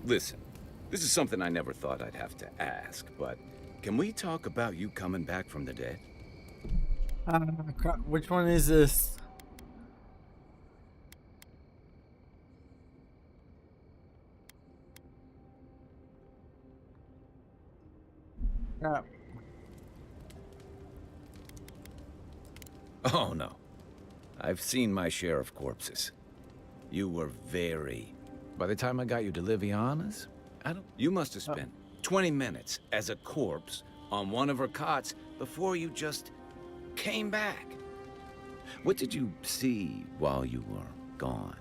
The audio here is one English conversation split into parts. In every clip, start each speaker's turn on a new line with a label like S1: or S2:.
S1: Listen, this is something I never thought I'd have to ask, but can we talk about you coming back from the dead?
S2: Crap. Which one is this? Crap.
S1: Oh, no. I've seen my share of corpses. You were very... By the time I got you to Liviana's, You must have spent 20 minutes as a corpse on one of her cots before you just came back. What did you see while you were gone?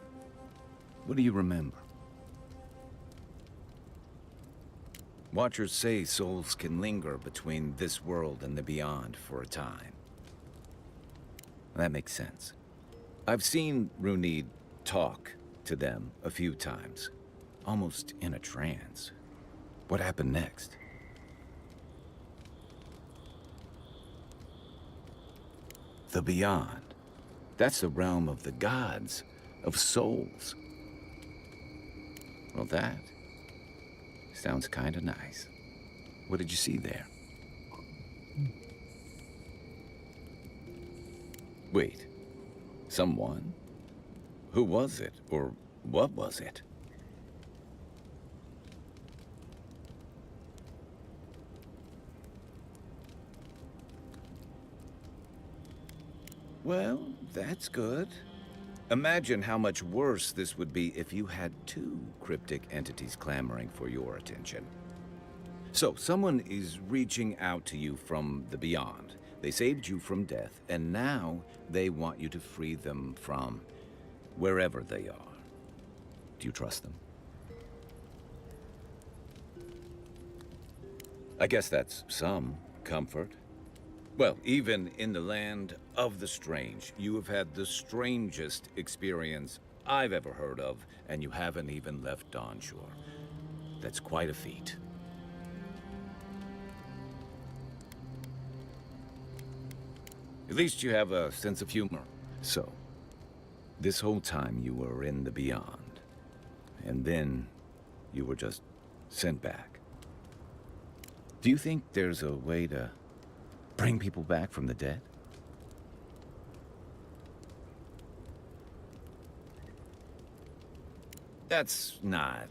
S1: What do you remember? Watchers say souls can linger between this world and the beyond for a time. That makes sense. I've seen Runid talk to them a few times, almost in a trance. What happened next? The beyond. That's the realm of the gods, of souls. Well, that sounds kind of nice. What did you see there? Wait, someone? Who was it, or what was it? Well, that's good. Imagine how much worse this would be if you had two cryptic entities clamoring for your attention. So, someone is reaching out to you from the beyond. They saved you from death, and now they want you to free them from wherever they are. Do you trust them? I guess that's some comfort. Well, even in the land of the strange, you have had the strangest experience I've ever heard of, and you haven't even left onshore. That's quite a feat. At least you have a sense of humor. So, this whole time you were in the beyond, and then you were just sent back. Do you think there's a way to bring people back from the dead? That's not...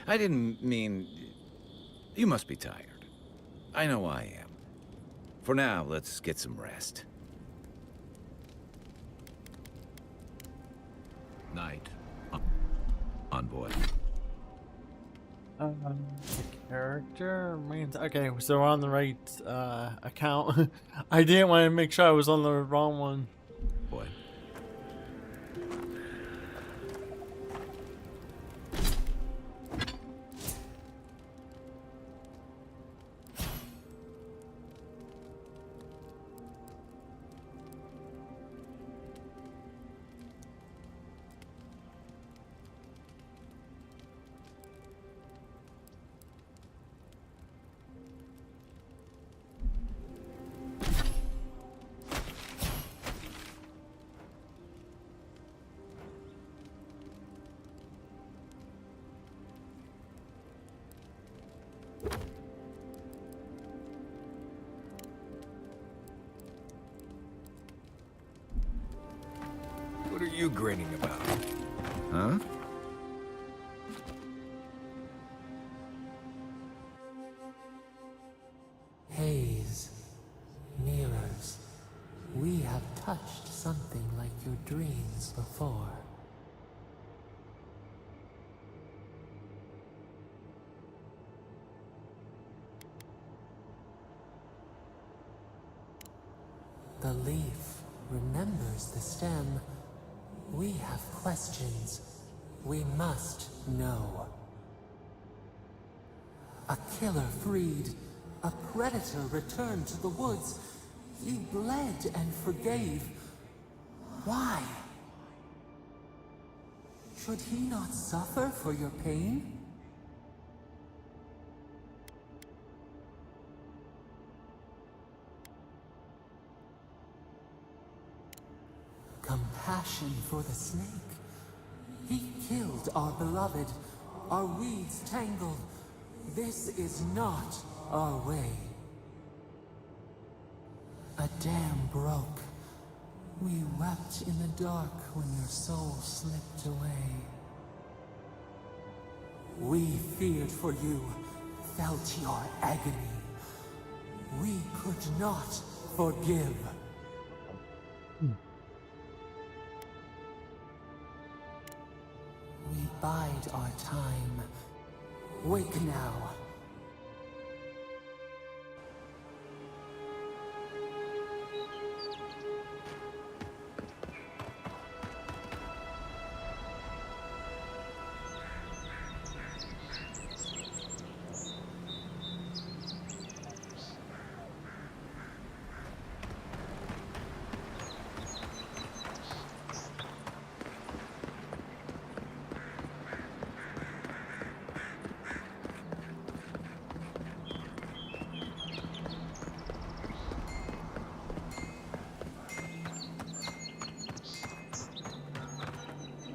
S1: I didn't mean... You must be tired. I know I am. For now, let's get some rest. Night, envoy.
S2: The character means okay. So we're on the right account. I didn't want to make sure I was on the wrong one.
S1: Boy.
S3: What are you grinning about?
S1: Huh?
S4: Haze, mirrors, we have touched something like your dreams before. The leaf remembers the stem. We have questions. We must know. A killer freed. A predator returned to the woods. You bled and forgave. Why? Should he not suffer for your pain? Compassion for the snake. He killed our beloved, our weeds tangled. This is not our way. A dam broke. We wept in the dark when your soul slipped away. We feared for you, felt your agony. We could not forgive. We bide our time. Wake now.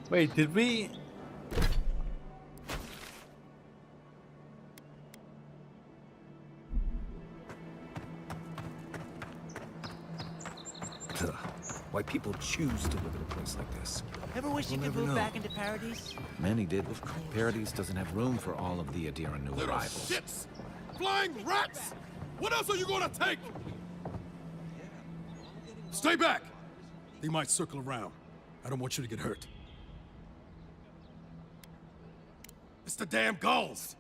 S2: Wait, did we?
S3: Why people choose to live in a place like this.
S5: Ever wish you could move back into Paradise?
S1: Many did. Paradise doesn't have room for all of the Adira new
S6: Little
S1: arrivals.
S6: shits! Flying rats! What else are you gonna take? Stay back! They might circle around. I don't want you to get hurt. It's the damn gulls!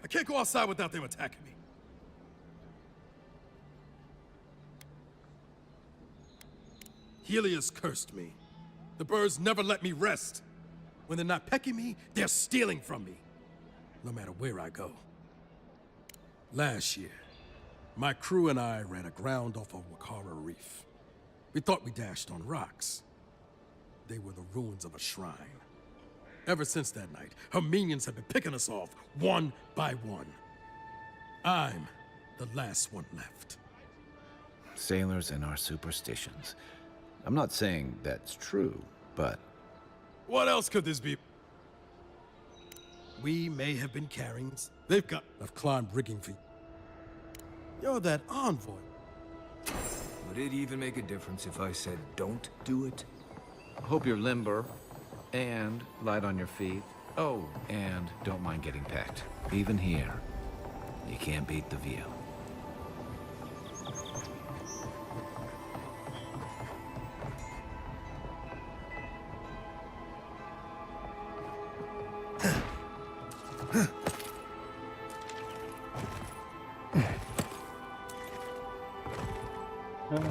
S6: I can't go outside without them attacking me. Helios cursed me. The birds never let me rest. When they're not pecking me, they're stealing from me. No matter where I go. Last year, my crew and I ran aground off of Wakara Reef. We thought we dashed on rocks. They were the ruins of a shrine. Ever since that night, her minions have been picking us off, one by one. I'm the last one left.
S1: Sailors and our superstitions. I'm not saying that's true, but...
S6: What else could this be? We may have been carrying... They've got... I've climbed rigging feet. You're that envoy.
S3: Would it even make a difference if I said don't do it?
S1: Hope you're limber, and light on your feet. Oh, and don't mind getting pecked. Even here, you can't beat the view.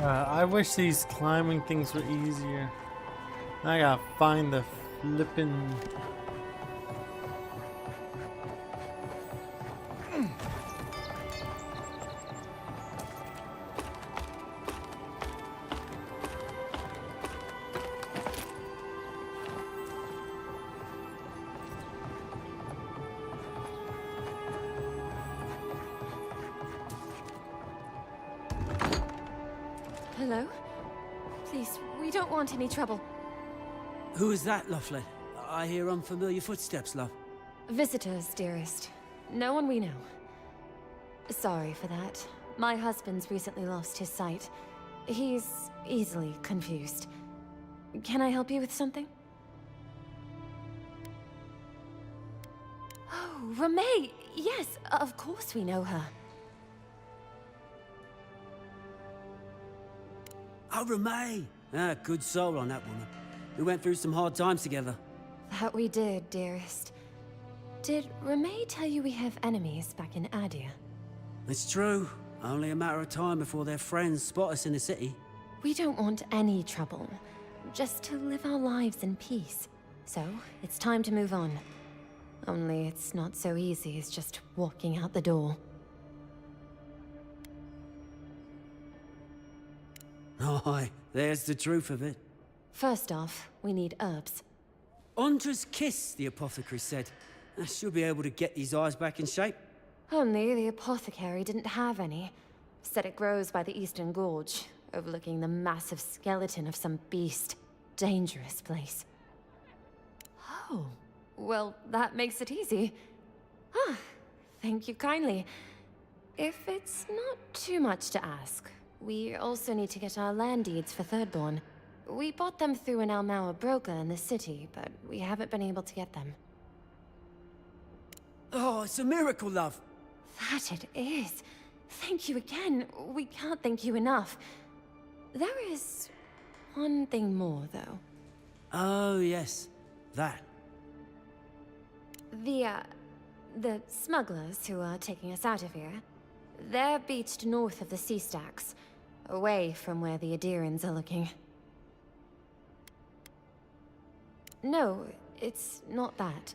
S2: I wish these climbing things were easier. I gotta find the flippin'...
S7: Hello? Please, we don't want any trouble.
S5: Who is that, Loughlin? I hear unfamiliar footsteps, love.
S7: Visitors, dearest. No one we know. Sorry for that. My husband's recently lost his sight. He's easily confused. Can I help you with something? Oh, Ramay! Yes, of course we know her.
S5: Oh, Ramay! Ah, good soul on that woman. We went through some hard times together.
S7: That we did, dearest. Did Ramay tell you we have enemies back in Adia?
S5: It's true. Only a matter of time before their friends spot us in the city.
S7: We don't want any trouble. Just to live our lives in peace. So, it's time to move on. Only it's not so easy as just walking out the door.
S5: Aye, there's the truth of it.
S7: First off, we need herbs.
S5: Ondra's kiss, the apothecary said. She'll be able to get these eyes back in shape.
S7: Only the apothecary didn't have any. Said it grows by the Eastern Gorge, overlooking the massive skeleton of some beast. Dangerous place. Oh, well, that makes it easy. Thank you kindly. If it's not too much to ask, we also need to get our land deeds for Thirdborn. We bought them through an Almauer broker in the city, but we haven't been able to get them.
S5: Oh, it's a miracle, love.
S7: That it is. Thank you again. We can't thank you enough. There is one thing more, though.
S5: Oh, yes. That.
S7: The smugglers who are taking us out of here, they're beached north of the sea stacks, away from where the Adirans are looking. No, it's not that.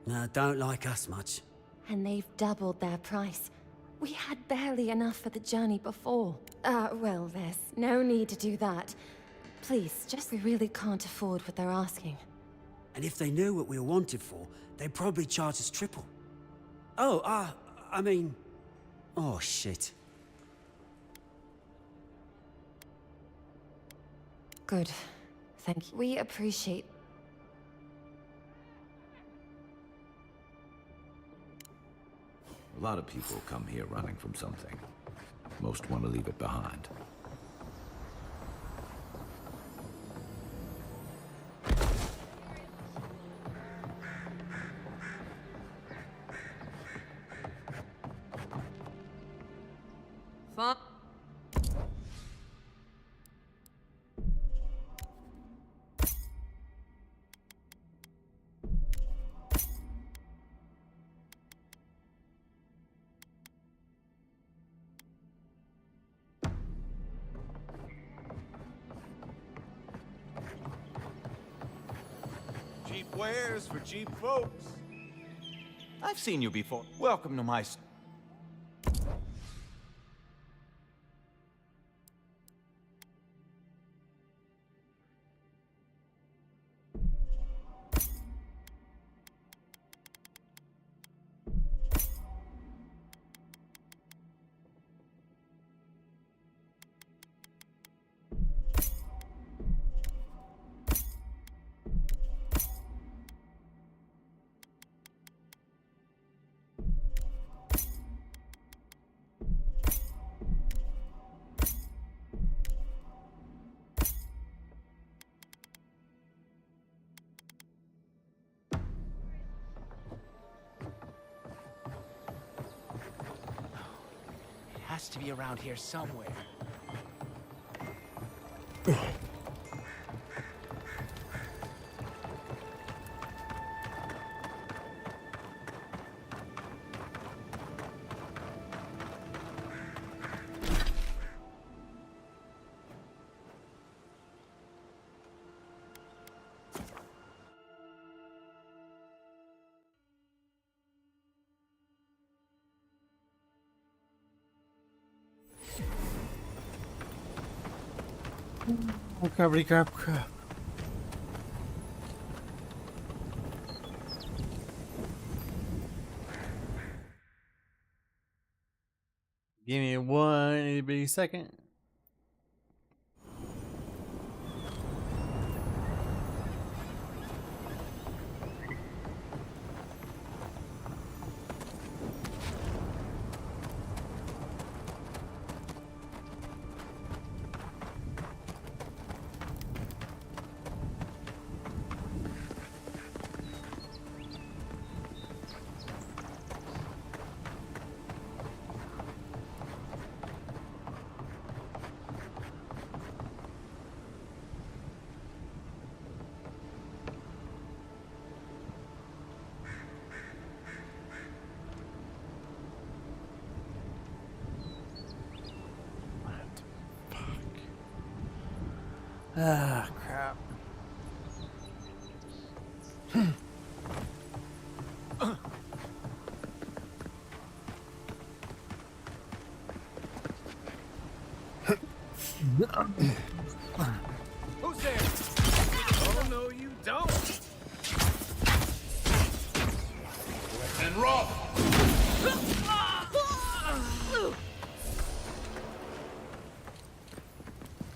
S5: No, don't like us much.
S7: And they've doubled their price. We had barely enough for the journey before. Well, there's no need to do that. Please, we really can't afford what they're asking.
S5: And if they knew what we were wanted for, they'd probably charge us triple. Oh, I mean... Oh, shit.
S7: Good. Thank you. We appreciate...
S1: A lot of people come here running from something. Most want to leave it behind.
S7: Fun.
S8: Cheap wares for cheap folks. I've seen you before. Welcome to my...
S9: Has to be around here somewhere.
S2: Oh, crappity crap crap. Give me 1 itty bitty second. Ah, crap.
S8: Who's there? Oh, no, you don't. And Rob.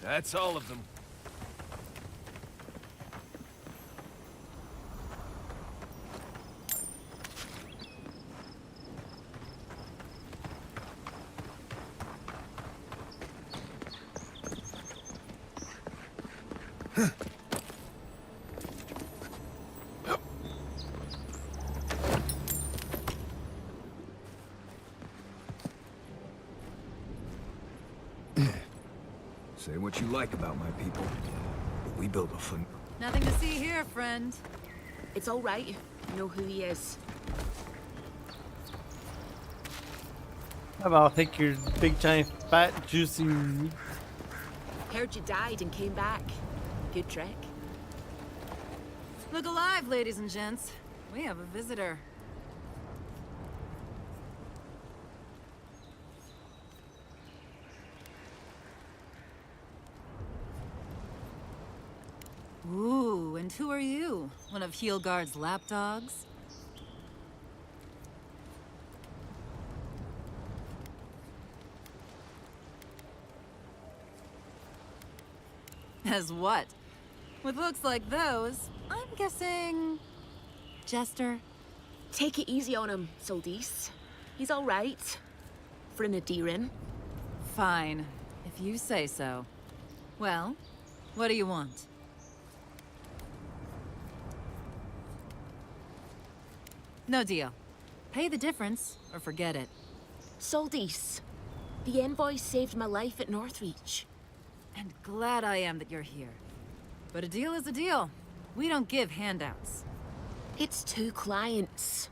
S8: That's all of them.
S3: Say what you like about my people, but we built a fun.
S10: Nothing to see here, friend.
S11: It's all right. You know who he is.
S2: How about I'll take your big, giant, fat, juicy meat?
S11: Heard you died and came back. Good trick.
S10: Look alive, ladies and gents. We have a visitor. Ooh, and who are you? One of Heelguard's lapdogs? As what? With looks like those, I'm guessing... Jester?
S11: Take it easy on him, Soldis. He's all right. For an Adiran.
S10: Fine, if you say so. Well, what do you want? No deal. Pay the difference, or forget it.
S11: Soldis, the envoy saved my life at Northreach.
S10: And glad I am that you're here. But a deal is a deal. We don't give handouts.
S11: It's 2 clients.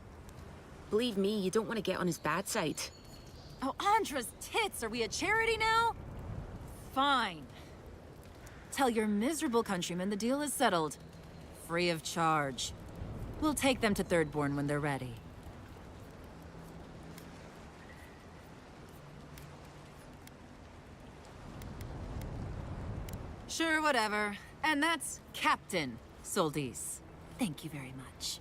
S11: Believe me, you don't want to get on his bad side.
S10: Oh, Andra's tits! Are we a charity now? Fine. Tell your miserable countrymen the deal is settled. Free of charge. We'll take them to Thirdborn when they're ready. Sure, whatever. And that's Captain Soldis. Thank you very much.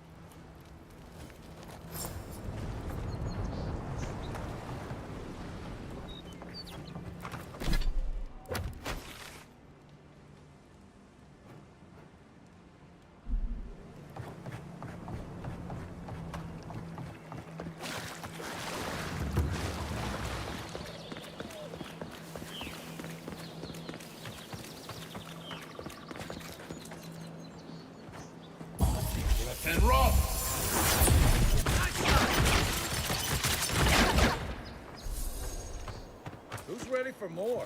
S6: And roll!
S1: Who's ready for more?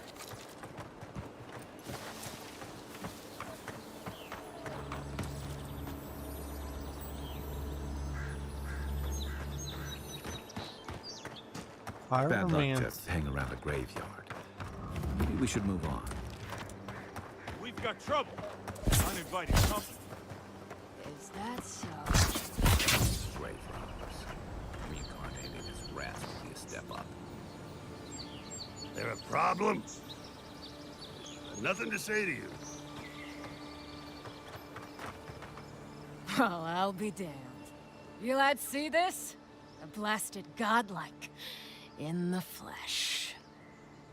S1: Bad luck to hang around a graveyard. Maybe we should move on.
S8: We've got trouble. Uninvited company.
S10: Is that so?
S1: Grave robbers. Reincarnated as rats would be a step up.
S12: There a problem? Nothing to say to you.
S10: Oh, I'll be damned. You lads see this? A blasted godlike. In the flesh.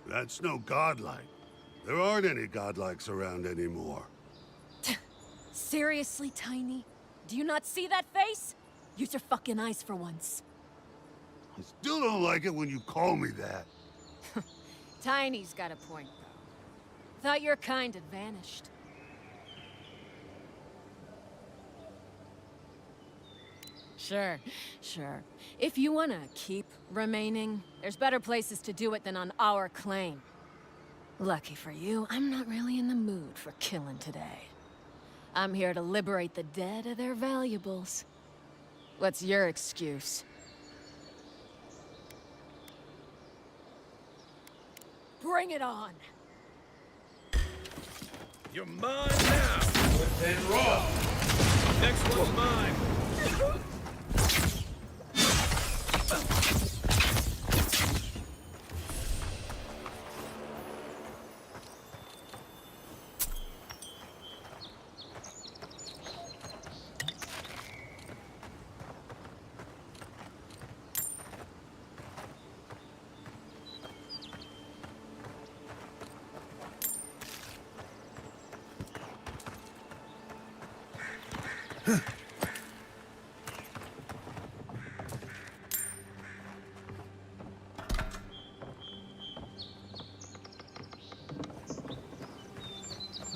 S12: That's no godlike. There aren't any godlikes around anymore.
S10: Seriously, Tiny? Do you not see that face? Use your fucking eyes for once.
S12: I still don't like it when you call me that.
S10: Tiny's got a point, though. Thought your kind had vanished. Sure, sure. If you want to keep remaining, there's better places to do it than on our claim. Lucky for you, I'm not really in the mood for killing today. I'm here to liberate the dead of their valuables. What's your excuse? Bring it on!
S1: You're mine now!
S6: And roll!
S1: Next one's mine!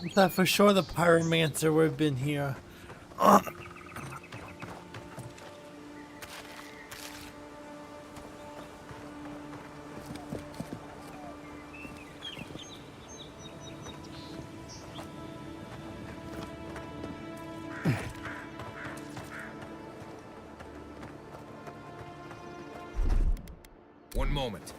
S2: I thought for sure the pyromancer would have been here.
S3: One moment.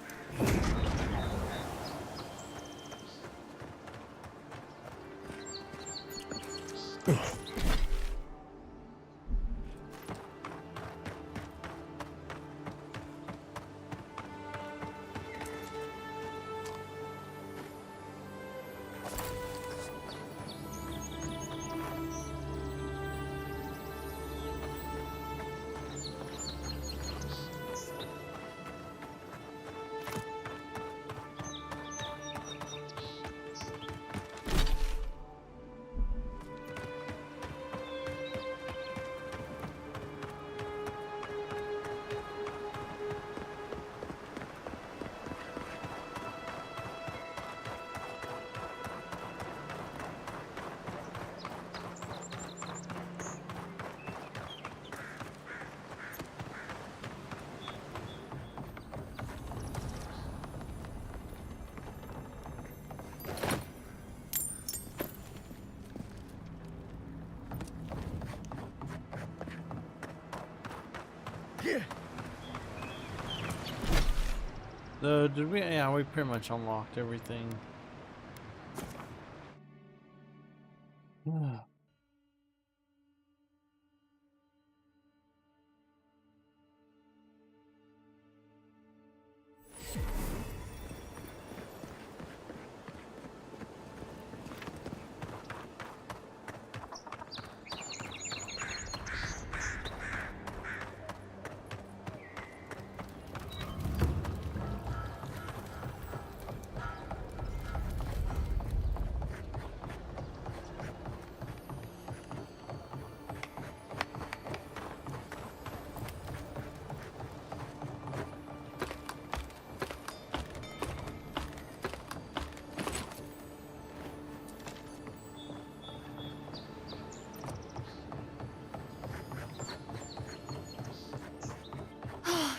S2: Did we? Yeah, we pretty much unlocked everything.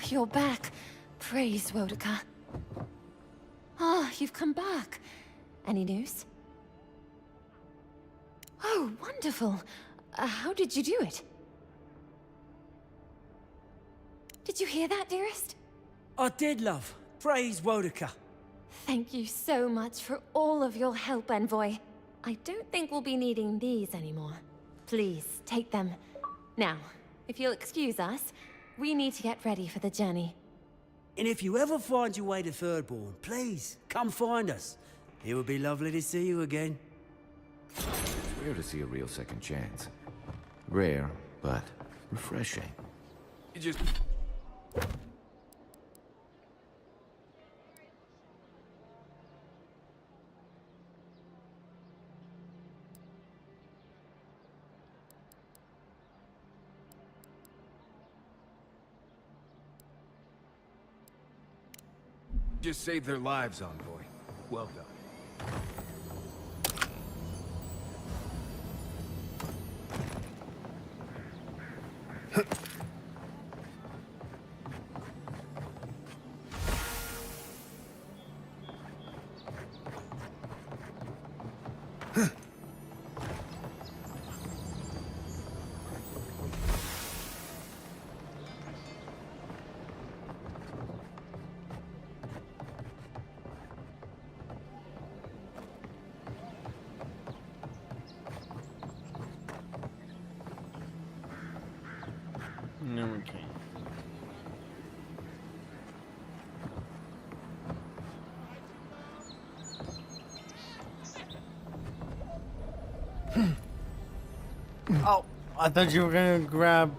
S7: You're back. Praise Wodaka. Ah, you've come back. Any news? Oh, wonderful. How did you do it? Did you hear that, dearest?
S5: I did, love. Praise Wodaka.
S7: Thank you so much for all of your help, Envoy. I don't think we'll be needing these anymore. Please, take them. Now, if you'll excuse us, we need to get ready for the journey.
S5: And if you ever find your way to Thirdborn, please, come find us. It would be lovely to see you again.
S1: It's rare to see a real second chance. Rare, but refreshing.
S3: You just... Just saved their lives, Envoy. Well done.
S2: No, we can't. Oh, I thought you were gonna grab.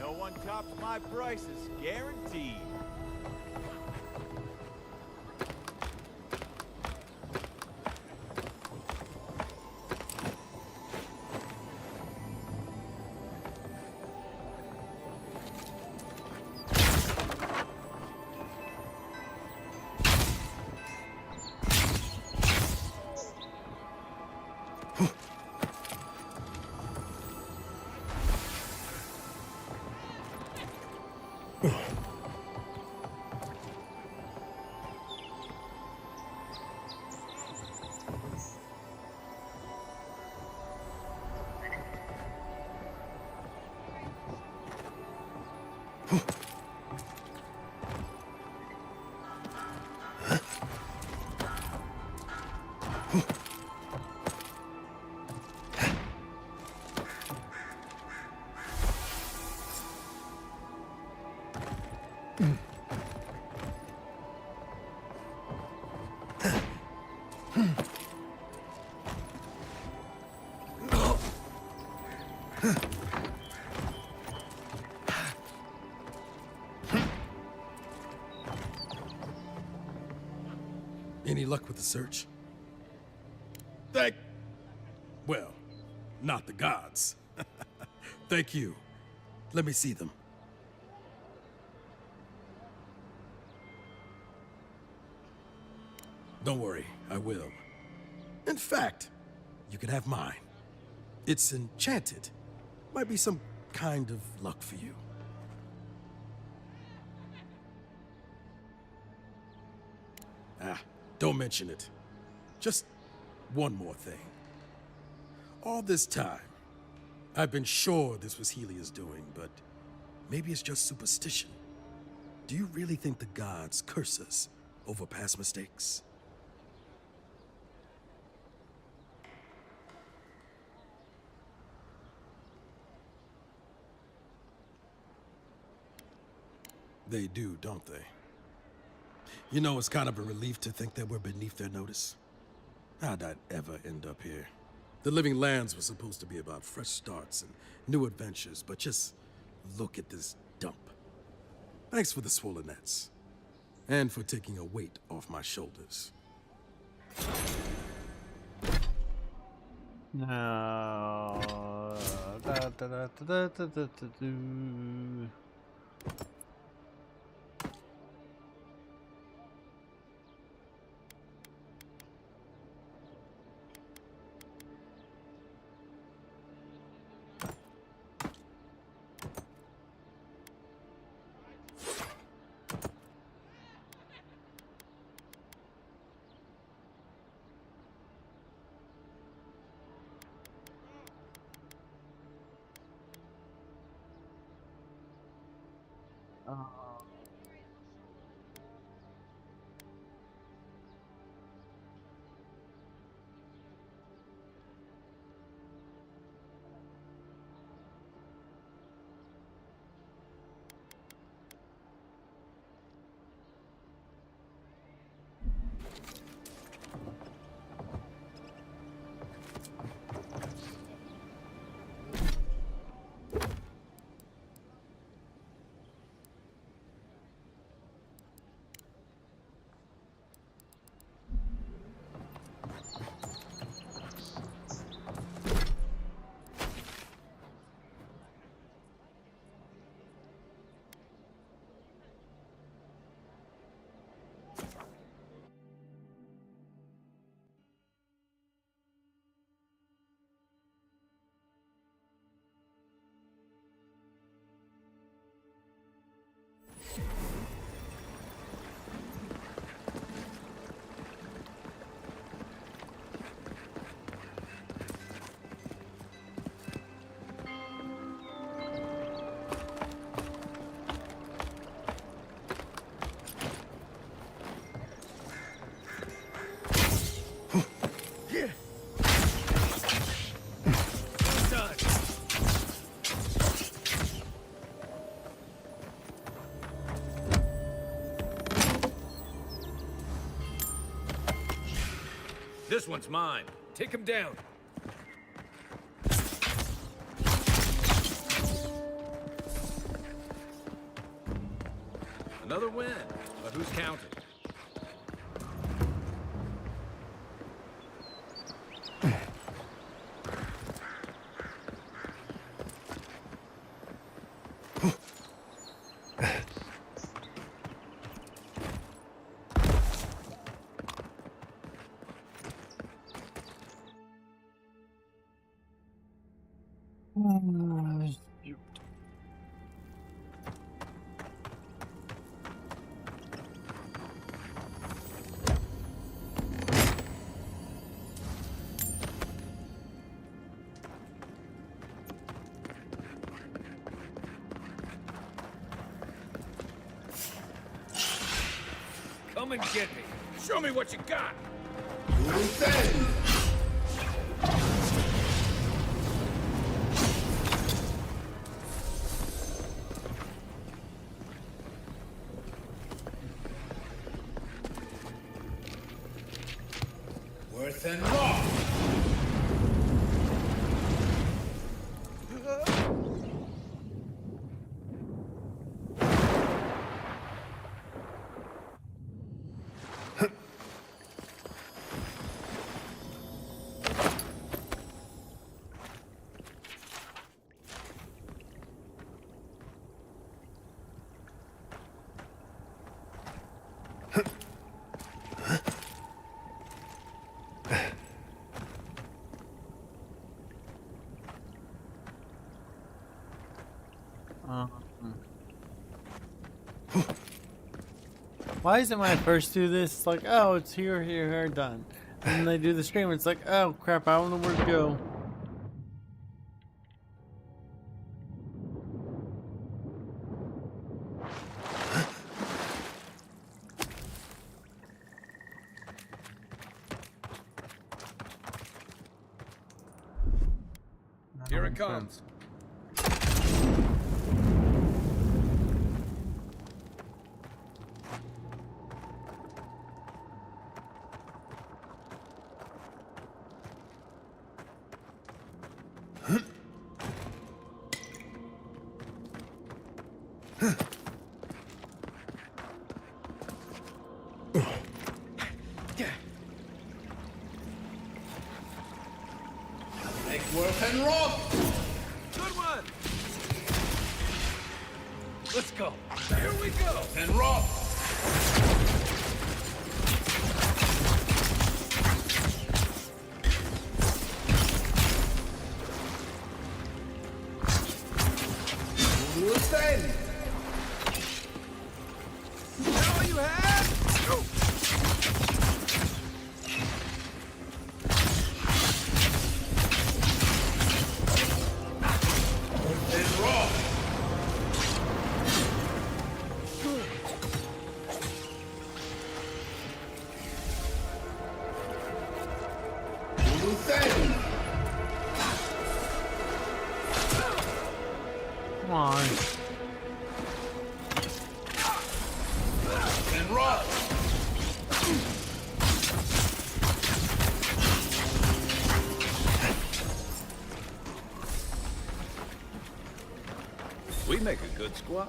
S8: No one tops my prices, guaranteed.
S6: Any luck with the search? Well, not the gods. Thank you. Let me see them. Don't worry, I will. In fact, you can have mine. It's enchanted. Might be some kind of luck for you. Don't mention it. Just one more thing. All this time, I've been sure this was Helia's doing, but maybe it's just superstition. Do you really think the gods curse us over past mistakes? They do, don't they? You know, it's kind of a relief to think that we're beneath their notice. How'd I ever end up here? The Living Lands was supposed to be about fresh starts and new adventures, but just look at this dump. Thanks for the swollen nets. And for taking a weight off my shoulders.
S2: No.
S1: This one's mine. Take him down. Another win, but who's counting?
S3: Come and get me.
S1: Show me what you got!
S3: Worth and raw.
S2: Why is it when I first do this, it's like, oh, it's here, done. And then they do the stream, it's like, oh crap, I don't know where to go.
S1: Here it comes.
S3: Make worth and rob.
S8: Good one!
S3: Let's go.
S8: Here we go!
S3: And rob.
S8: Listen! Is that all you had?
S3: And raw.
S2: Come on.
S3: And raw.
S1: We make a good squad.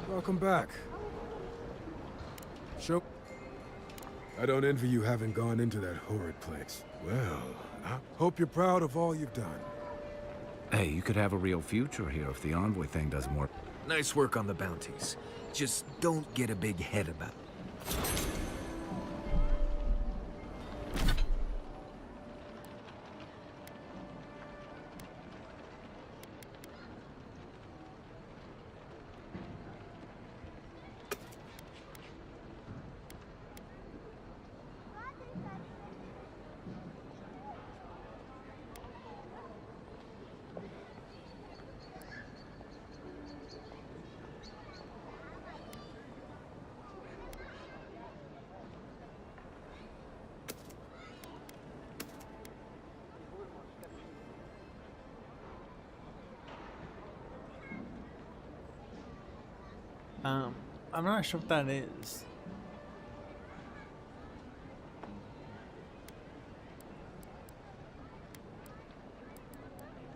S6: Welcome back. Show. I don't envy you having gone into that horrid place. Well, I hope you're proud of all you've done.
S1: Hey, you could have a real future here if the envoy thing doesn't work.
S3: Nice work on the bounties. Just don't get a big head about it.
S2: I'm not sure what that is.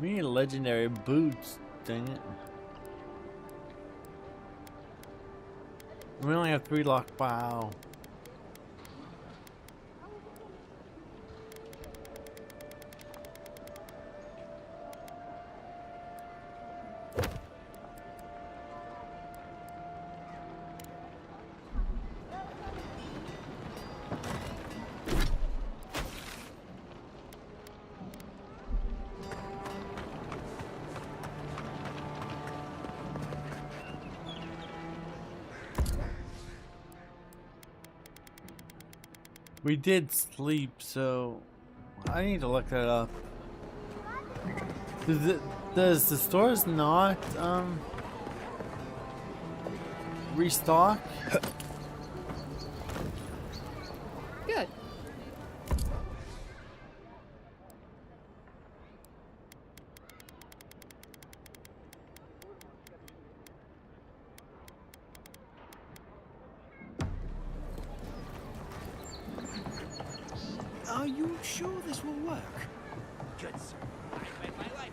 S2: We need legendary boots, dang it. We only have 3 lock, wow. We did sleep, so I need to look that up. Does the stores not restock?
S13: Good.
S9: Are you sure this will work?
S8: Good, sir. I bet my life.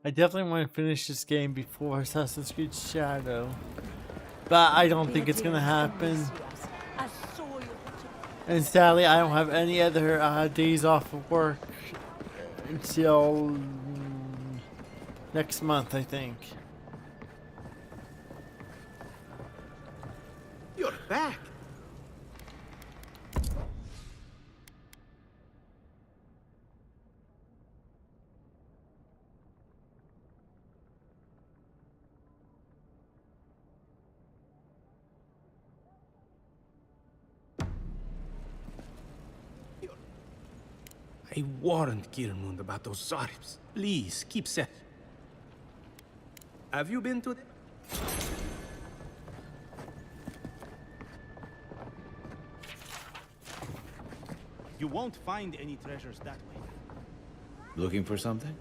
S2: I definitely want to finish this game before Assassin's Creed Shadow, but I don't think it's gonna happen. And sadly, I don't have any other days off of work until next month, I think.
S8: You're back.
S9: I warned Kirmund about those Zaribs. Please, keep set. Have you been to the...
S8: You won't find any treasures that way.
S1: Looking for something?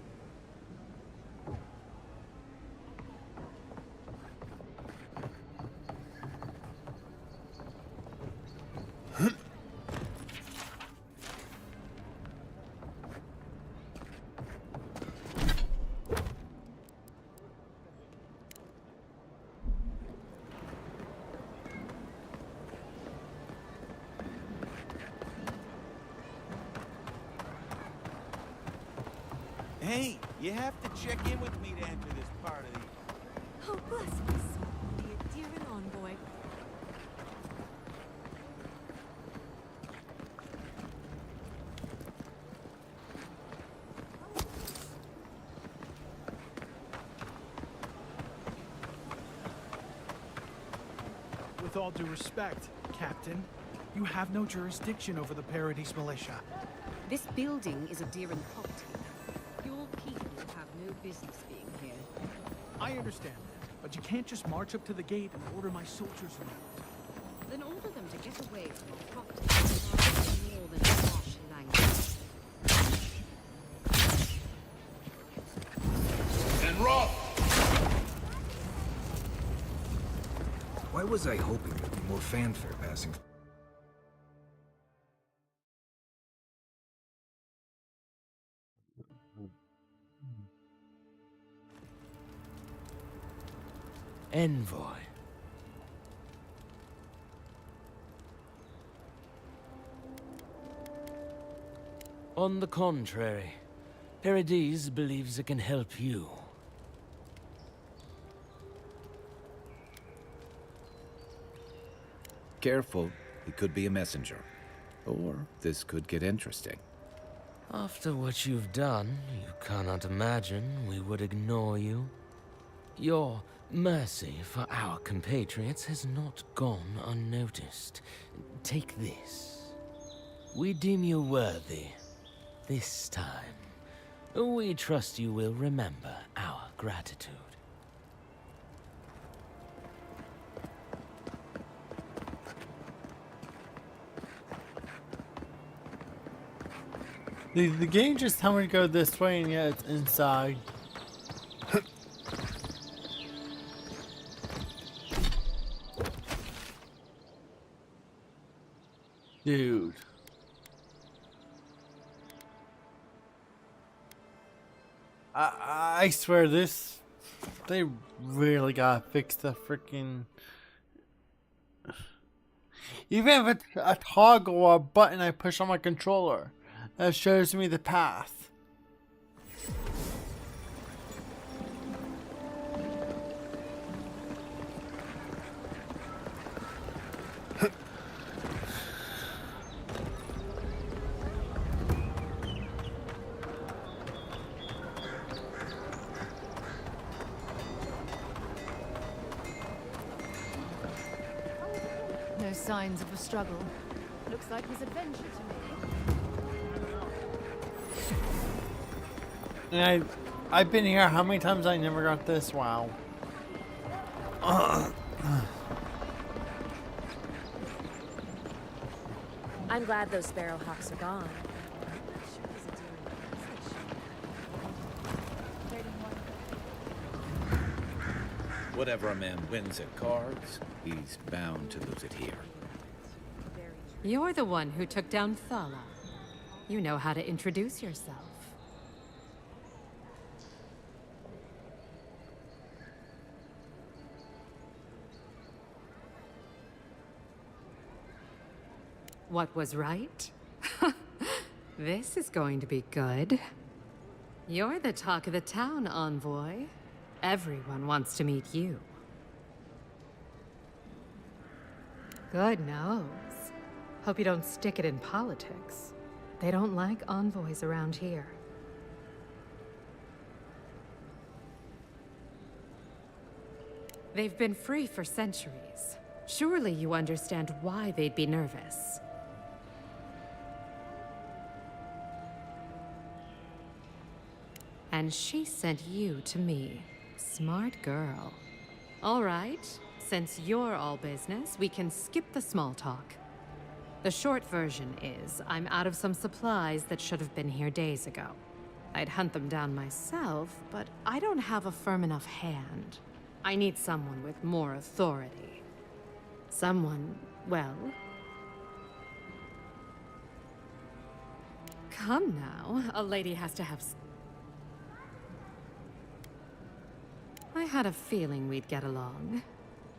S8: Hey, you have to check in with me to enter this part of the...
S10: Oh, bless my soul. Be a dear and envoy.
S14: With all due respect, Captain, you have no jurisdiction over the Paradise Militia.
S15: This building is a Deeren cult. Your people have no business being here.
S14: I understand that, but you can't just march up to the gate and order my soldiers around.
S15: Then order them to get away from our property. More than harsh language.
S12: And rough!
S3: Why was I hoping there'd be more fanfare passing?
S9: Envoy. On the contrary, Paradise believes it can help you.
S1: Careful, he could be a messenger. Or this could get interesting.
S9: After what you've done, you cannot imagine we would ignore you. Your mercy for our compatriots has not gone unnoticed. Take this. We deem you worthy. This time, we trust you will remember our gratitude.
S2: The game just told me to go this way, and yet it's inside. Dude. I swear this, they really gotta fix the freaking. Even if it's a toggle or a button I push on my controller, that shows me the path.
S13: No signs of a struggle. Looks like his adventure to me.
S2: And I've been here how many times I never got this? Wow.
S11: I'm glad those sparrowhawks are gone.
S1: Whatever a man wins at cards, he's bound to lose it here.
S10: You're the one who took down Thala. You know how to introduce yourself. What was right? This is going to be good. You're the talk of the town, envoy. Everyone wants to meet you. Good nose. Hope you don't stick it in politics. They don't like envoys around here. They've been free for centuries. Surely you understand why they'd be nervous. And she sent you to me. Smart girl. All right, since you're all business, we can skip the small talk. The short version is, I'm out of some supplies that should have been here days ago. I'd hunt them down myself, but I don't have a firm enough hand. I need someone with more authority. Someone, well... Come now, a lady has to have... I had a feeling we'd get along.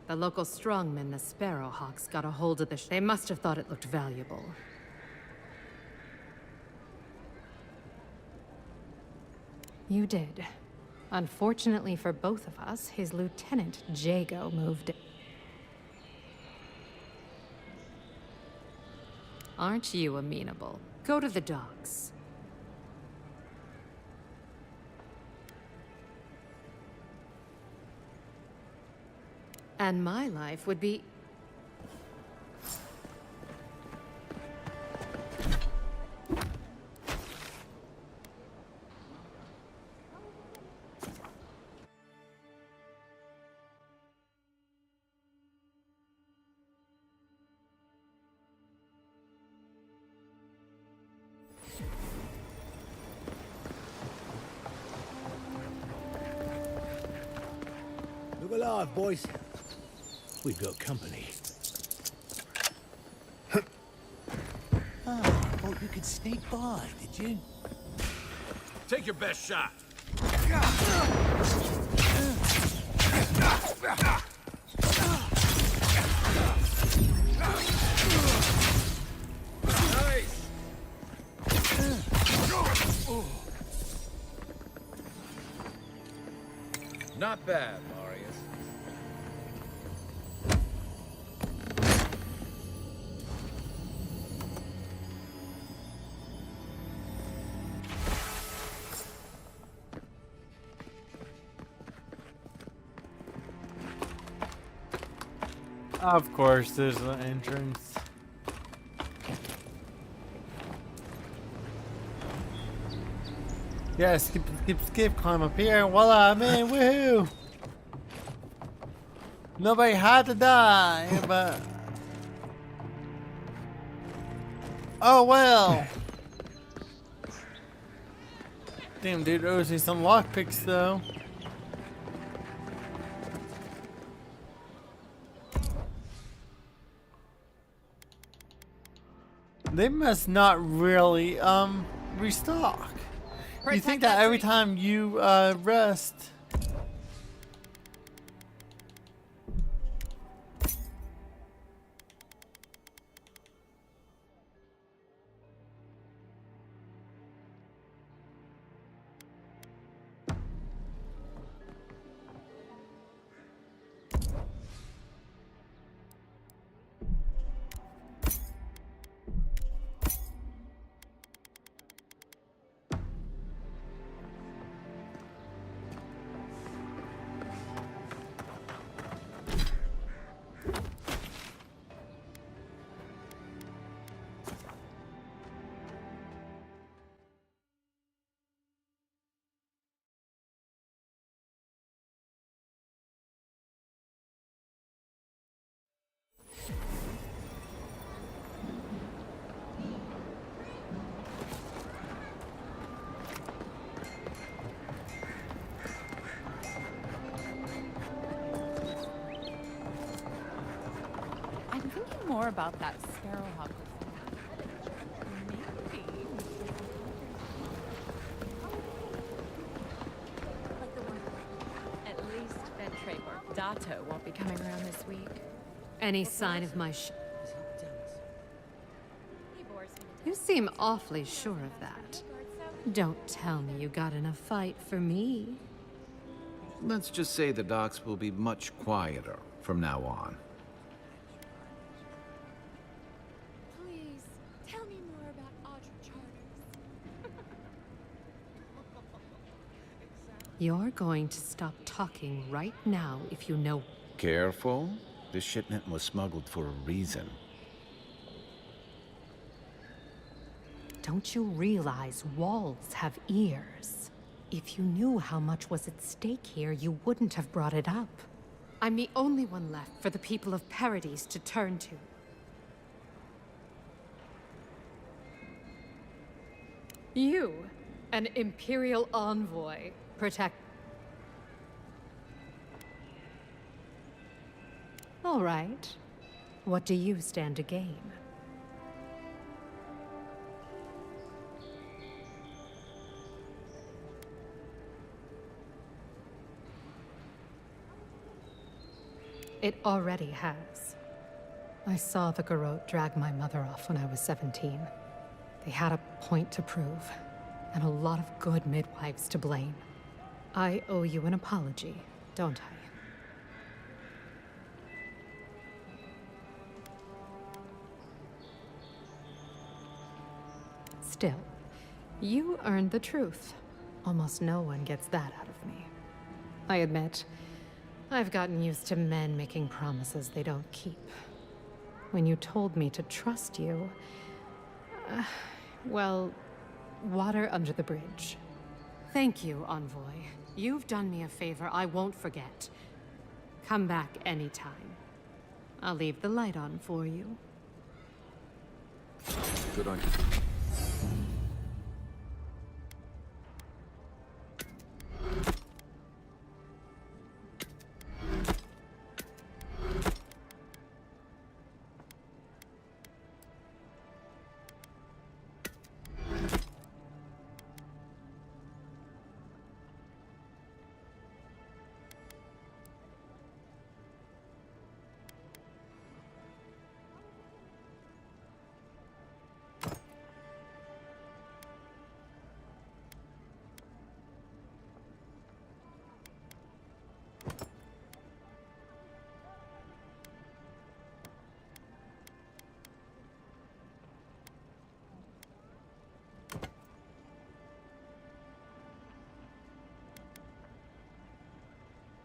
S10: The local strongmen, the Sparrowhawks, got a hold of the They must have thought it looked valuable. You did. Unfortunately for both of us, his lieutenant, Jago, moved in. Aren't you amenable? Go to the docks. And my life would be...
S16: Look alive, boys. We've got company. I thought you could sneak by, did you?
S1: Take your best shot. Nice. Not bad, Marius.
S2: Of course, there's an entrance. Yeah, skip, climb up here. Voila, man, woohoo! Nobody had to die, but... Oh well! Damn, dude owes me some lockpicks though. They must not really, restock. You think that every time you, rest...
S13: I'm thinking more about that sparrowhawk. Maybe.
S10: Like the one. At least Ventre or Dato won't be coming around this week. Any sign of my You seem awfully sure of that. Don't tell me you got in a fight for me.
S1: Let's just say the docks will be much quieter from now on.
S13: Please, tell me more about Audra Charters.
S10: You're going to stop talking right now if you know.
S1: Careful. This shipment was smuggled for a reason.
S10: Don't you realize walls have ears? If you knew how much was at stake here, you wouldn't have brought it up. I'm the only one left for the people of Paradise to turn to. You, an Imperial envoy, protect... All right. What do you stand to gain? It already has. I saw the Garrote drag my mother off when I was 17. They had a point to prove, and a lot of good midwives to blame. I owe you an apology, don't I? Still, you earned the truth. Almost no one gets that out of me. I admit, I've gotten used to men making promises they don't keep. When you told me to trust you, well, water under the bridge. Thank you, Envoy. You've done me a favor I won't forget. Come back anytime. I'll leave the light on for you.
S1: Good on you.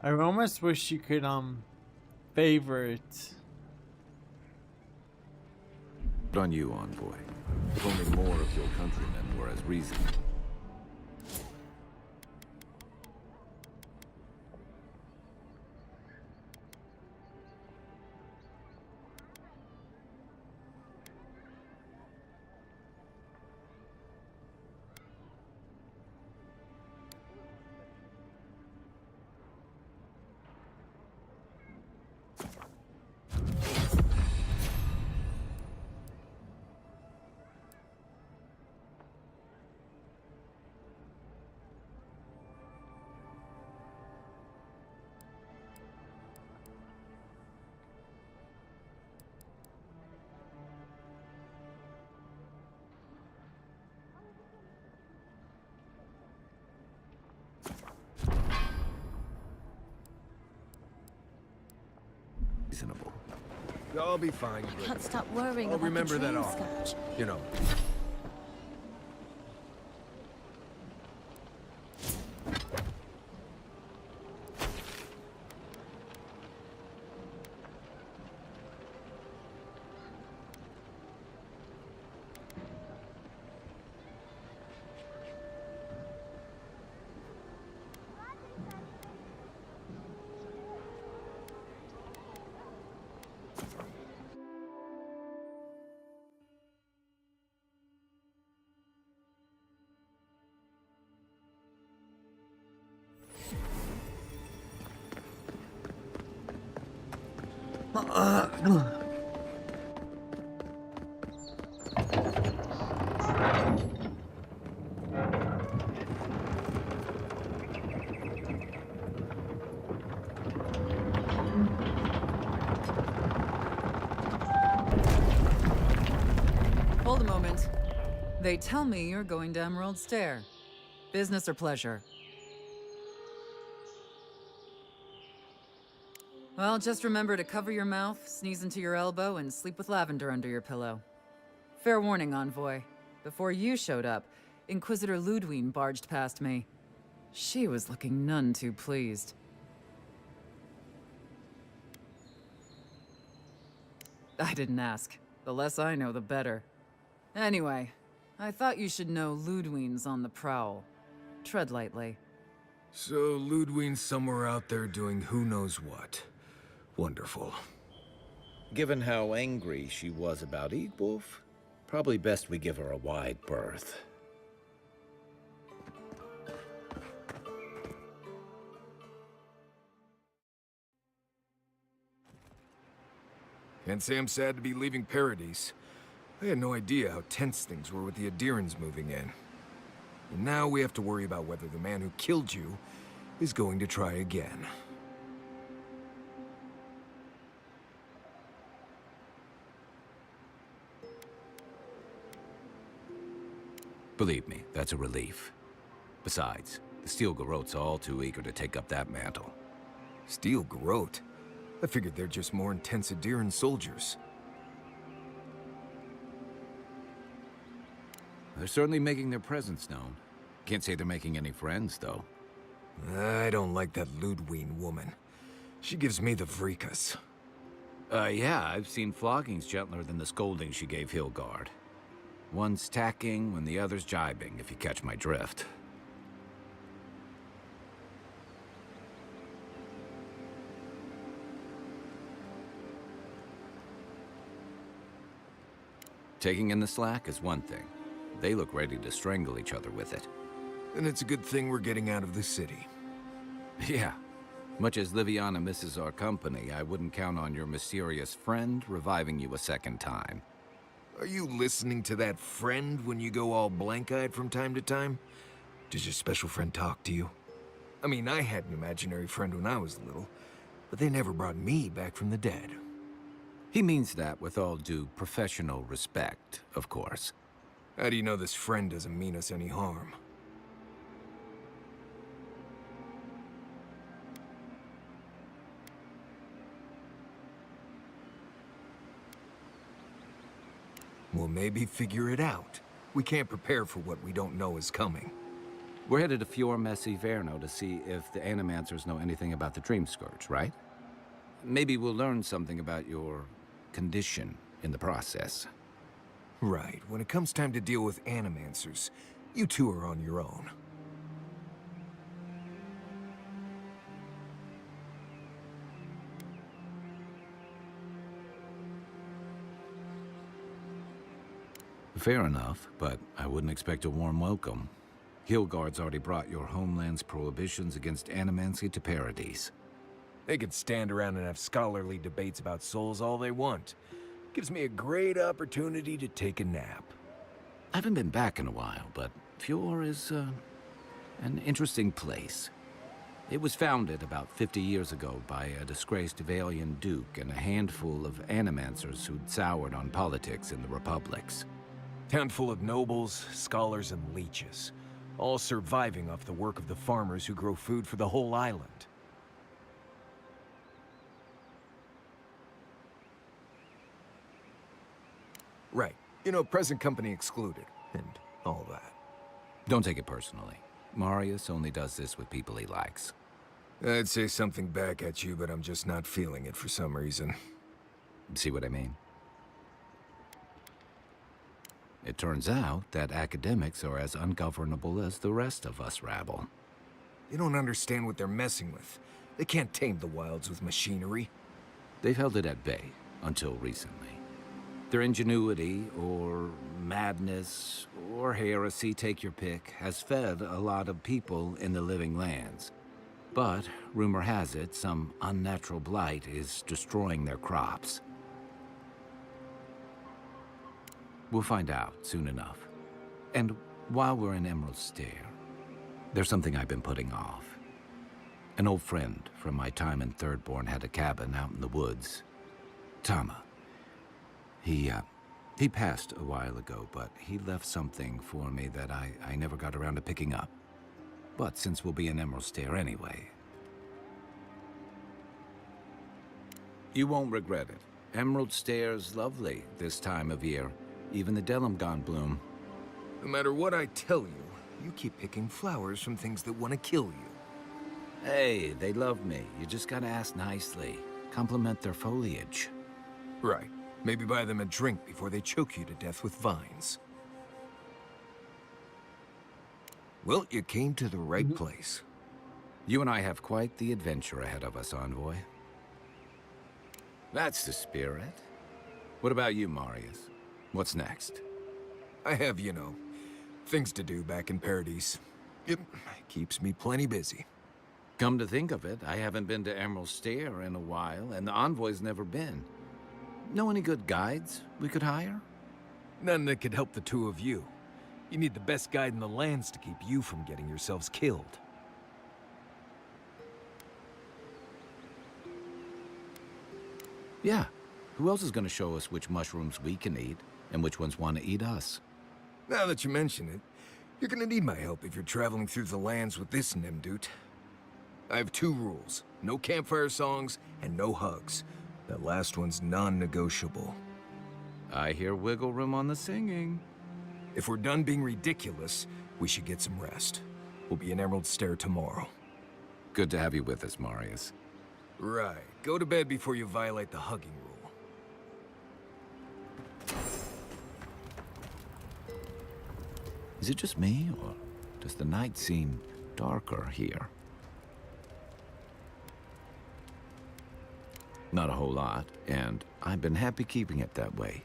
S2: I almost wish you could, favorite.
S1: Good on you, Envoy. If only more of your countrymen were as reasonable.
S3: I'll be fine.
S7: I can't stop worrying
S3: I'll
S7: about
S3: remember
S7: the
S3: that
S7: train
S3: all.
S7: scotch.
S3: You know.
S17: Hold a moment. They tell me you're going to Emerald Stair. Business or pleasure? Well, just remember to cover your mouth, sneeze into your elbow, and sleep with lavender under your pillow. Fair warning, Envoy. Before you showed up, Inquisitor Ludwine barged past me. She was looking none too pleased. I didn't ask. The less I know, the better. Anyway, I thought you should know Ludwine's on the prowl. Tread lightly.
S3: So Ludwine's somewhere out there doing who knows what. Wonderful.
S1: Given how angry she was about Eagwolf, probably best we give her a wide berth.
S3: Can't say I'm sad to be leaving Paradise. I had no idea how tense things were with the Adirans moving in. And now we have to worry about whether the man who killed you is going to try again.
S1: Believe me, that's a relief. Besides, the Steel Garrote's all too eager to take up that mantle.
S3: Steel Garrote? I figured they're just more intense Adiran soldiers.
S1: They're certainly making their presence known. Can't say they're making any friends, though.
S3: I don't like that Ludwine woman. She gives me the vrikas.
S1: Yeah, I've seen floggings gentler than the scolding she gave Hilgard. One's tacking when the other's jibing, if you catch my drift. Taking in the slack is one thing. They look ready to strangle each other with it.
S3: And it's a good thing we're getting out of the city.
S1: Yeah. Much as Liviana misses our company, I wouldn't count on your mysterious friend reviving you a second time.
S3: Are you listening to that friend when you go all blank-eyed from time to time? Does your special friend talk to you? I mean, I had an imaginary friend when I was little, but they never brought me back from the dead.
S1: He means that with all due professional respect, of course.
S3: How do you know this friend doesn't mean us any harm? We'll maybe figure it out. We can't prepare for what we don't know is coming.
S1: We're headed to Fjord Messi Verno to see if the Animancers know anything about the Dream Scourge, right? Maybe we'll learn something about your condition in the process.
S3: Right. When it comes time to deal with Animancers, you two are on your own.
S1: Fair enough, but I wouldn't expect a warm welcome. Hilgard's already brought your homeland's prohibitions against animancy to Paradise.
S3: They could stand around and have scholarly debates about souls all they want. Gives me a great opportunity to take a nap.
S1: I haven't been back in a while, but Fjord is, an interesting place. It was founded about 50 years ago by a disgraced Valian duke and a handful of animancers who'd soured on politics in the republics.
S3: Town full of nobles, scholars, and leeches, all surviving off the work of the farmers who grow food for the whole island. Right. You know, present company excluded, and all that.
S1: Don't take it personally. Marius only does this with people he likes.
S3: I'd say something back at you, but I'm just not feeling it for some reason.
S1: See what I mean? It turns out that academics are as ungovernable as the rest of us rabble.
S3: You don't understand what they're messing with. They can't tame the wilds with machinery.
S1: They've held it at bay, until recently. Their ingenuity, or madness, or heresy, take your pick, has fed a lot of people in the living lands. But, rumor has it, some unnatural blight is destroying their crops. We'll find out soon enough. And while we're in Emerald Stair, there's something I've been putting off. An old friend from my time in Thirdborn had a cabin out in the woods. Tama. He passed a while ago, but he left something for me that I never got around to picking up. But since we'll be in Emerald Stair anyway... You won't regret it. Emerald Stair's lovely this time of year. Even the Delimgon bloom.
S3: No matter what I tell you, you keep picking flowers from things that want to kill you.
S1: Hey, they love me. You just gotta ask nicely. Compliment their foliage.
S3: Right. Maybe buy them a drink before they choke you to death with vines. Well, you came to the right place.
S1: You and I have quite the adventure ahead of us, Envoy. That's the spirit. What about you, Marius? What's next?
S3: I have, you know, things to do back in Paradise. It keeps me plenty busy.
S1: Come to think of it, I haven't been to Emerald Stair in a while, and the Envoy's never been. Know any good guides we could hire?
S3: None that could help the two of you. You need the best guide in the lands to keep you from getting yourselves killed.
S1: Yeah. Who else is gonna show us which mushrooms we can eat, and which ones want to eat us?
S3: Now that you mention it, you're gonna need my help if you're traveling through the lands with this Nimdut. I have 2 rules. No campfire songs, and no hugs. That last one's non-negotiable.
S1: I hear wiggle room on the singing.
S3: If we're done being ridiculous, we should get some rest. We'll be in Emerald Stair tomorrow.
S1: Good to have you with us, Marius.
S3: Right. Go to bed before you violate the hugging rule.
S1: Is it just me, or does the night seem darker here? Not a whole lot, and I've been happy keeping it that way.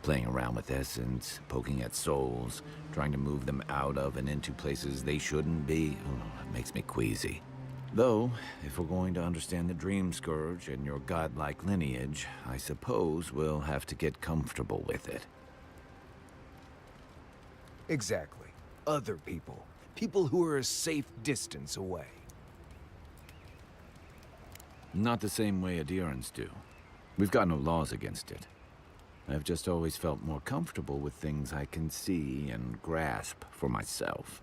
S1: Playing around with essence, poking at souls, trying to move them out of and into places they shouldn't be. Oh, it makes me queasy. Though, if we're going to understand the Dream Scourge and your godlike lineage, I suppose we'll have to get comfortable with it.
S3: Exactly. Other people. People who are a safe distance away.
S1: Not the same way adherents do. We've got no laws against it. I've just always felt more comfortable with things I can see and grasp for myself.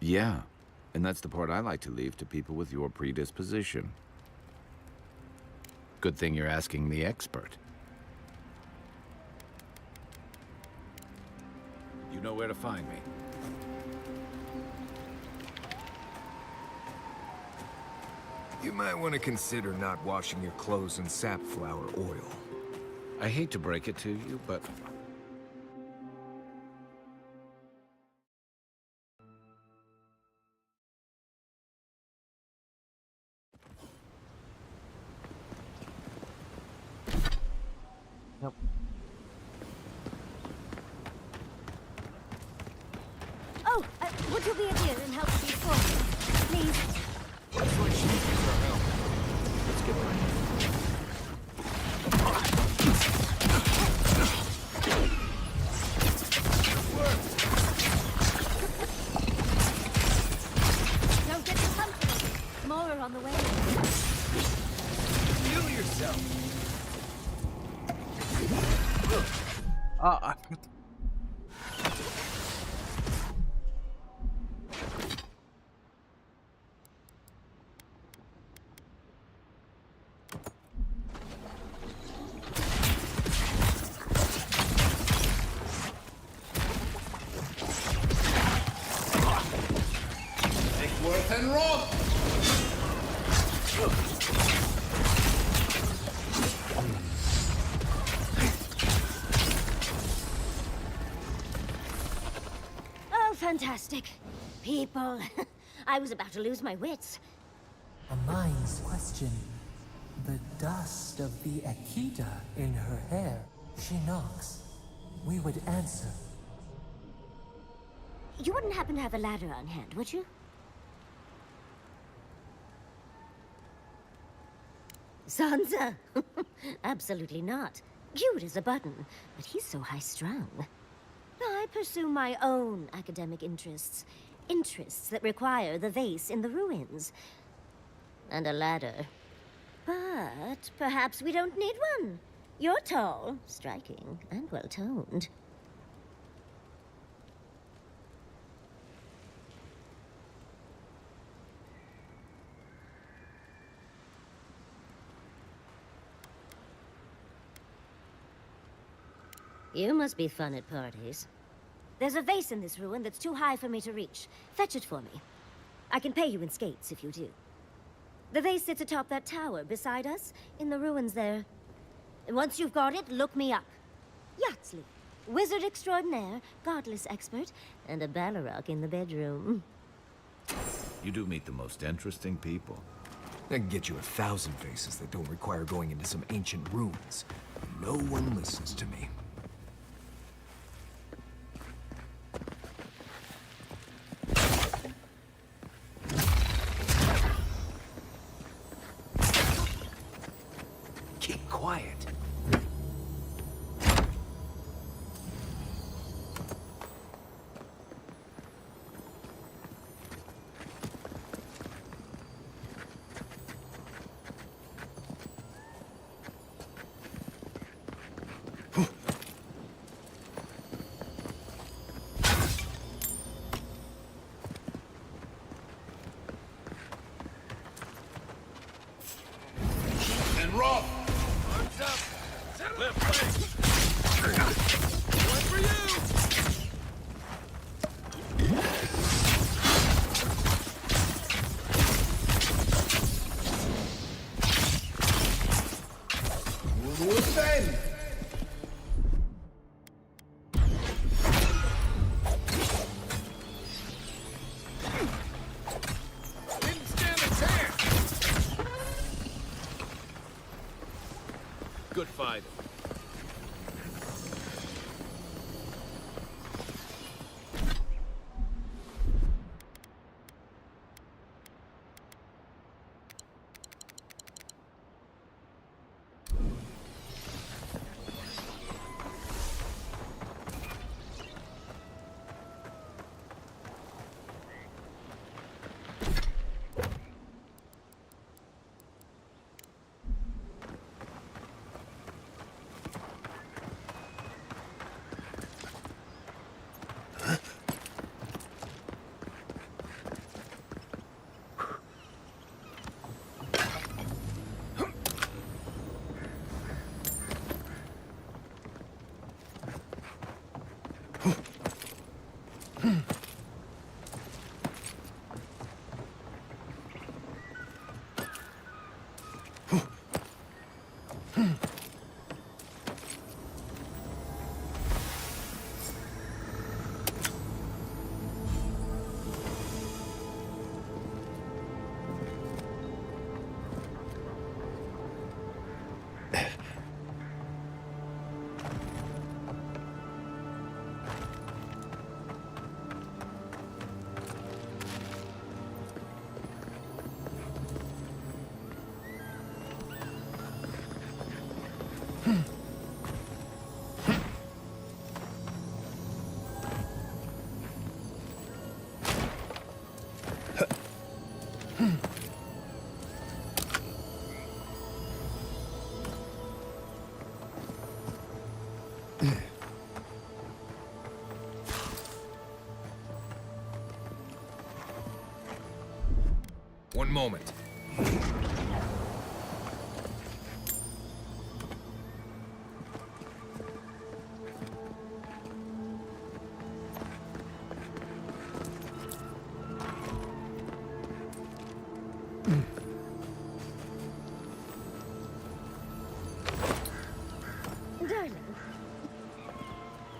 S1: Yeah, and that's the part I like to leave to people with your predisposition. Good thing you're asking the expert. You know where to find me.
S3: You might want to consider not washing your clothes in sapflower oil.
S1: I hate to break it to you, but...
S2: Nope.
S18: Oh, would you be a dear and help me forward, please?
S3: Looks like she needs our help. Let's get right.
S18: Don't get too comfortable. More are on the way.
S3: Heal yourself.
S6: And roll!
S18: Oh, fantastic. People. I was about to lose my wits.
S4: A mind's question. The dust of the Akita in her hair. She knocks. We would answer.
S18: You wouldn't happen to have a ladder on hand, would you? Sansa? Absolutely not. Cute as a button, but he's so high-strung. I pursue my own academic interests. Interests that require the vase in the ruins. And a ladder. But perhaps we don't need one. You're tall, striking, and well-toned. You must be fun at parties. There's a vase in this ruin that's too high for me to reach. Fetch it for me. I can pay you in skates if you do. The vase sits atop that tower beside us, in the ruins there. And once you've got it, look me up. Yatsley, wizard extraordinaire, godless expert, and a Balrog in the bedroom.
S1: You do meet the most interesting people.
S3: I can get you 1,000 faces that don't require going into some ancient ruins. No one listens to me. Keep quiet.
S6: And roll! Arms up! Left leg! One for you! Who's Ben? Didn't stand a chance! Good fight.
S3: One moment.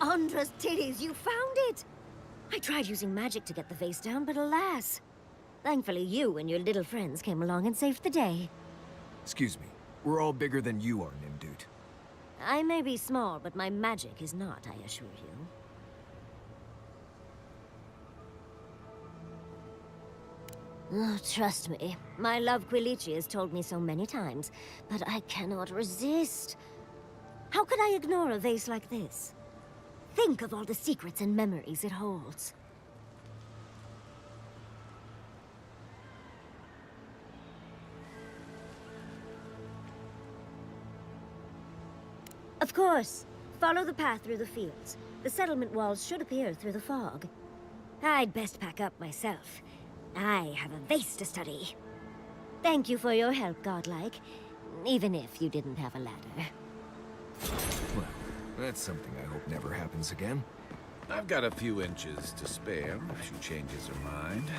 S18: Andra's titties, you found it! I tried using magic to get the vase down, but alas. Thankfully, you and your little friends came along and saved the day.
S3: Excuse me. We're all bigger than you are, Nimdude.
S18: I may be small, but my magic is not, I assure you. Oh, trust me, my love Quilichi has told me so many times, but I cannot resist. How could I ignore a vase like this? Think of all the secrets and memories it holds. Of course. Follow the path through the fields. The settlement walls should appear through the fog. I'd best pack up myself. I have a vase to study. Thank you for your help, Godlike. Even if you didn't have a ladder.
S3: Well, that's something I hope never happens again.
S1: I've got a few inches to spare if she changes her mind.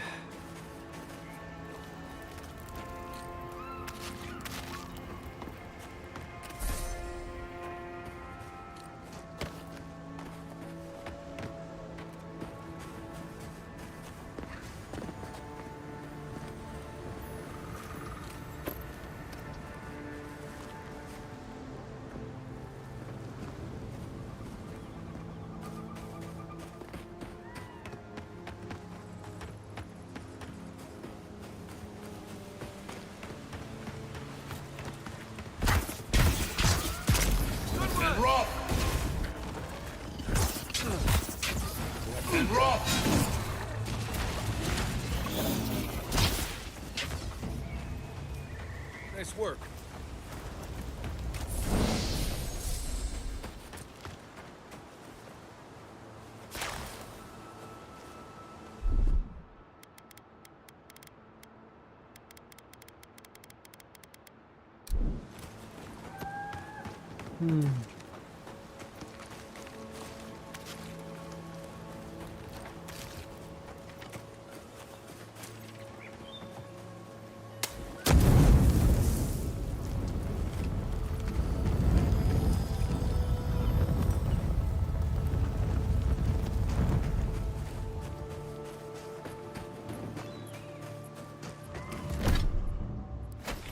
S1: Nice work.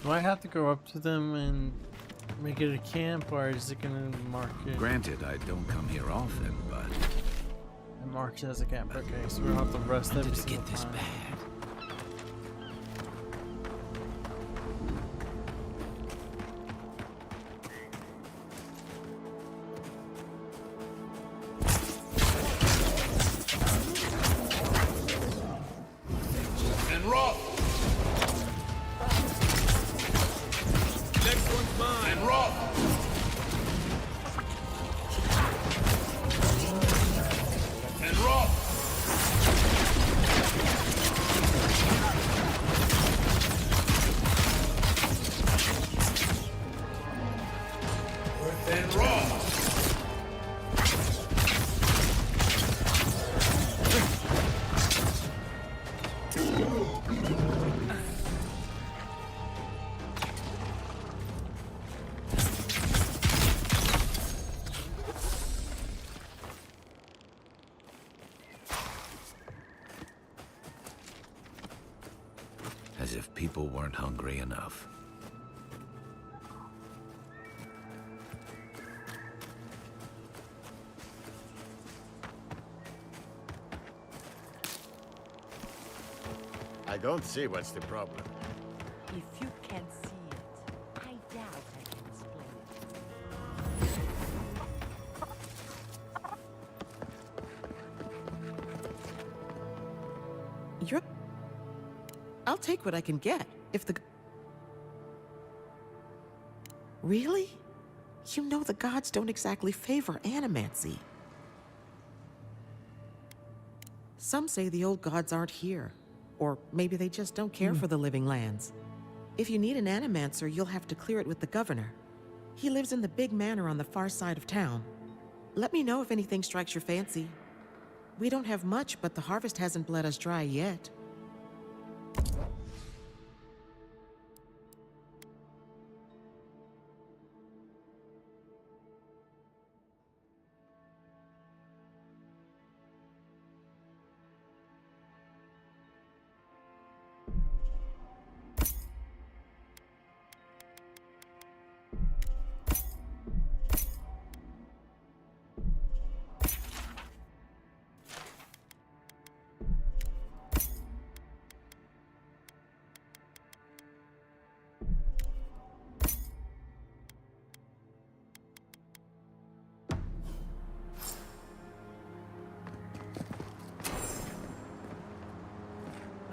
S2: Do I have to go up to them and make it a camp, or is it gonna mark it?
S1: Granted, I don't come here often, but
S2: It marks it as a camp. Okay, so we'll have to rest every single time.
S1: and rough. Next one's mine. And rough. And rough. And rough. As if people weren't hungry enough.
S19: I don't see what's the problem.
S20: If you can see it, I doubt I can explain it.
S21: I'll take what I can get, if the... Really? You know the gods don't exactly favor animancy. Some say the old gods aren't here, or maybe they just don't care for the living lands. If you need an animancer, you'll have to clear it with the governor. He lives in the big manor on the far side of town. Let me know if anything strikes your fancy. We don't have much, but the harvest hasn't bled us dry yet.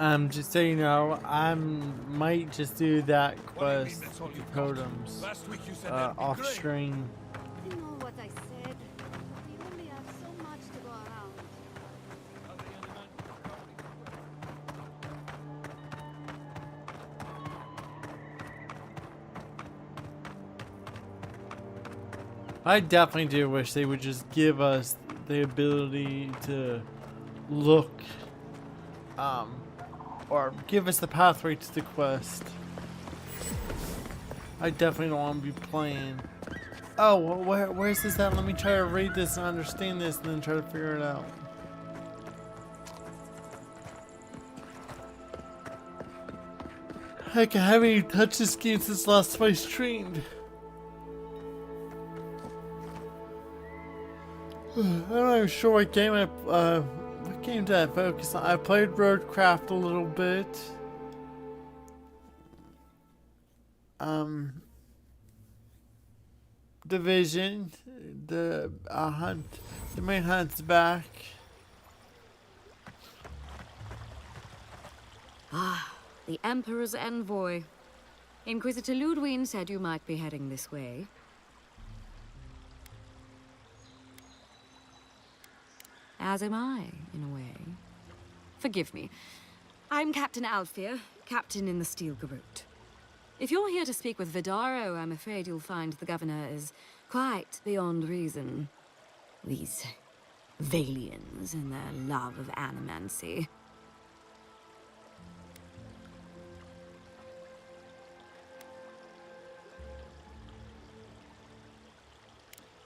S2: Just so you know, I might just do that quest with the totems off screen.
S13: I know what I said. We only have so much to go around.
S2: I definitely do wish they would just give us the ability to look, or give us the pathway to the quest. I definitely don't want to be playing. Oh, where's this at? Let me try to read this and understand this and then try to figure it out. Heck, I haven't even touched this game since last time I streamed. I'm not even sure what game what game did I focus on? I played Roadcraft a little bit. Division, the main hunt's back.
S15: Ah, the Emperor's envoy. Inquisitor Ludwig said you might be heading this way. As am I, in a way. Forgive me. I'm Captain Alfir, captain in the Steel Garrote. If you're here to speak with Vidaro, I'm afraid you'll find the governor is quite beyond reason. These Valians and their love of animancy.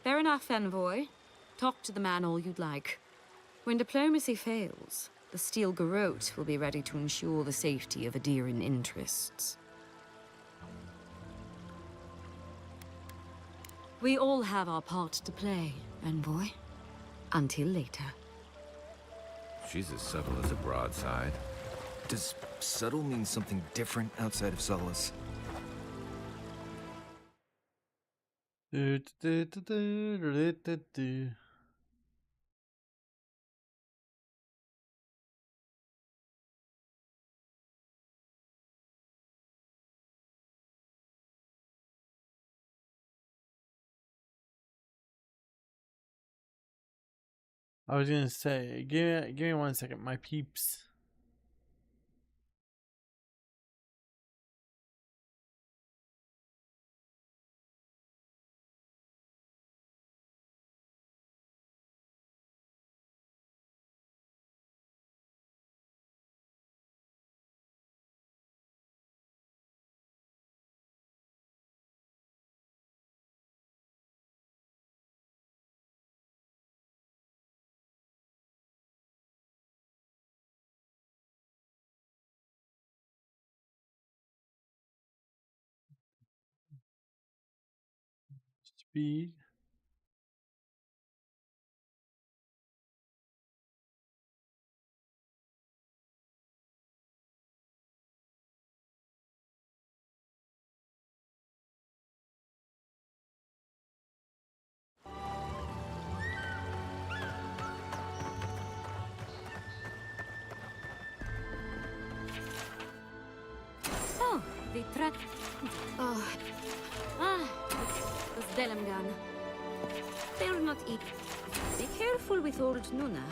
S15: Fair enough, envoy. Talk to the man all you'd like. When diplomacy fails, the Steel Garrote will be ready to ensure the safety of Adiran interests. We all have our part to play, envoy. Until later.
S1: She's as subtle as a broadside.
S3: Does subtle mean something different outside of Solace?
S2: I was gonna say, give me 1 second, my peeps. Speed.
S15: Oh, the truck. Oh. Ah, the Stellum gun. They'll not eat. Be careful with old Nuna.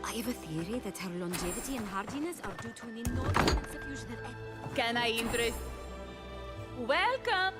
S15: I have a theory that her longevity and hardiness are due to an enormous suffusion of... Can I interest? Welcome!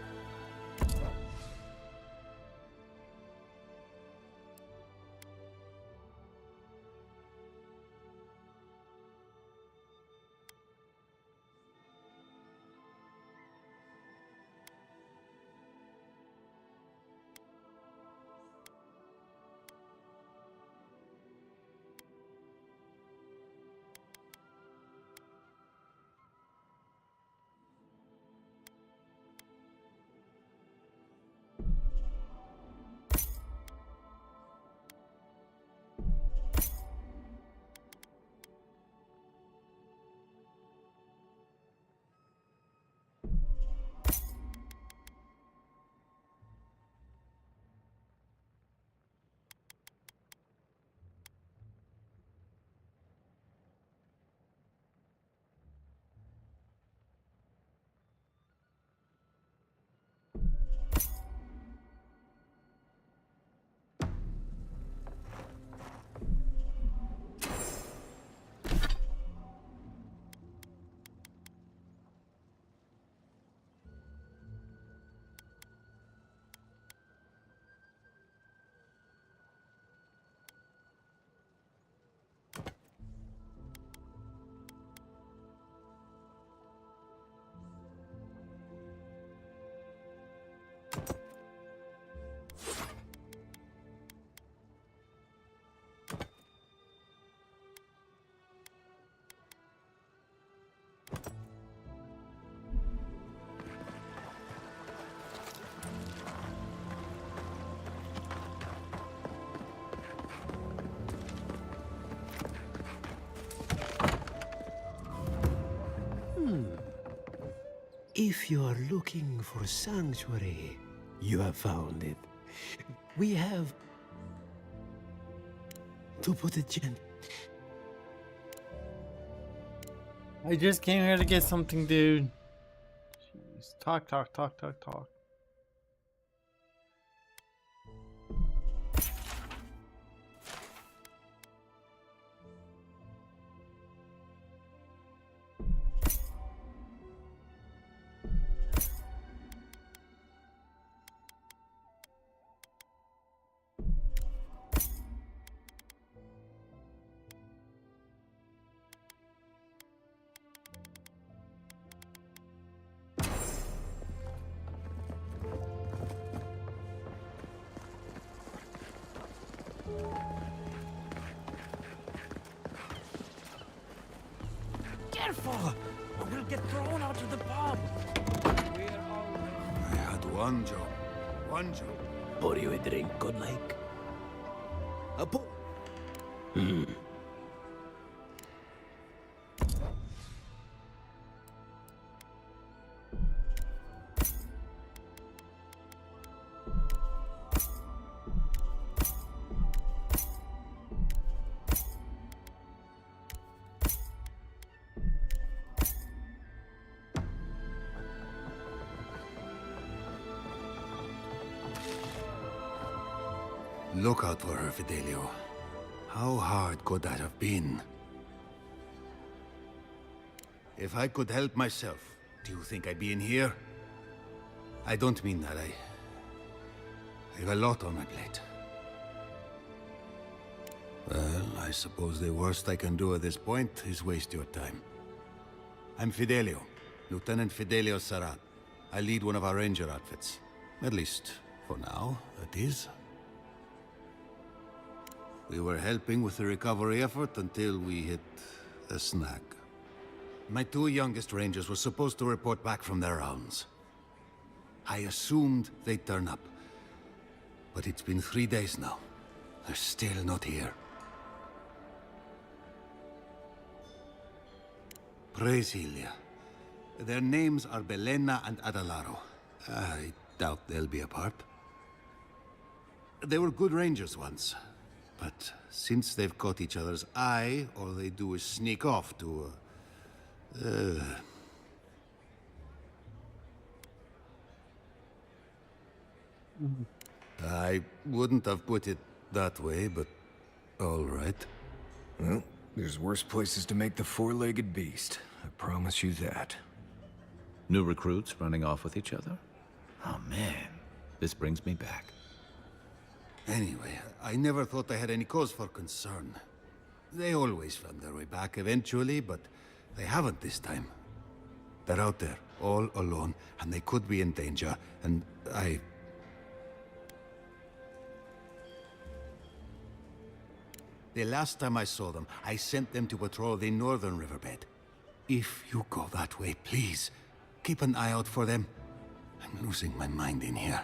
S16: If you are looking for sanctuary, you have found it. We have, to put it gently,
S2: I just came here to get something, dude. Jeez. Talk.
S16: Careful! Or we'll get thrown out of the pub!
S12: I had one job. One job.
S16: Pour you a drink, good like? A pour.
S12: Look out for her, Fidelio. How hard could that have been? If I could help myself, do you think I'd be in here? I don't mean that. I have a lot on my plate. Well, I suppose the worst I can do at this point is waste your time. I'm Fidelio, Lieutenant Fidelio Sarat. I lead one of our ranger outfits. At least, for now, it is. We were helping with the recovery effort until we hit a snag. My two youngest rangers were supposed to report back from their rounds. I assumed they'd turn up. But it's been 3 days now. They're still not here. Brasilia. Their names are Belena and Adalaro. I doubt they'll be apart. They were good rangers once. But since they've caught each other's eye, all they do is sneak off to, I wouldn't have put it that way, but all right.
S3: Well, there's worse places to make the four-legged beast. I promise you that.
S1: New recruits running off with each other? Oh man, this brings me back.
S12: Anyway, I never thought I had any cause for concern. They always found their way back eventually, but they haven't this time. They're out there, all alone, and they could be in danger, and The last time I saw them, I sent them to patrol the northern riverbed. If you go that way, please, keep an eye out for them. I'm losing my mind in here.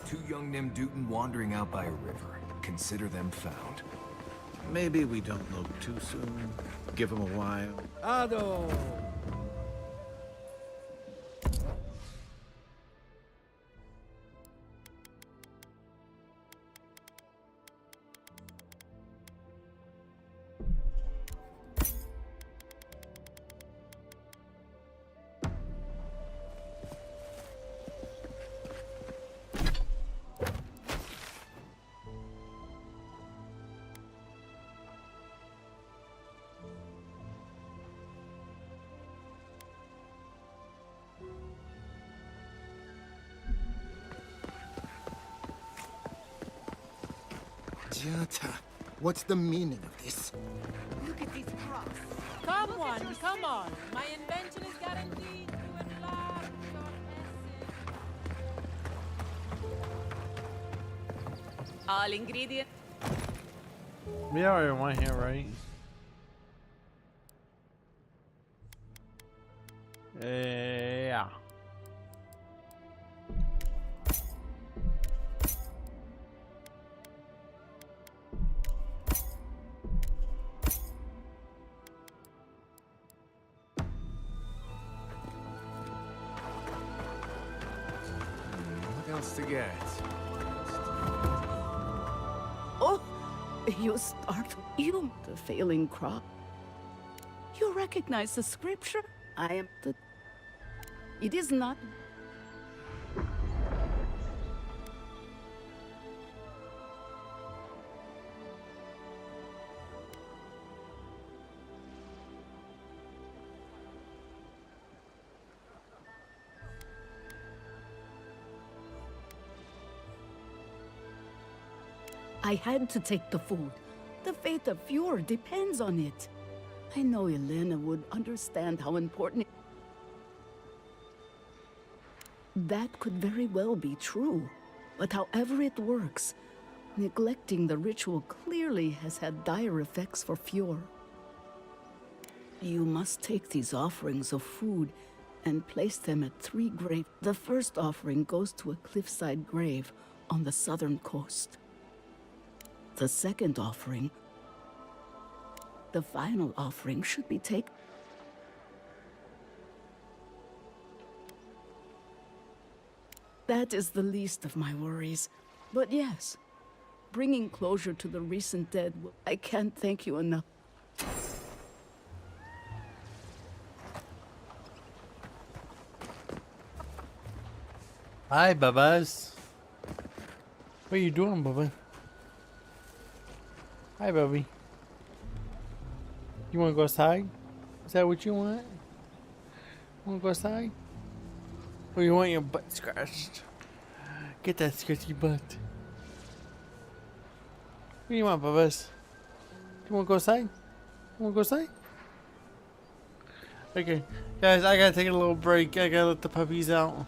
S3: Two young Nemdutin wandering out by a river. Consider them found.
S1: Maybe we don't look too soon. Give them a while.
S16: Ado!
S19: Jata, what's the meaning of this?
S20: Look at these crops. Come on. My invention is guaranteed to enlarge your essence. All ingredients.
S2: We already went here, right? Yeah.
S3: to get.
S5: Oh, you start. You, the failing crop. You recognize the scripture? I am the. It is not. I had to take the food. The fate of Fjord depends on it. I know Elena would understand how important it... That could very well be true. But however it works, neglecting the ritual clearly has had dire effects for Fjord. You must take these offerings of food and place them at 3 graves. The first offering goes to a cliffside grave on the southern coast. The second offering, the final offering, should be taken. That is the least of my worries. But yes, bringing closure to the recent dead, I can't thank you enough.
S2: Hi, Bubbas. What are you doing, Bubba? Hi, Bubby. You want to go outside? Is that what you want? Want to go outside? Or you want your butt scratched? Get that scratchy butt. What do you want, Bubbas? You want to go outside? You want to go outside? Okay. Guys, I gotta take a little break. I gotta let the puppies out.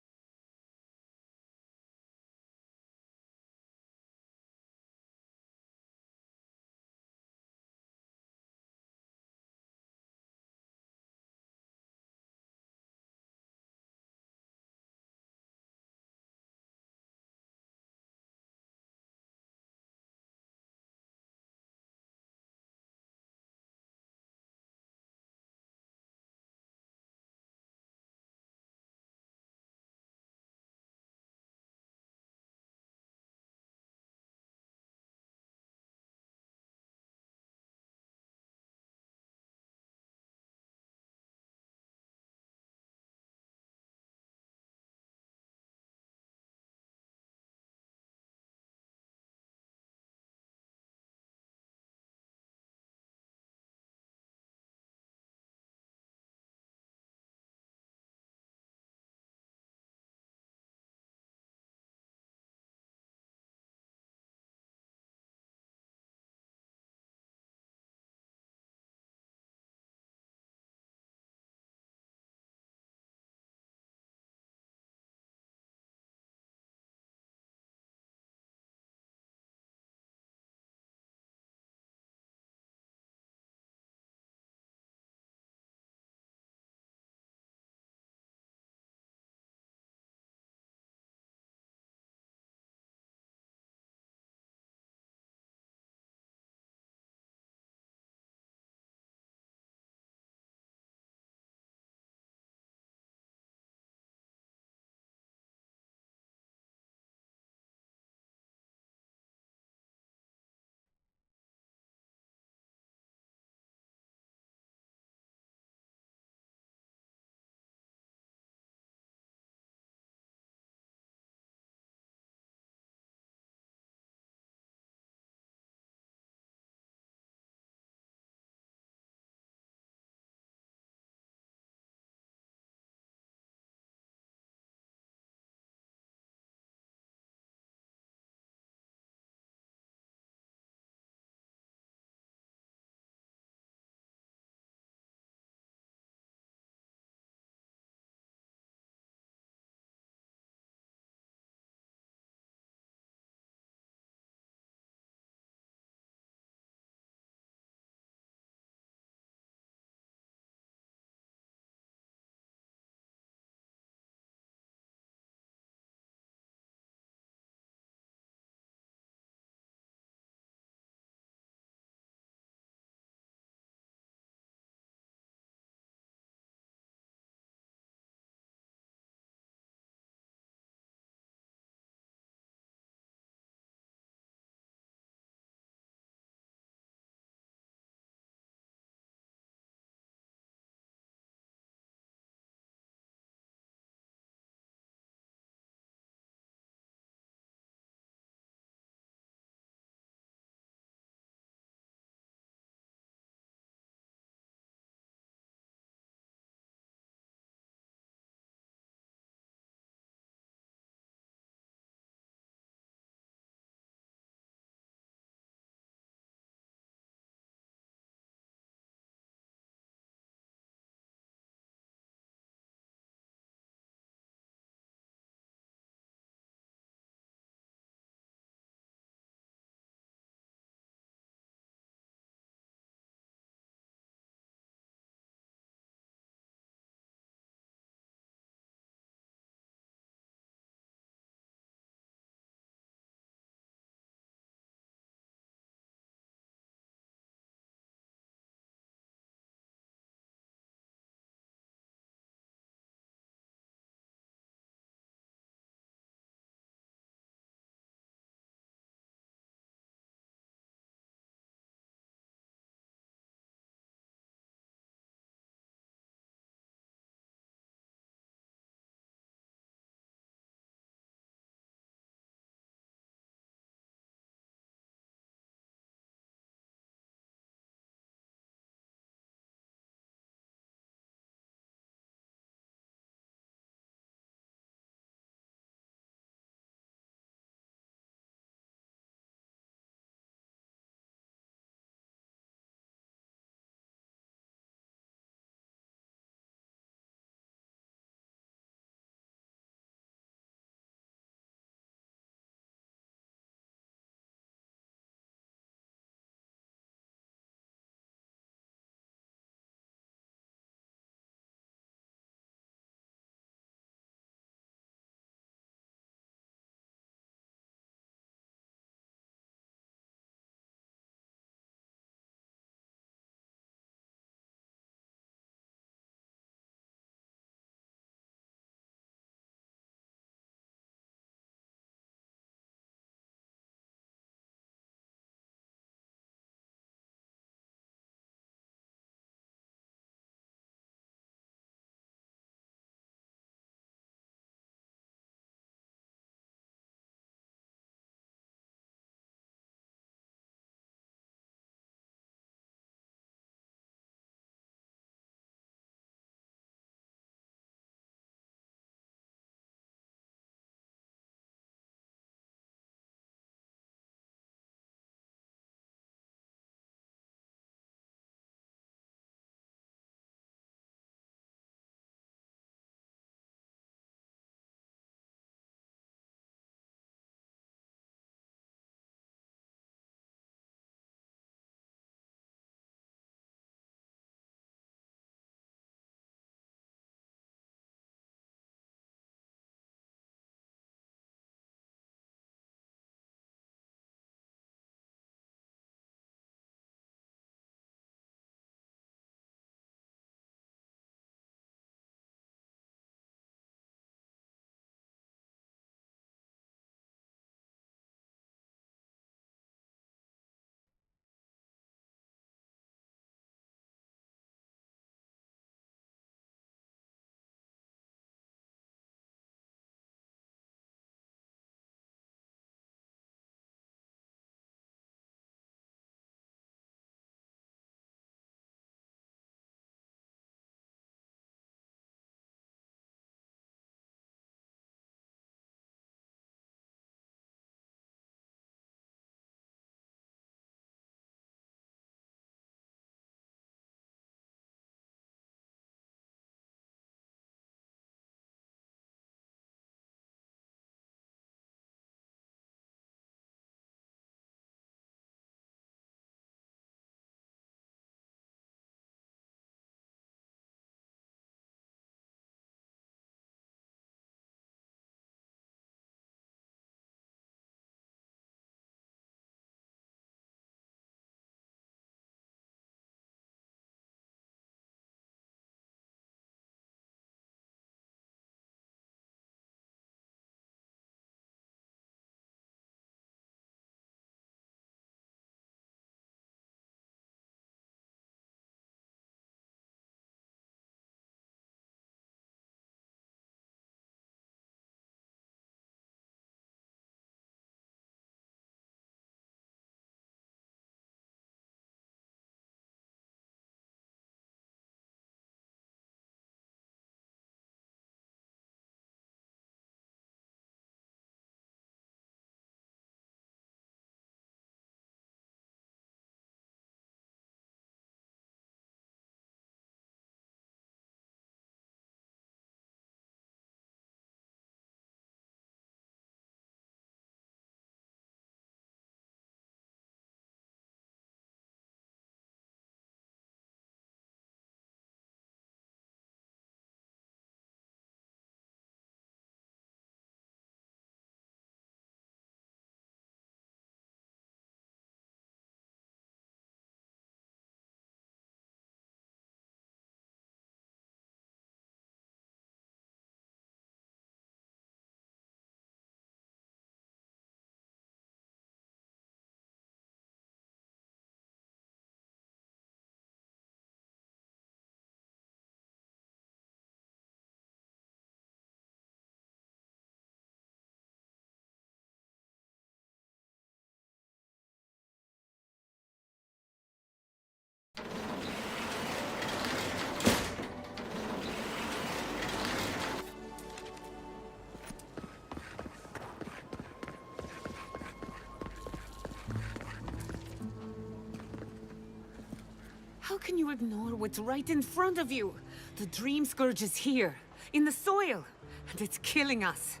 S8: can you ignore what's right in front of you? The Dream Scourge is here, in the soil, and it's killing us.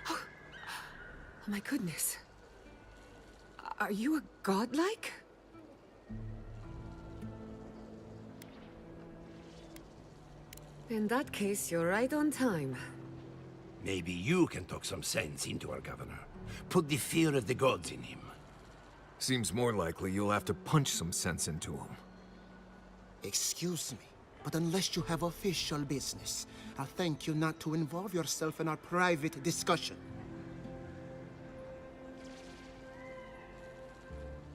S8: Oh my goodness. Are you a godlike? In that case, you're right on time.
S16: Maybe you can talk some sense into our governor. Put the fear of the gods in him.
S3: Seems more likely you'll have to punch some sense into him.
S19: Excuse me, but unless you have official business, I'll thank you not to involve yourself in our private discussion.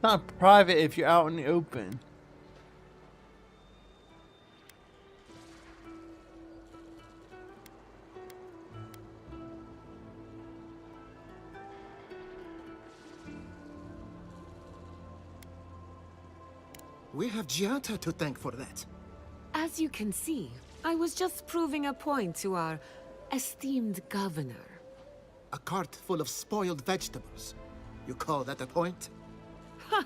S2: Not private if you're out in the open.
S19: We have Giata to thank for that.
S8: As you can see, I was just proving a point to our esteemed governor.
S19: A cart full of spoiled vegetables. You call that a point?
S8: Ha!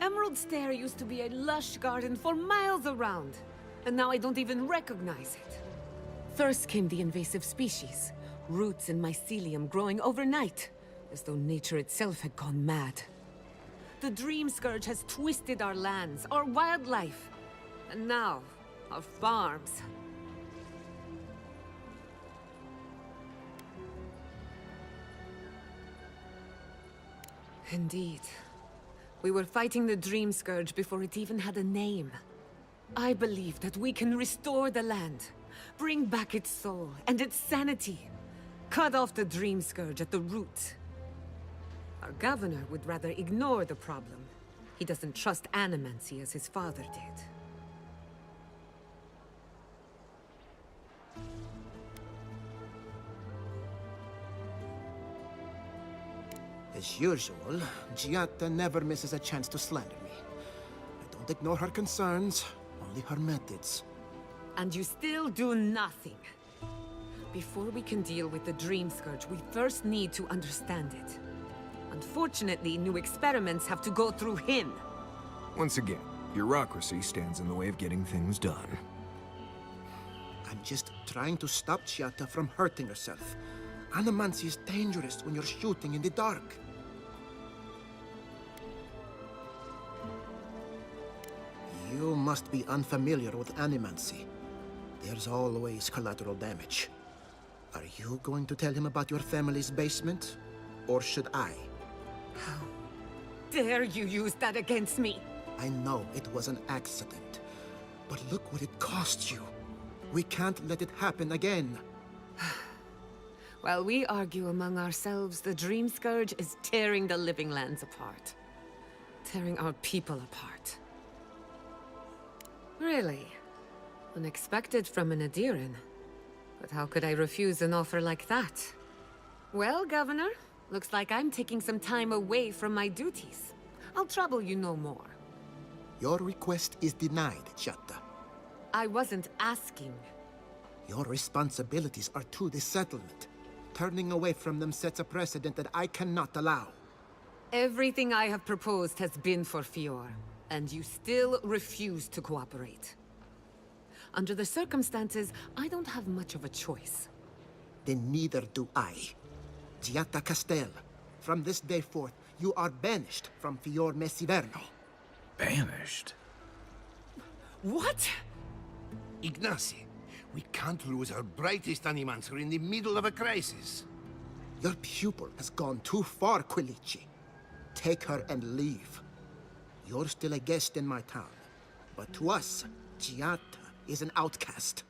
S8: Emerald Stair used to be a lush garden for miles around, and now I don't even recognize it. First came the invasive species, roots and mycelium growing overnight, as though nature itself had gone mad. The Dream Scourge has twisted our lands, our wildlife, and now, our farms. Indeed. We were fighting the Dream Scourge before it even had a name. I believe that we can restore the land, bring back its soul and its sanity, cut off the Dream Scourge at the root. Our governor would rather ignore the problem. He doesn't trust animancy as his father did.
S19: As usual, Giata never misses a chance to slander me. I don't ignore her concerns, only her methods.
S8: And you still do nothing. Before we can deal with the Dream Scourge, we first need to understand it. Unfortunately, new experiments have to go through him.
S3: Once again, bureaucracy stands in the way of getting things done.
S19: I'm just trying to stop Giata from hurting herself. Animancy is dangerous when you're shooting in the dark. You must be unfamiliar with animancy. There's always collateral damage. Are you going to tell him about your family's basement? Or should I?
S8: How dare you use that against me?
S19: I know it was an accident. But look what it cost you. We can't let it happen again.
S8: While we argue among ourselves, the Dream Scourge is tearing the living lands apart. Tearing our people apart. Really? Unexpected from an Adiran. But how could I refuse an offer like that? Well, Governor, looks like I'm taking some time away from my duties. I'll trouble you no more.
S19: Your request is denied, Giata.
S8: I wasn't asking.
S19: Your responsibilities are to the settlement. Turning away from them sets a precedent that I cannot allow.
S8: Everything I have proposed has been for Fior, and you still refuse to cooperate. Under the circumstances, I don't have much of a choice.
S19: Then neither do I. Giata Castel, from this day forth, you are banished from Fior Messiverno.
S1: Banished?
S8: What?
S16: Ignacy, we can't lose our brightest animancer in the middle of a crisis.
S19: Your pupil has gone too far, Quilici. Take her and leave. You're still a guest in my town, but to us, Giata is an outcast.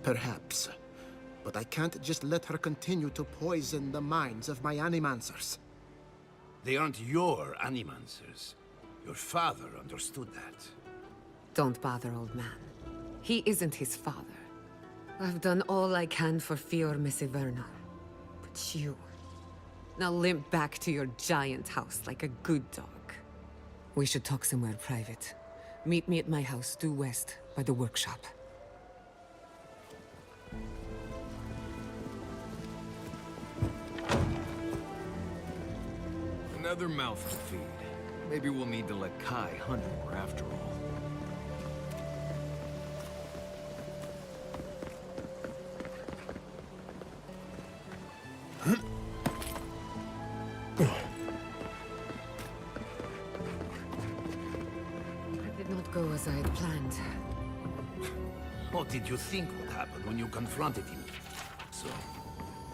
S19: Perhaps, but I can't just let her continue to poison the minds of my animancers.
S16: They aren't your animancers. Your father understood that.
S8: Don't bother, old man. He isn't his father. I've done all I can for Fior Messiverno. But you... Now limp back to your giant house like a good dog. We should talk somewhere private. Meet me at my house due west by the workshop.
S3: Another mouth to feed. Maybe we'll need to let Kai hunt more after all.
S8: It did not go as I had planned.
S12: What did you think would happen when you confronted him? So,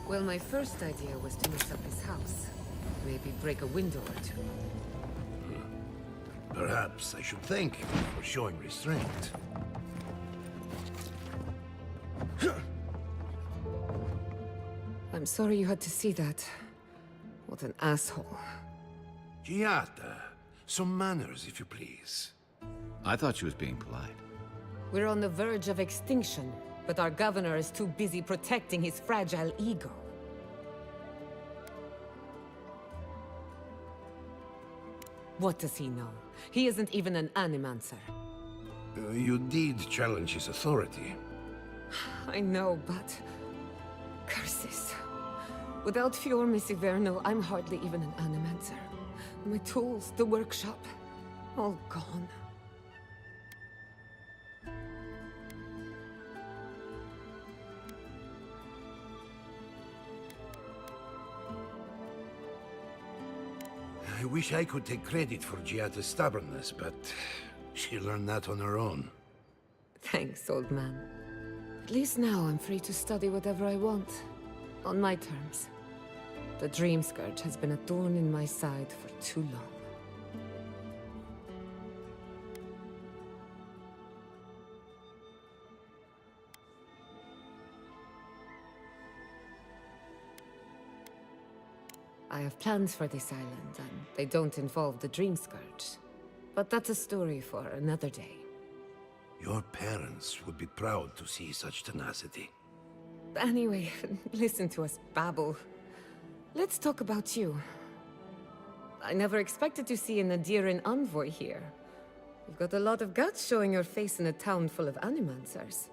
S8: Well, my first idea was to mess up his house. Maybe break a window or two.
S12: perhaps I should thank you for showing restraint.
S8: I'm sorry you had to see that. What an asshole.
S12: Giata, some manners, if you please.
S1: I thought she was being polite.
S8: We're on the verge of extinction, but our governor is too busy protecting his fragile ego. What does he know? He isn't even an animancer.
S12: You did challenge his authority.
S8: I know, but... curses. Without Fior Missiverno, I'm hardly even an animancer. My tools, the workshop, all gone.
S12: I wish I could take credit for Giata's stubbornness, but she learned that on her own.
S8: Thanks, old man. At least now I'm free to study whatever I want. On my terms. The Dream Scourge has been a thorn in my side for too long. I have plans for this island, and they don't involve the Dream Scourge. But that's a story for another day.
S12: Your parents would be proud to see such tenacity.
S8: Anyway, listen to us babble. Let's talk about you. I never expected to see an Adiran envoy here. You've got a lot of guts showing your face in a town full of animancers.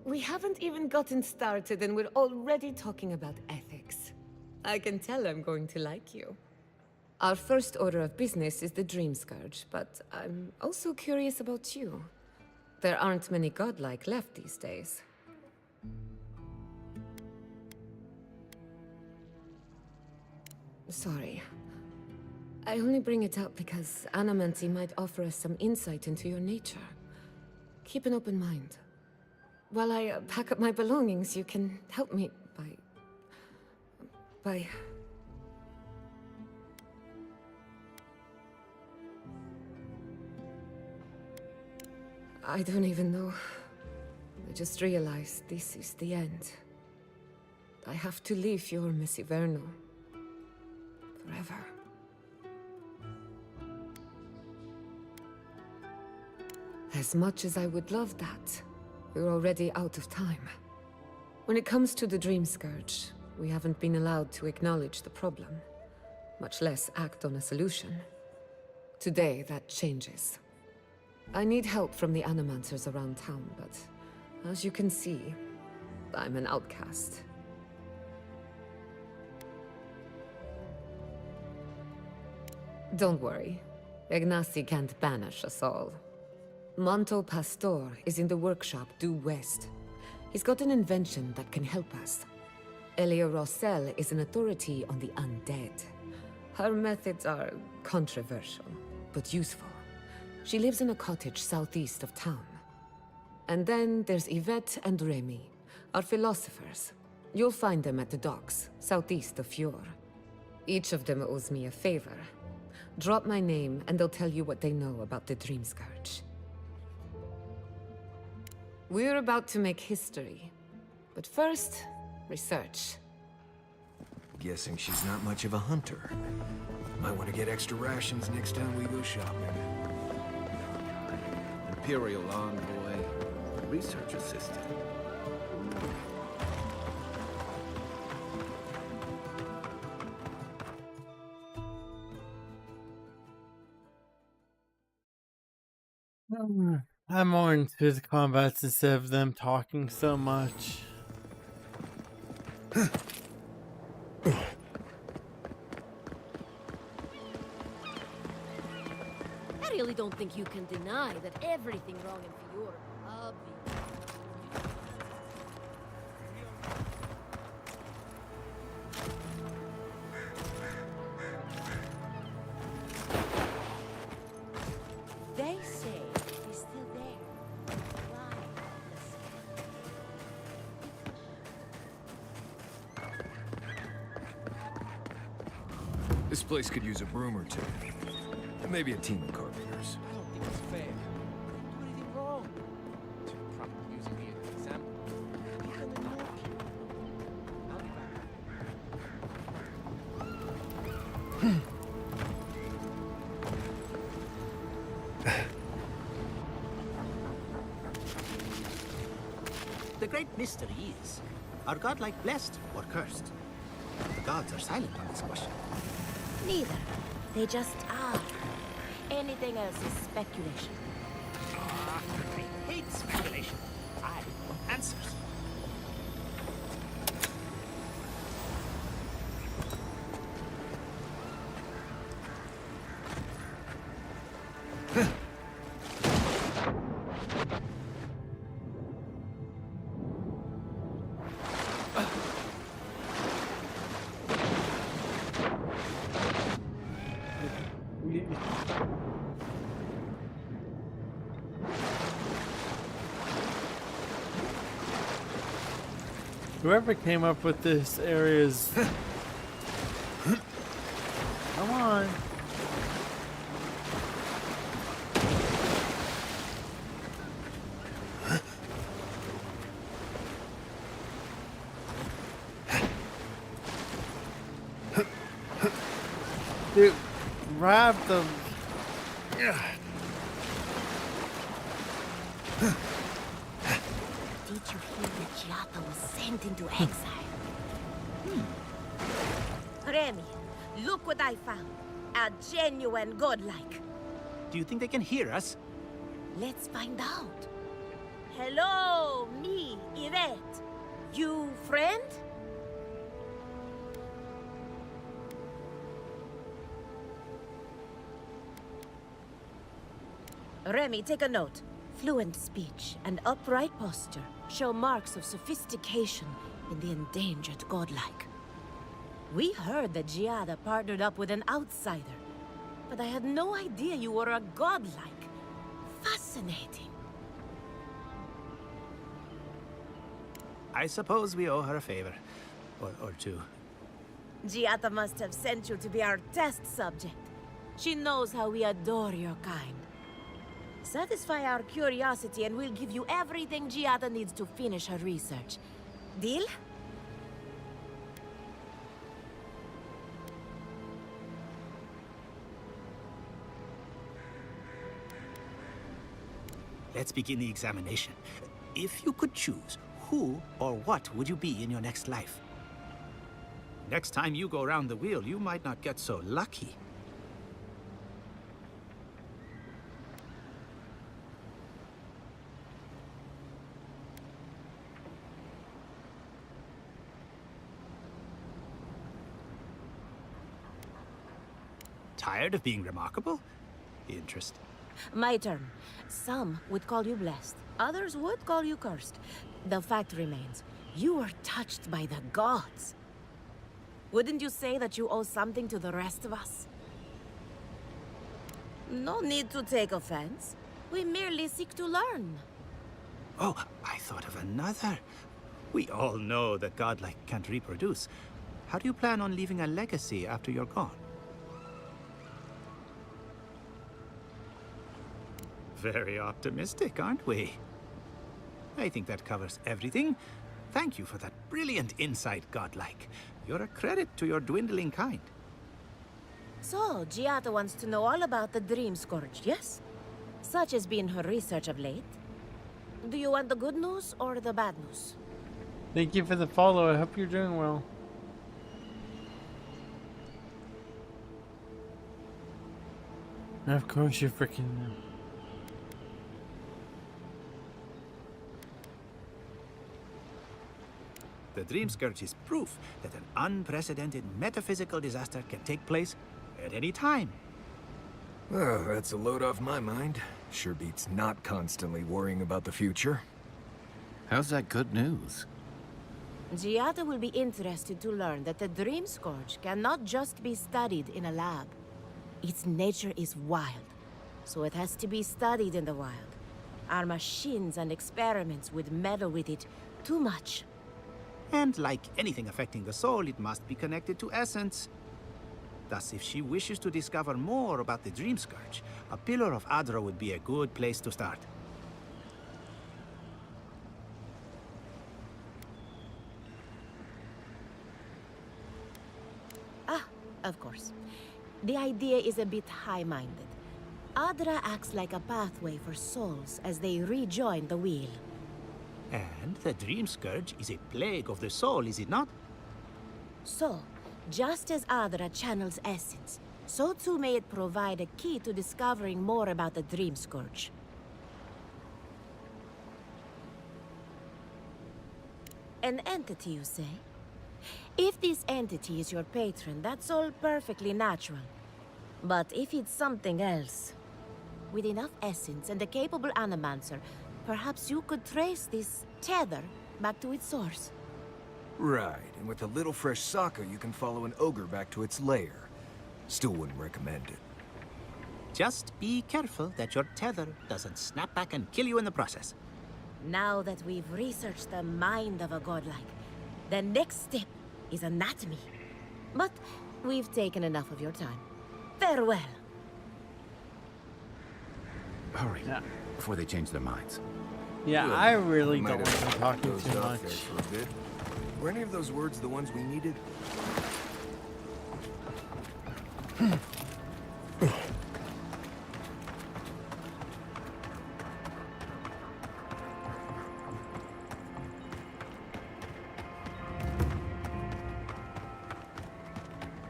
S8: We haven't even gotten started and we're already talking about ethics. I can tell I'm going to like you. Our first order of business is the Dream Scourge, but I'm also curious about you. There aren't many godlike left these days. Sorry. I only bring it up because Animancy might offer us some insight into your nature. Keep an open mind. While I pack up my belongings, you can help me by... I don't even know. I just realized this is the end. I have to leave your Missiverno. Forever. As much as I would love that, we're already out of time. When it comes to the Dream Scourge, we haven't been allowed to acknowledge the problem, much less act on a solution. Today, that changes. I need help from the animancers around town, but as you can see, I'm an outcast. Don't worry. Ignacy can't banish us all. Monto Pastor is in the workshop due west. He's got an invention that can help us. Elia Rossell is an authority on the undead. Her methods are controversial, but useful. She lives in a cottage southeast of town. And then there's Yvette and Remy, our philosophers. You'll find them at the docks, southeast of Fior. Each of them owes me a favor. Drop my name and they'll tell you what they know about the Dream Scourge. We're about to make history. But first, research.
S3: Guessing she's not much of a hunter. Might want to get extra rations next time we go shopping.
S1: Imperial envoy, research assistant.
S2: I'm more into the combats instead of them talking so much.
S14: I really don't think you can deny that everything wrong in Eora obvious. They say he's still there. Why?
S3: This place could use a broom or two. And maybe a team of carpenters.
S20: I don't think it's fair. I didn't do anything wrong. Probably using me as an example. People ignore people. I'll be
S19: The great mystery is, are godlike blessed or cursed? The gods are silent on this question.
S14: Neither. They just are. Anything else is speculation.
S19: I hate speculation. I want answers.
S2: Whoever came up with this area is... Come on. Dude, grab them.
S14: Did you hear that Giata was sent into exile? Remy, look what I found. A genuine godlike.
S19: Do you think they can hear us?
S14: Let's find out. Hello, me, Yvette. You friend? Remy, take a note. Fluent speech and upright posture show marks of sophistication in the endangered godlike. We heard that Giada partnered up with an outsider, but I had no idea you were a godlike. Fascinating.
S19: I suppose we owe her a favor. Or two.
S14: Giada must have sent you to be our test subject. She knows how we adore your kind. Satisfy our curiosity and we'll give you everything Giada needs to finish her research. Deal?
S19: Let's begin the examination. If you could choose, who or what would you be in your next life? Next time you go around the wheel, you might not get so lucky. Tired of being remarkable? Interesting.
S14: My turn. Some would call you blessed. Others would call you cursed. The fact remains, you were touched by the gods. Wouldn't you say that you owe something to the rest of us? No need to take offense. We merely seek to learn.
S19: Oh, I thought of another. We all know that godlike can't reproduce. How do you plan on leaving a legacy after you're gone? Very optimistic, aren't we? I think that covers everything. Thank you for that brilliant insight, godlike. You're a credit to your dwindling kind.
S14: So, Giada wants to know all about the Dream Scourge, yes? Such has been her research of late. Do you want the good news or the bad news?
S2: Thank you for the follow. I hope you're doing well. And of course you're freaking...
S9: The Dream Scourge is proof that an unprecedented metaphysical disaster can take place at any time.
S3: Oh, that's a load off my mind. Sure beats not constantly worrying about the future.
S1: How's that good news?
S14: Giada will be interested to learn that the Dream Scourge cannot just be studied in a lab. Its nature is wild, so it has to be studied in the wild. Our machines and experiments would meddle with it too much.
S9: And like anything affecting the soul, it must be connected to essence. Thus, if she wishes to discover more about the Dream Scourge, a Pillar of Adra would be a good place to start.
S14: Of course. The idea is a bit high-minded. Adra acts like a pathway for souls as they rejoin the wheel.
S9: And the Dream Scourge is a plague of the soul, is it not?
S14: So, just as Adra channels essence, so too may it provide a key to discovering more about the Dream Scourge. An entity, you say? If this entity is your patron, that's all perfectly natural. But if it's something else, with enough essence and a capable animancer, perhaps you could trace this tether back to its source.
S3: Right, and with a little fresh sake, you can follow an ogre back to its lair. Still wouldn't recommend it.
S9: Just be careful that your tether doesn't snap back and kill you in the process.
S14: Now that we've researched the mind of a godlike, the next step is anatomy. But we've taken enough of your time. Farewell.
S1: Hurry, before they change their minds.
S2: Yeah,
S3: Good.
S2: I really
S3: Might
S2: don't
S3: have
S2: want to talk
S3: dozed
S2: too
S3: off there
S2: much.
S3: for a bit. Were any of those words the ones we needed?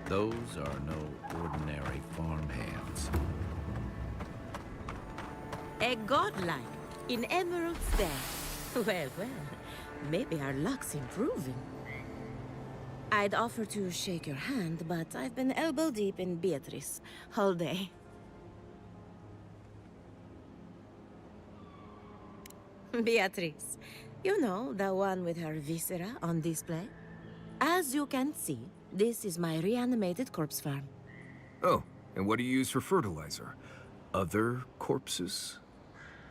S1: Those are no ordinary farmhands.
S14: A godlike in Emerald Stair. Well, well, maybe our luck's improving. I'd offer to shake your hand, but I've been elbow deep in Beatrice all day. Beatrice, you know, the one with her viscera on display? As you can see, this is my reanimated corpse farm.
S3: Oh, and what do you use for fertilizer? Other corpses?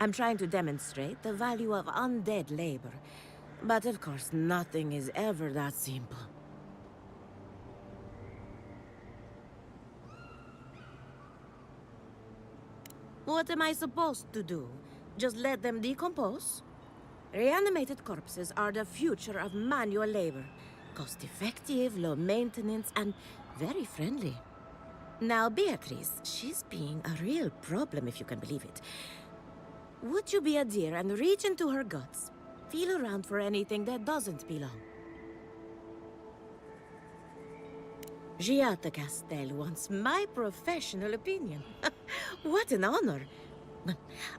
S14: I'm trying to demonstrate the value of undead labor. But of course, nothing is ever that simple. What am I supposed to do? Just let them decompose? Reanimated corpses are the future of manual labor. Cost-effective, low maintenance, and very friendly. Now, Beatrice, she's being a real problem, if you can believe it. Would you be a dear and reach into her guts? Feel around for anything that doesn't belong. Giada Castel wants my professional opinion. What an honor.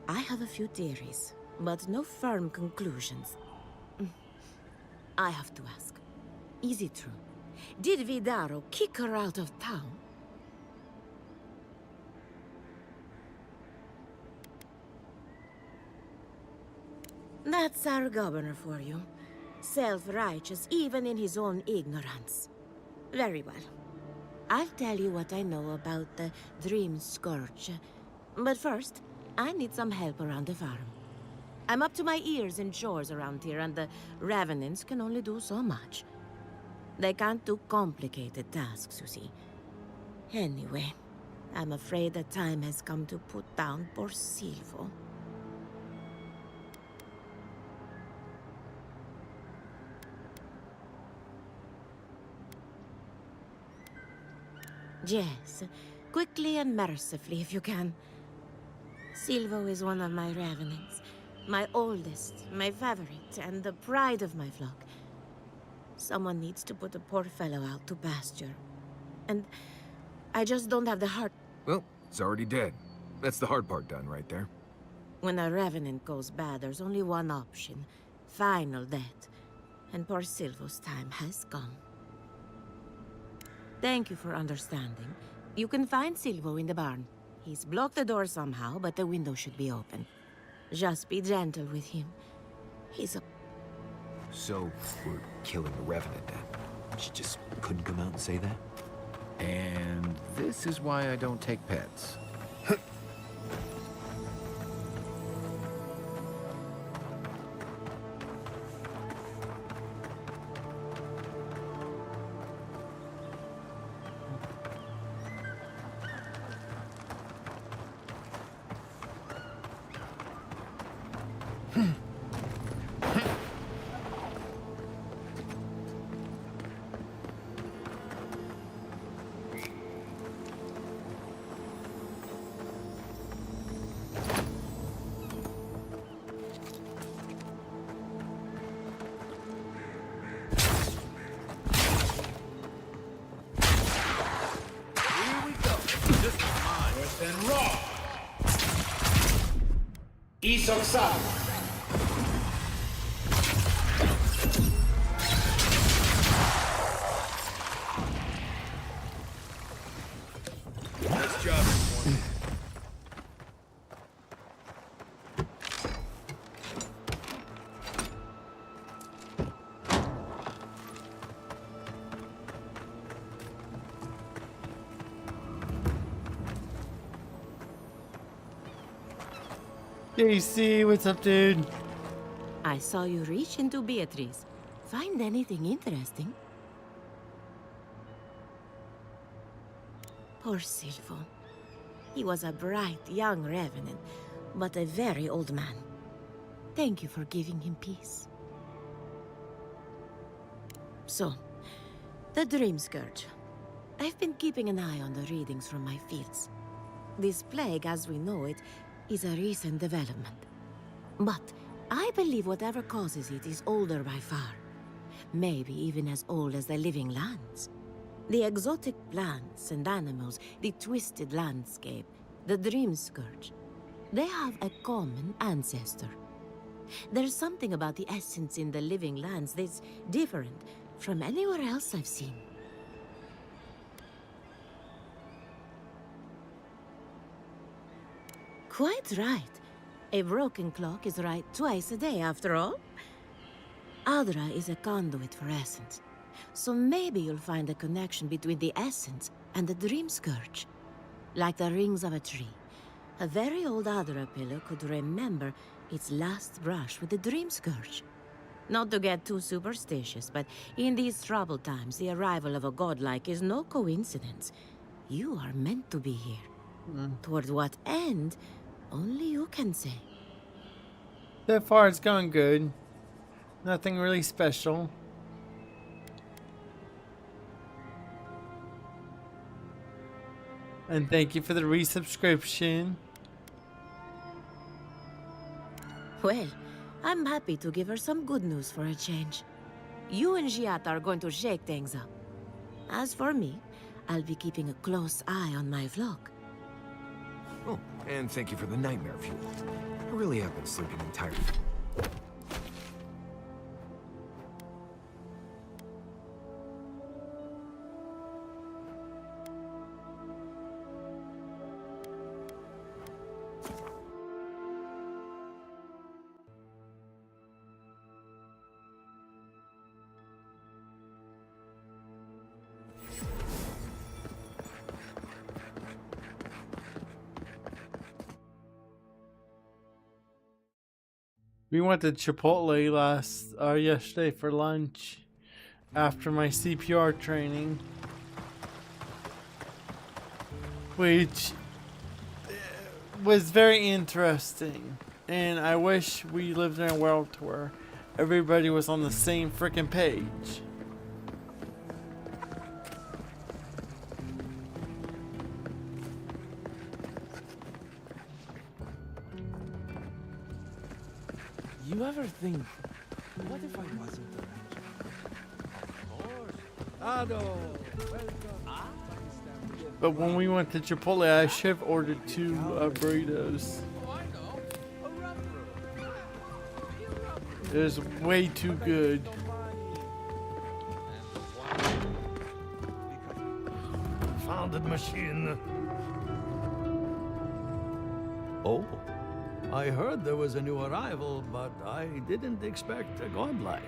S14: I have a few theories, but no firm conclusions. I have to ask. Is it true? Did Vidaro kick her out of town? That's our governor for you. Self-righteous even in his own ignorance. Very well. I'll tell you what I know about the Dream Scourge. But first, I need some help around the farm. I'm up to my ears in chores around here, and the Revenants can only do so much. They can't do complicated tasks, you see. Anyway, I'm afraid the time has come to put down poor Silvo. Yes, quickly and mercifully if you can. Silvo is one of my Revenants. My oldest, my favorite, and the pride of my flock. Someone needs to put the poor fellow out to pasture. And I just don't have the heart.
S3: Well, it's already dead. That's the hard part done right there.
S14: When a Revenant goes bad, there's only one option. Final death. and poor Silvo's time has come. Thank you for understanding. You can find Silvo in the barn. He's blocked the door somehow, but the window should be open. Just be gentle with him. He's a...
S11: So, we're killing the Revenant then? She just couldn't come out and say that?
S1: And this is why I don't take pets.
S3: Nice job, everyone.
S2: JC, what's up, dude?
S14: I saw you reach into Beatrice. Find anything interesting? Poor Silvo. He was a bright, young revenant, but a very old man. Thank you for giving him peace. So, the Dream Scourge. I've been keeping an eye on the readings from my fields. This plague, as we know it, is a recent development. But I believe whatever causes it is older by far. Maybe even as old as the living lands. The exotic plants and animals, the twisted landscape, the Dream Scourge. They have a common ancestor. There's something about the essence in the living lands that's different from anywhere else I've seen. Quite right. A broken clock is right twice a day, after all. Adra is a conduit for essence. So maybe you'll find a connection between the essence and the Dream Scourge. Like the rings of a tree. A very old Adra pillar could remember its last brush with the Dream Scourge. Not to get too superstitious, but in these troubled times, the arrival of a godlike is no coincidence. You are meant to be here. Toward what end, only you can say.
S2: So far, it's going good. Nothing really special. And thank you for the resubscription.
S14: Well, I'm happy to give her some good news for a change. You and Giat are going to shake things up. As for me, I'll be keeping a close eye on my flock.
S3: Oh, and thank you for the nightmare fuel. I really have been sleeping entirely.
S2: We went to Chipotle yesterday for lunch after my CPR training, which was very interesting. And I wish we lived in a world where everybody was on the same freaking page.
S20: You ever think, what if I wasn't the ranger? Of course. Ado, welcome.
S2: But when we went to Chipotle, I should have ordered 2 burritos. It was way too good.
S10: confounded machine. Oh, I heard there was a new arrival, but I didn't expect a godlike.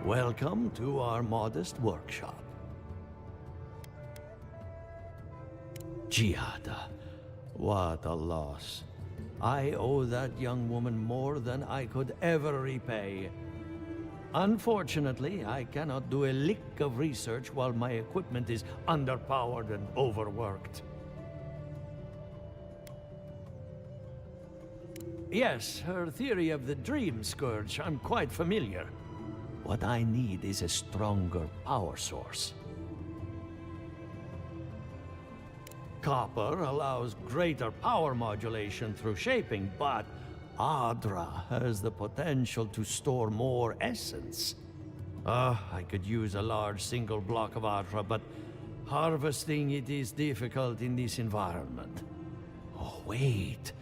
S10: Welcome to our modest workshop. Giada, what a loss. I owe that young woman more than I could ever repay. Unfortunately, I cannot do a lick of research while my equipment is underpowered and overworked. Yes, her theory of the dream scourge, I'm quite familiar. What I need is a stronger power source. Copper allows greater power modulation through shaping, but Adra has the potential to store more essence. I could use a large single block of Adra, but harvesting it is difficult in this environment. Oh, wait.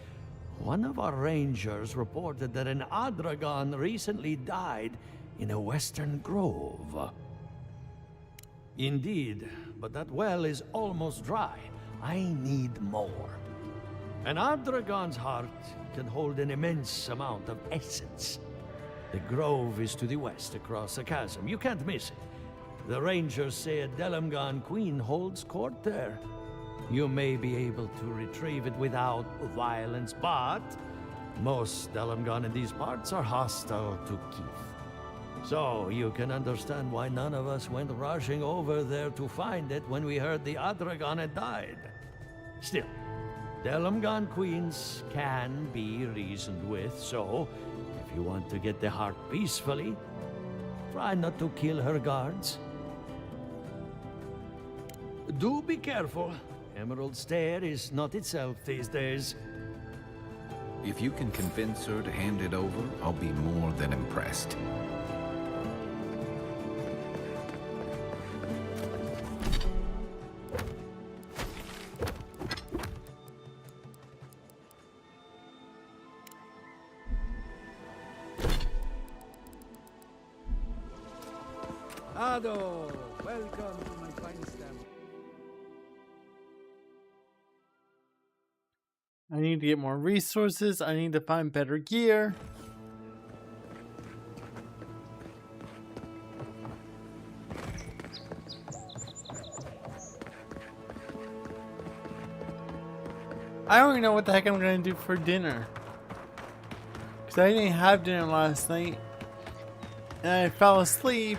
S10: One of our rangers reported that an Adragon recently died in a western grove. Indeed, but that well is almost dry. I need more. An Adragon's heart can hold an immense amount of essence. The grove is to the west, across the chasm. You can't miss it. The rangers say a Delamgan queen holds court there. You may be able to retrieve it without violence, but most Delamgan in these parts are hostile to Keith. So you can understand why none of us went rushing over there to find it when we heard the Adragon had died. Still, Delamgan queens can be reasoned with, so if you want to get the heart peacefully, try not to kill her guards. Do be careful. Emerald Stair is not itself these days.
S1: If you can convince her to hand it over, I'll be more than impressed.
S10: Ado, welcome to my finest temple.
S2: I need to get more resources. I need to find better gear. I don't even know what the heck I'm going to do for dinner. Because I didn't have dinner last night. And I fell asleep.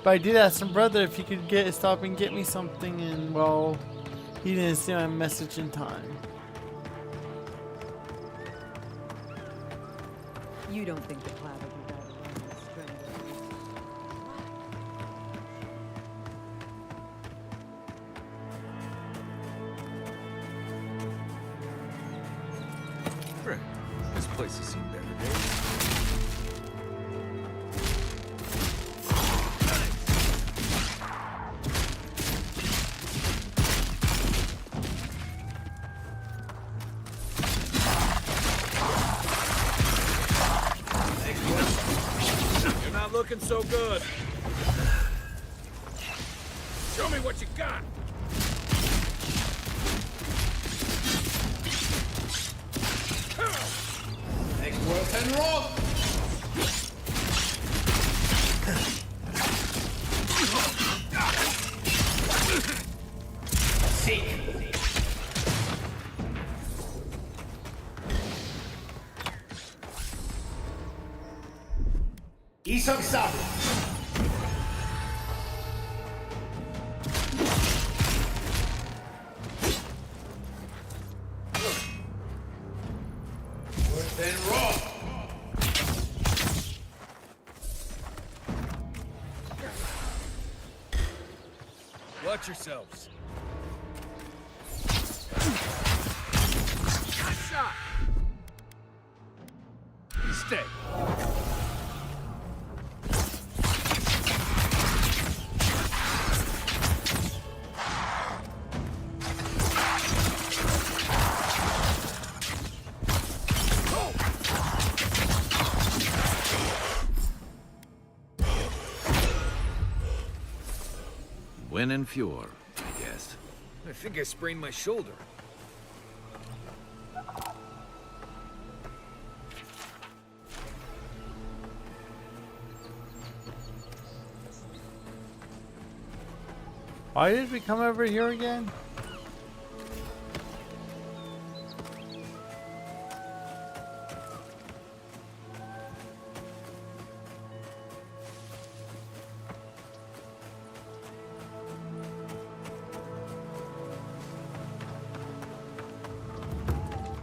S2: But I did ask my brother if he could stop and get me something. And, well, he didn't see my message in time.
S17: You don't think the cloud will be better than this string?
S1: Frick, this place has seen better days.
S22: Looking so good. Show me what you got. Next world and roll. Seek. Isok Sab. Then raw. Watch yourselves. Good shot. Stay.
S1: Win and Fjord, I guess.
S3: I think I sprained my shoulder.
S2: Why did we come over here again?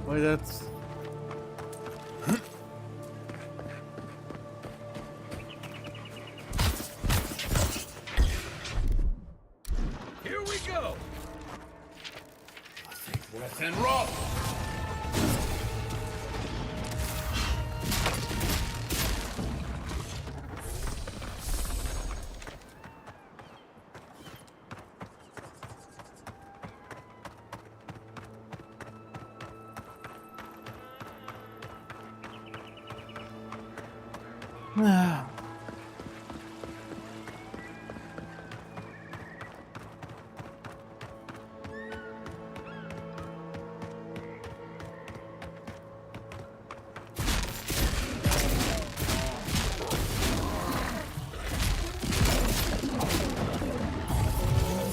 S2: Wait, that's...
S22: Here we go! Take breath and roll!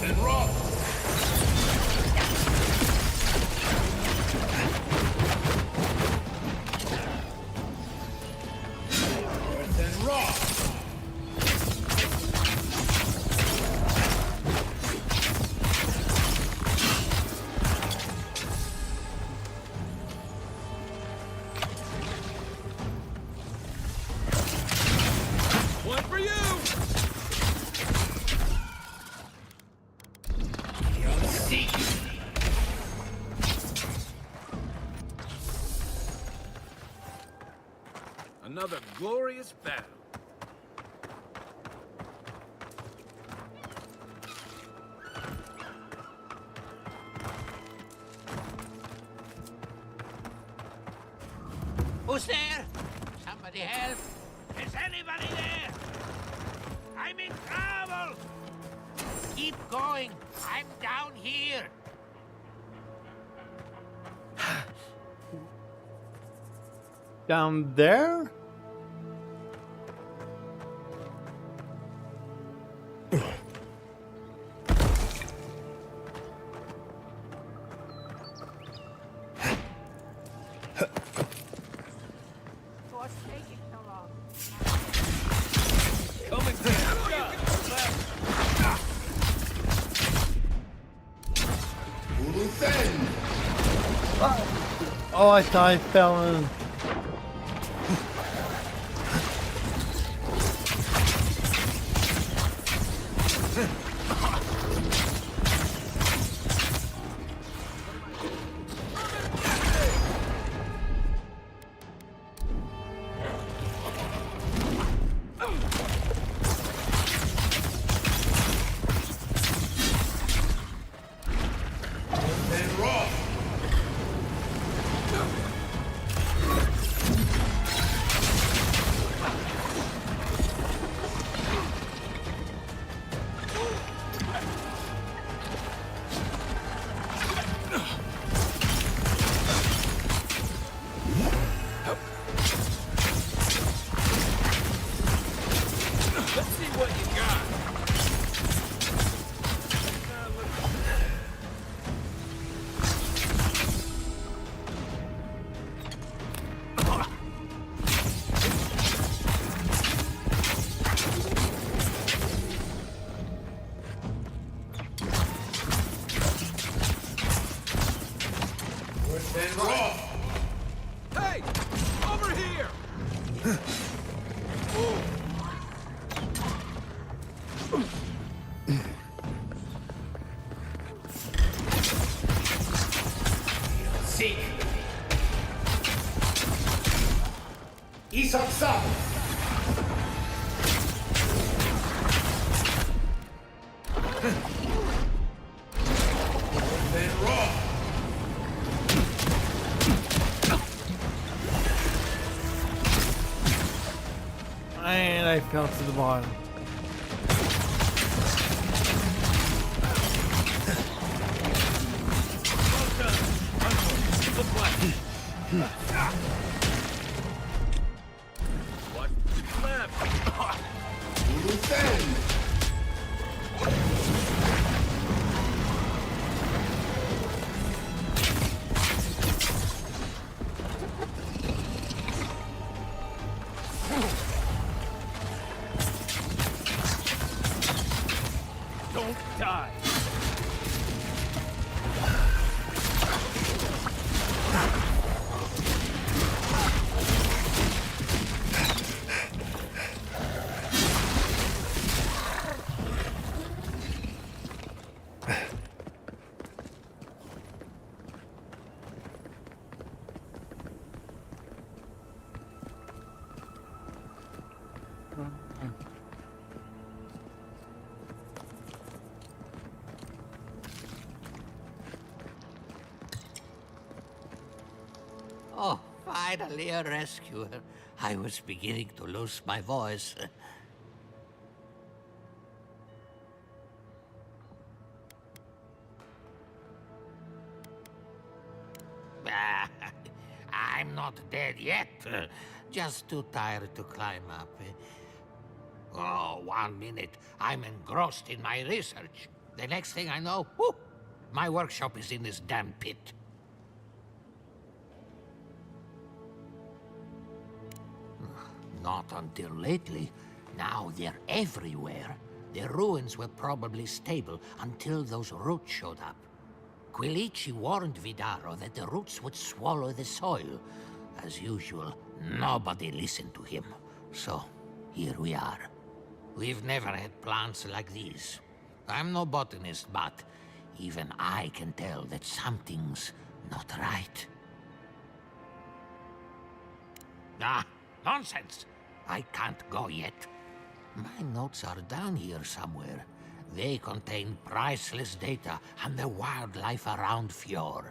S22: And roll! And roll! One for you! You'll see.
S1: Another glorious battle.
S4: Who's there? Somebody help! Is anybody there? I'm in trouble! Keep going. I'm down here.
S2: Down there?
S4: What's taking so long?
S22: Coming down!
S2: Oh, I thought I fell in.
S22: And roll! Let's see what you got. And roll! Hey! Over here! Seek! Isaksa! And roll!
S2: And I fell to the bottom.
S1: What's left?
S4: Don't die.
S6: Oh, finally a rescuer. I was beginning to lose my voice. I'm not dead yet. Just too tired to climb up. Oh, 1 minute. I'm engrossed in my research. The next thing I know, whoo, my workshop is in this damn pit. Not until lately. Now they're everywhere. The ruins were probably stable until those roots showed up. Quilici warned Vidaro that the roots would swallow the soil. As usual, nobody listened to him. So, here we are. We've never had plants like these. I'm no botanist, but even I can tell that something's not right. Ah, nonsense! I can't go yet. My notes are down here somewhere. They contain priceless data on the wildlife around Fjord.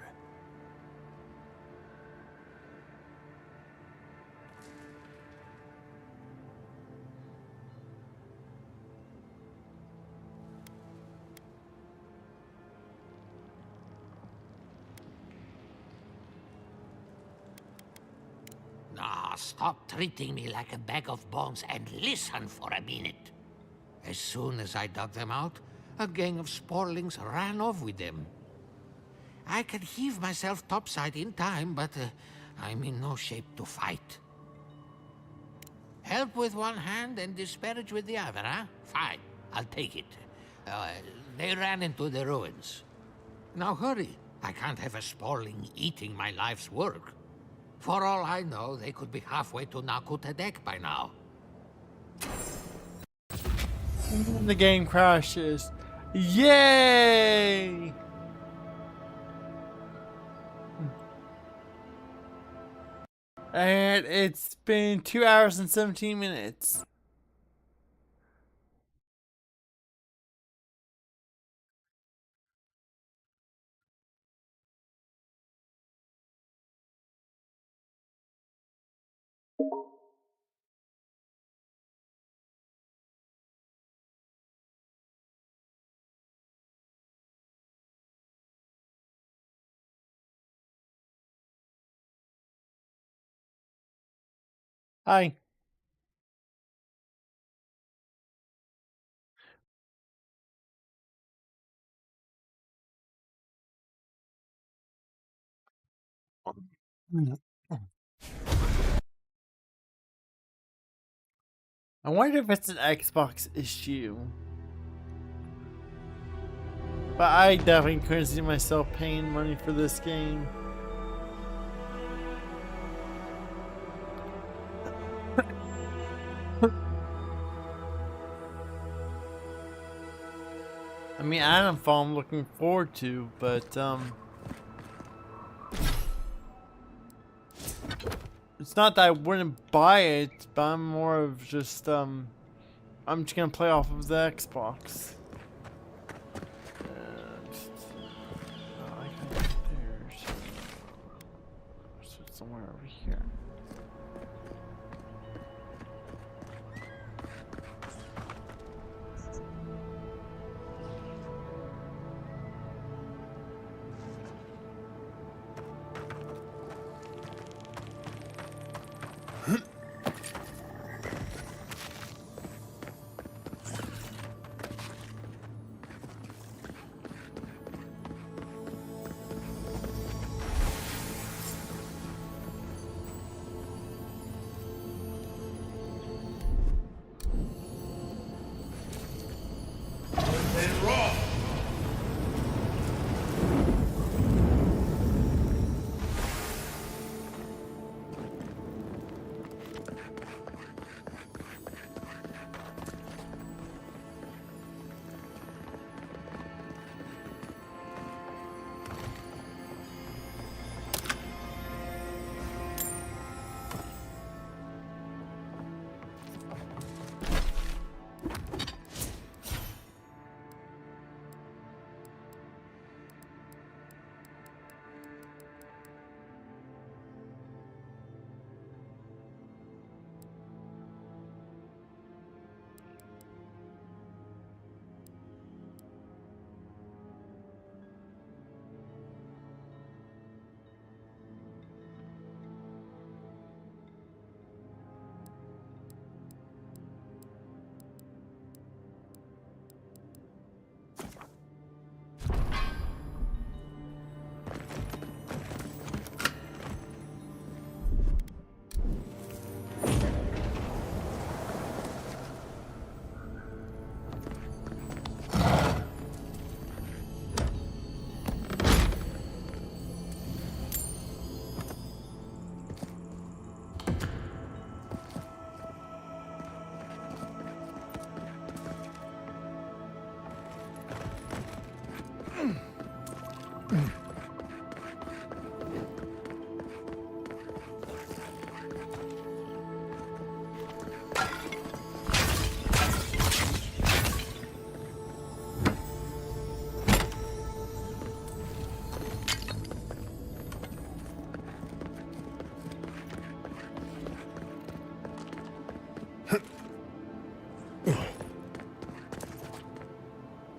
S6: Now, stop treating me like a bag of bones and listen for a minute. As soon as I dug them out, a gang of sporlings ran off with them. I could heave myself topside in time, but I'm in no shape to fight. Help with one hand and disparage with the other, huh? Fine, I'll take it. They ran into the ruins. Now hurry. I can't have a sporling eating my life's work. For all I know, they could be halfway to Nakutadek by now.
S2: The game crashes. Yay! And it's been 2 hours and 17 minutes. Hi. I wonder if it's an Xbox issue. But I definitely couldn't see myself paying money for this game. I mean, Adamfall I'm looking forward to, but it's not that I wouldn't buy it, but I'm more of just I'm just gonna play off of the Xbox. Somewhere over here.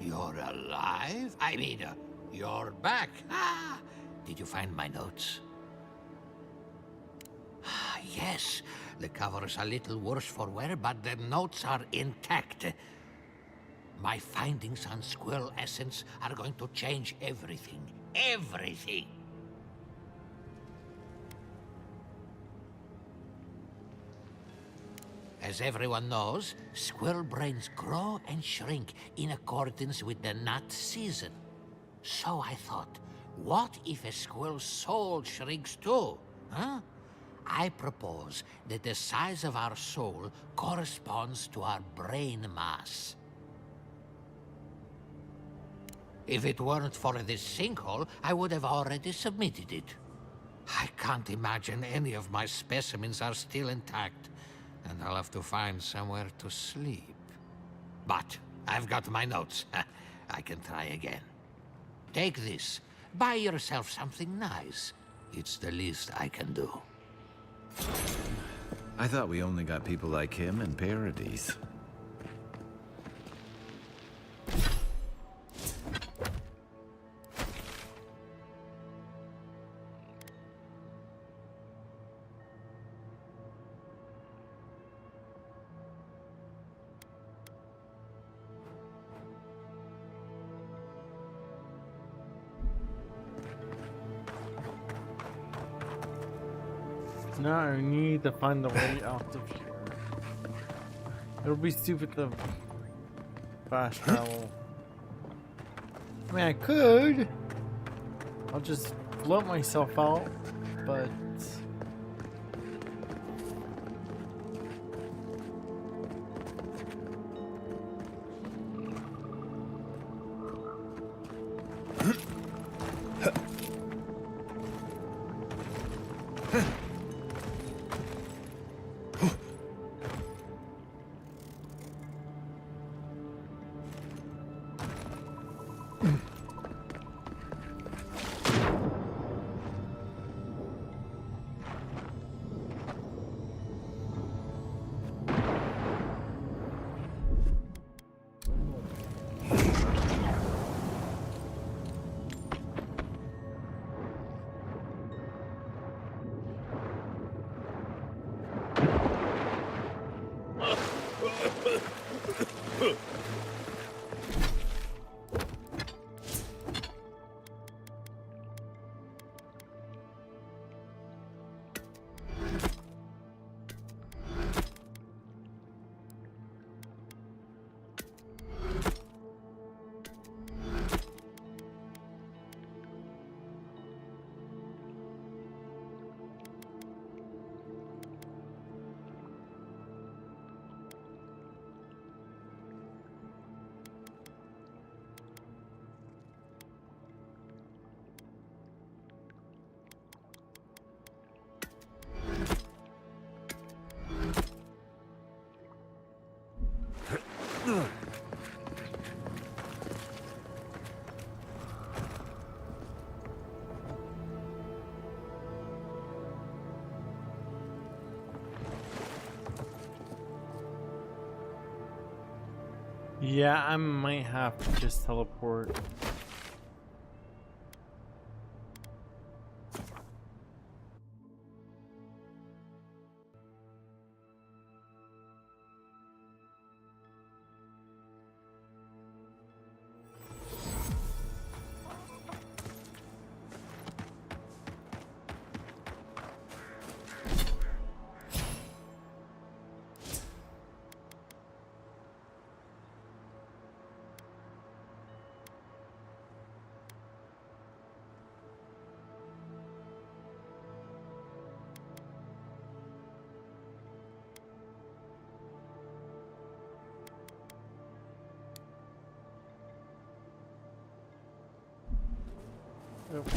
S6: You're alive? I mean, you're back. Ah, did you find my notes? Ah, yes, the cover's a little worse for wear, but the notes are intact. My findings on squirrel essence are going to change everything. Everything! As everyone knows, squirrel brains grow and shrink in accordance with the nut season. So I thought, what if a squirrel's soul shrinks too? Huh? I propose that the size of our soul corresponds to our brain mass. If it weren't for this sinkhole, I would have already submitted it. I can't imagine any of my specimens are still intact, and I'll have to find somewhere to sleep. But I've got my notes. I can try again. Take this. Buy yourself something nice. It's the least I can do.
S1: I thought we only got people like him in Paradise.
S2: Now I need to find a way out of here. It'll be stupid to fast travel. I mean, I could. I'll just float myself out, but yeah, I might have to just teleport. Oop.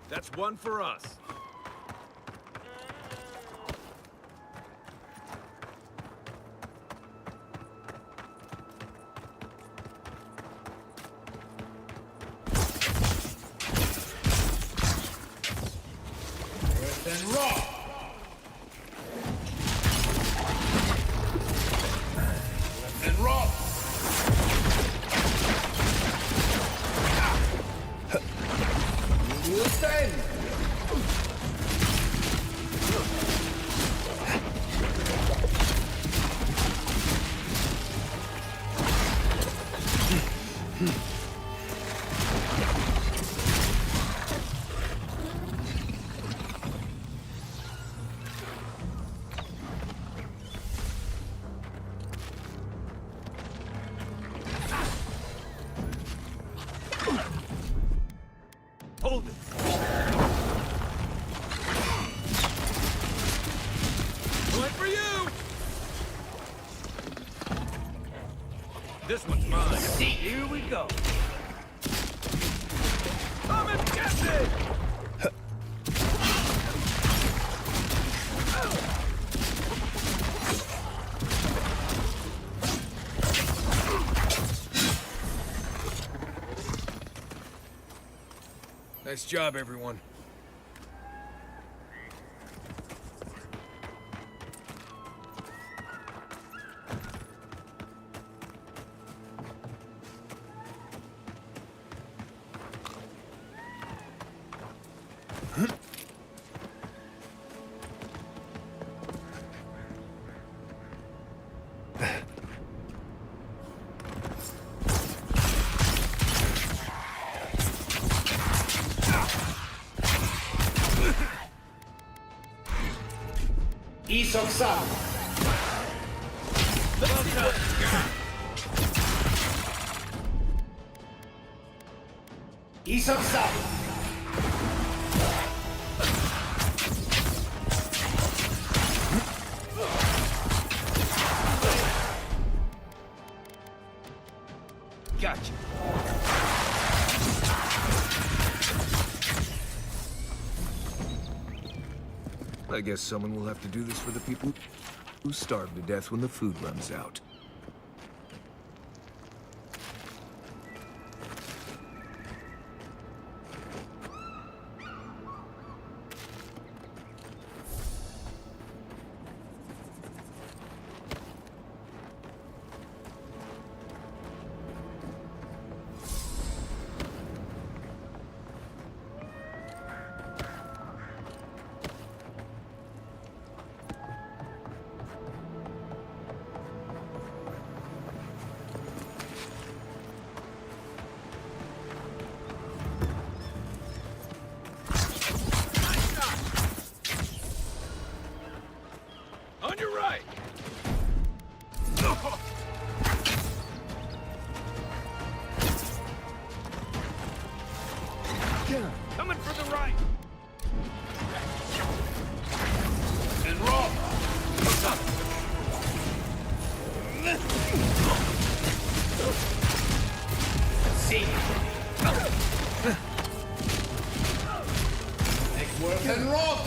S7: That's one for us.
S18: Earth and rock. Earth and rock. You will stand.
S7: Hold it. One for you. This one's mine. Here we go. Come and get it.
S3: Nice job, everyone.
S18: East of South. East of South.
S7: Gotcha.
S3: I guess someone will have to do this for the people who starve to death when the food runs out.
S7: On your right. Coming for the right. And roll. See.
S18: Make work and roll.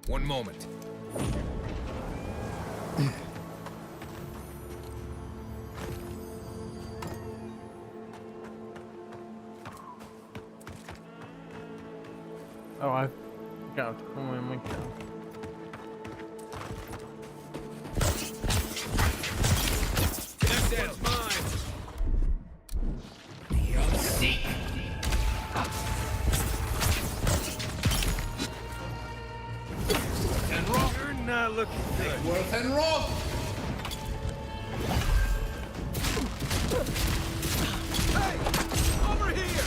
S3: One moment.
S2: Oh, I forgot to come in my cow.
S7: That one's mine. You'll see. And roll. You're not looking good.
S18: Work and roll.
S7: Hey! Over here!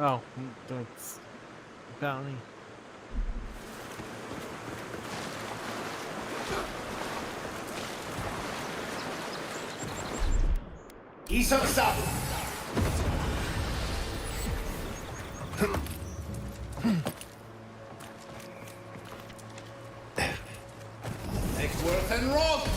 S2: Oh, that's bounty.
S18: Ease up, stop. Neckworth and rope.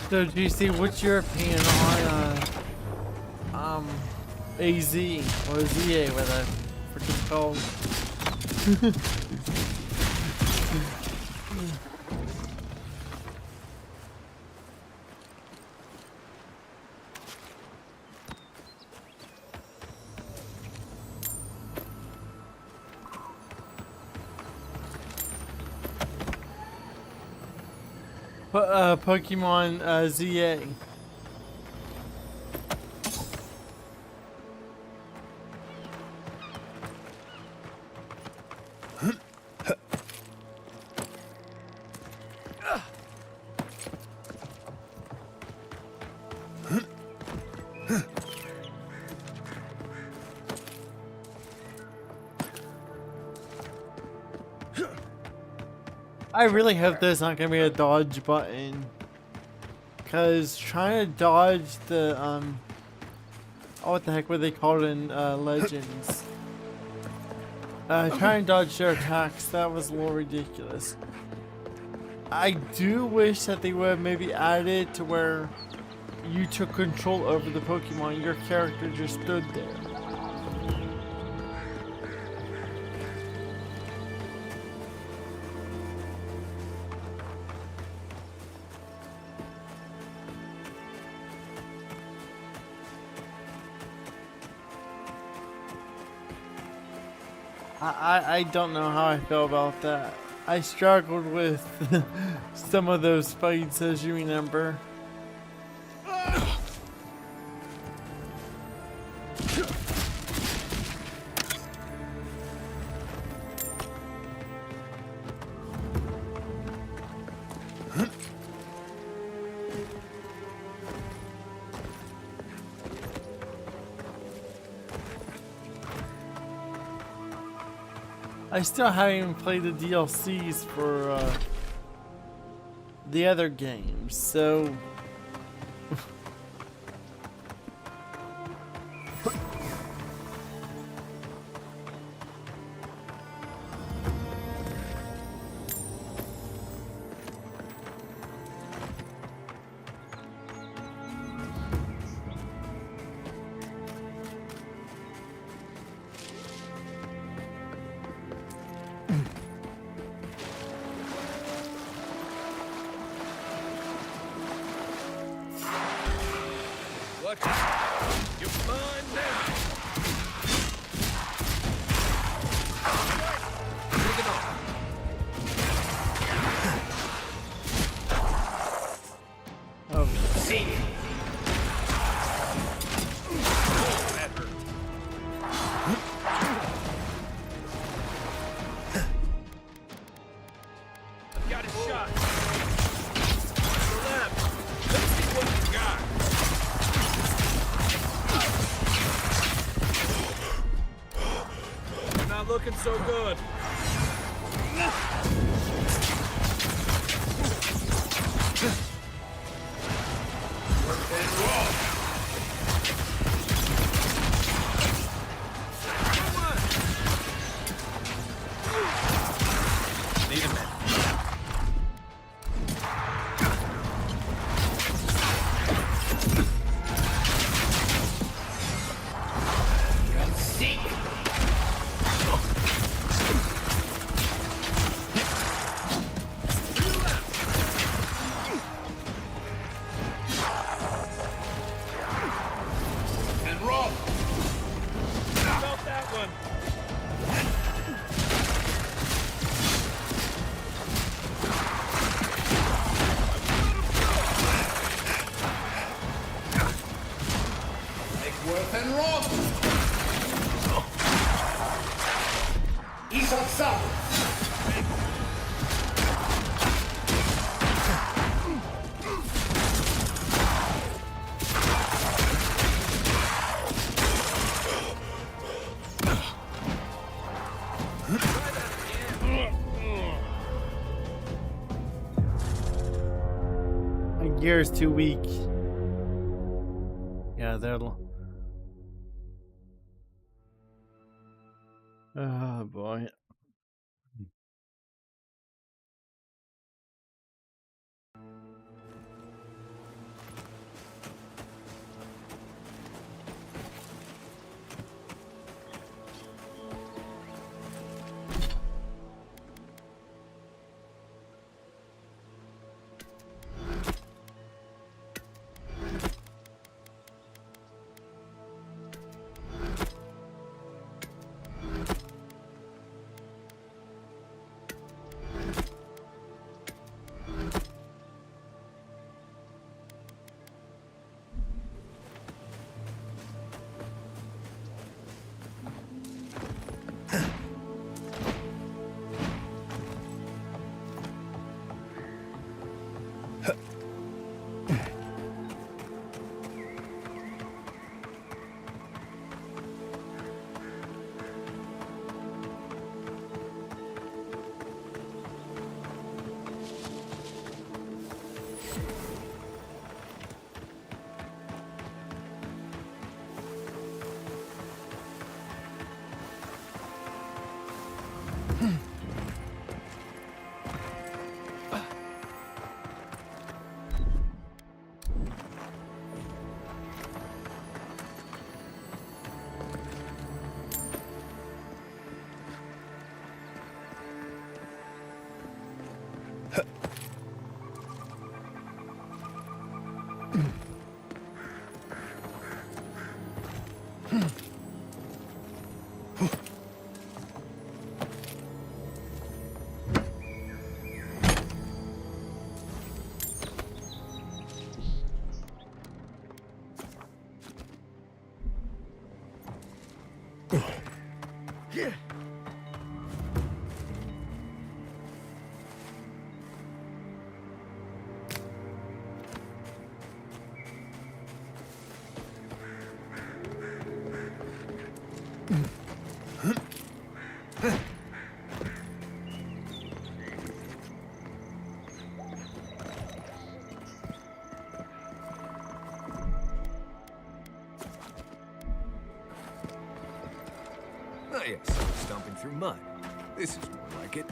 S2: So, do you see what's your opinion on AZ or ZA, whatever it's called? Pokemon ZA. I really hope there's not gonna be a dodge button, cause trying to dodge the oh, what the heck were they called in Legends? Trying to dodge their attacks, that was a little ridiculous. I do wish that they would have maybe added to where you took control over the Pokemon, your character just stood there. I don't know how I feel about that. I struggled with some of those fights, as you remember. I still haven't even played the DLCs for the other games, so
S22: You're mine now. Take it off.
S2: oh,
S18: See.
S22: That hurt. I've got a shot. To the left. Let's see what you got. Not looking so good. Need a minute.
S2: gear is too weak. Yeah, that'll. Oh boy.
S3: Oh yes, stomping through mud. This is more like it.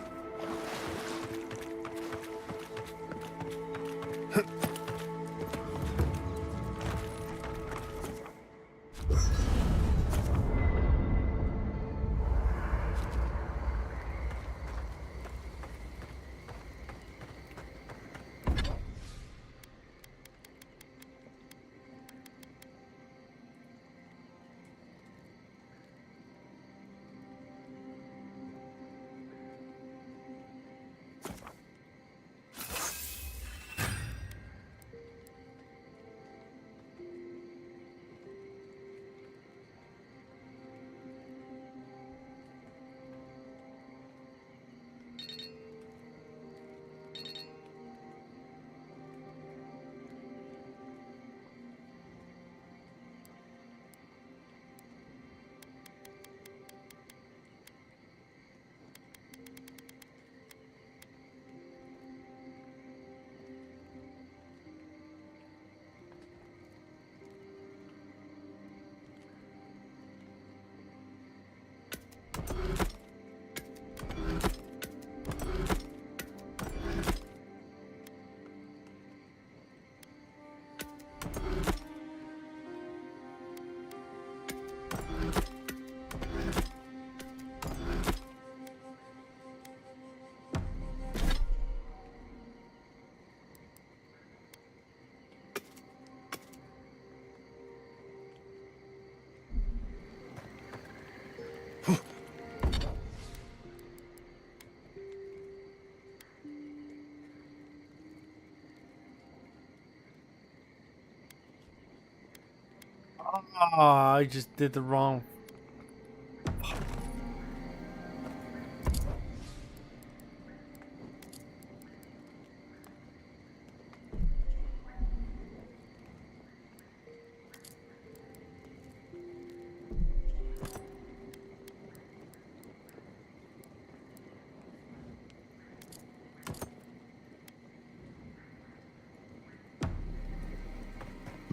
S2: Oh, I just did the wrong.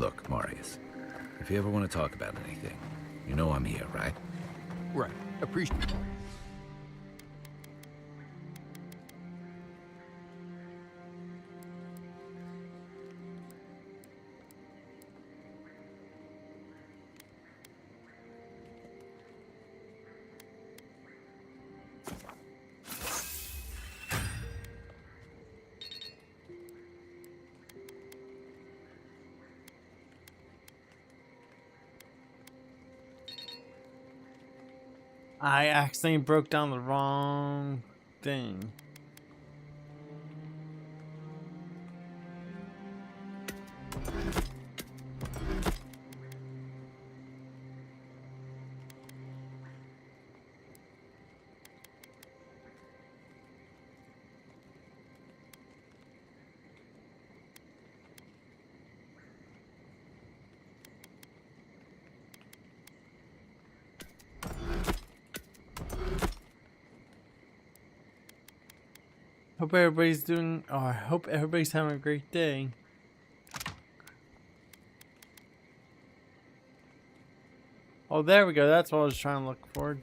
S1: Look, Marius, if you ever want to talk about anything, you know I'm here, right?
S3: Right. Appreciate it.
S2: I accidentally broke down the wrong thing. Hope everybody's doing, or I hope everybody's having a great day. Oh, there we go. That's what I was trying to look for.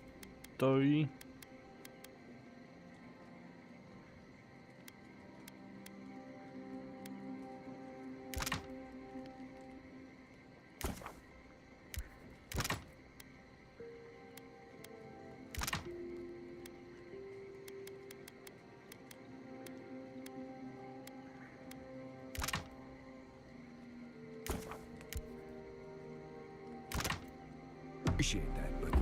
S2: Dory.
S3: Appreciate that, but...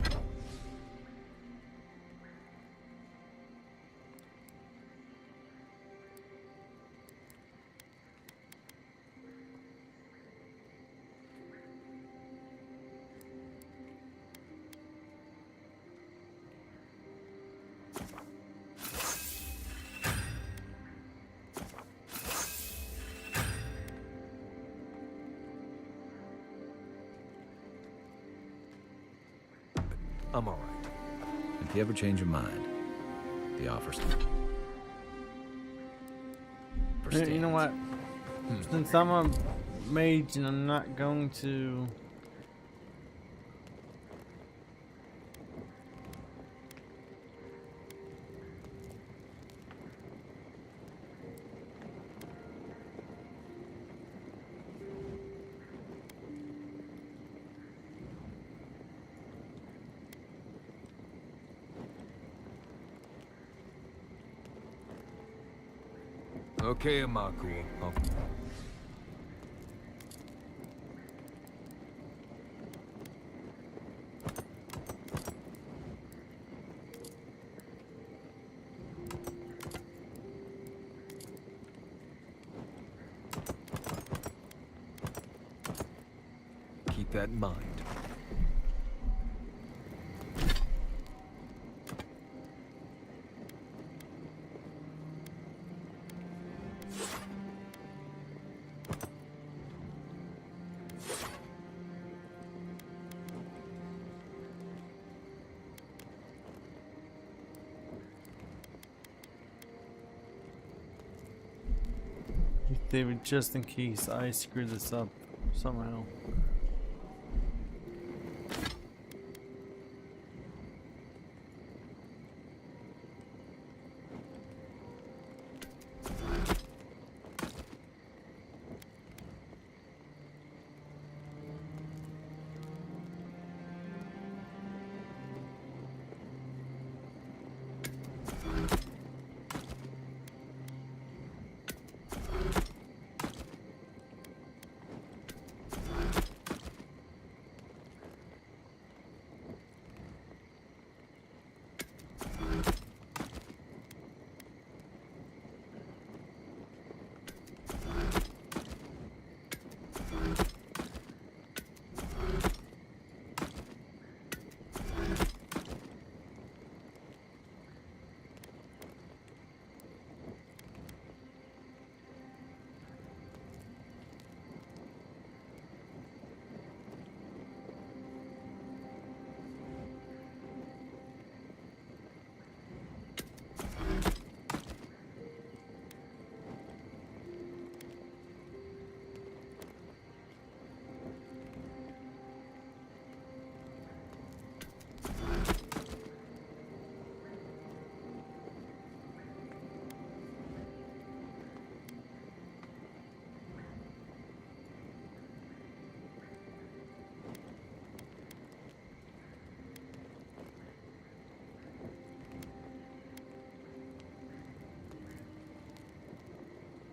S3: I'm all right.
S1: If you ever change your mind, the offer's
S2: You know what? Since I'm a mage and I'm not going to...
S3: Okay, Amaku. Keep that in mind.
S2: David, just in case I screw this up somehow.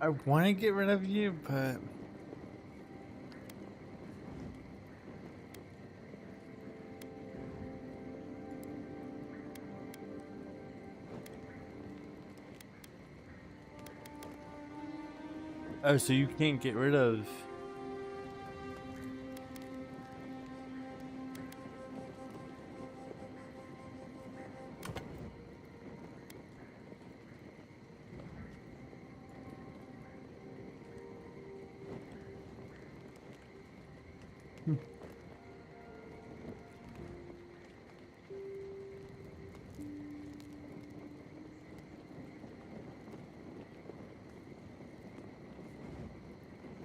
S2: I want to get rid of you, but oh, so you can't get rid of.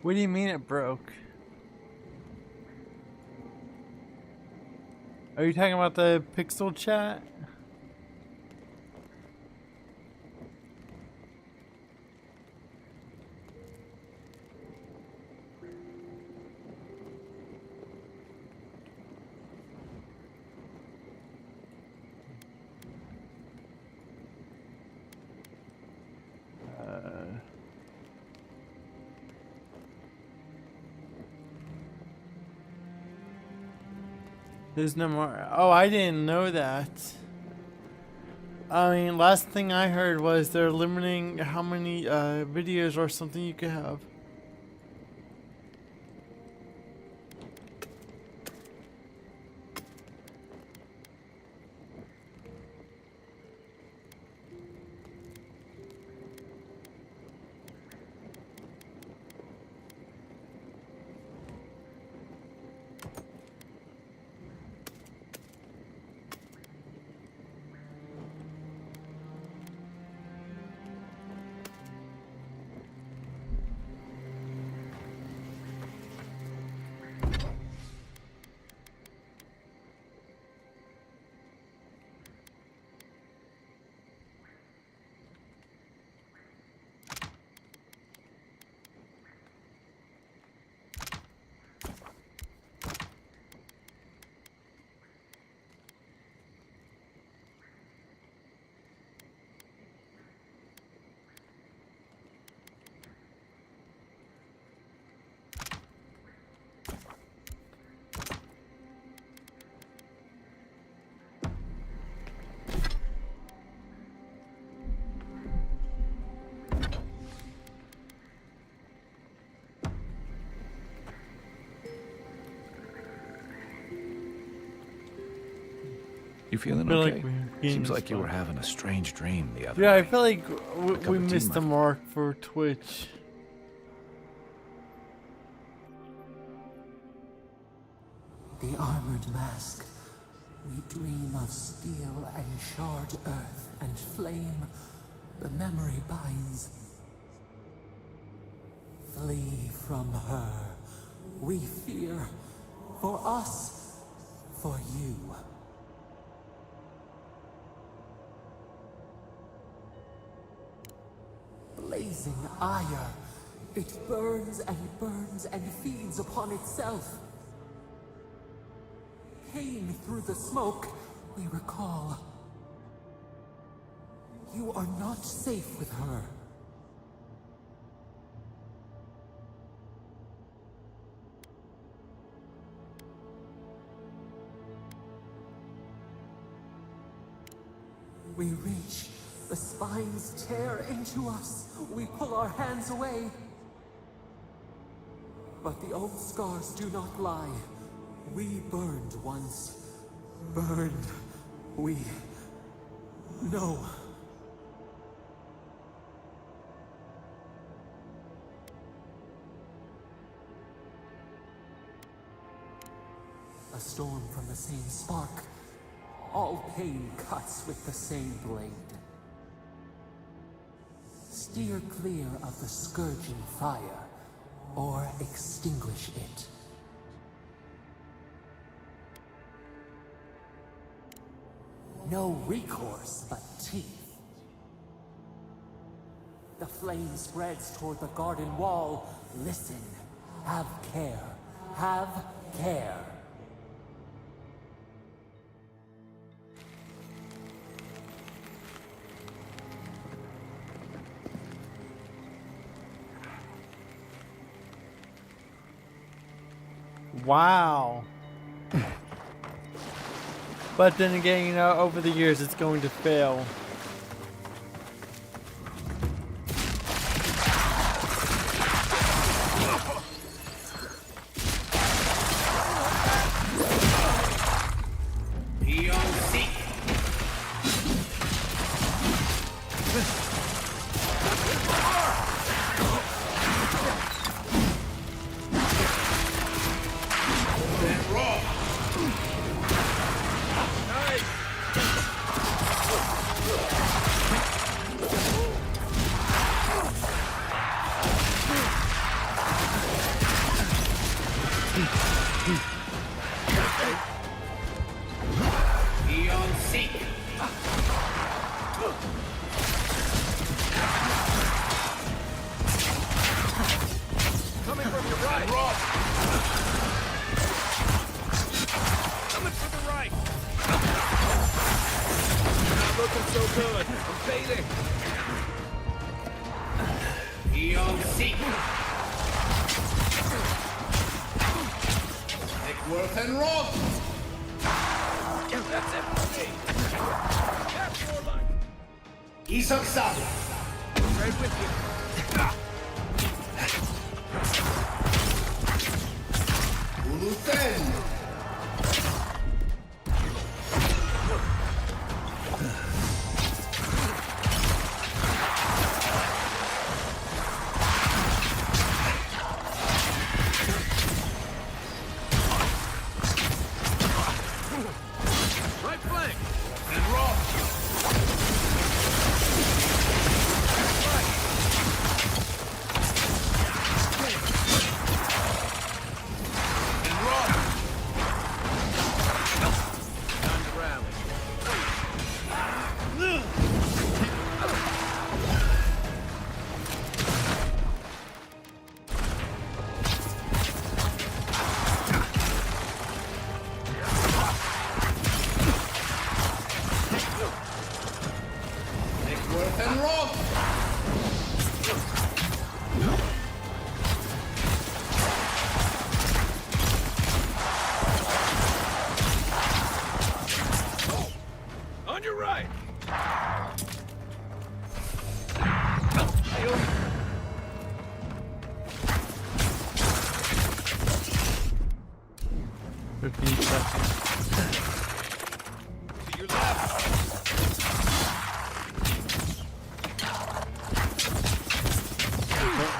S2: What do you mean it broke? Are you talking about the pixel chat? There's no more. Oh, I didn't know that. I mean, last thing I heard was they're limiting how many videos or something you could have.
S1: You feeling
S2: feel
S1: okay?
S2: like we're getting
S1: Seems like you
S2: spot.
S1: were having a strange dream the other
S2: Yeah, I
S1: night.
S2: feel like we
S1: Cup of tea,
S2: missed
S1: my
S2: the
S1: friend.
S2: mark for Twitch.
S13: The armored mask. We dream of steel and shard earth and flame. The memory binds. Flee from her. We fear. For us. For you. Blazing ire. It burns and feeds upon itself. Pain through the smoke, we recall. You are not safe with her. We reach. The spines tear into us. We pull our hands away. But the old scars do not lie. We burned once. Burned. We know. A storm from the same spark. All pain cuts with the same blade. Steer clear of the scourging fire, or extinguish it. No recourse but teeth. The flame spreads toward the garden wall. Listen. Have care. Have care.
S2: Wow. But then again, you know, over the years it's going to fail.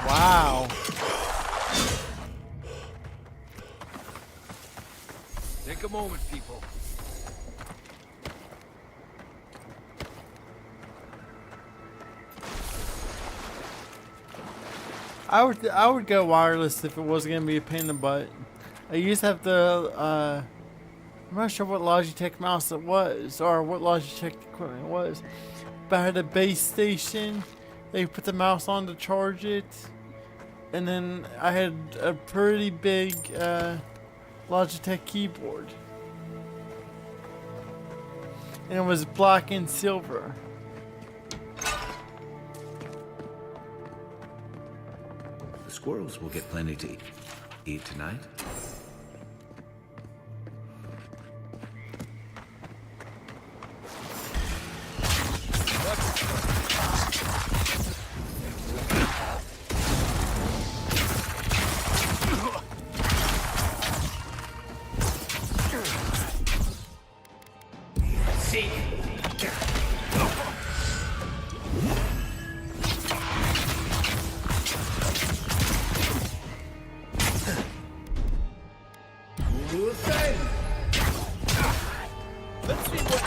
S2: Wow.
S22: Take a moment, people.
S2: I would go wireless if it wasn't gonna be a pain in the butt. I used to have the I'm not sure what Logitech mouse it was or what Logitech equipment it was, but I had a base station. They put the mouse on to charge it, and then I had a pretty big Logitech keyboard, and it was black and silver.
S1: The squirrels will get plenty to eat tonight.
S22: Let's see what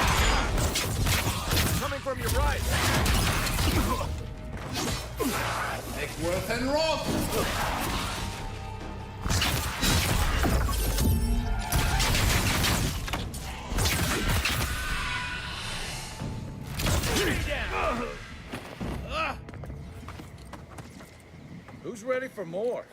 S22: coming from your right.
S18: Neckworth and Roth.
S22: Who's ready for more?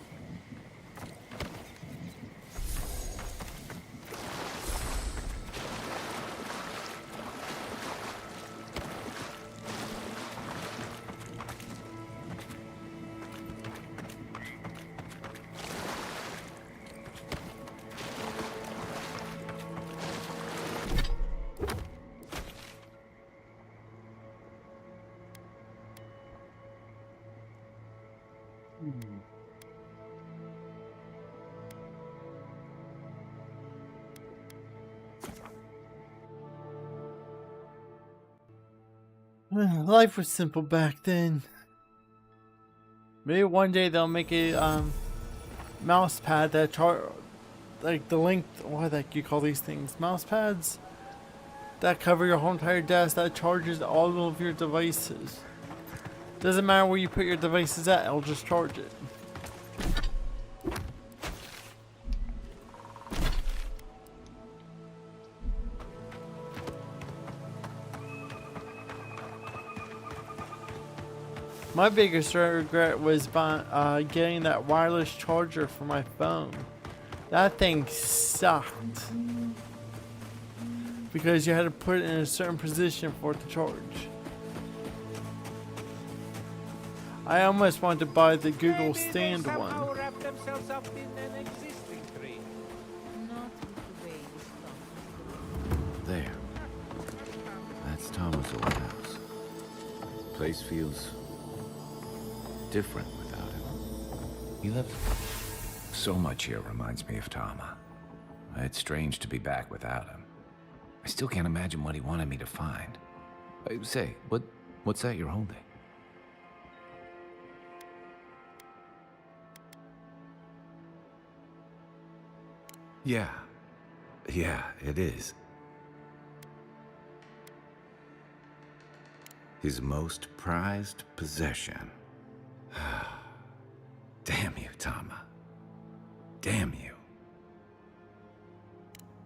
S2: Life was simple back then. Maybe one day they'll make a mouse pad that like the length, what the heck you call these things? Mouse pads that cover your whole entire desk that charges all of your devices. Doesn't matter where you put your devices at, it'll just charge it. My biggest regret was getting that wireless charger for my phone. That thing sucked. Because you had to put it in a certain position for it to charge. I almost wanted to buy the Google Stand one.
S4: Wrap themselves up in an existing tree.
S1: There. That's Thomas' old house. Place feels different without him. He left. So much here reminds me of Tama. It's strange to be back without him. I still can't imagine what he wanted me to find. Say, what's that you're holding? Yeah, it is. His most prized possession. Damn you, Tama. Damn you.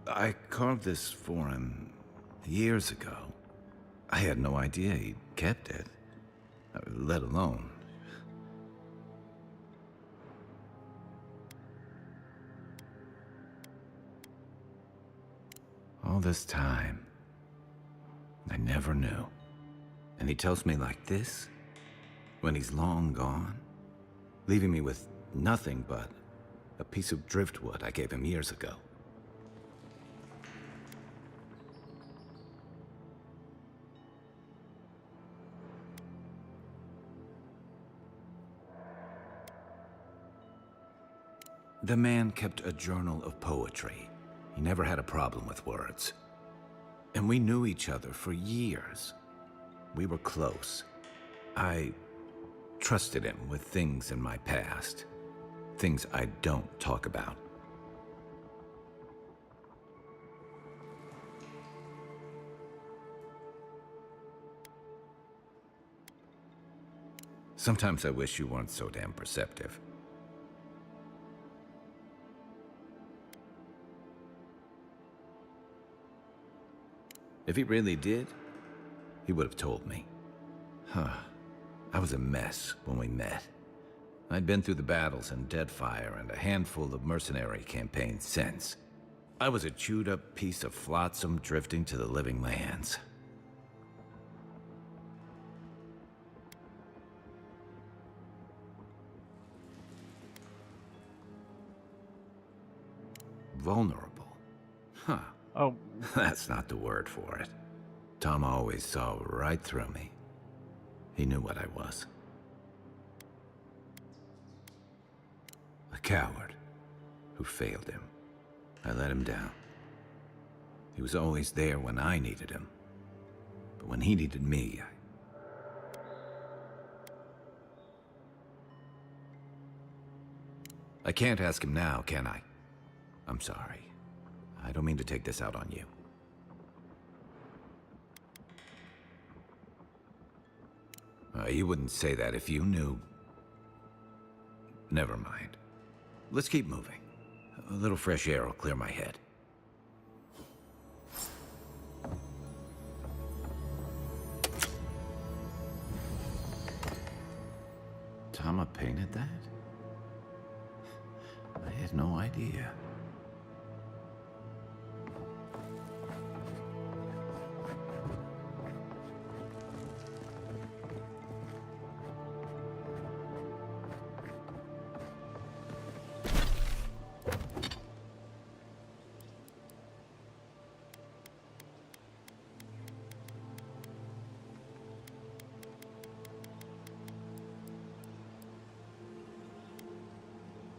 S1: I carved this for him years ago. I had no idea he kept it, let alone. All this time, I never knew. And he tells me like this, when he's long gone, leaving me with nothing but a piece of driftwood I gave him years ago. The man kept a journal of poetry. He never had a problem with words. And we knew each other for years. We were close. I trusted him with things in my past. Things I don't talk about. Sometimes I wish you weren't so damn perceptive. If he really did, he would have told me. I was a mess when we met. I'd been through the battles in Deadfire and a handful of mercenary campaigns since. I was a chewed-up piece of flotsam drifting to the living lands. Vulnerable. Huh.
S2: Oh.
S1: That's not the word for it. Tom always saw right through me. He knew what I was. A coward who failed him. I let him down. He was always there when I needed him. But when he needed me, I can't ask him now, can I? I'm sorry. I don't mean to take this out on you. You wouldn't say that if you knew. Never mind. Let's keep moving. A little fresh air will clear my head. Tama painted that? I had no idea.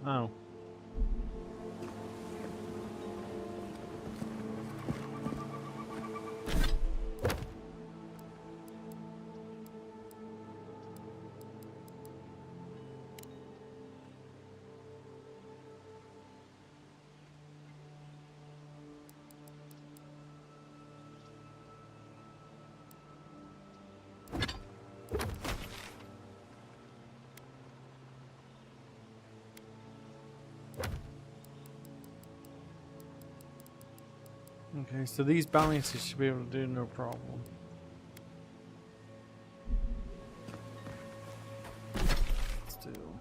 S2: Oh. Okay, so these bounties should be able to do no problem. Let's do.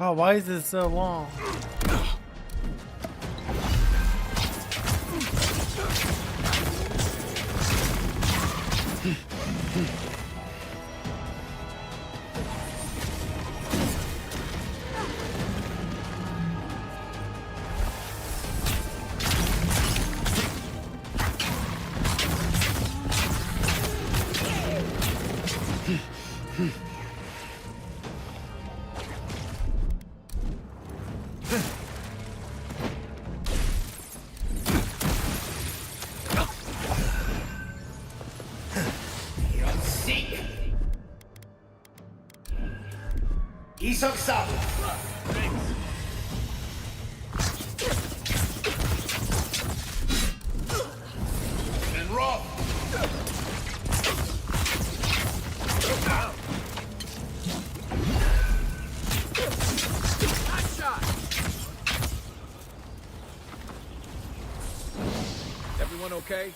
S2: Oh, why is it so long?
S7: Everyone okay?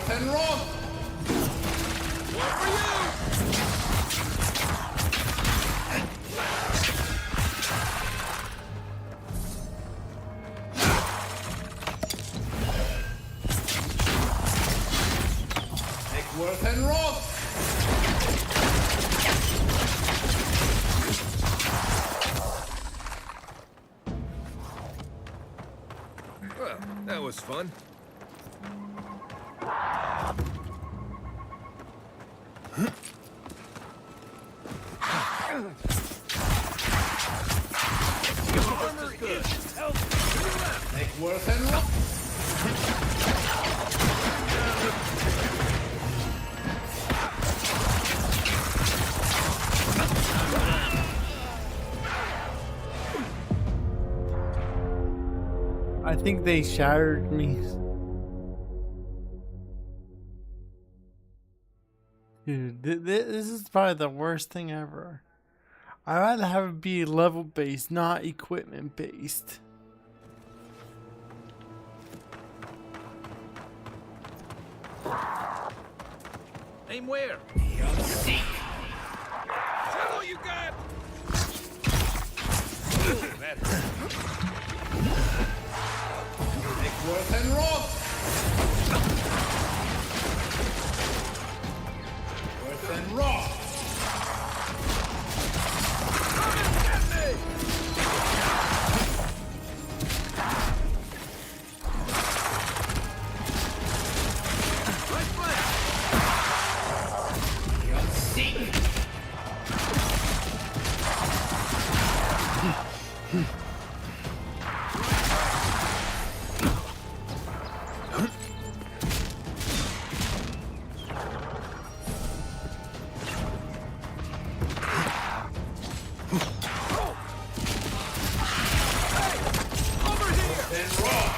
S18: worth and wrong.
S22: One for you!
S18: Take worth and wrong.
S3: Well, that was fun.
S22: Armor is healthy.
S18: Take worth and wrong.
S2: I think they shattered me. Dude, this is probably the worst thing ever. I'd rather have it be level based, not equipment based.
S22: Aim where?
S7: Seek.
S22: Is that all you got? That
S18: Take worth and wrong. Worth and wrong.
S22: Come and get me! Right flank!
S7: Seek.
S22: Over here!
S18: And wrong.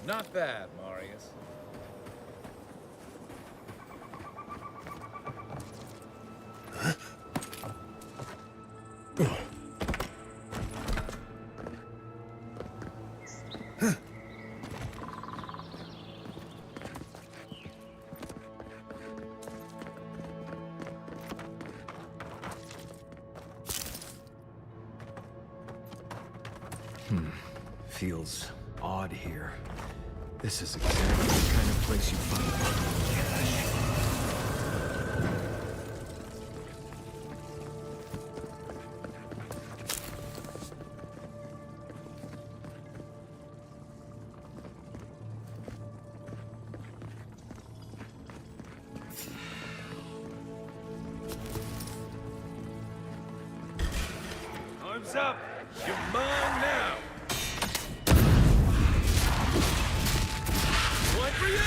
S22: Not bad, Marius.
S11: Feels odd here. This is exactly the kind of place you find cash.
S22: Arms up! You're mine now! One for you!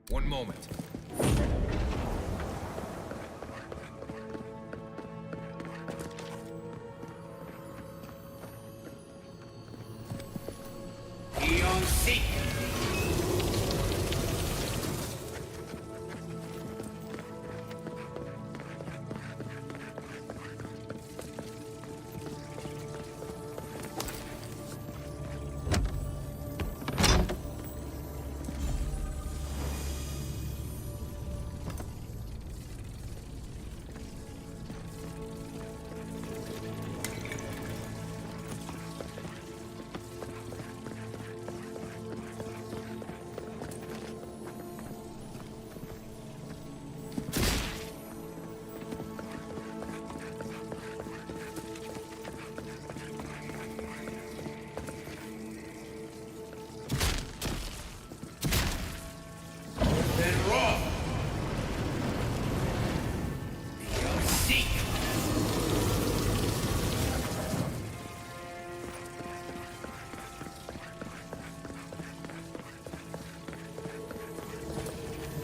S3: One moment.
S7: Eon Seek.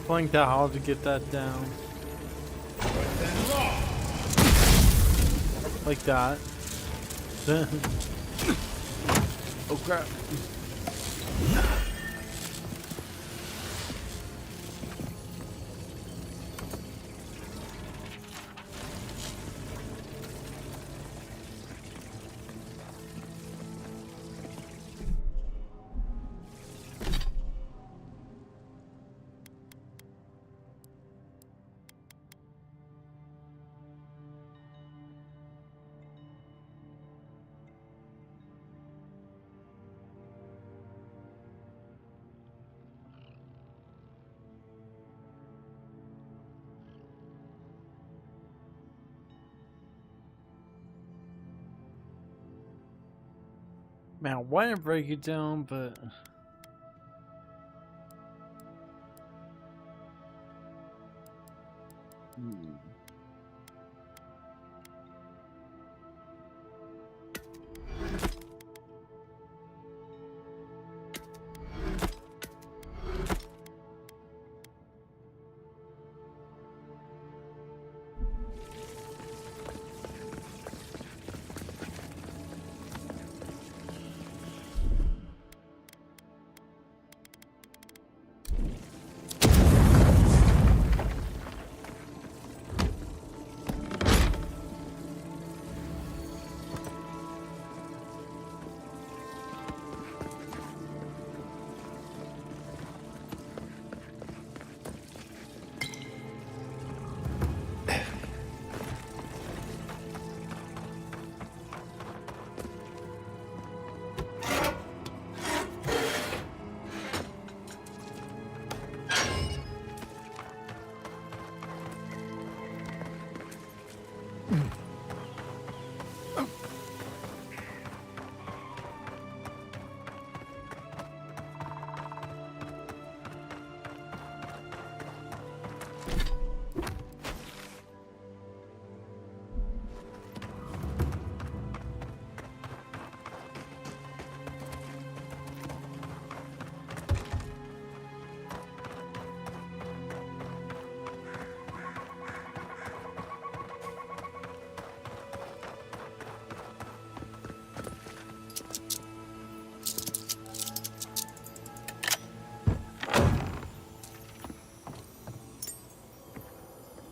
S2: flank that hall to get that down. Like that. Oh crap. Man, I want to break it down, but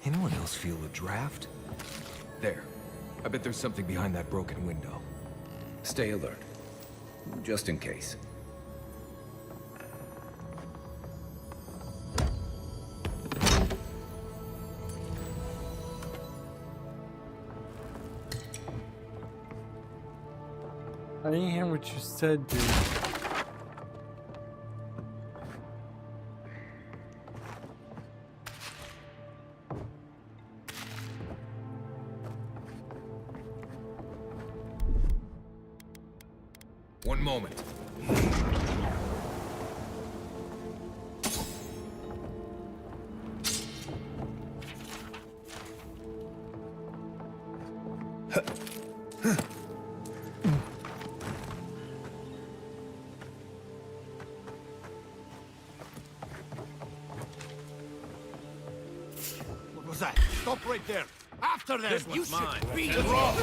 S3: Anyone else feel a draft? There. I bet there's something behind that broken window.
S1: Stay alert. Just in case.
S2: I didn't hear what you said, dude.
S3: One moment.
S18: What was that? Stop right there. After them.
S22: This one's mine.
S18: Beat it raw.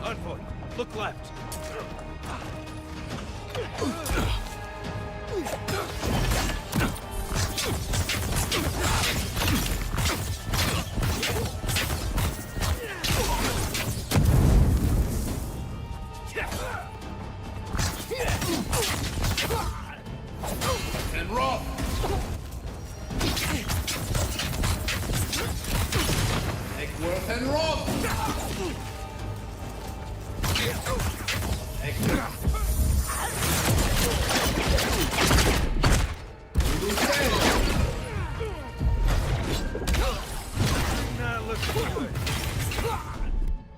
S22: Envoy, look left.
S18: And raw. Eckworth and raw.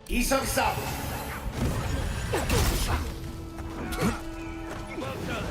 S18: East of south.
S22: Well done.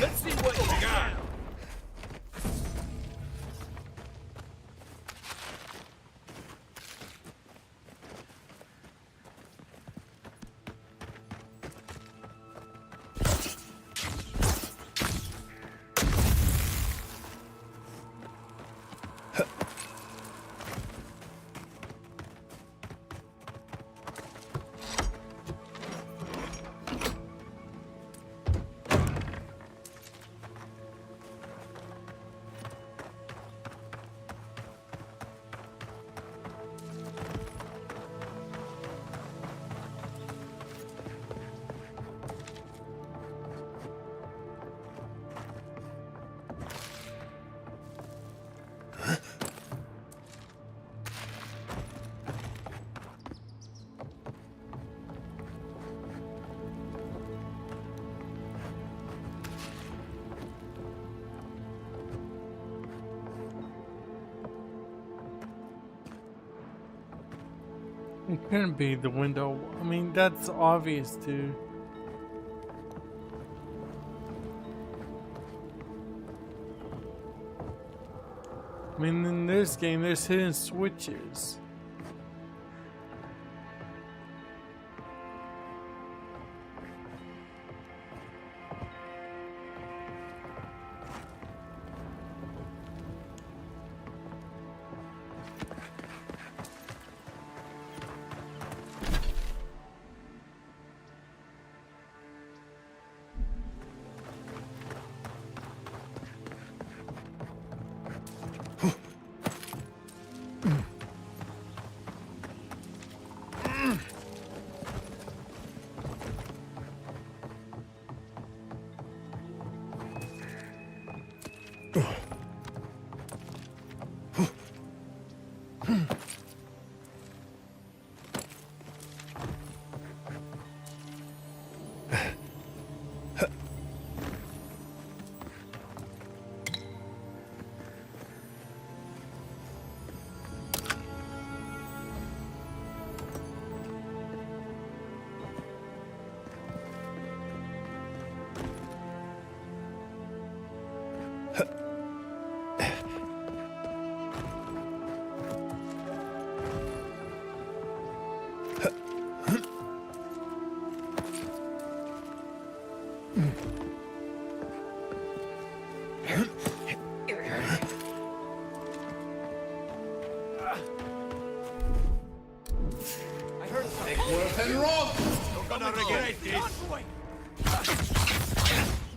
S22: Let's see what you got.
S2: It couldn't be the window. I mean, that's obvious, dude. I mean, in this game, there's hidden switches.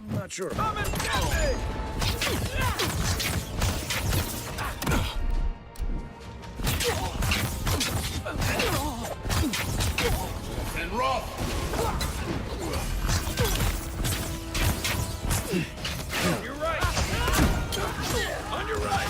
S1: I'm not sure.
S22: Come and get me!
S18: And rough!
S22: You're right! On your right!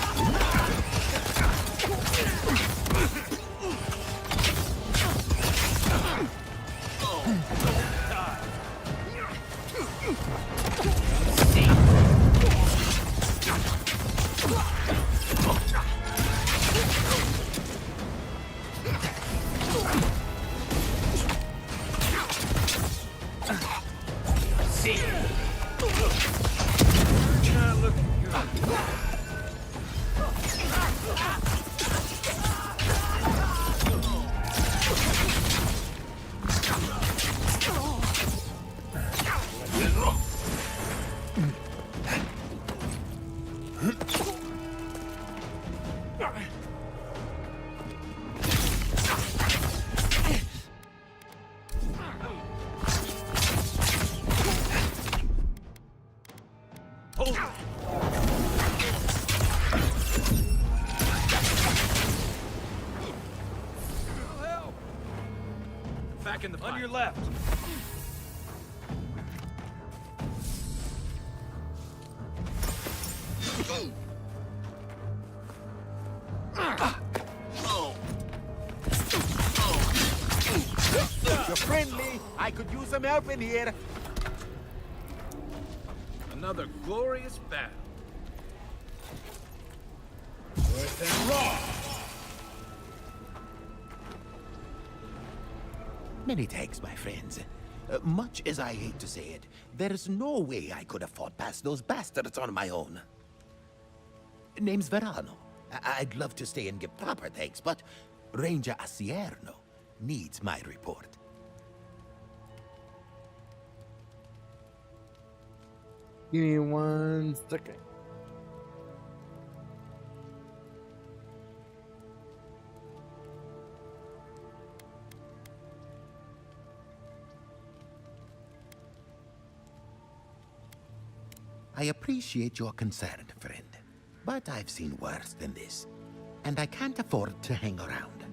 S22: Back in the fight. On your left.
S18: You're friendly. I could use some help in here.
S22: Another glorious battle.
S18: Earth and raw.
S19: Many thanks, my friends.
S15: Much as I hate to say it, there's no way I could have fought past those bastards on my own. Name's Verano. I'd love to stay and give proper thanks, but Ranger Asierno needs my report.
S2: Give me 1 second.
S15: I appreciate your concern, friend, but I've seen worse than this, and I can't afford to hang around.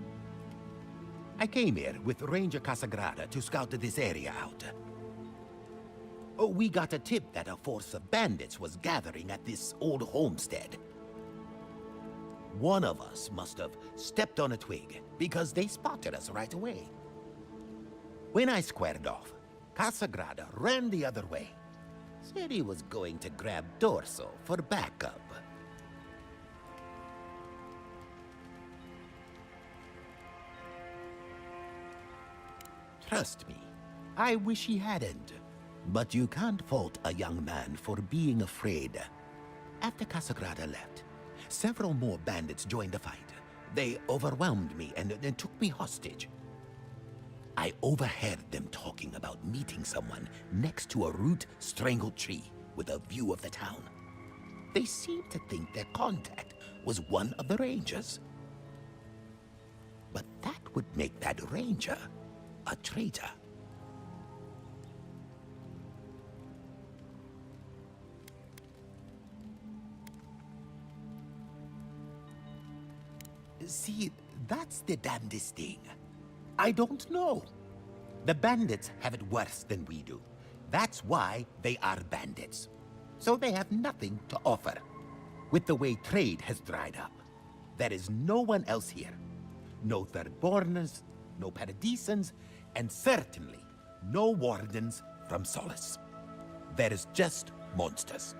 S15: I came here with Ranger Casagrada to scout this area out. Oh, we got a tip that a force of bandits was gathering at this old homestead. One of us must have stepped on a twig, because they spotted us right away. When I squared off, Casagrada ran the other way. Said he was going to grab Dorso for backup. Trust me, I wish he hadn't. But you can't fault a young man for being afraid. After Casagrada left, several more bandits joined the fight. They overwhelmed me and took me hostage. I overheard them talking about meeting someone next to a root-strangled tree with a view of the town. They seemed to think their contact was one of the rangers. But that would make that ranger a traitor. See, that's the damnedest thing. I don't know. The bandits have it worse than we do. That's why they are bandits. So they have nothing to offer. With the way trade has dried up, there is no one else here. No Thirdborners, no Paradisans, and certainly no wardens from Solace. There is just monsters.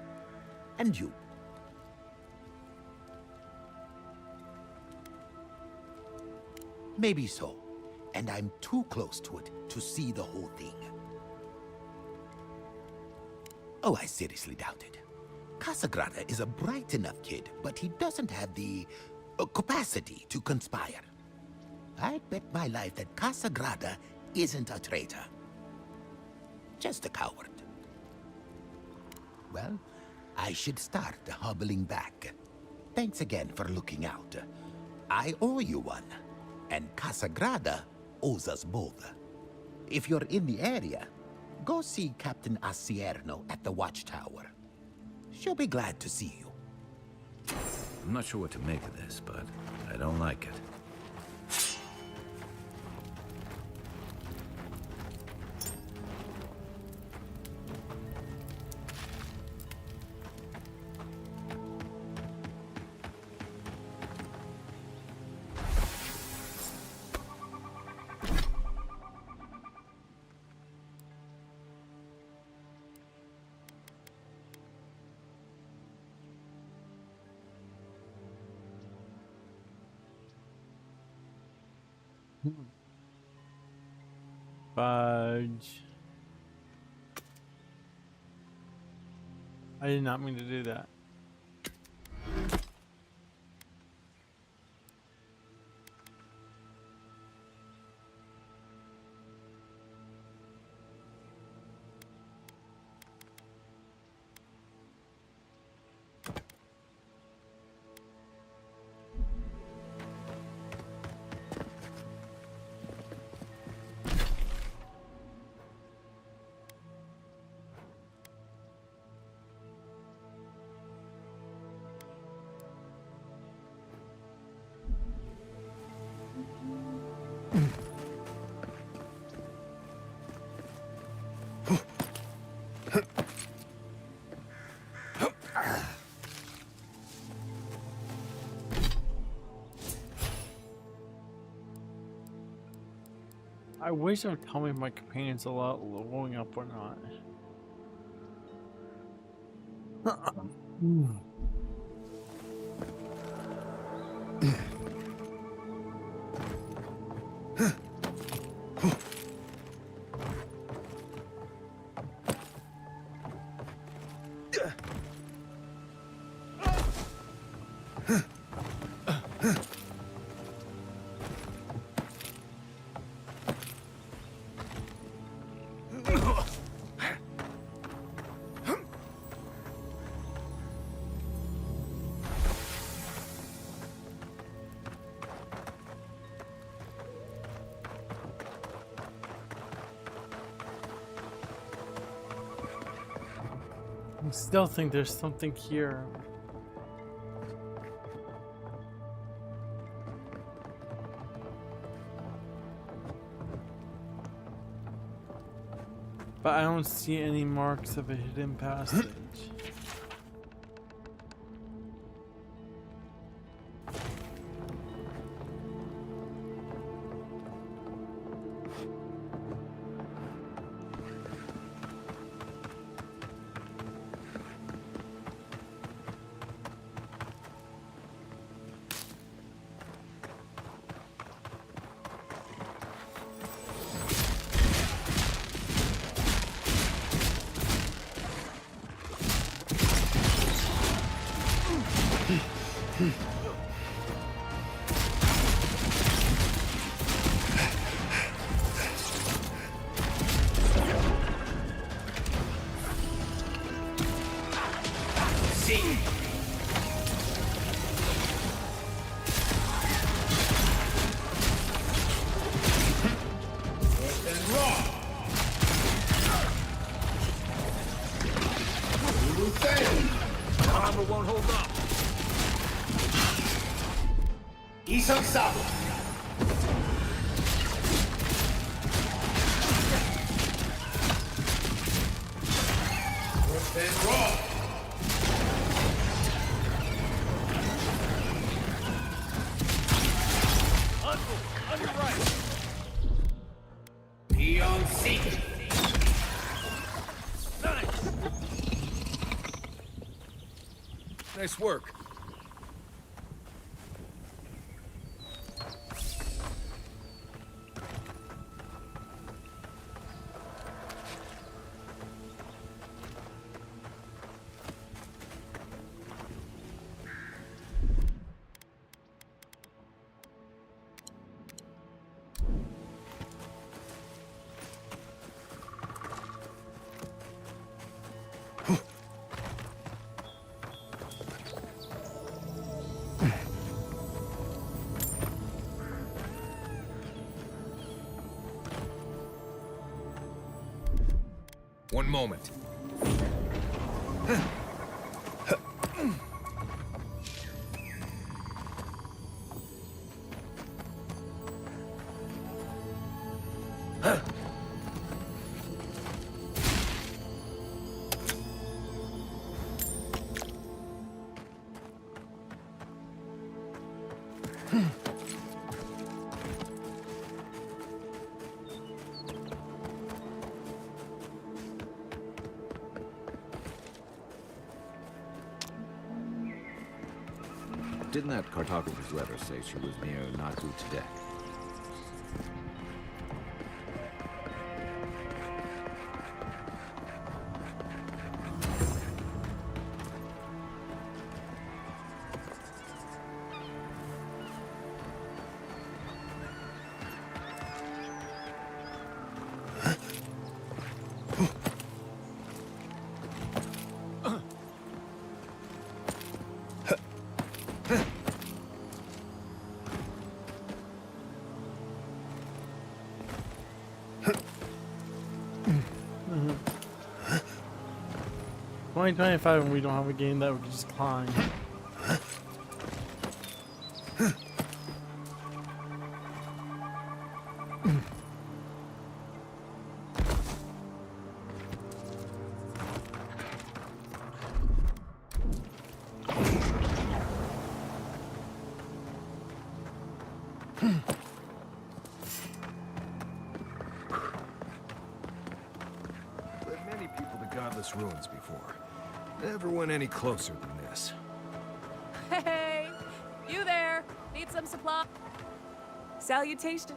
S15: And you. Maybe so, and I'm too close to it to see the whole thing. Oh, I seriously doubt it. Casagrada is a bright enough kid, but he doesn't have the capacity to conspire. I'd bet my life that Casagrada isn't a traitor. Just a coward. Well, I should start hobbling back. Thanks again for looking out. I owe you one. And Casagrada owes us both. If you're in the area, go see Captain Asierno at the watchtower. She'll be glad to see you.
S1: I'm not sure what to make of this, but I don't like it.
S2: Fudge. I did not mean to do that. I wish it would tell me if my companion's blowing up or not. I still think there's something here. But I don't see any marks of a hidden passage.
S22: Armor won't hold up.
S18: 이성싸움. Worse than raw.
S22: On your right.
S18: Beyond seeking.
S3: Nice work. One moment.
S1: Didn't that cartographer's letter say she was near Natu today?
S2: Mm-hmm. 2025 and we don't have a game that we can just climb.
S3: Ruins before. Never went any closer than this.
S5: Hey, you there? Need some supply? Salutations.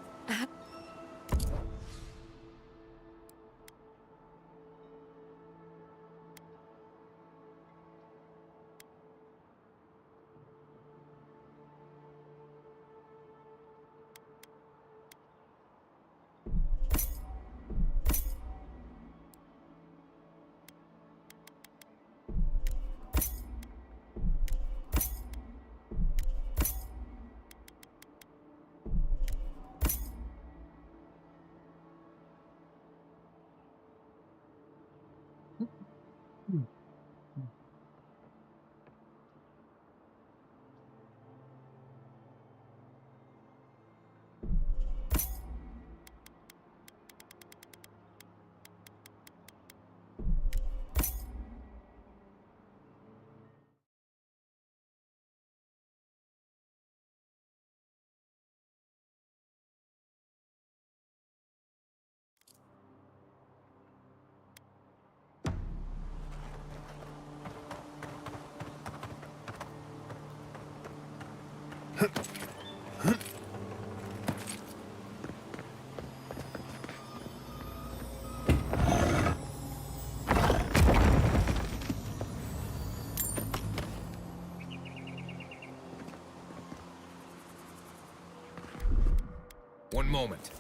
S3: One moment.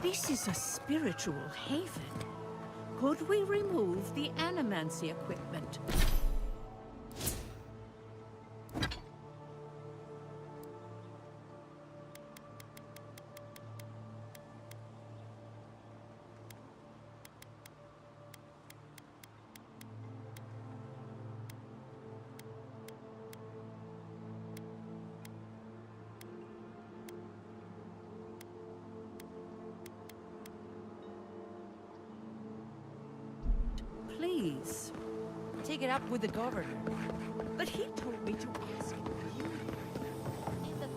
S16: This is a spiritual haven. Could we remove the animancy equipment? Please, take it up with the governor. But he told me to ask you. In the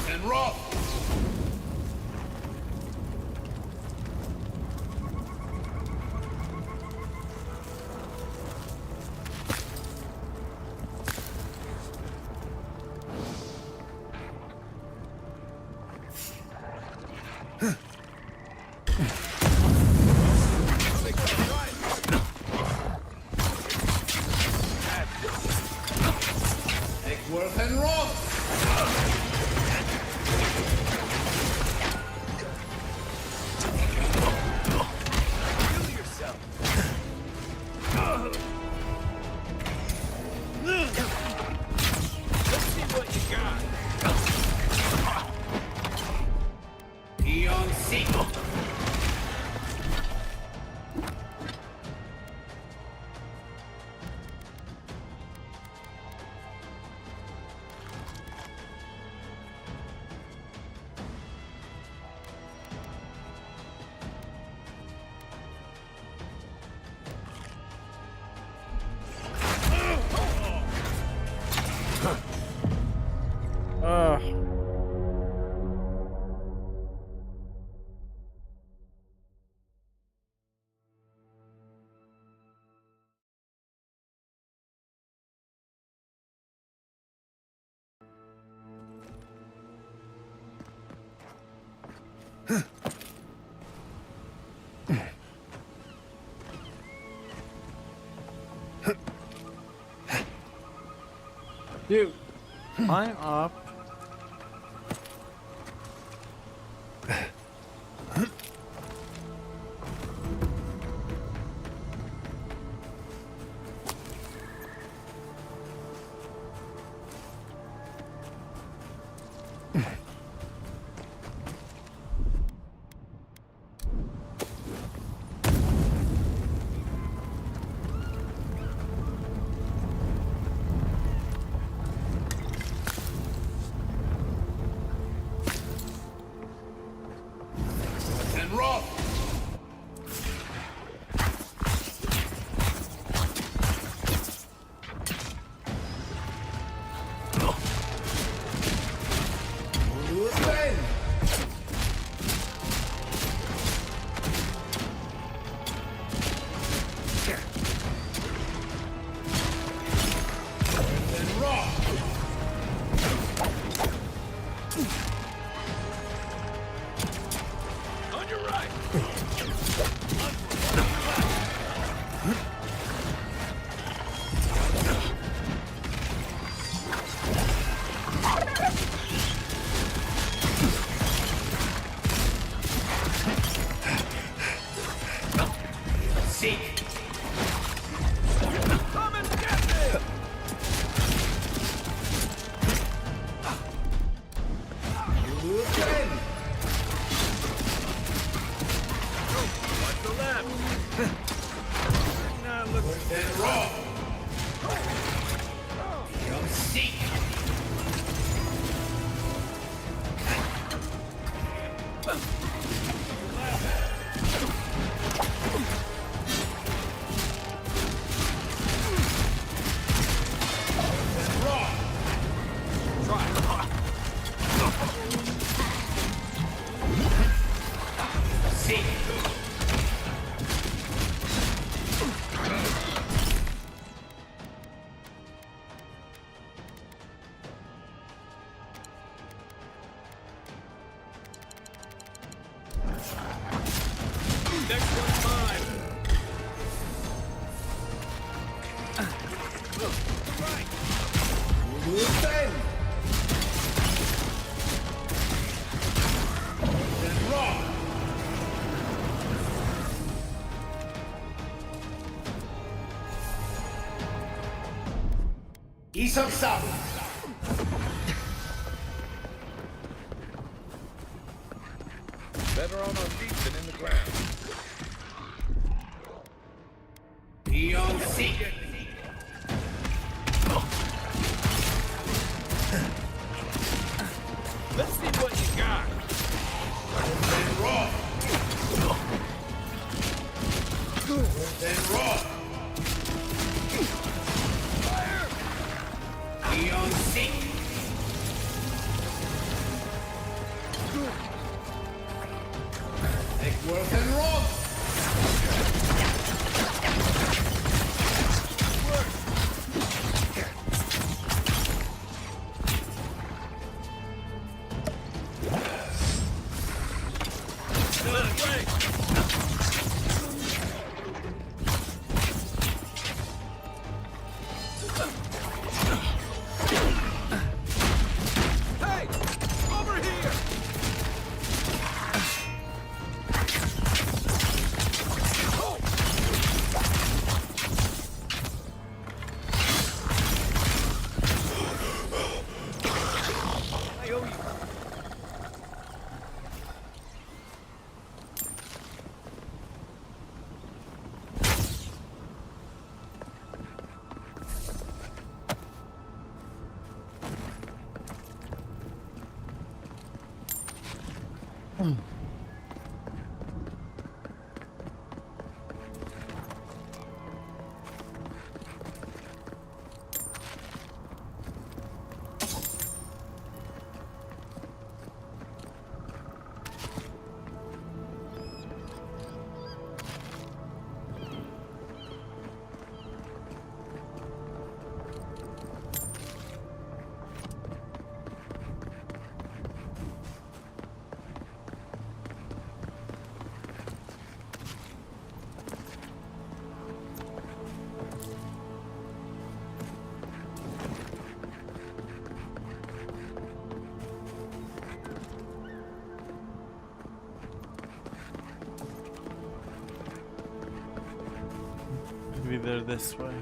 S18: And roll! Take work and roll!
S2: Dude, I'm up.
S22: Next one's mine. Right.
S18: Then rock. Isok Sabu.
S7: Better on our feet than in the ground.
S18: Beyond Seek.
S22: Let's see what you got.
S18: Then rock. Then rock.
S22: Fire!
S18: Beyond Seek. Eckworth and rock.
S22: Hey! Over here! I owe you.
S2: Maybe they're this way.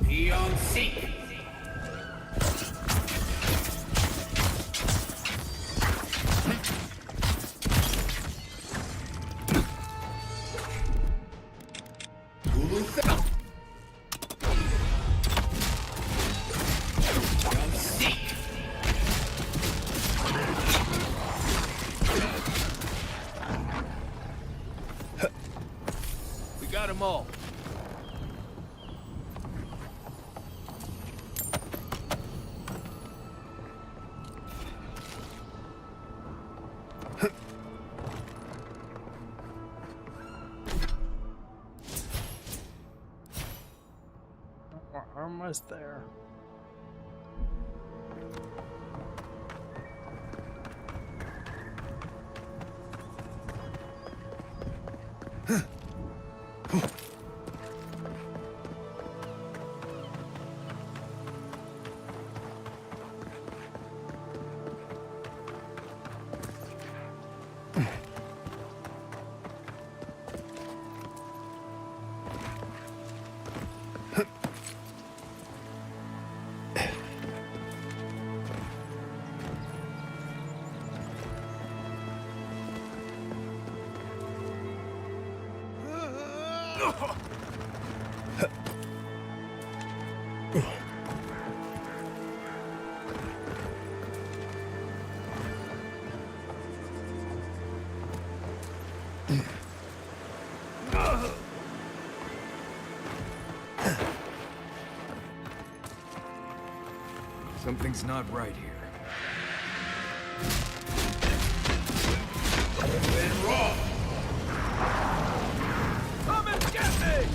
S18: Beyond Seek.
S22: We got them all.
S2: We're almost there.
S3: Something's not right here.
S18: Then roll!
S22: Come and get me!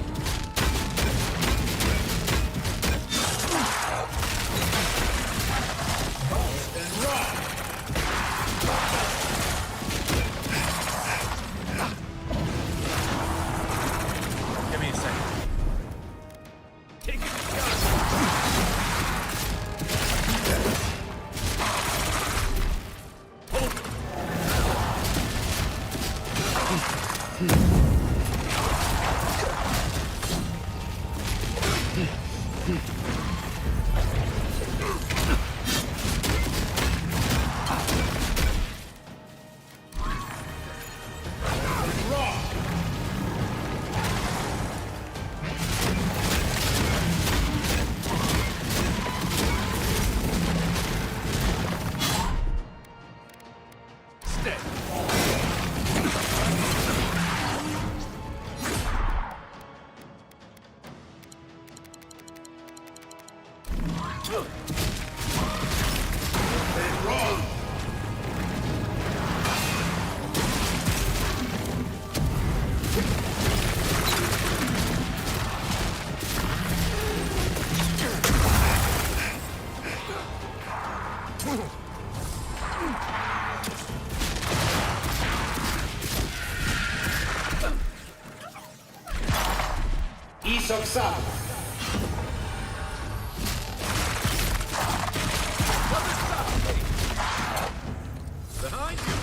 S18: Then roll!
S22: Give me a second. Taking a shot.
S18: Isoxal.
S22: Behind you.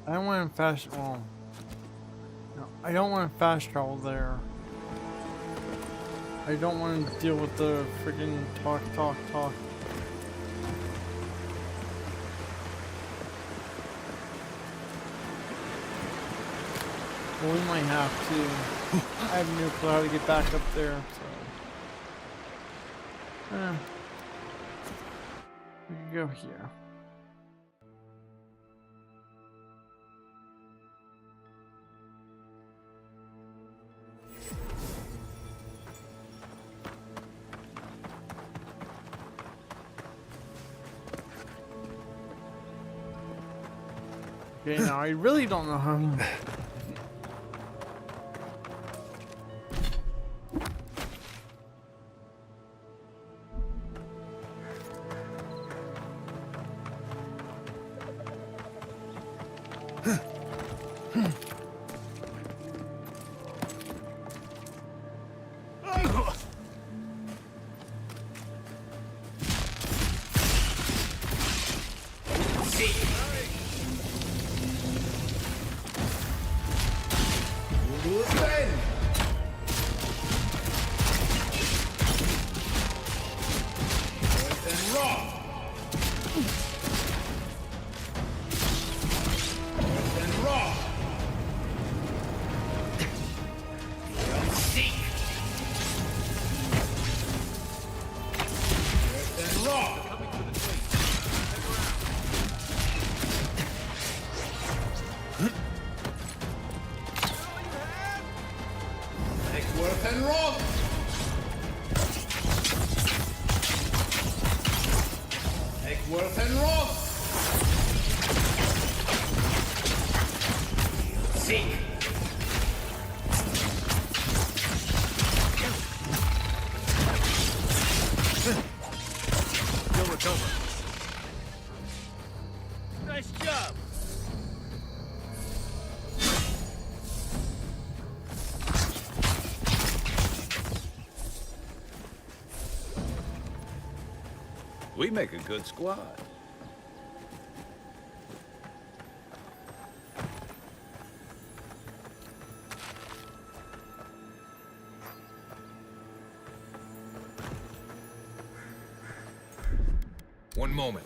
S2: I don't want to fast. Well, no, I don't want to fast travel there. I don't want to deal with the freaking talk. Well, we might have to. I have no clue how to get back up there, so. We can go here. Okay, now I really don't know how.
S22: Nice job.
S1: We make a good squad.
S3: One moment.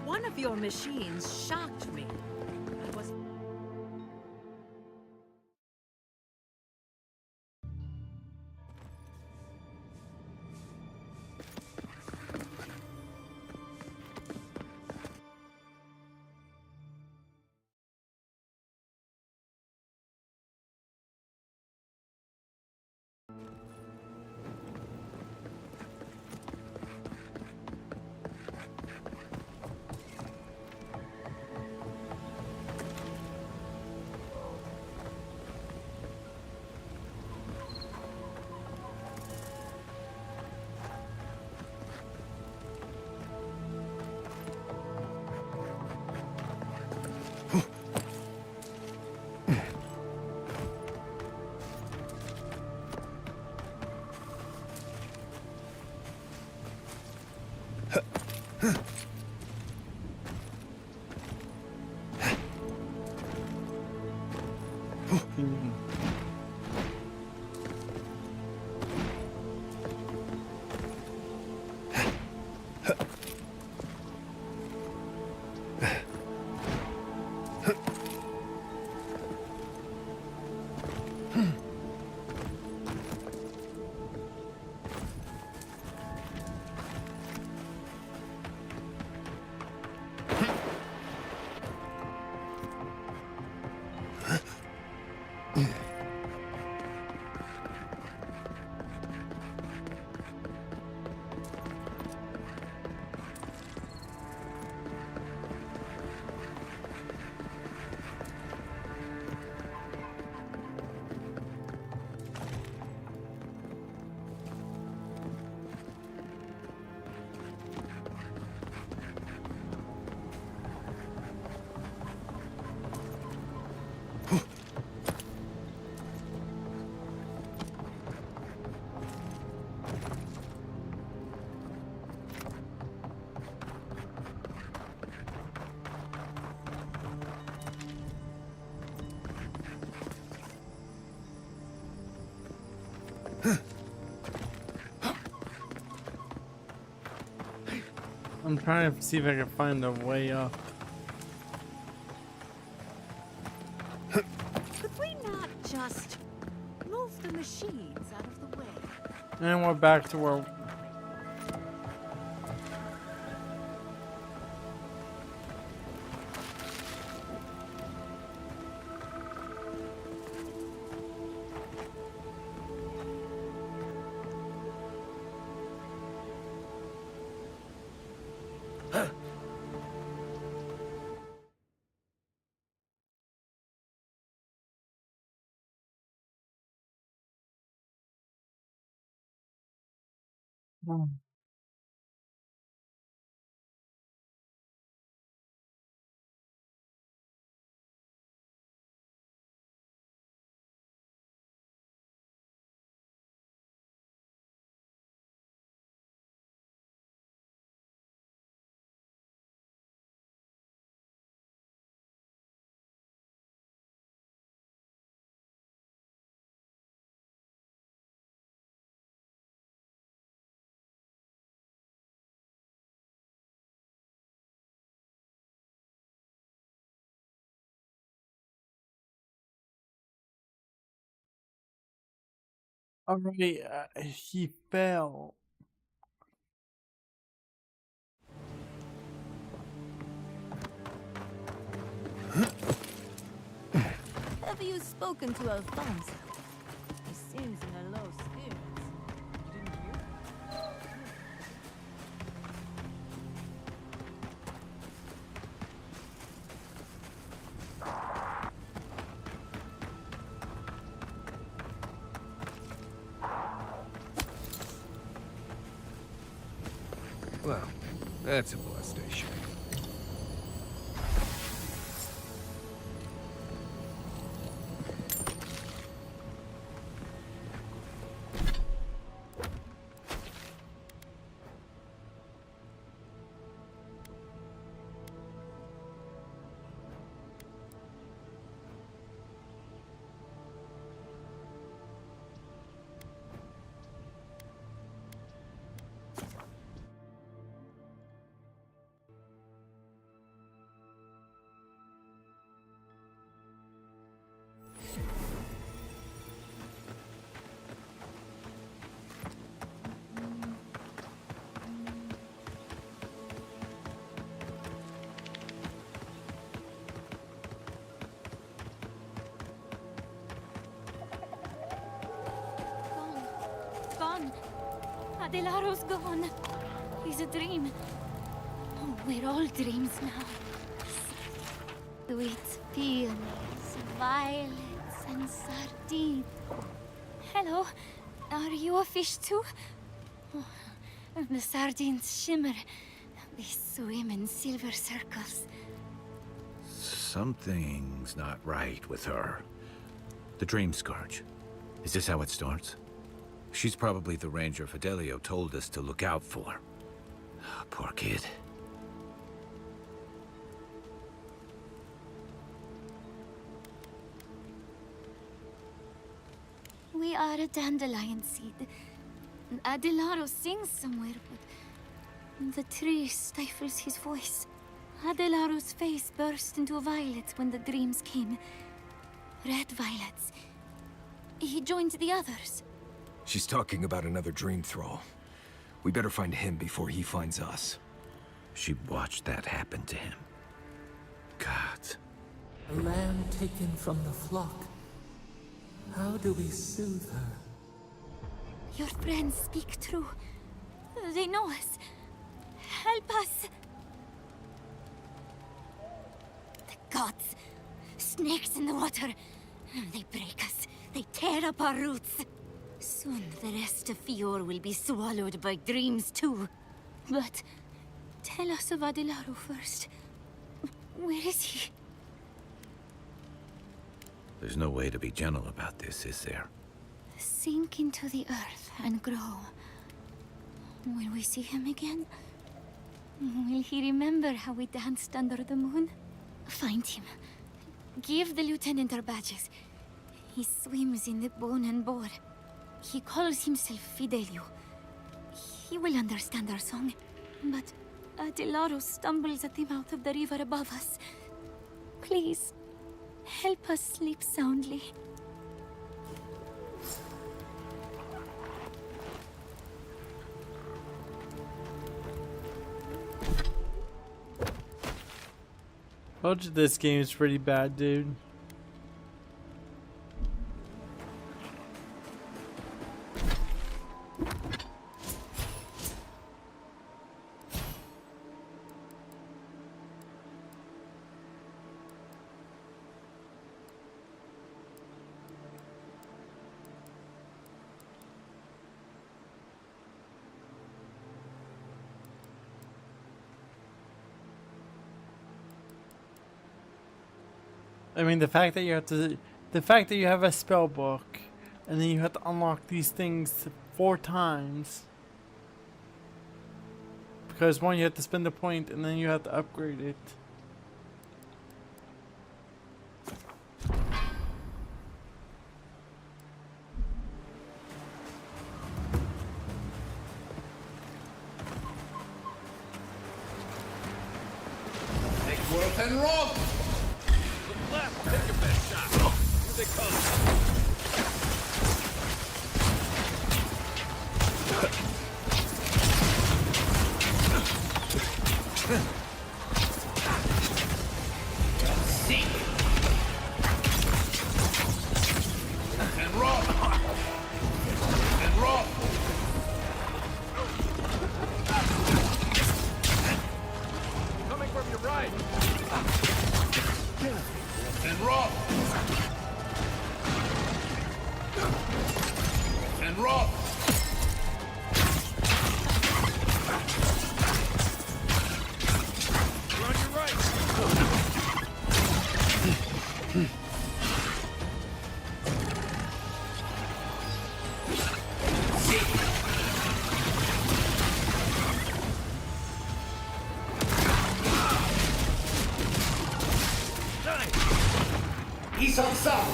S5: One of your machines shocked me. I was...
S2: I'm trying to see if I can find a way up.
S5: Could we not just move the machines out of the way?
S2: And we're back to where. Already, he fell.
S12: Have you spoken to Alfonso? He seems in a low spirits. You didn't hear?
S3: Well, that's a blessed issue.
S21: Gone. Adelaro's gone. He's a dream. Oh, we're all dreams now. Sweet peonies, violets, and sardines. Hello. Are you a fish too? Oh, the sardines shimmer. They swim in silver circles.
S1: Something's not right with her. The dream scourge. Is this how it starts? She's probably the ranger Fidelio told us to look out for. Poor kid.
S21: We are a dandelion seed. Adelaro sings somewhere, but the tree stifles his voice. Adelaro's face burst into violet when the dreams came. Red violets. He joined the others.
S3: She's talking about another dream thrall. We better find him before he finds us.
S1: She watched that happen to him. God.
S13: A lamb taken from the flock. How do we soothe her?
S21: Your friends speak true. They know us. Help us. The gods. Snakes in the water. They break us. They tear up our roots. Soon the rest of Fior will be swallowed by dreams too. But tell us of Adelaro first. Where is he?
S1: There's no way to be gentle about this, is there?
S21: Sink into the earth and grow. Will we see him again? Will he remember how we danced under the moon? Find him. Give the lieutenant our badges. He swims in the bone and boar. He calls himself Fidelio. He will understand our song. But Adelaro stumbles at the mouth of the river above us. Please, help us sleep soundly.
S2: Told you this game is pretty bad, dude. I mean, the fact that you have a spell book, and then you have to unlock these things 4 times. Because one, you have to spend a point, and then you have to upgrade it.
S18: Take worth and rock!
S22: Left, take your best shot. Here they come.
S18: Sink! And rock! And rock!
S22: Coming from your right.
S18: And rock! And rock!
S22: You're on your right.
S18: Isang Sam!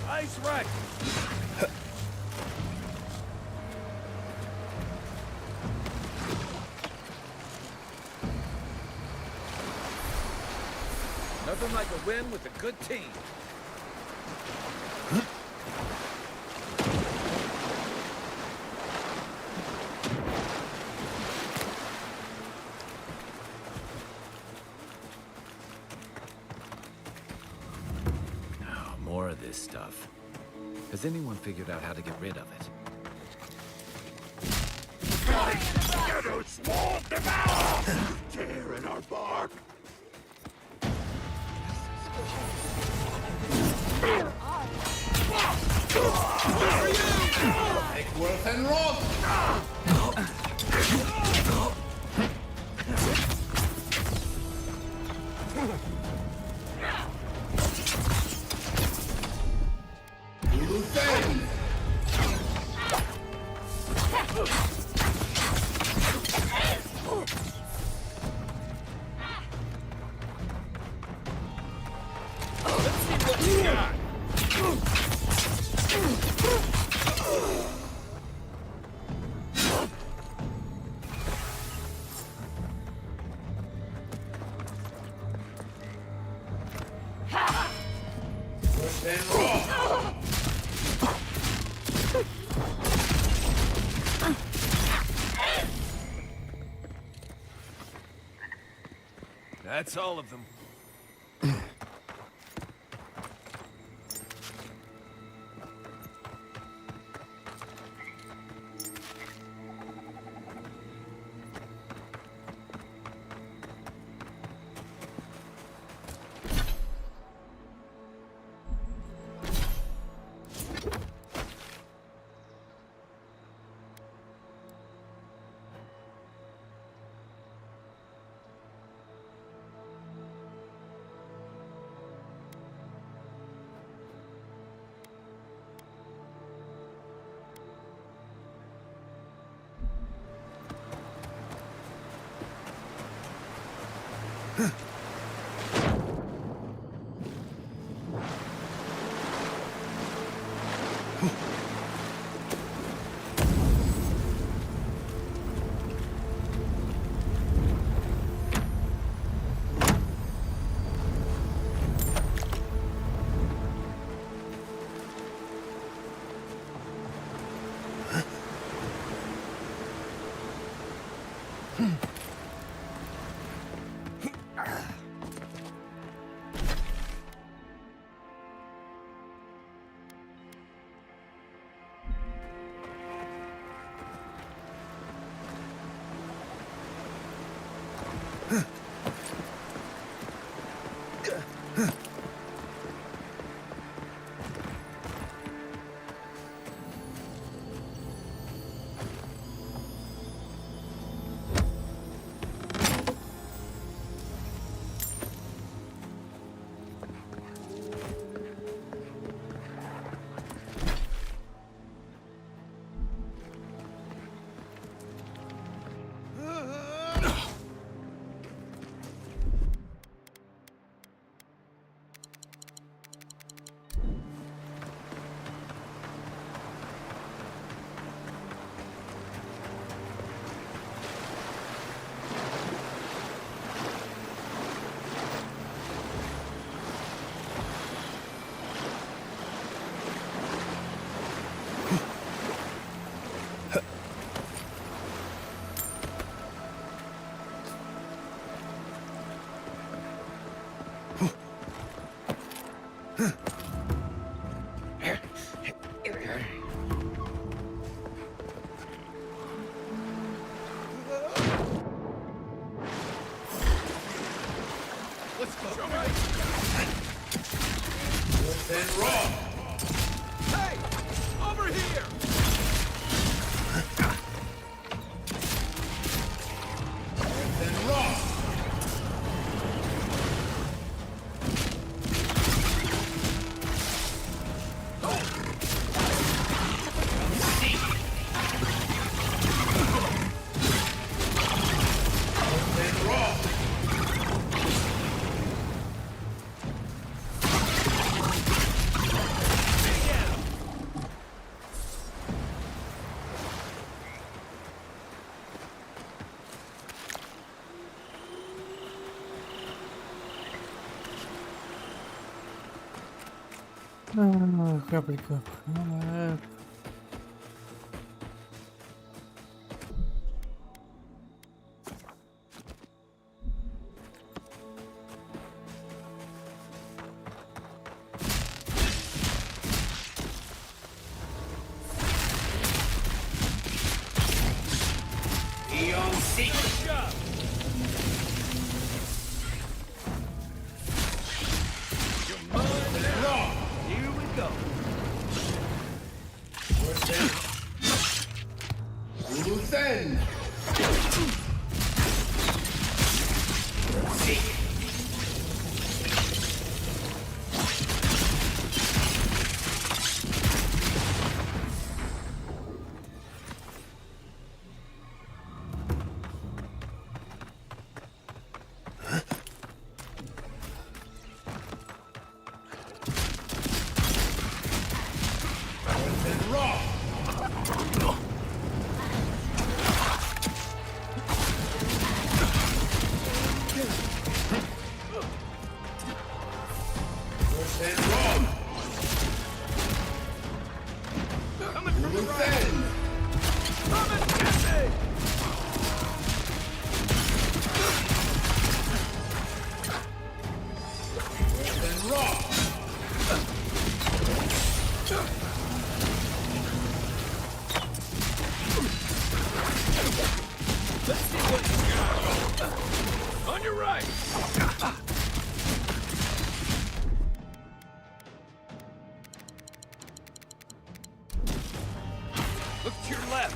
S22: Ice right.
S1: Nothing like a win with a good team. Oh, more of this stuff. Has anyone figured out how to get rid of it?
S18: Shadows small devour! Tear in our bark! Take worth and rock! Luthen!
S22: Let's see what you got.
S18: Worth and rock!
S22: That's all of them.
S18: Let's go. Then raw.
S22: Hey! Over here!
S18: Then raw.
S2: Oh, crappy crap.
S18: Eon secret job. You're mine now. Here we go. Where's that? Who's then?
S22: Let's see what you got. On your right. Look to your left.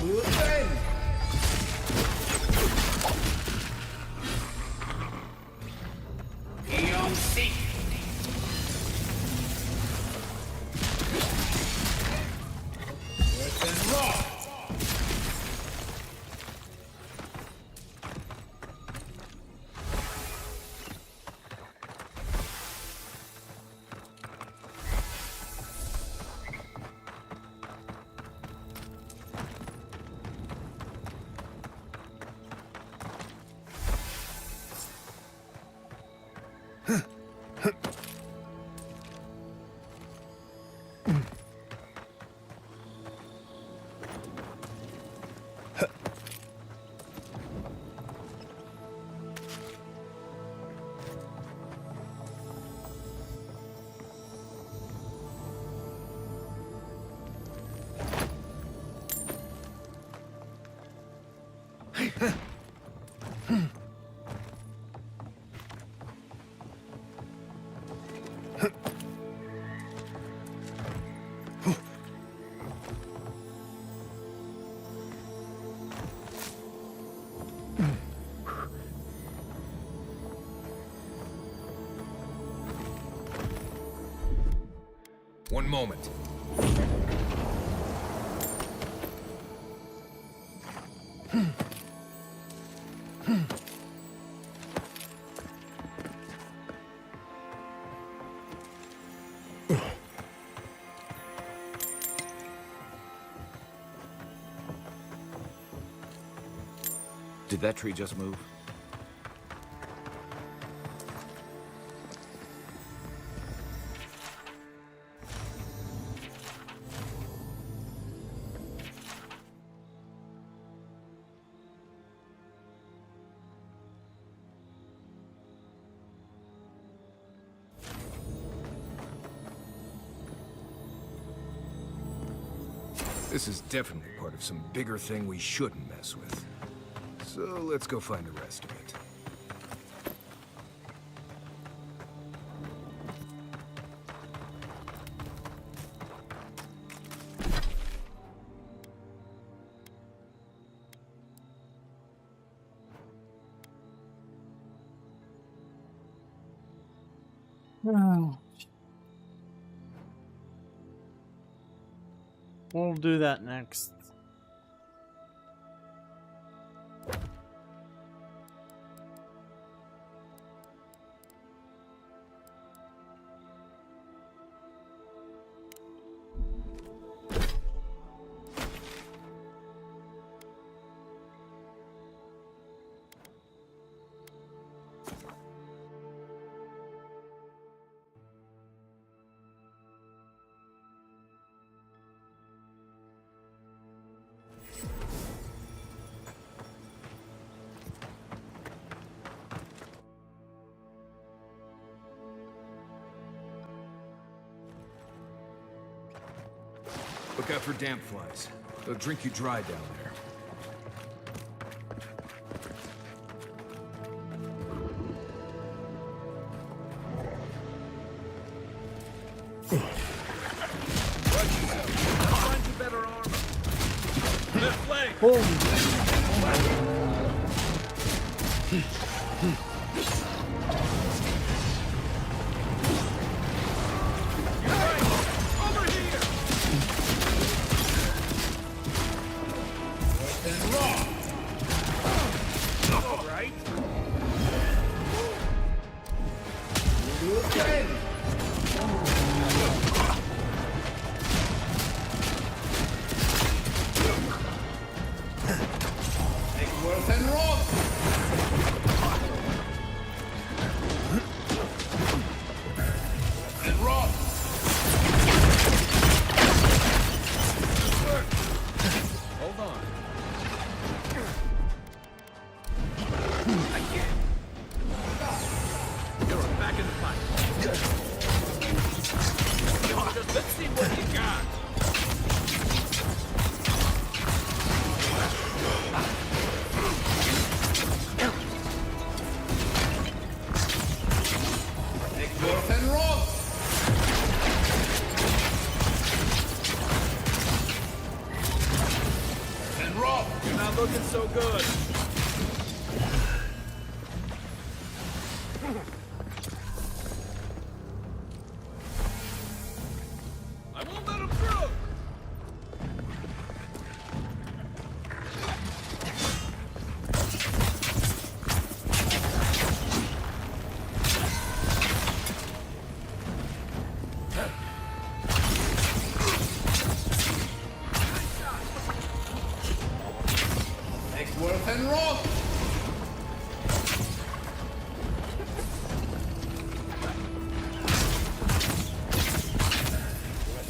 S18: You then. Eon seek. Where's raw?
S3: One moment.
S1: Did that tree just move?
S3: This is definitely part of some bigger thing we shouldn't mess with. So let's go find the rest of it.
S2: We'll do that next.
S3: Look out for damp flies. They'll drink you dry down there.
S22: Find you better armor. Left leg. Looking so good. I won't let him through.
S8: And roll!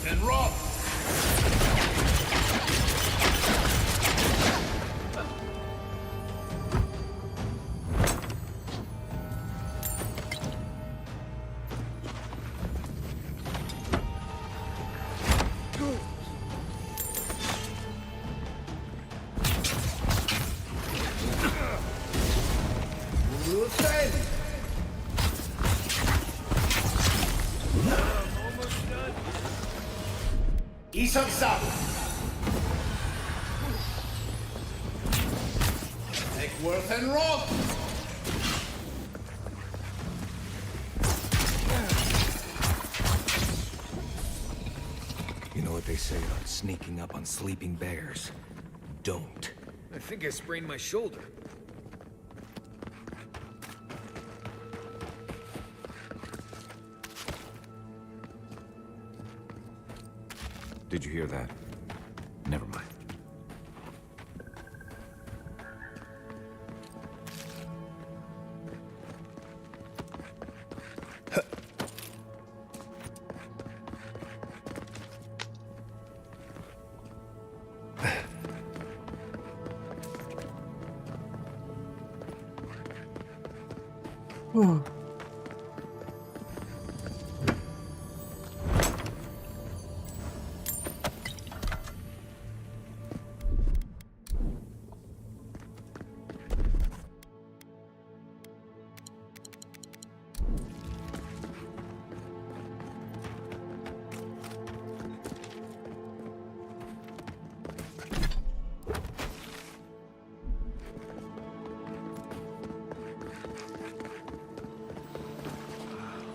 S8: And roll! Isang sap. Take worth and roll.
S3: what they say about sneaking up on sleeping bears. Don't.
S7: I think I sprained my shoulder.
S1: Did you hear that? Never mind.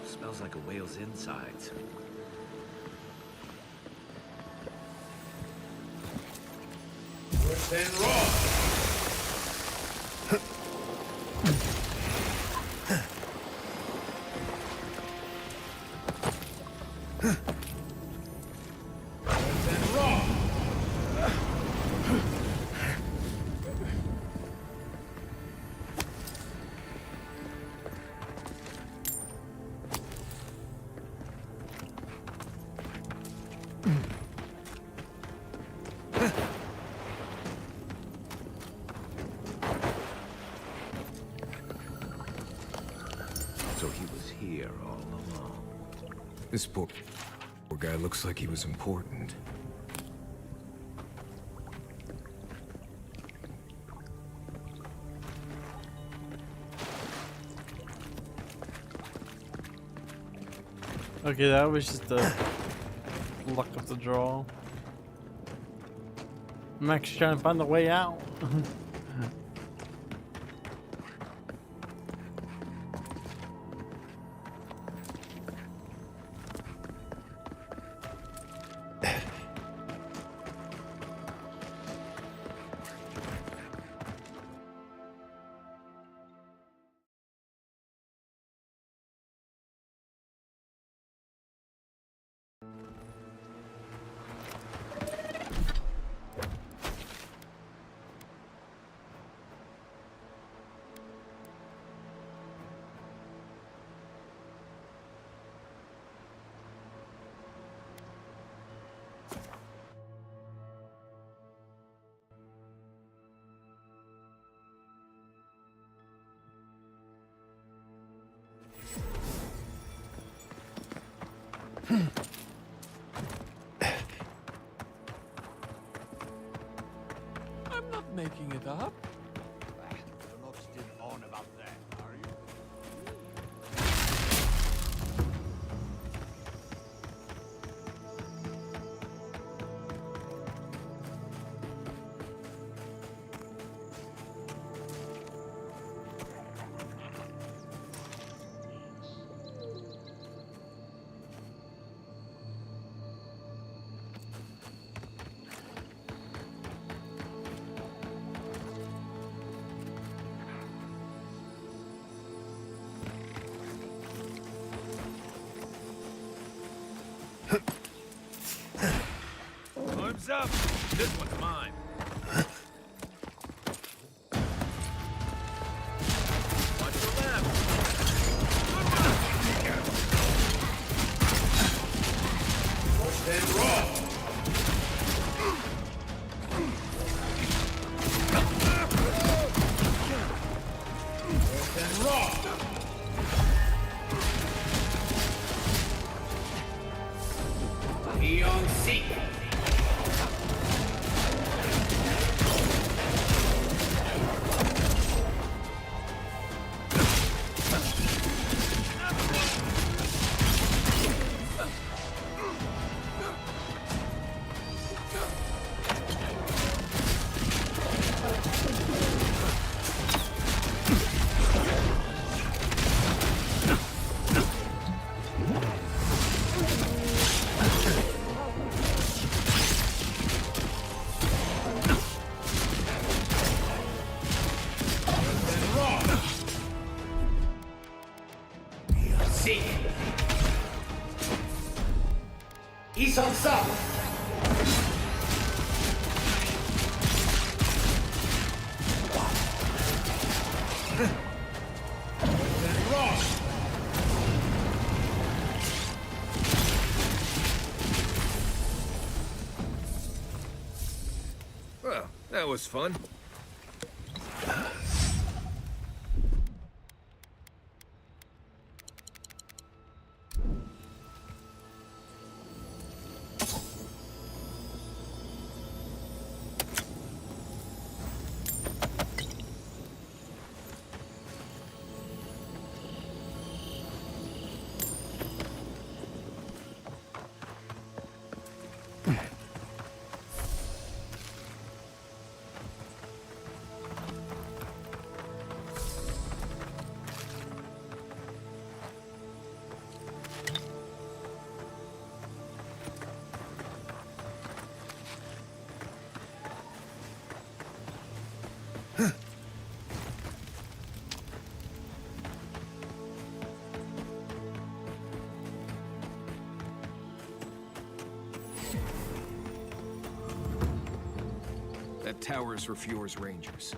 S11: Smells like a whale's insides.
S8: Worse than raw.
S1: So he was here all along.
S3: This poor guy looks like he was important.
S2: Okay, that was just the luck of the draw. I'm actually trying to find the way out.
S9: I'm not making it up.
S4: You're not still on about that, are you?
S7: Arms up! This one's mine. Watch your left.
S8: Worse than raw. Worse than raw. Eon Seek. Isang Sab! Ross!
S3: Well, that was fun. That tower's for Fjord's Rangers.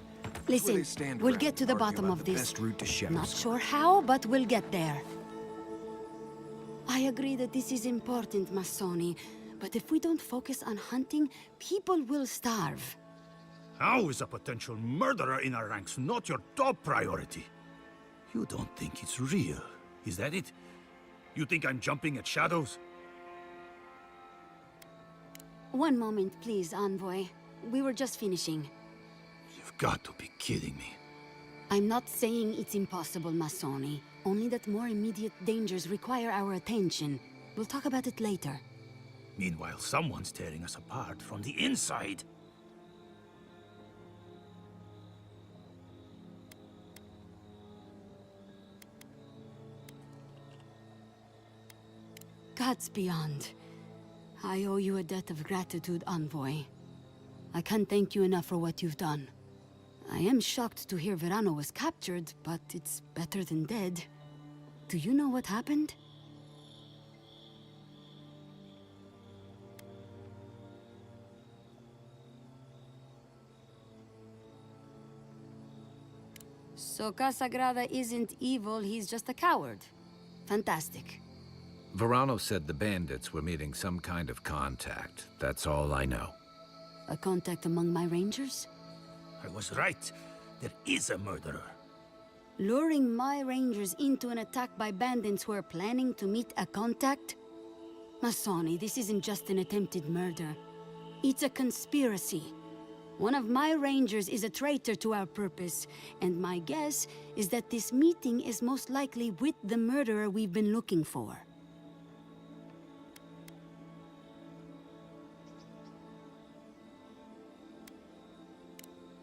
S14: Listen, we'll get to the bottom of this.
S3: Best route to Shadows.
S14: Not sure how, but we'll get there. I agree that this is important, Massoni. But if we don't focus on hunting, people will starve.
S20: How is a potential murderer in our ranks not your top priority? You don't think it's real, is that it? You think I'm jumping at shadows?
S14: One moment, please, Envoy. We were just finishing.
S20: You've got to be kidding me.
S14: I'm not saying it's impossible, Massoni. Only that more immediate dangers require our attention. We'll talk about it later.
S20: Meanwhile, someone's tearing us apart from the inside.
S14: Gods beyond. I owe you a debt of gratitude, Envoy. I can't thank you enough for what you've done. I am shocked to hear Verano was captured, but it's better than dead. Do you know what happened? So Casagrada isn't evil, he's just a coward. Fantastic.
S1: Verano said the bandits were meeting some kind of contact. That's all I know.
S14: A contact among my rangers?
S20: I was right. There is a murderer.
S14: Luring my rangers into an attack by bandits who are planning to meet a contact? Massoni, this isn't just an attempted murder. It's a conspiracy. One of my rangers is a traitor to our purpose, and my guess is that this meeting is most likely with the murderer we've been looking for.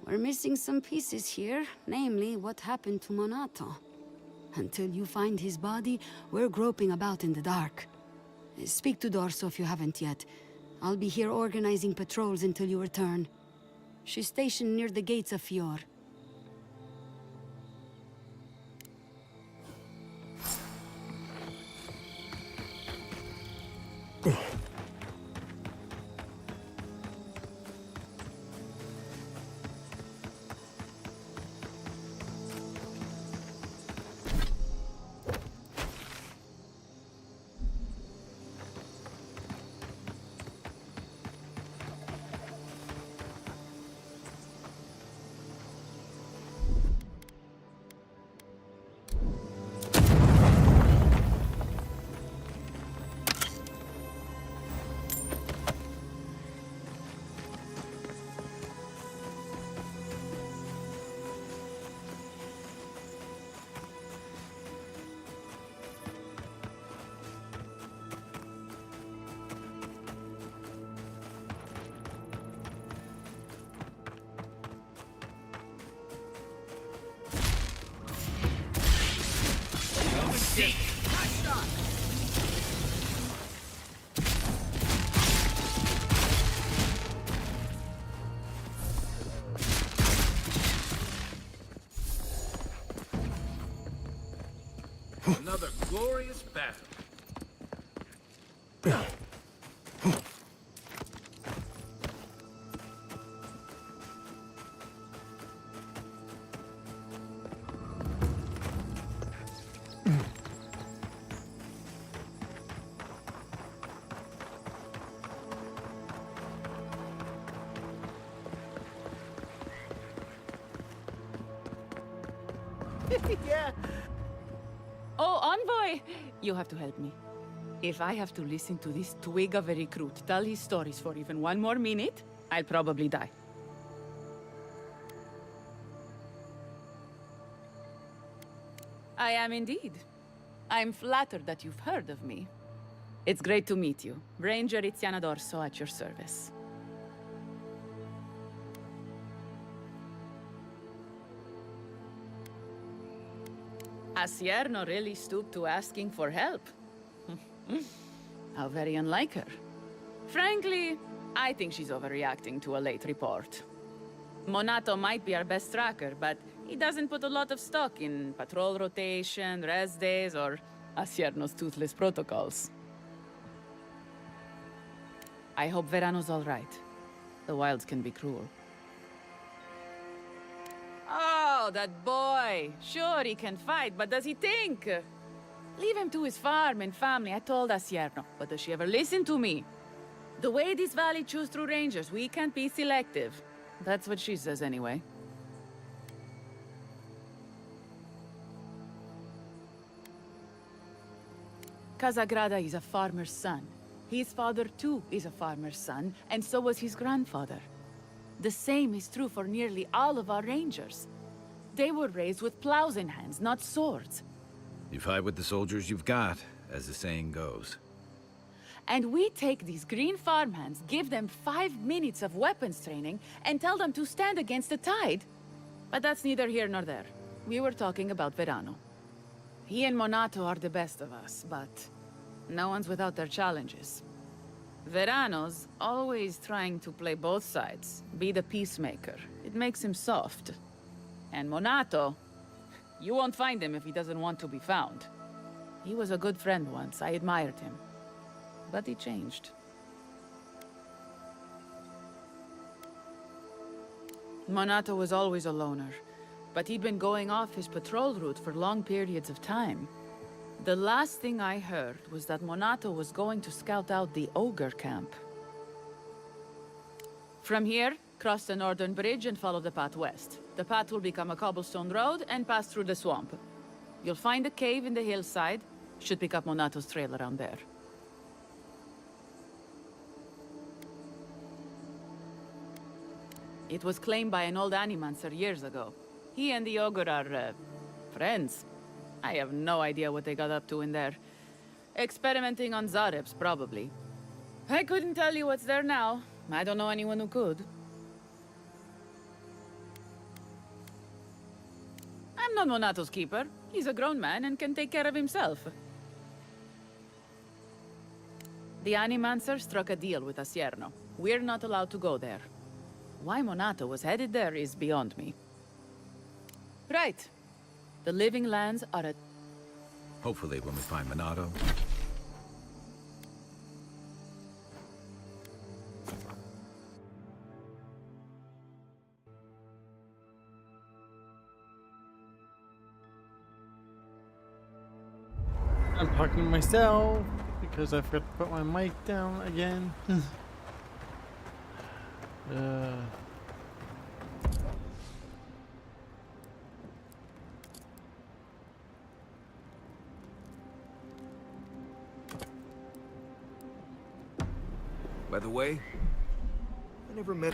S14: We're missing some pieces here, namely what happened to Monato. Until you find his body, we're groping about in the dark. Speak to Dorso if you haven't yet. I'll be here organizing patrols until you return. She's stationed near the gates of Fjord.
S22: Another glorious battle.
S2: Yeah.
S10: Oh, Envoy! You have to help me. If I have to listen to this twig of a recruit tell his stories for even one more minute, I'll probably die. I am indeed. I'm flattered that you've heard of me. It's great to meet you. Ranger Iziana Dorso at your service. Asierno really stooped to asking for help. How very unlike her. Frankly, I think she's overreacting to a late report. Monato might be our best tracker, but he doesn't put a lot of stock in patrol rotation, rest days, or Asierno's toothless protocols. I hope Verano's all right. The wilds can be cruel. Oh, that boy! Sure, he can fight, but does he think? Leave him to his farm and family, I told Asierno. But does she ever listen to me? The way this valley chews through rangers, we can't be selective. That's what she says anyway. Casagrada is a farmer's son. His father, too, is a farmer's son, and so was his grandfather. The same is true for nearly all of our rangers. They were raised with plows in hands, not swords.
S1: You fight with the soldiers you've got, as the saying goes.
S10: And we take these green farmhands, give them 5 minutes of weapons training, and tell them to stand against the tide. But that's neither here nor there. We were talking about Verano. He and Monato are the best of us, but no one's without their challenges. Verano's always trying to play both sides, be the peacemaker. It makes him soft. And Monato, you won't find him if he doesn't want to be found. He was a good friend once, I admired him. But he changed. Monato was always a loner, but he'd been going off his patrol route for long periods of time. The last thing I heard was that Monato was going to scout out the ogre camp. From here, cross the northern bridge and follow the path west. The path will become a cobblestone road and pass through the swamp. You'll find a cave in the hillside. Should pick up Monato's trail around there. It was claimed by an old animancer years ago. He and the ogre are, friends. I have no idea what they got up to in there. Experimenting on Zarebs, probably. I couldn't tell you what's there now. I don't know anyone who could. I'm not Monato's keeper. He's a grown man and can take care of himself. The Animancer struck a deal with Asierno. We're not allowed to go there. Why Monato was headed there is beyond me. Right. The living lands are a...
S1: Hopefully when we find Monato.
S2: I'm talking to myself because I forgot to put my mic down again.
S3: By the way, I never met...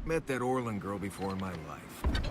S3: Met that Orlin girl before in my life.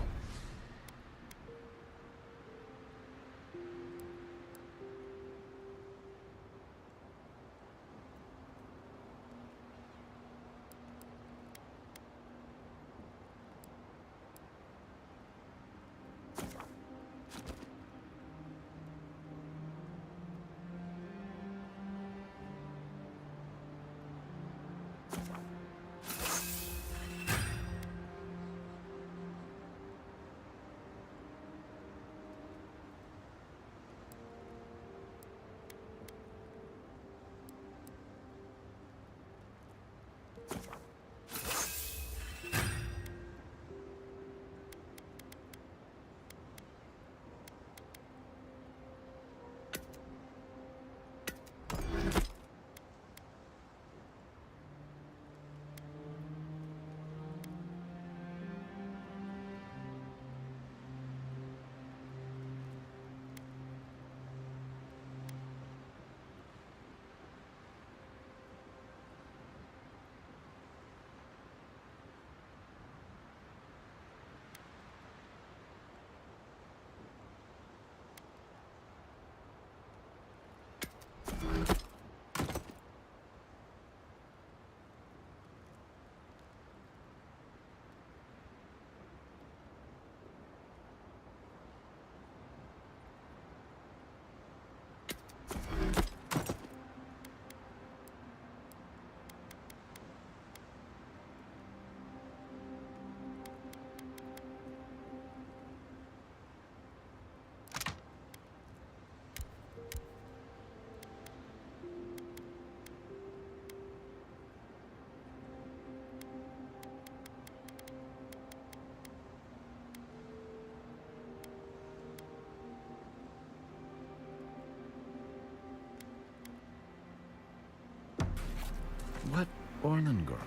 S1: What Orlin girl?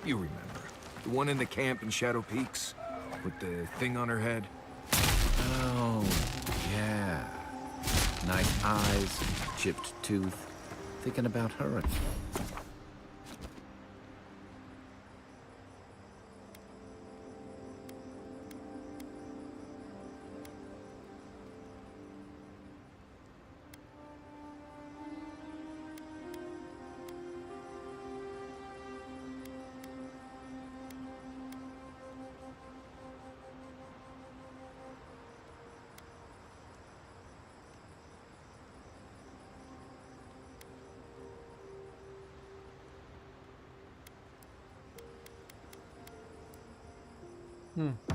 S3: You remember. The one in the camp in Shadow Peaks? With the thing on her head?
S1: Oh, yeah. Nice eyes, chipped tooth. Thinking about her again.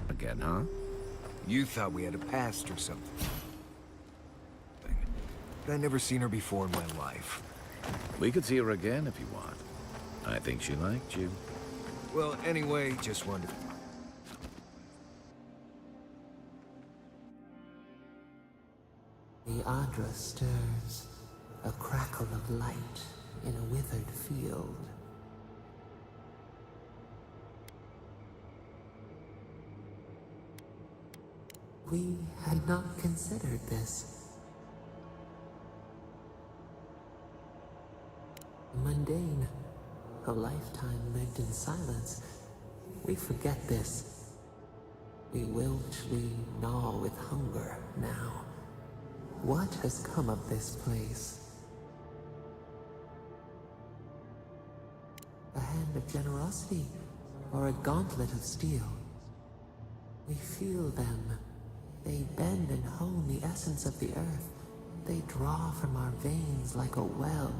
S1: Again, huh?
S3: You thought we had a past or something. But I never seen her before in my life.
S1: We could see her again if you want. I think she liked you.
S3: Well, anyway, just wondered.
S13: The Adra stirs, a crackle of light in a withered field. We had not considered this. Mundane, a lifetime lived in silence. We forget this. We wiltly gnaw with hunger now. What has come of this place? A hand of generosity, or a gauntlet of steel? We feel them. They bend and hone the essence of the earth. They draw from our veins like a well.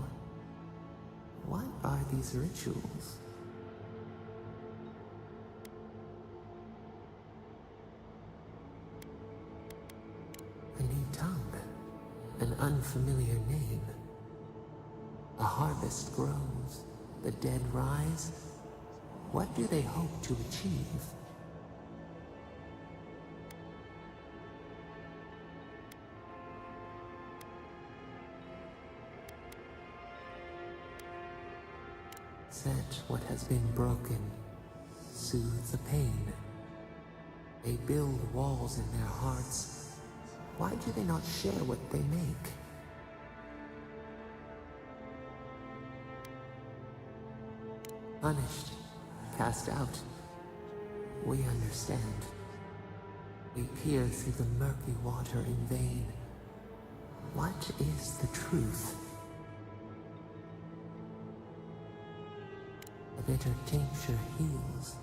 S13: What are these rituals? A new tongue, an unfamiliar name. A harvest grows, the dead rise. What do they hope to achieve? Set what has been broken, soothe the pain. They build walls in their hearts. Why do they not share what they make? Punished, cast out, We understand. We peer through the murky water in vain. What is the truth? A bitter tincture heals.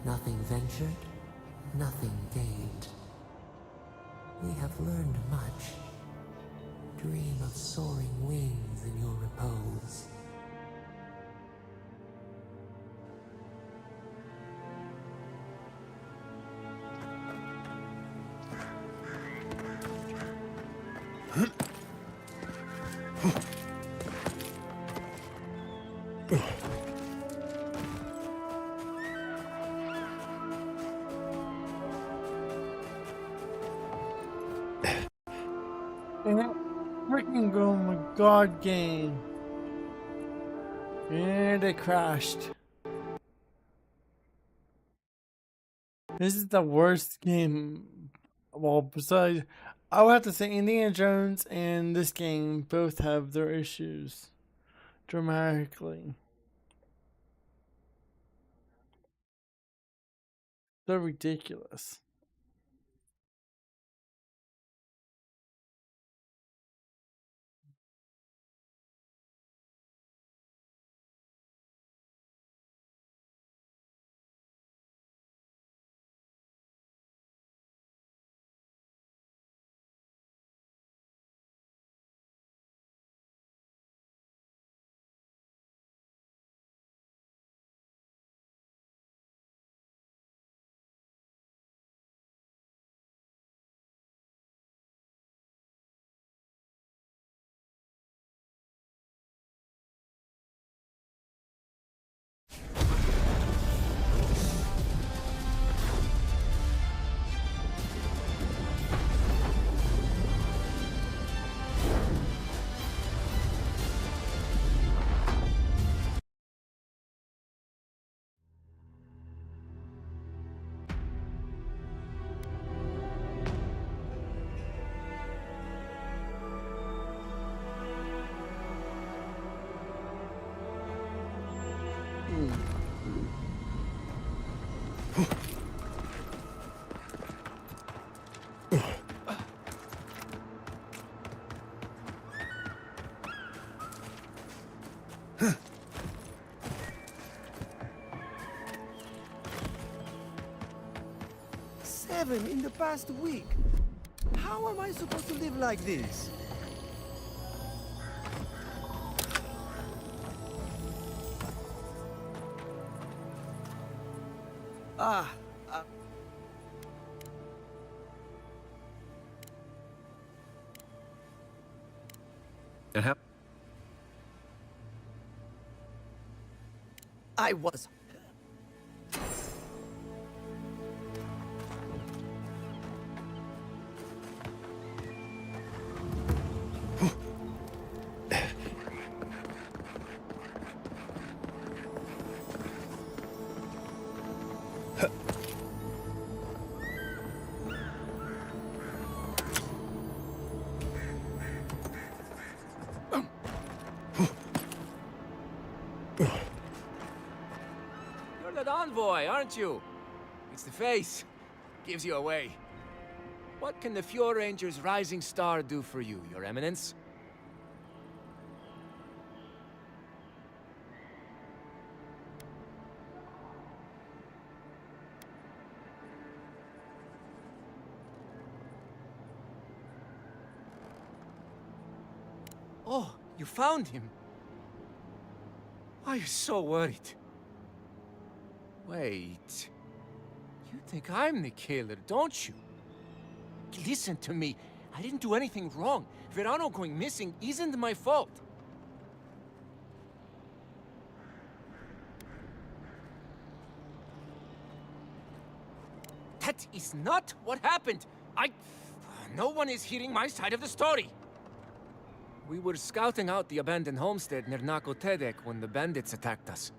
S13: Nothing ventured, nothing gained. We have learned much. Dream of soaring wings in your repose.
S2: And that freaking oh my god game. And it crashed. This is the worst game. Well, besides, I would have to say Indiana Jones and this game both have their issues. Dramatically. They're ridiculous.
S6: Seven in the past week. How am I supposed to live like this?
S11: And how?
S6: I was.
S3: You're that envoy, aren't you? It's the face. Gives you away. What can the Fjord Ranger's rising star do for you, Your Eminence? Oh, you found him. I was so worried. Wait. You think I'm the killer, don't you? Listen to me. I didn't do anything wrong. Verano going missing isn't my fault. That is not what happened. No one is hearing my side of the story. We were scouting out the abandoned homestead near Nakotedek when the bandits attacked us.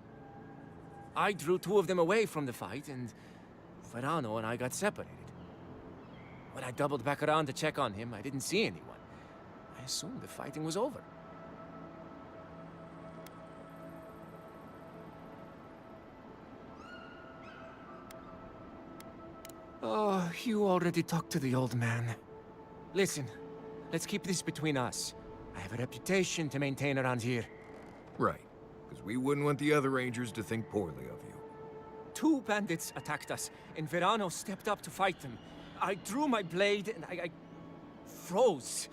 S3: I drew two of them away from the fight, and Verano and I got separated. When I doubled back around to check on him, I didn't see anyone. I assumed the fighting was over.
S11: Oh, you already talked to the old man. Listen, let's keep this between us. I have a reputation to maintain around here.
S3: Right, because we wouldn't want the other Rangers to think poorly of you.
S11: 2 bandits attacked us, and Verano stepped up to fight them. I drew my blade, and I froze.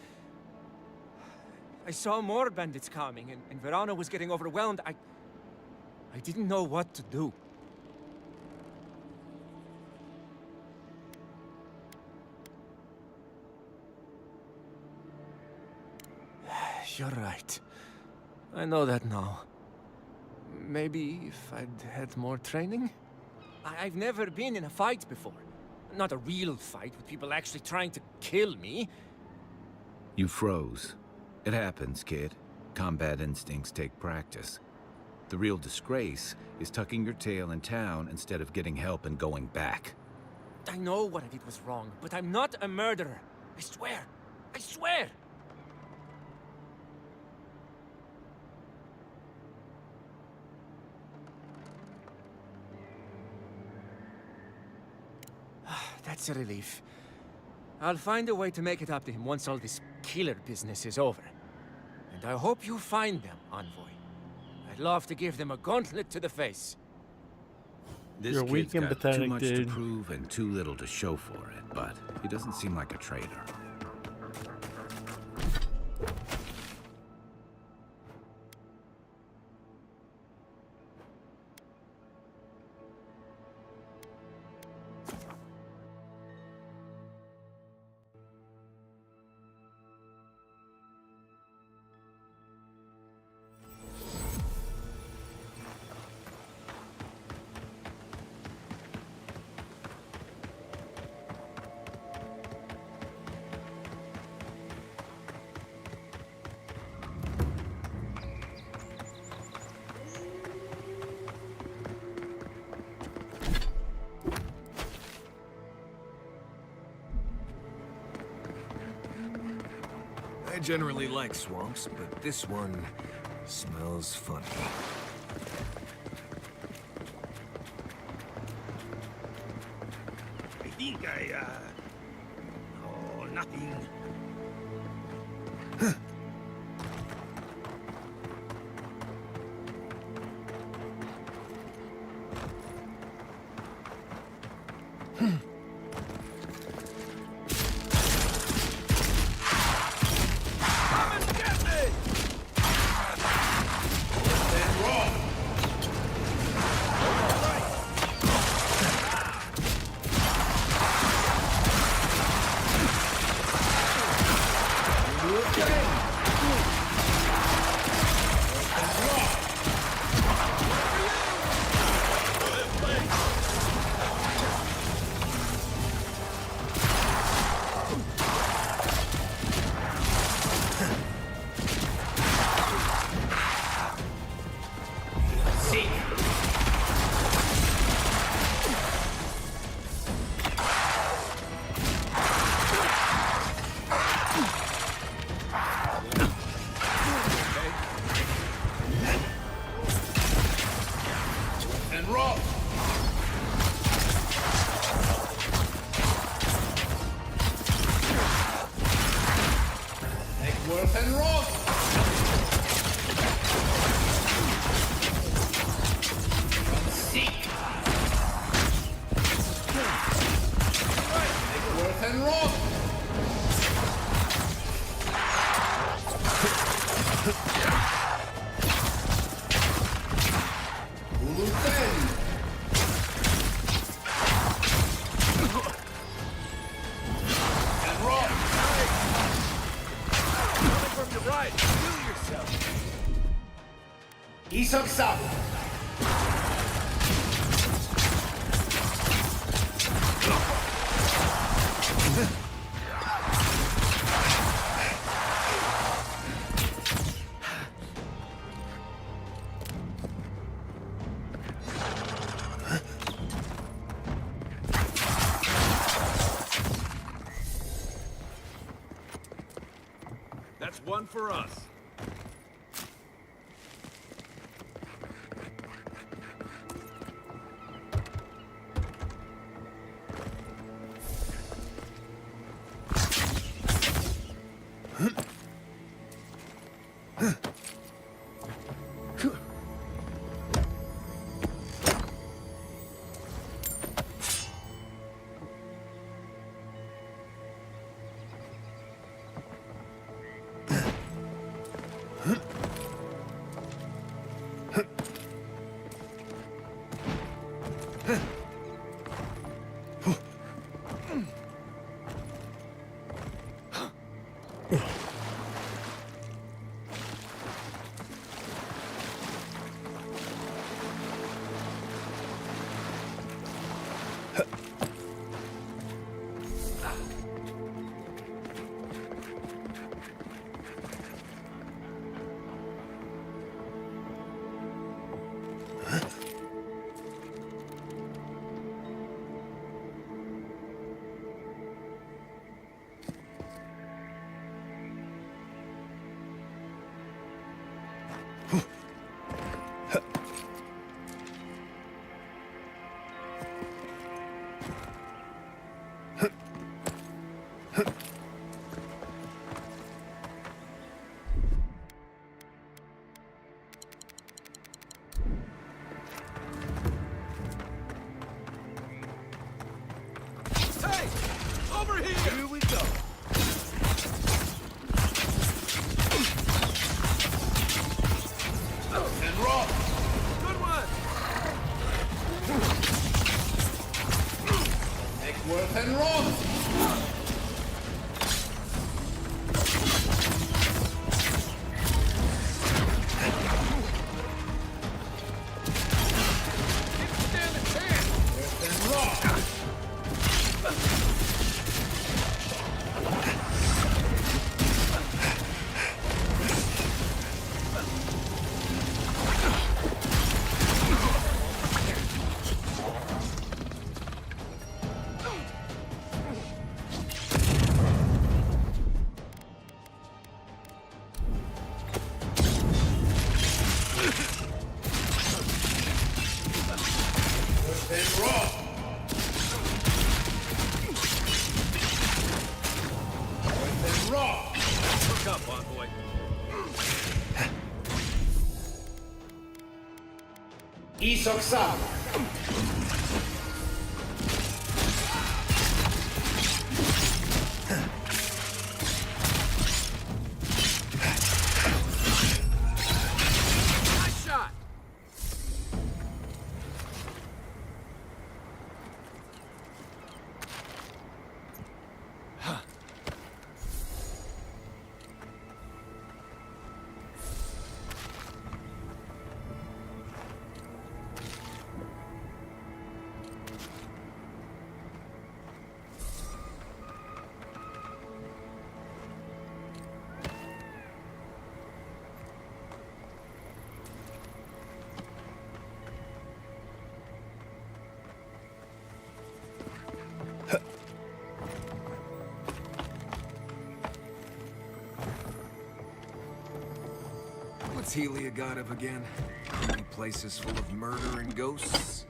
S11: I saw more bandits coming, and Verano was getting overwhelmed. I didn't know what to do. You're right. I know that now. Maybe if I'd had more training? I've never been in a fight before. Not a real fight with people actually trying to kill me.
S1: You froze. It happens, kid. Combat instincts take practice. The real disgrace is tucking your tail in town instead of getting help and going back.
S11: I know what I did was wrong, but I'm not a murderer. I swear. I swear! That's a relief. I'll find a way to make it up to him once all this killer business is over. And I hope you find them, Envoy. I'd love to give them a gauntlet to the face.
S1: This
S2: You're weak
S1: kid's
S2: and
S1: got
S2: pathetic,
S1: too much
S2: dude.
S1: to prove and too little to show for it, but he doesn't seem like a traitor.
S3: I generally like swamps, but this one smells funny.
S20: I think oh, nothing.
S7: That's one for us.
S22: Hey! Over here! Here we go.
S8: And rock.
S22: Good one!
S8: Neckworth and rock.
S22: Stand a chance!
S8: And rock. And rock. And rock.
S22: Look up, envoy.
S8: Isoksan.
S22: Nice shot!
S3: What's Healy a god of again? Any places full of murder and ghosts?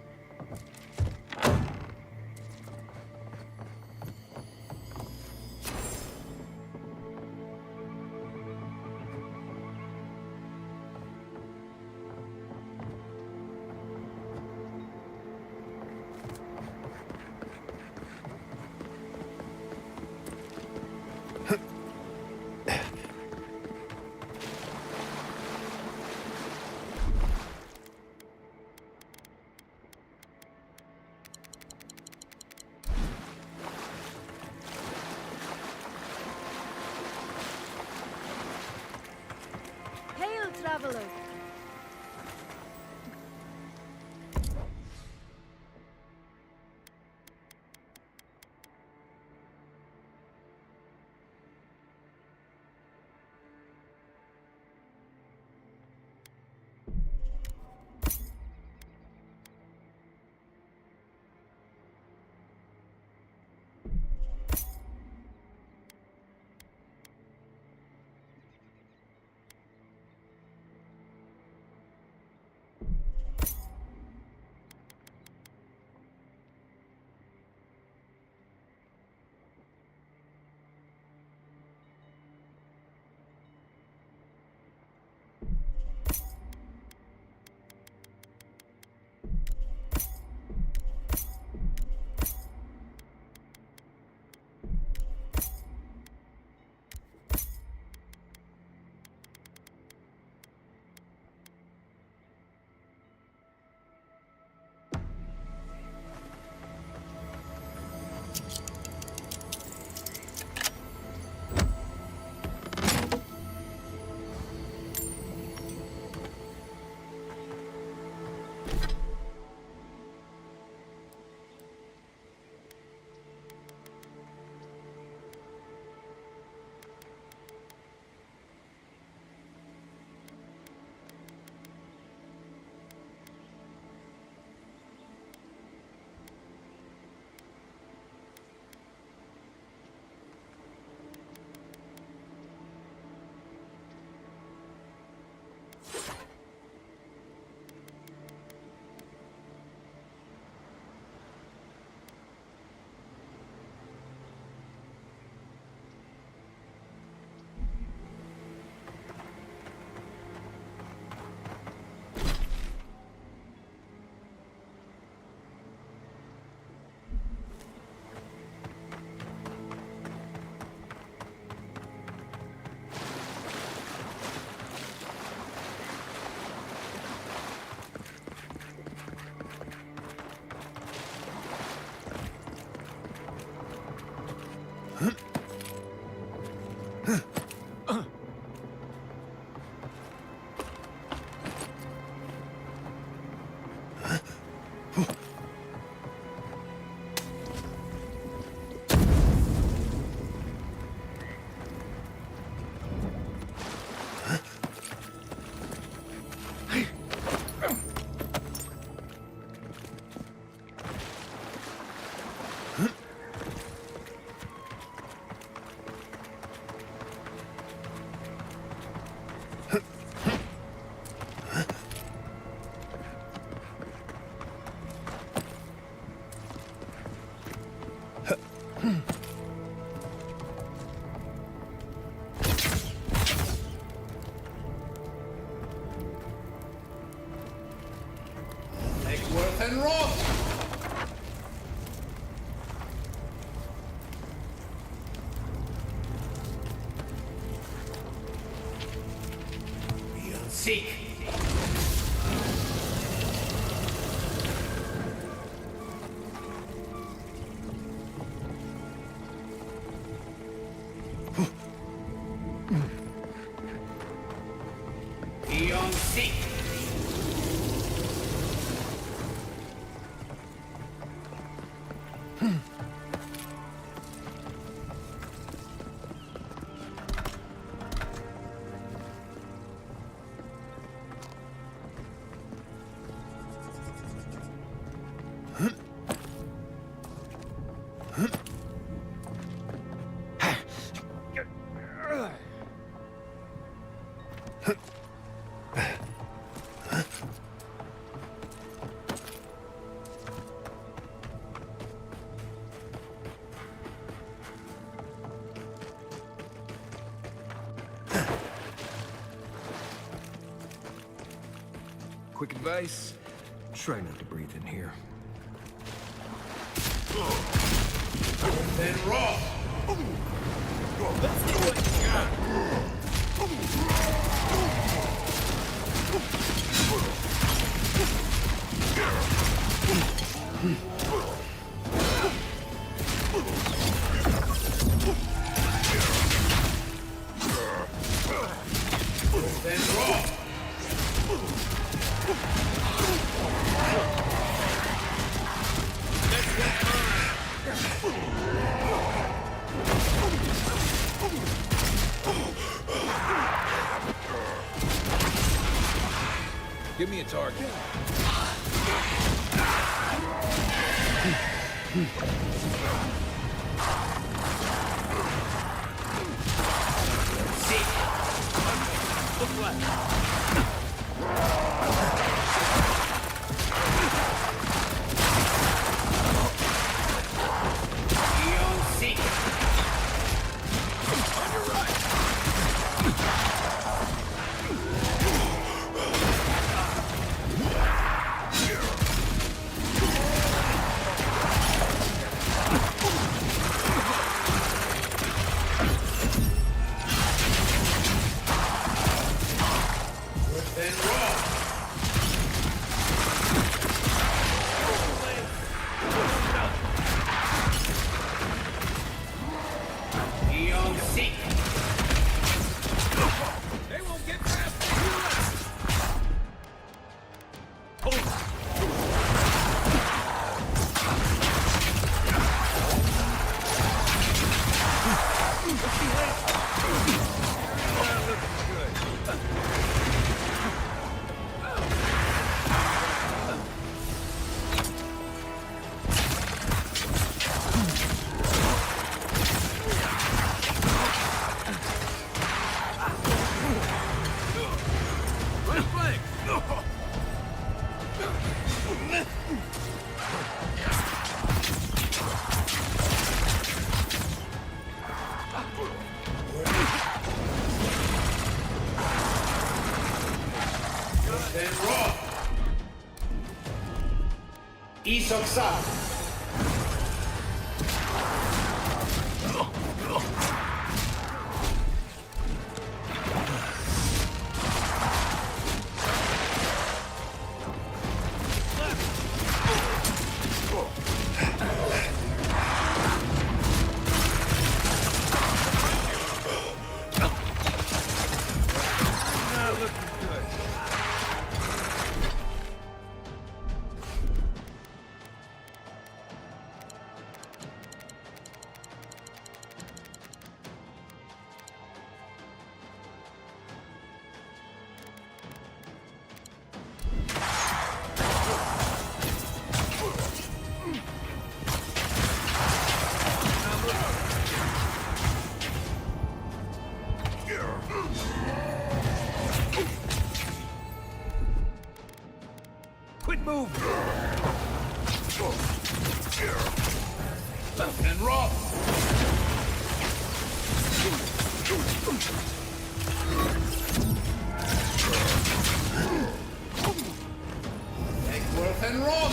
S12: Hail, traveler!
S8: and rot! We'll seek. Beyond seek.
S3: Quick advice, try not to breathe in here.
S8: Then raw.
S22: Let's see what you got.
S8: Then raw.
S1: Give me a target.
S22: Look left.
S8: Beyond seek.
S22: On your right.
S8: Then raw. Isoksa.
S22: Quit moving!
S8: Left and raw. Take worth and raw.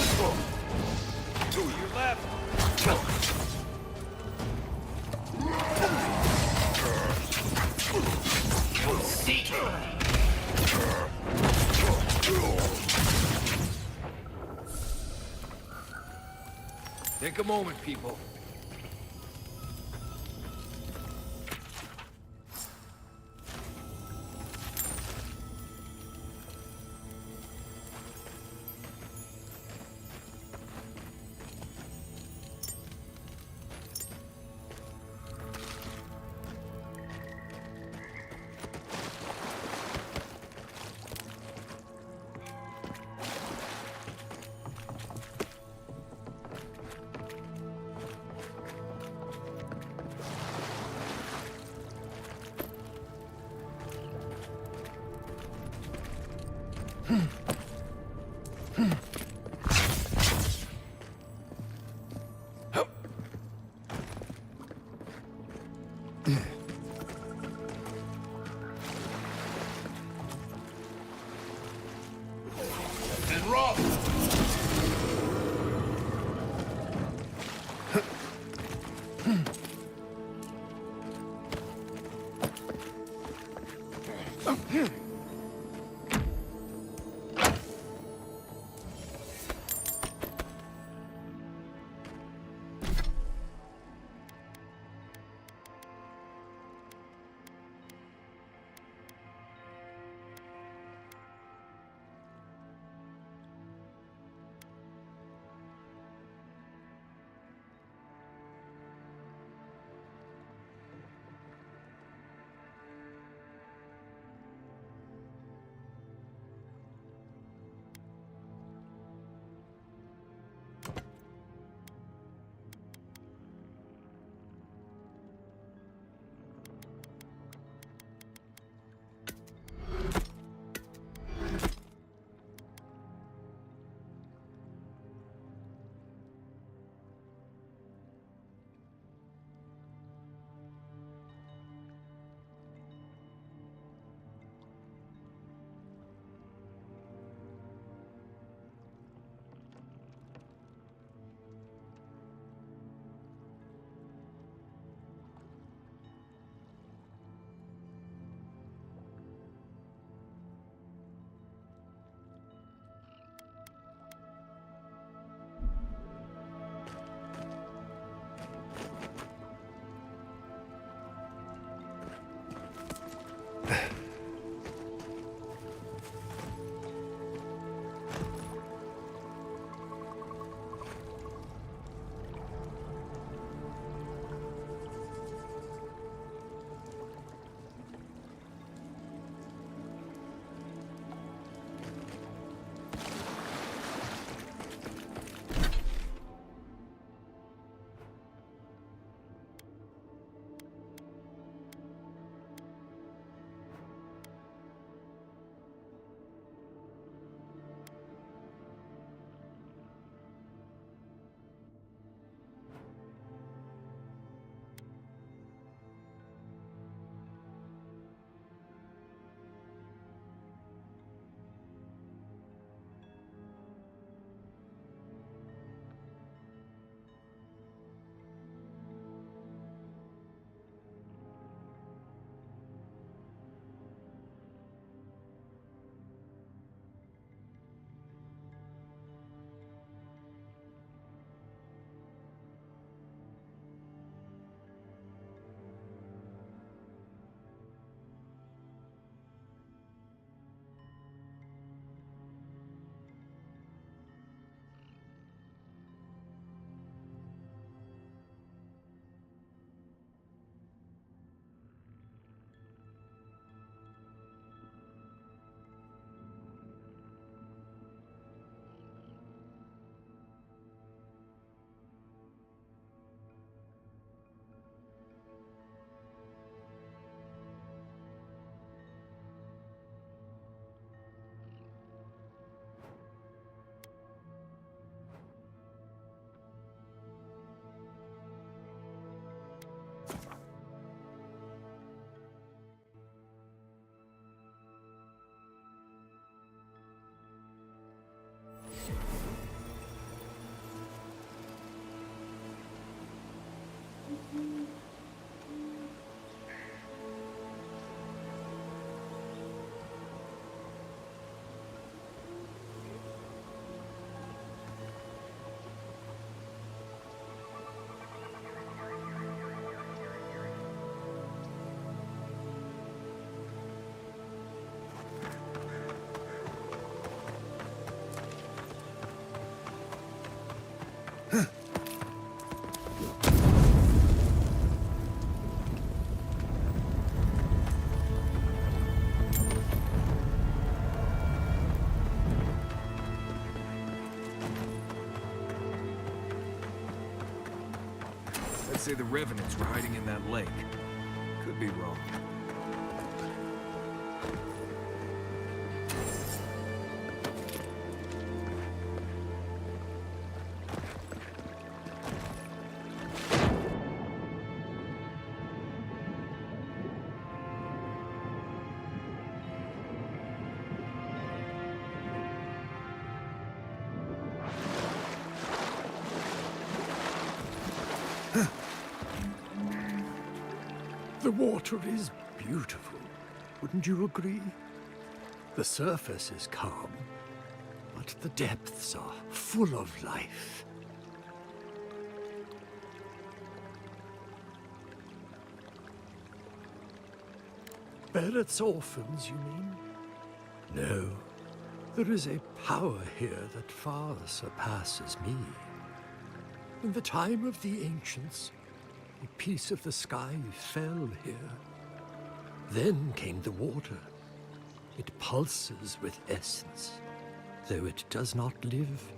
S22: To your left!
S8: Seek.
S3: Take a moment, people. I'd say the Revenants were hiding in that lake. Could be wrong.
S17: The water is beautiful, wouldn't you agree? The surface is calm, but the depths are full of life. Barrett's orphans, you mean? No, there is a power here that far surpasses me. In the time of the ancients, a piece of the sky fell here. Then came the water. It pulses with essence, though it does not live.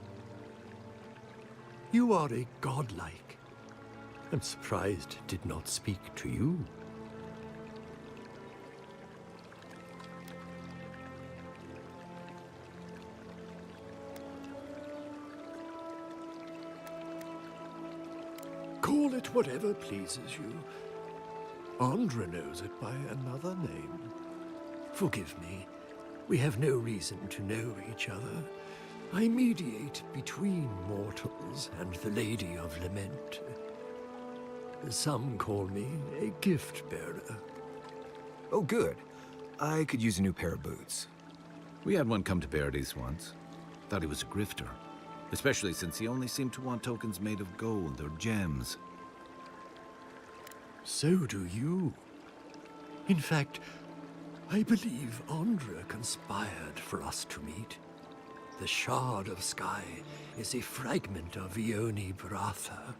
S17: You are a godlike. I'm surprised it did not speak to you. Call it whatever pleases you. Andra knows it by another name. Forgive me. We have no reason to know each other. I mediate between mortals and the Lady of Lament. Some call me a gift bearer.
S3: Oh, good. I could use a new pair of boots.
S1: We had one come to Paradise once. Thought he was a grifter. Especially since he only seemed to want tokens made of gold or gems.
S17: So do you. In fact, I believe Andra conspired for us to meet. The shard of sky is a fragment of Ioni Bratha.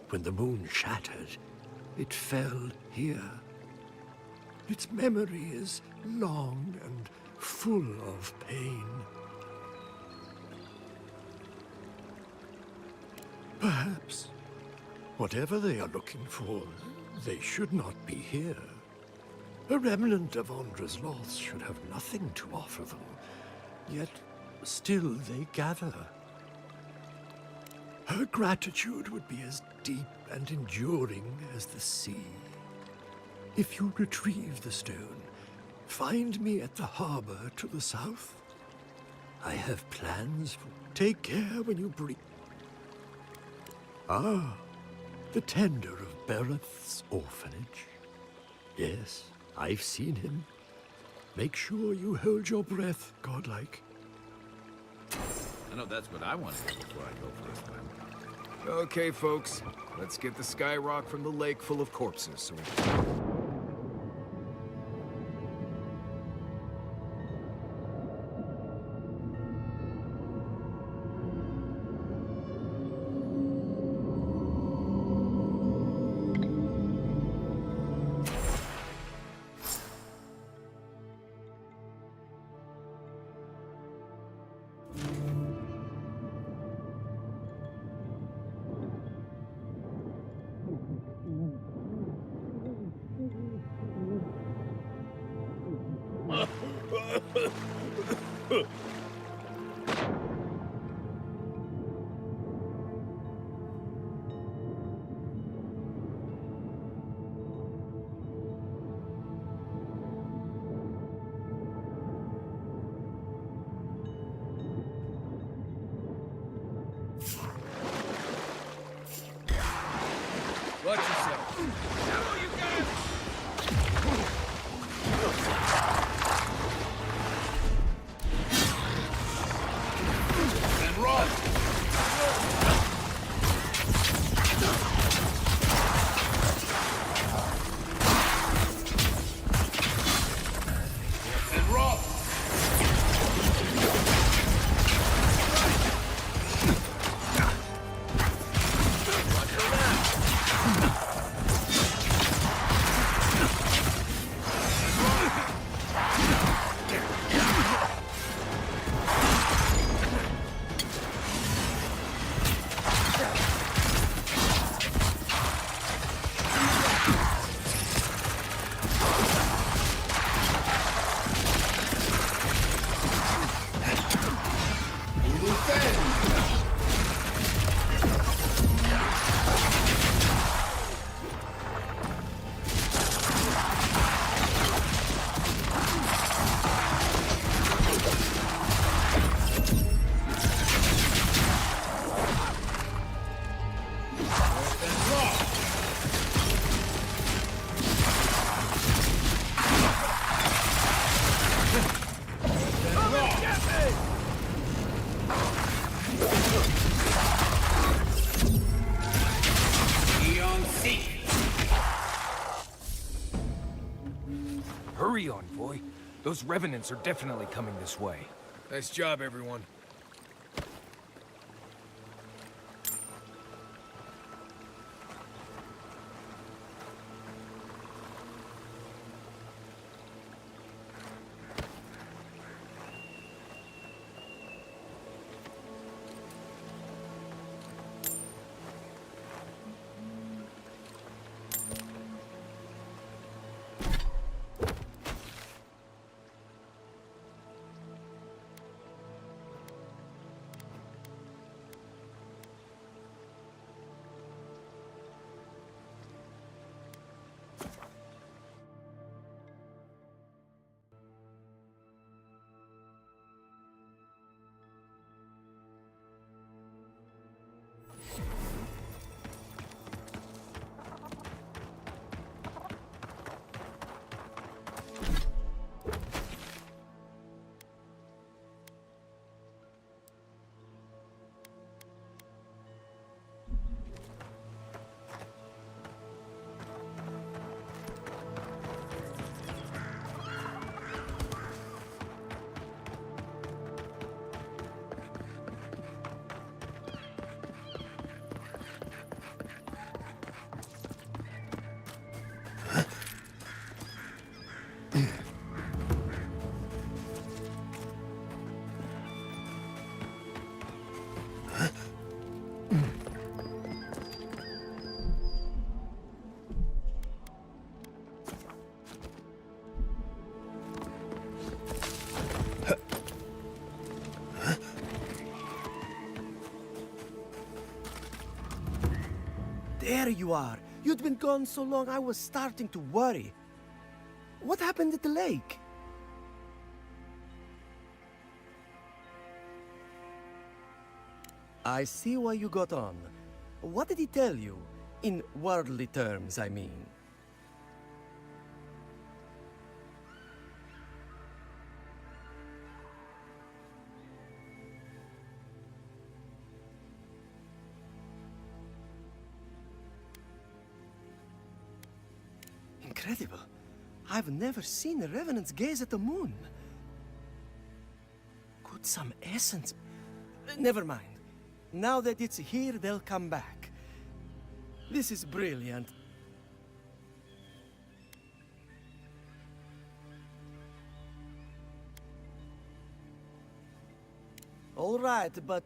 S17: When the moon shattered, it fell here. Its memory is long and full of pain. Perhaps, whatever they are looking for, they should not be here. A remnant of Andra's loss should have nothing to offer them, yet still they gather. Her gratitude would be as deep and enduring as the sea. If you retrieve the stone, find me at the harbor to the south. I have plans for... Take care when you bring... Ah, the tender of Bereth's orphanage. Yes, I've seen him. Make sure you hold your breath, godlike.
S1: I know that's what I want to do before I go for a swim.
S3: Okay, folks. Let's get the sky rock from the lake full of corpses so we can...
S22: Watch yourself. Now you got and run. And run.
S3: Those revenants are definitely coming this way.
S7: Nice job, everyone.
S6: There you are. You'd been gone so long I was starting to worry. What happened at the lake? I see why you got on. What did he tell you? In worldly terms, I mean. Incredible. I've never seen the revenants gaze at the moon. Could some essence... Never mind. Now that it's here, they'll come back. This is brilliant. All right, but...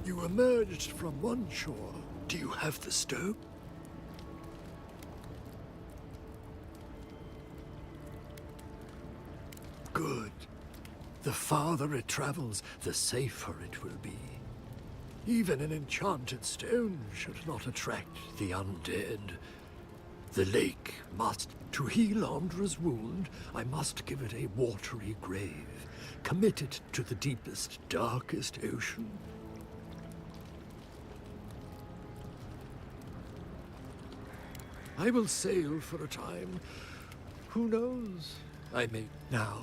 S17: You emerged from one shore. Do you have the stone? Good. The farther it travels, the safer it will be. Even an enchanted stone should not attract the undead. The lake must... To heal Andra's wound, I must give it a watery grave, commit it to the deepest, darkest ocean. I will sail for a time. Who knows? I may... Now,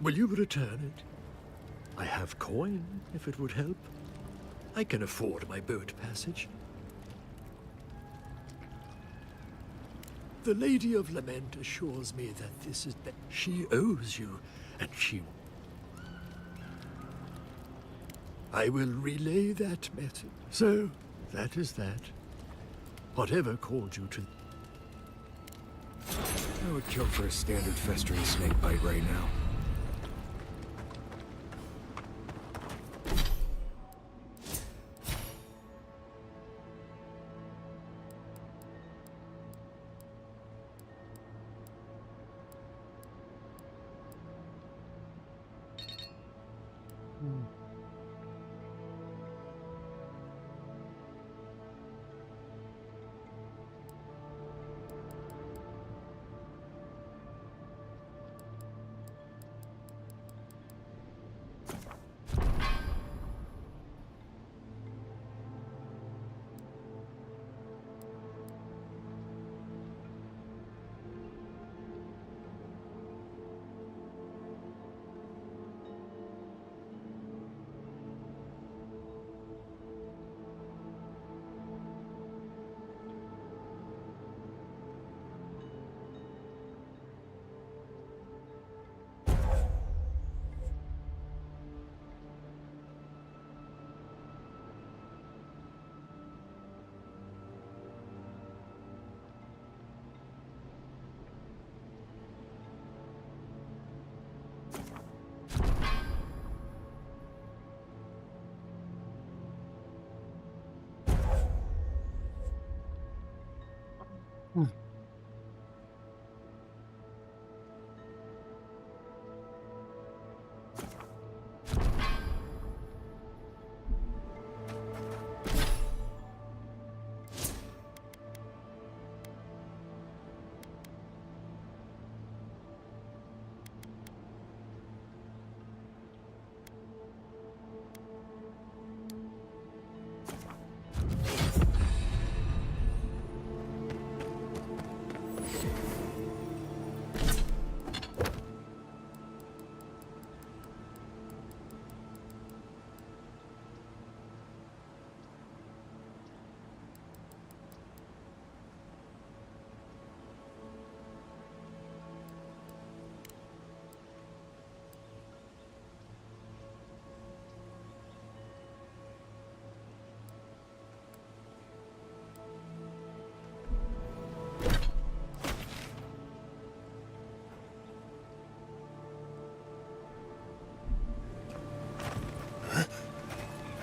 S17: will you return it? I have coin, if it would help. I can afford my boat passage. The Lady of Lament assures me that this is... She owes you, and she... I will relay that message. So, that is that. Whatever called you to...
S3: I would kill for a standard festering snake bite right now.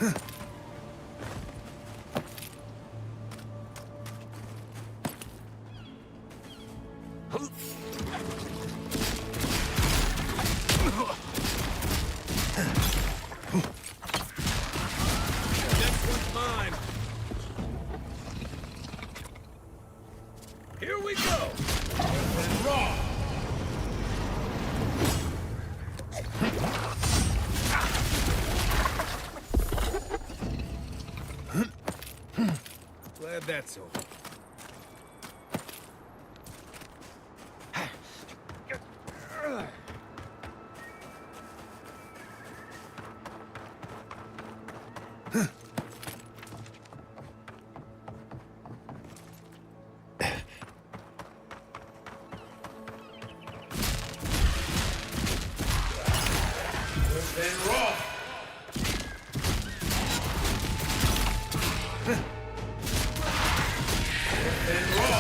S22: Next one's mine. Here we go. And raw.
S3: Glad that's over.
S18: Then raw. Then raw.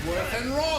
S18: Worth and raw.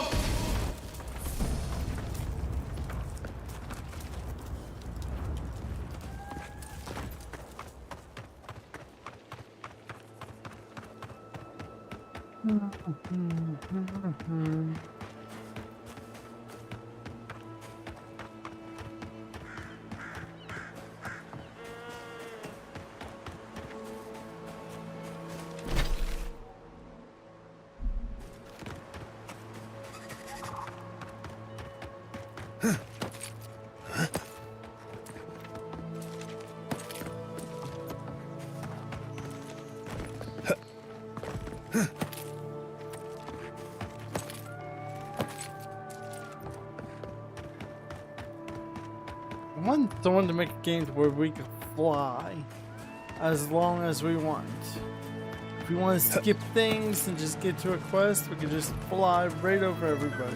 S2: I want someone to make a game where we can fly as long as we want. If we want to skip things and just get to a quest, we can just fly right over everybody.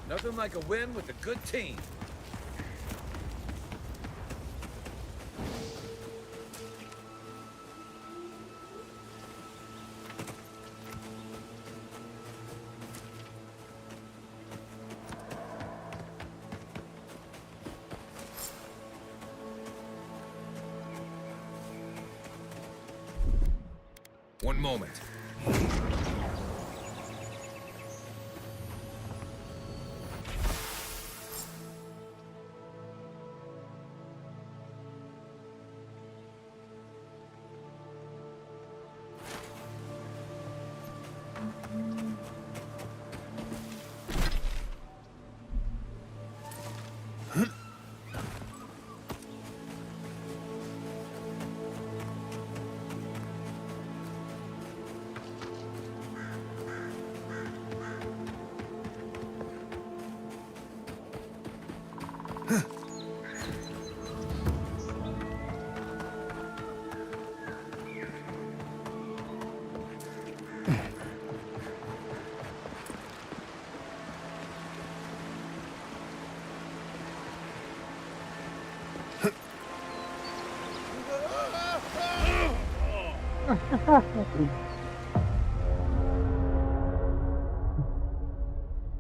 S1: Nothing like a win with a good team.
S3: One moment.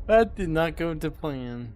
S2: That did not go to plan.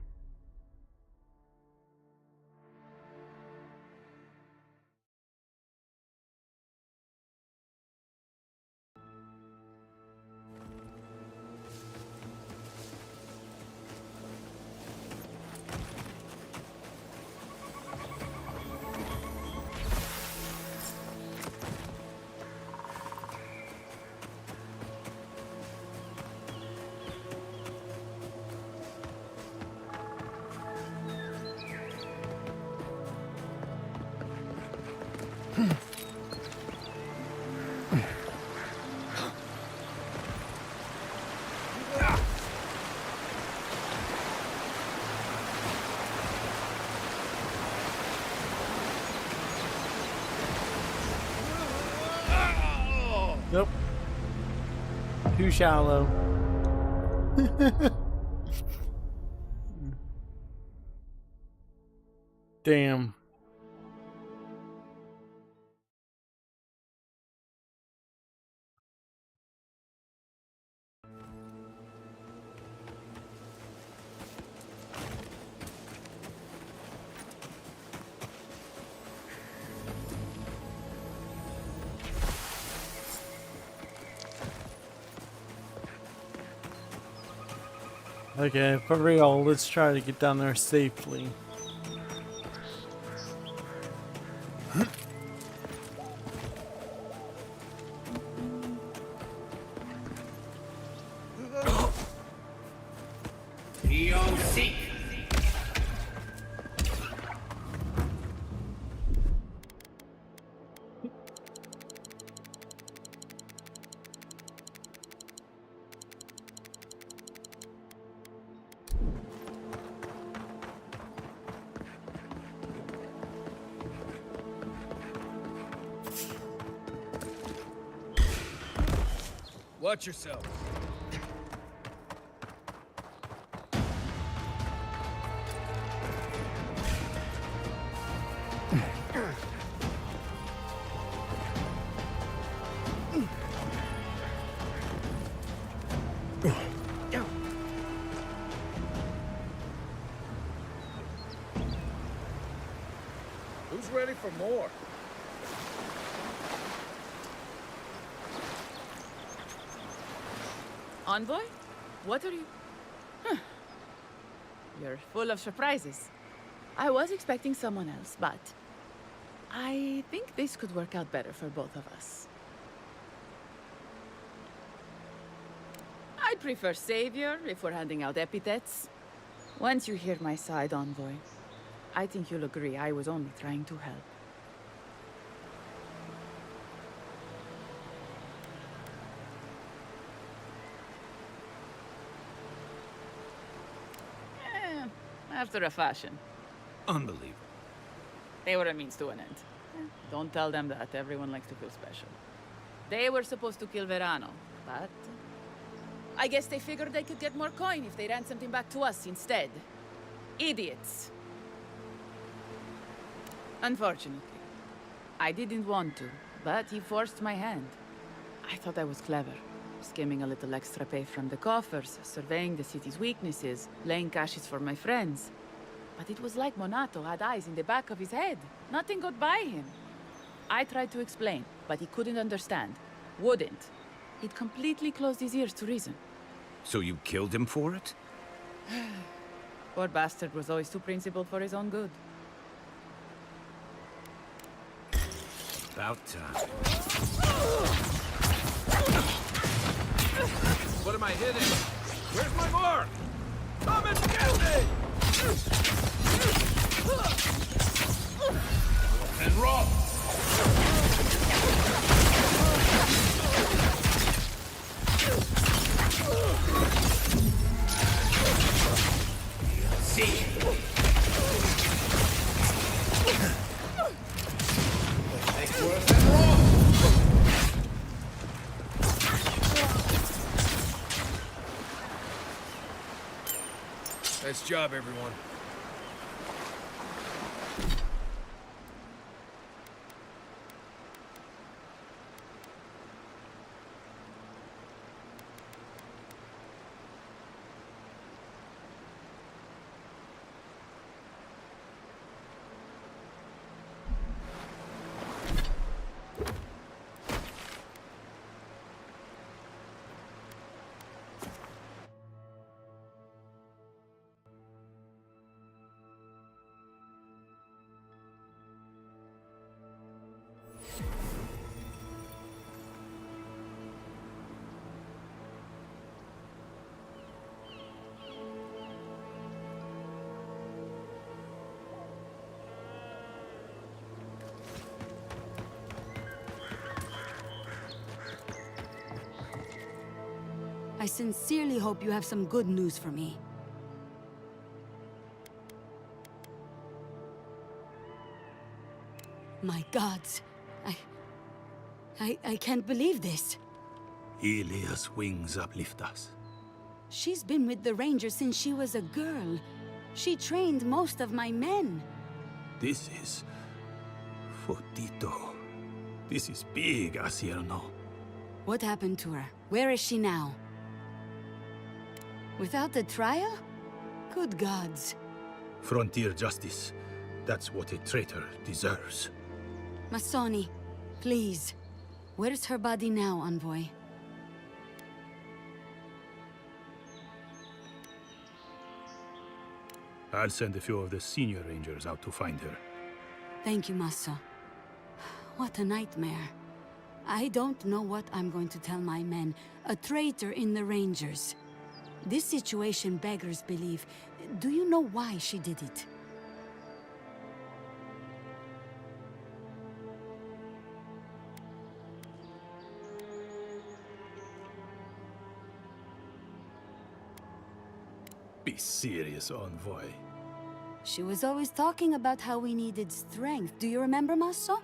S2: Nope. Too shallow. Damn. Okay, for real, let's try to get down there safely.
S7: Watch yourself.
S1: Who's ready for more?
S10: Envoy? What are you... Huh. You're full of surprises. I was expecting someone else, but... I think this could work out better for both of us. I'd prefer savior if we're handing out epithets. Once you hear my side, Envoy, I think you'll agree I was only trying to help. After a fashion.
S1: Unbelievable.
S10: They were a means to an end. Don't tell them that. Everyone likes to feel special. They were supposed to kill Verano, but... I guess they figured they could get more coin if they ran something back to us instead. Idiots. Unfortunately. I didn't want to, but he forced my hand. I thought I was clever. Skimming a little extra pay from the coffers, surveying the city's weaknesses, laying caches for my friends. But it was like Monato had eyes in the back of his head. Nothing got by him. I tried to explain, but he couldn't understand. Wouldn't. He'd completely closed his ears to reason.
S1: So you killed him for it?
S10: Poor bastard was always too principled for his own good.
S1: About time.
S7: What am I hitting? Where's my mark? Come and get me!
S18: And roll! See! Next worse than roll!
S3: Nice job, everyone.
S14: I sincerely hope you have some good news for me. My gods, I can't believe this.
S20: Ilia's wings uplift us.
S14: She's been with the Rangers since she was a girl. She trained most of my men.
S20: This is... Fotito. This is big, Asierno.
S14: What happened to her? Where is she now? Without a trial? Good gods.
S20: Frontier justice. That's what a traitor deserves.
S14: Massoni, please. Where's her body now, Envoy?
S20: I'll send a few of the senior rangers out to find her.
S14: Thank you, Masso. What a nightmare. I don't know what I'm going to tell my men. A traitor in the Rangers. This situation beggars belief. Do you know why she did it?
S20: Be serious, Envoy.
S14: She was always talking about how we needed strength. Do you remember, Masso?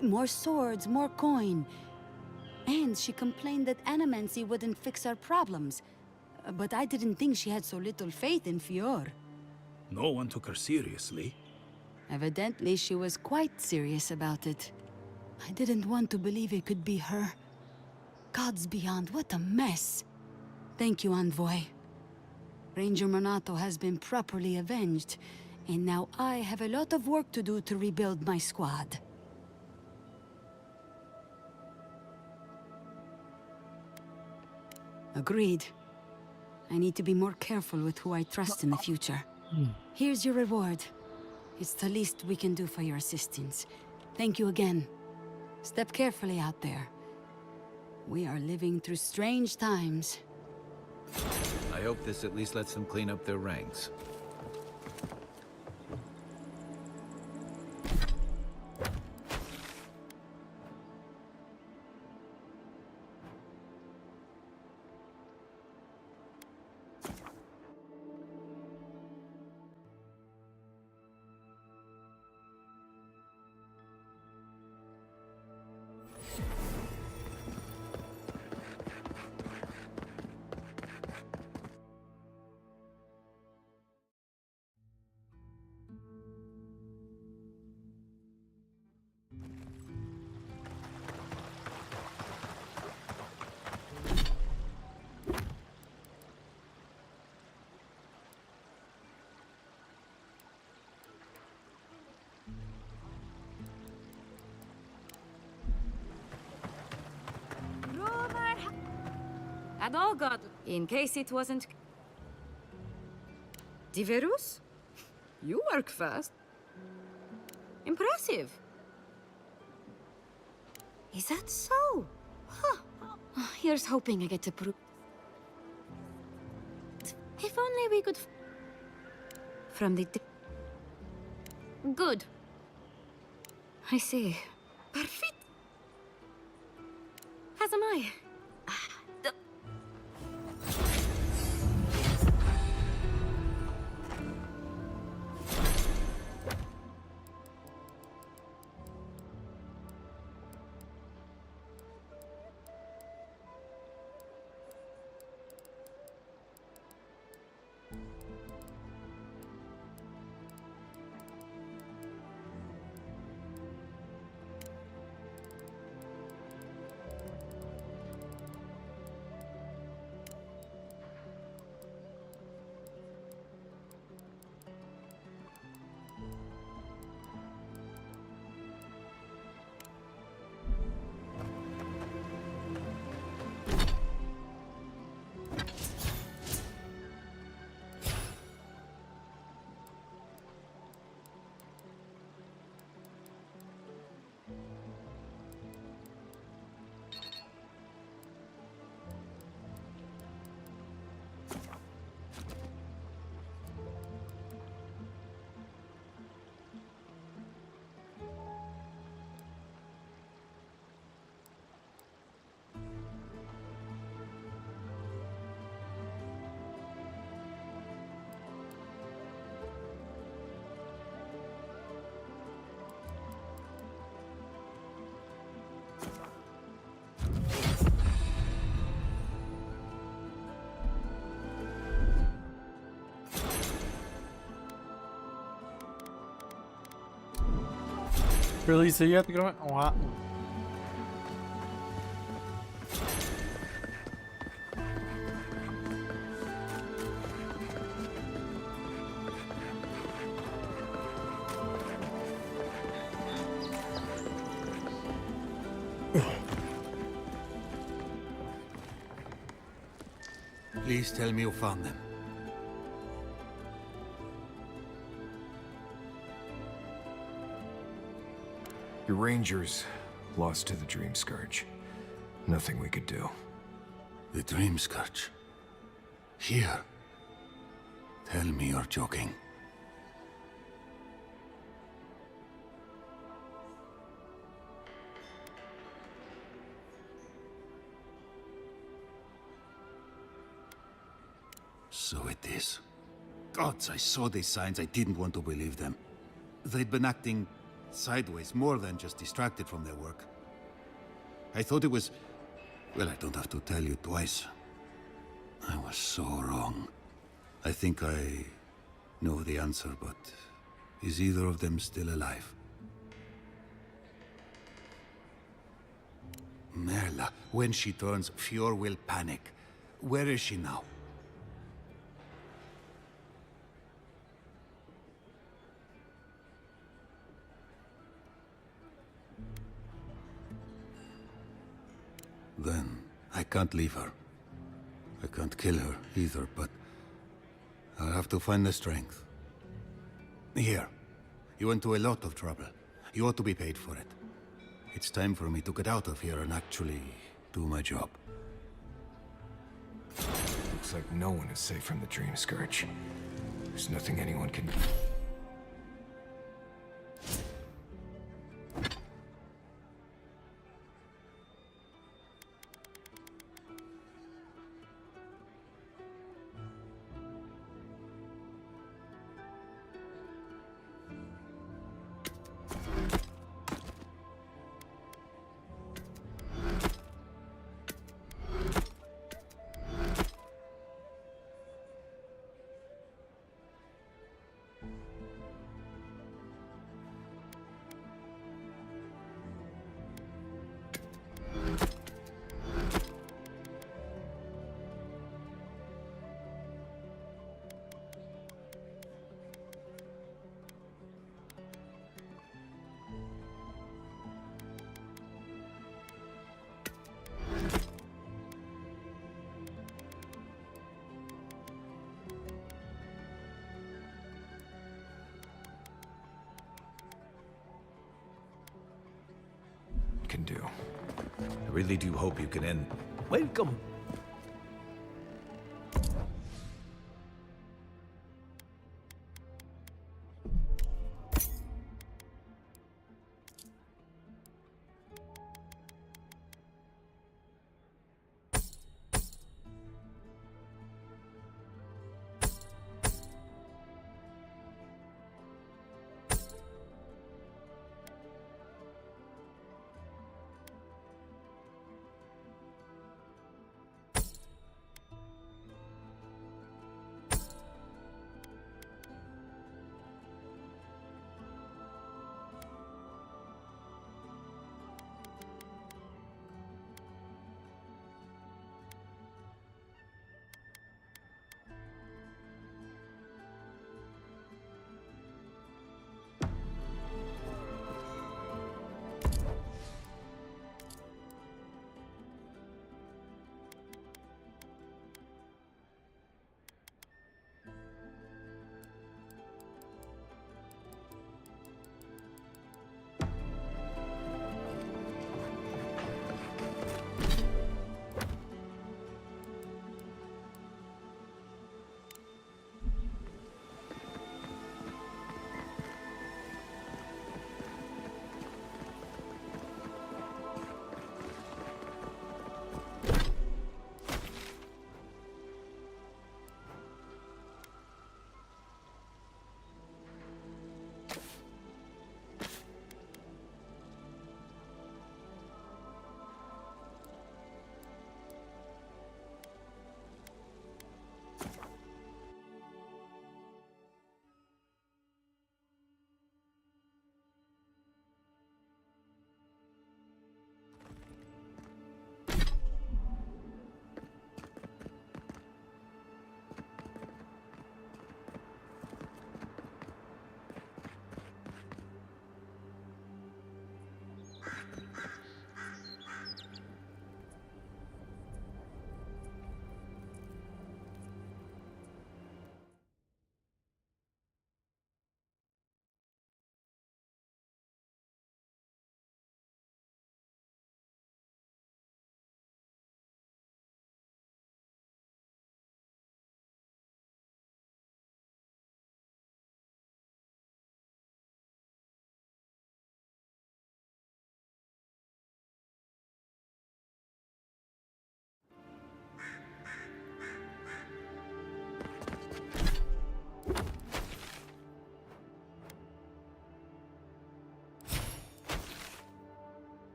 S14: More swords, more coin. And she complained that animancy wouldn't fix our problems. But I didn't think she had so little faith in Fior.
S20: No one took her seriously.
S14: Evidently, she was quite serious about it. I didn't want to believe it could be her. Gods beyond, what a mess. Thank you, Envoy. Ranger Monato has been properly avenged, and now I have a lot of work to do to rebuild my squad. Agreed. I need to be more careful with who I trust in the future. Here's your reward. It's the least we can do for your assistance. Thank you again. Step carefully out there. We are living through strange times.
S1: I hope this at least lets them clean up their ranks.
S5: And all God, in case it wasn't... Diverus? You work fast. Impressive. Is that so? Huh.
S21: Here's hoping I get to prove. If only we could. From the. Good. I see.
S5: Perfect. As am I.
S2: Really? So you have to go? Wow.
S20: Please tell me you found them.
S3: Your rangers lost to the Dream Scourge. Nothing we could do.
S20: The Dream Scourge? Here? Tell me you're joking. So it is. Gods, I saw these signs. I didn't want to believe them. They'd been acting sideways, more than just distracted from their work. I thought it was... Well, I don't have to tell you twice. I was so wrong. I think I know the answer, but is either of them still alive? Merla, when she turns, Fjord will panic. Where is she now? Then I can't leave her. I can't kill her either, but I'll have to find the strength. Here. You went to a lot of trouble. You ought to be paid for it. It's time for me to get out of here and actually do my job.
S3: Looks like no one is safe from the Dream Scourge. There's nothing anyone can do. Can do.
S1: I really do hope you can end.
S22: Welcome.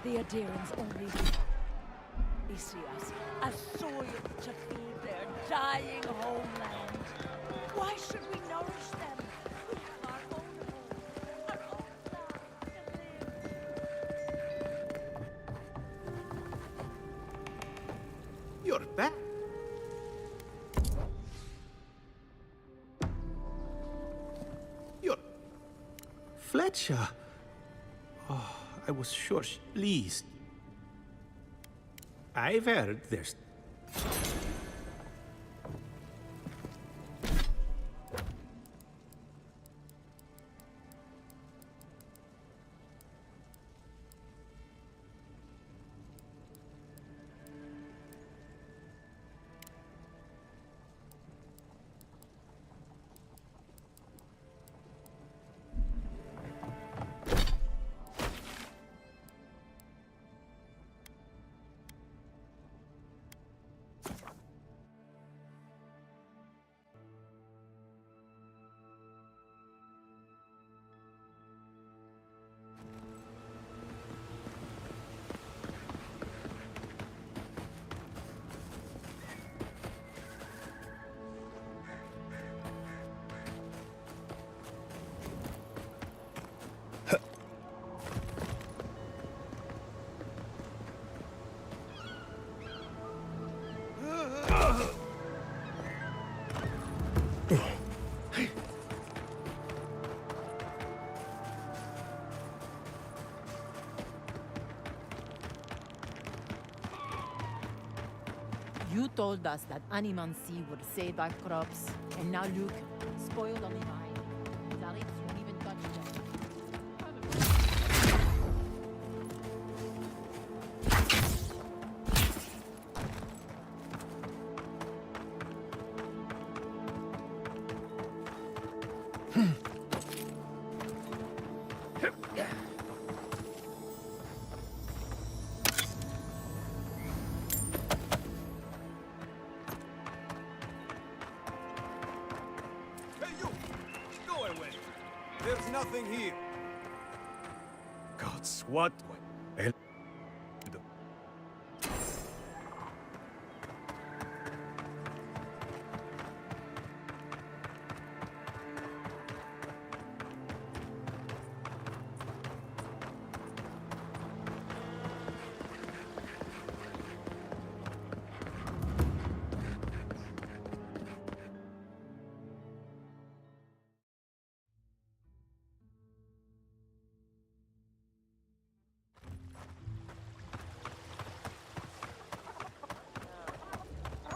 S5: The Adirans only see us as soil to feed their dying homeland. Why should we nourish them? We have our own home, our own land to live.
S15: You're back. You're... Fletcher. Oh, I was sure please. I've heard there's...
S16: You told us that animancy would save our crops, and now look, spoiled only mine. Zaliks won't even touch them.
S3: There's nothing here.
S15: Gods, what?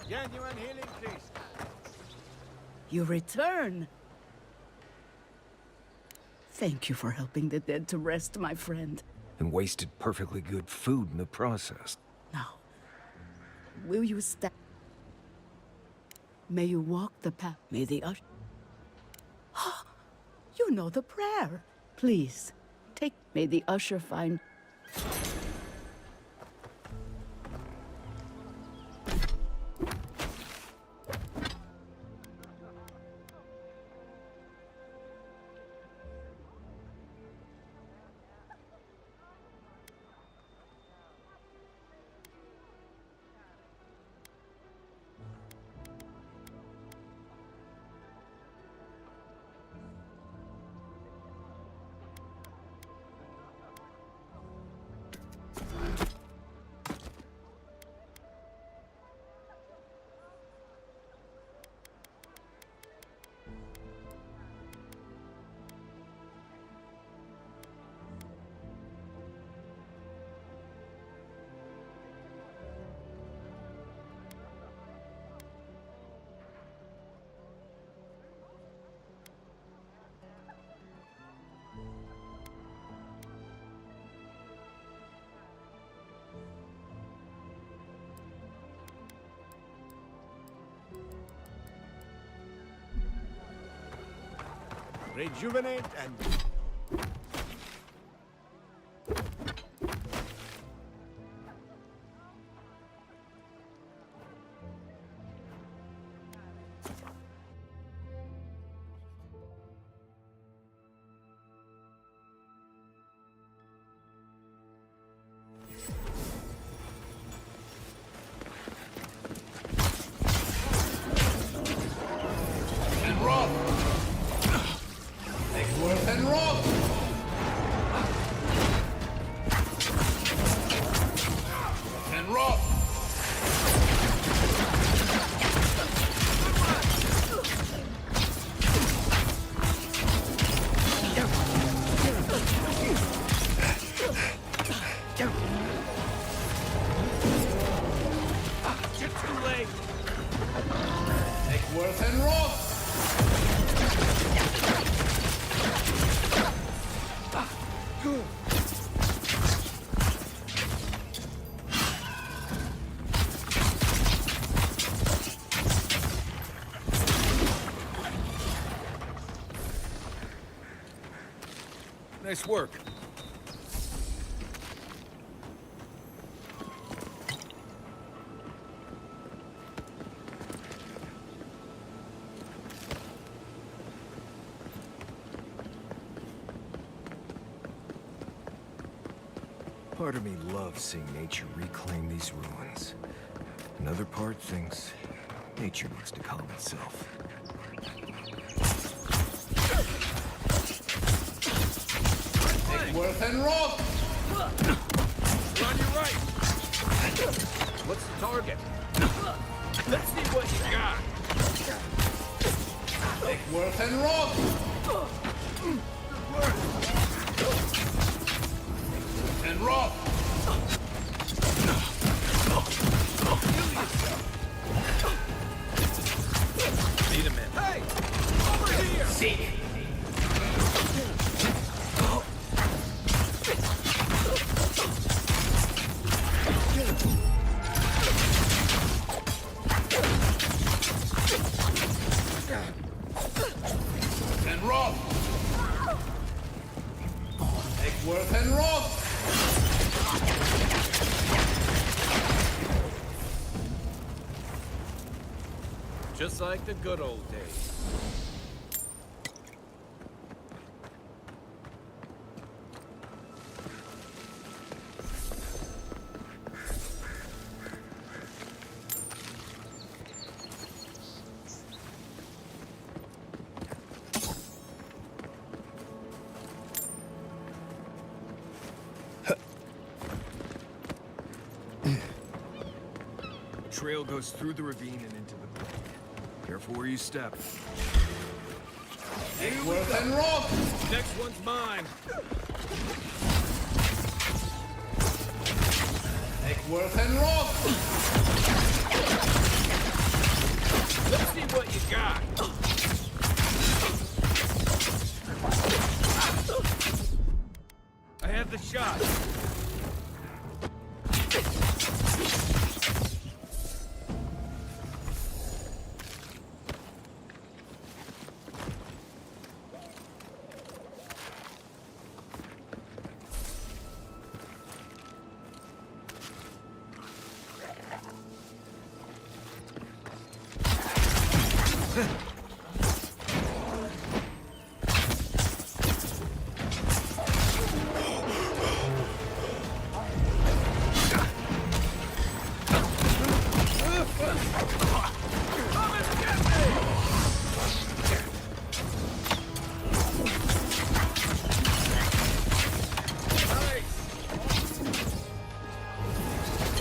S22: Genuine healing, please.
S5: You return. Thank you for helping the dead to rest, my friend.
S3: And wasted perfectly good food in the process.
S5: Now, will you stand? May you walk the path. May the usher... You know the prayer. Please, take... May the usher find...
S22: Rejuvenate and...
S9: Egworth and Roth!
S3: Nice work. Part of me loves seeing nature reclaim these ruins. Another part thinks nature needs to calm itself.
S9: Egworth and Roth!
S22: You're on your right. What's the target? Let's see what you got.
S9: Egworth and Roth! And Roth!
S22: Need a minute. Hey! Over here!
S8: Seek.
S9: And Roth! Egworth and Roth!
S22: Just like the good old days.
S3: The trail goes through the ravine and into the brook. Careful where you step.
S9: Egworth and Roth!
S22: Next one's mine.
S9: Egworth and Roth!
S22: Let's see what you got. I have the shot.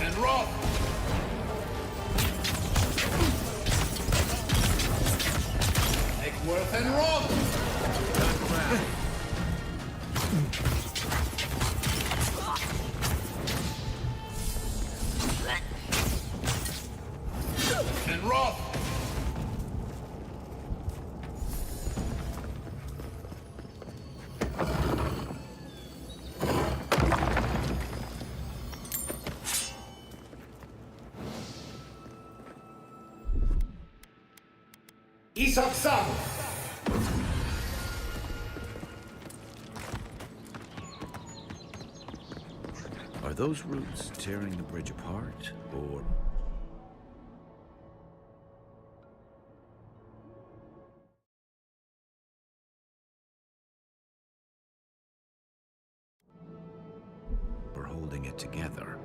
S9: And Roth! Egworth and Roth! And Roth!
S8: Isak Sam.
S1: Are those roots tearing the bridge apart, or... we're holding it together?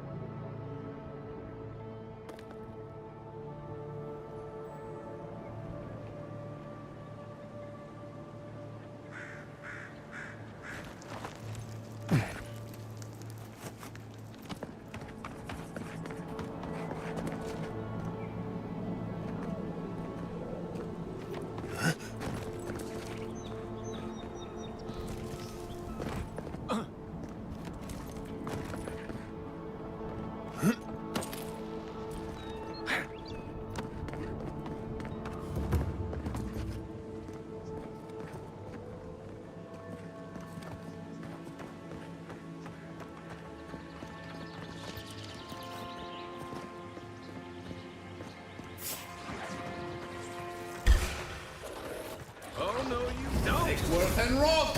S9: worth and rob!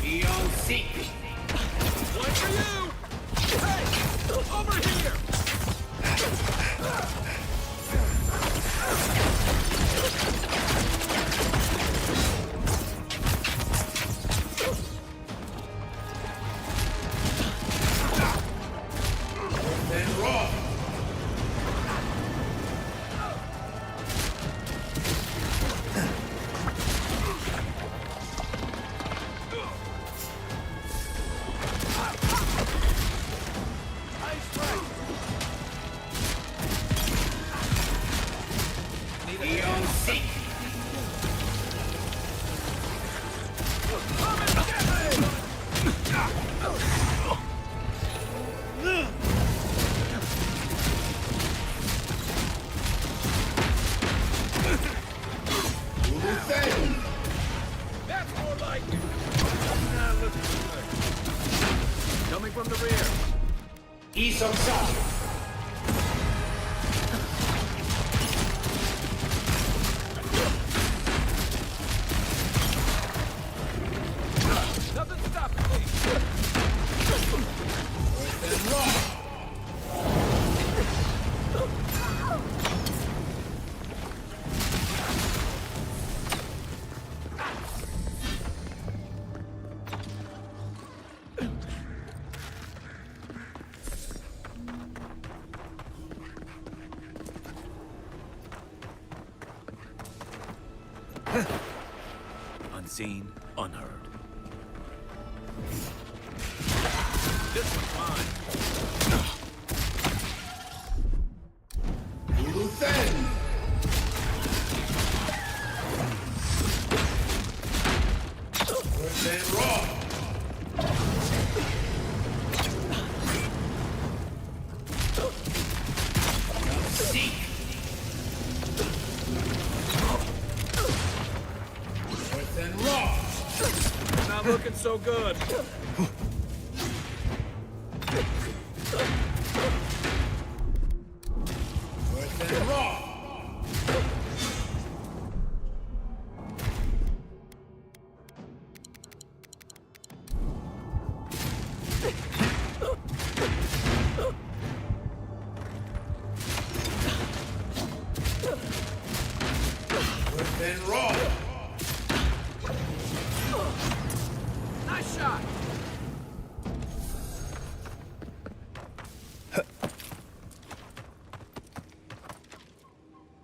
S8: Beyond seek!
S22: One for you! Hey! Over here!
S9: Then rob!
S8: Beyond seek!
S22: That's more like it! Nah, looking good. Coming from the rear.
S8: Isam Saki!
S22: Nothing stopping me!
S9: Then rob!
S1: Unseen, unheard.
S22: This one's mine.
S9: Luthen! Then rob!
S8: Seek!
S9: Then rob!
S22: Not looking so good.
S9: Then rob! Then rob!
S22: Nice shot.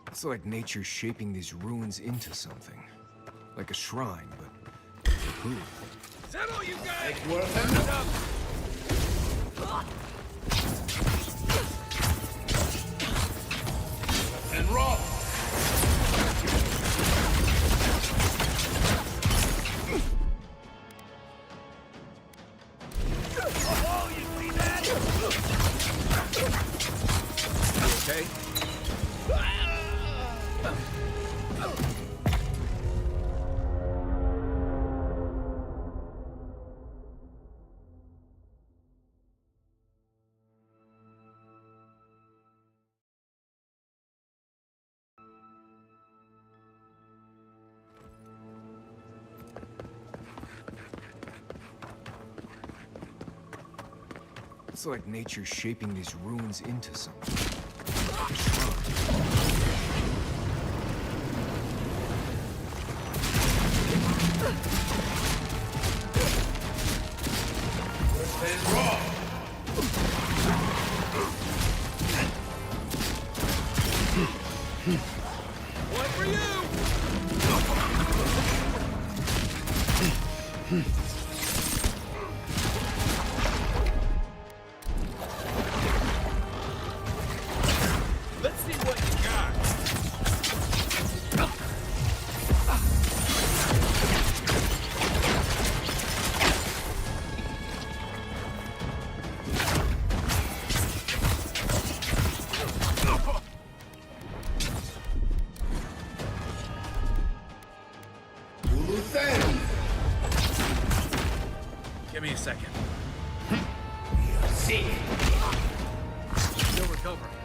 S3: It's like nature shaping these ruins into something. Like a shrine, but for who?
S22: Is that all you got?
S9: Make worth and
S22: Up.
S9: And rob!
S22: Oh, you see that?
S1: Okay?
S3: It's like nature shaping these ruins into something. Like a shrine.
S9: Then rob!
S22: One for you. Let's see what you got. Give me a second.
S8: Seek!
S22: Still recovering.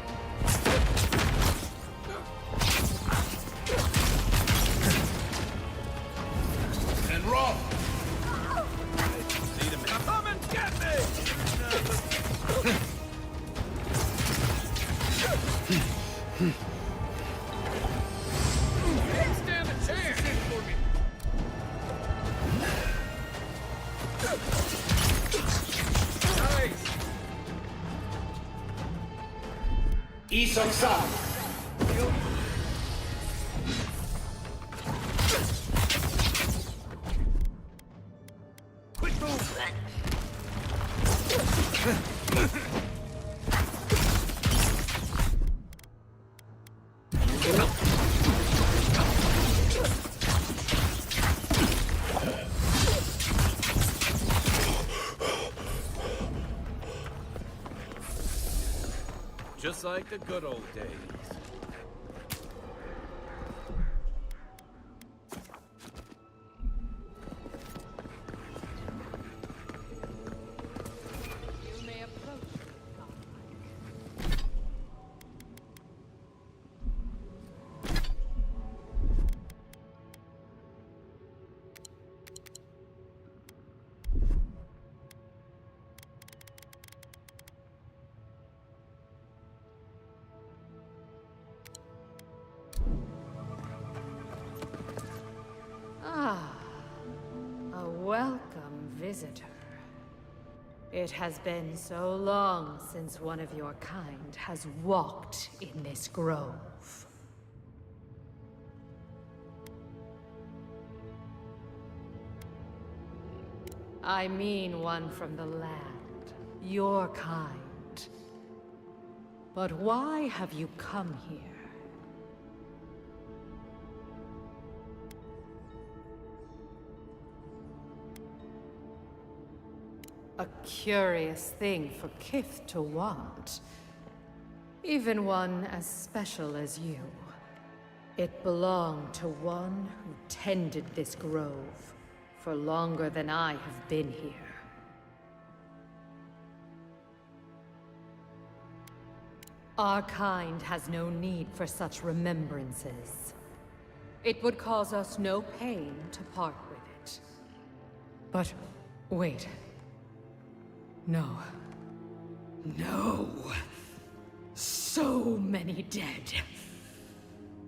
S22: Can't stand a chance. Nice.
S8: Isoksan.
S22: Quick move. Just like the good old days.
S10: You may approach.
S4: Ah, a welcome visitor. It has been so long since one of your kind has walked in this grove. I mean one from the land, your kind. But why have you come here? A curious thing for Kith to want. Even one as special as you. It belonged to one who tended this grove for longer than I have been here. Our kind has no need for such remembrances. It would cause us no pain to part with it. But wait. No. No. So many dead.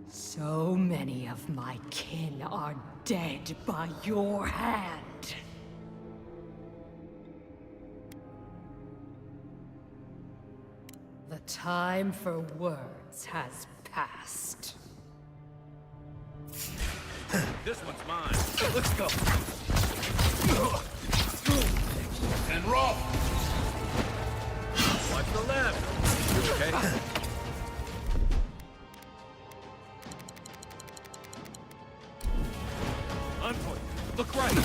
S4: So many of my kin are dead by your hand. The time for words has passed.
S22: This one's mine. Let's go.
S9: And roll.
S22: Watch the left. You okay? Unfoot. Look right.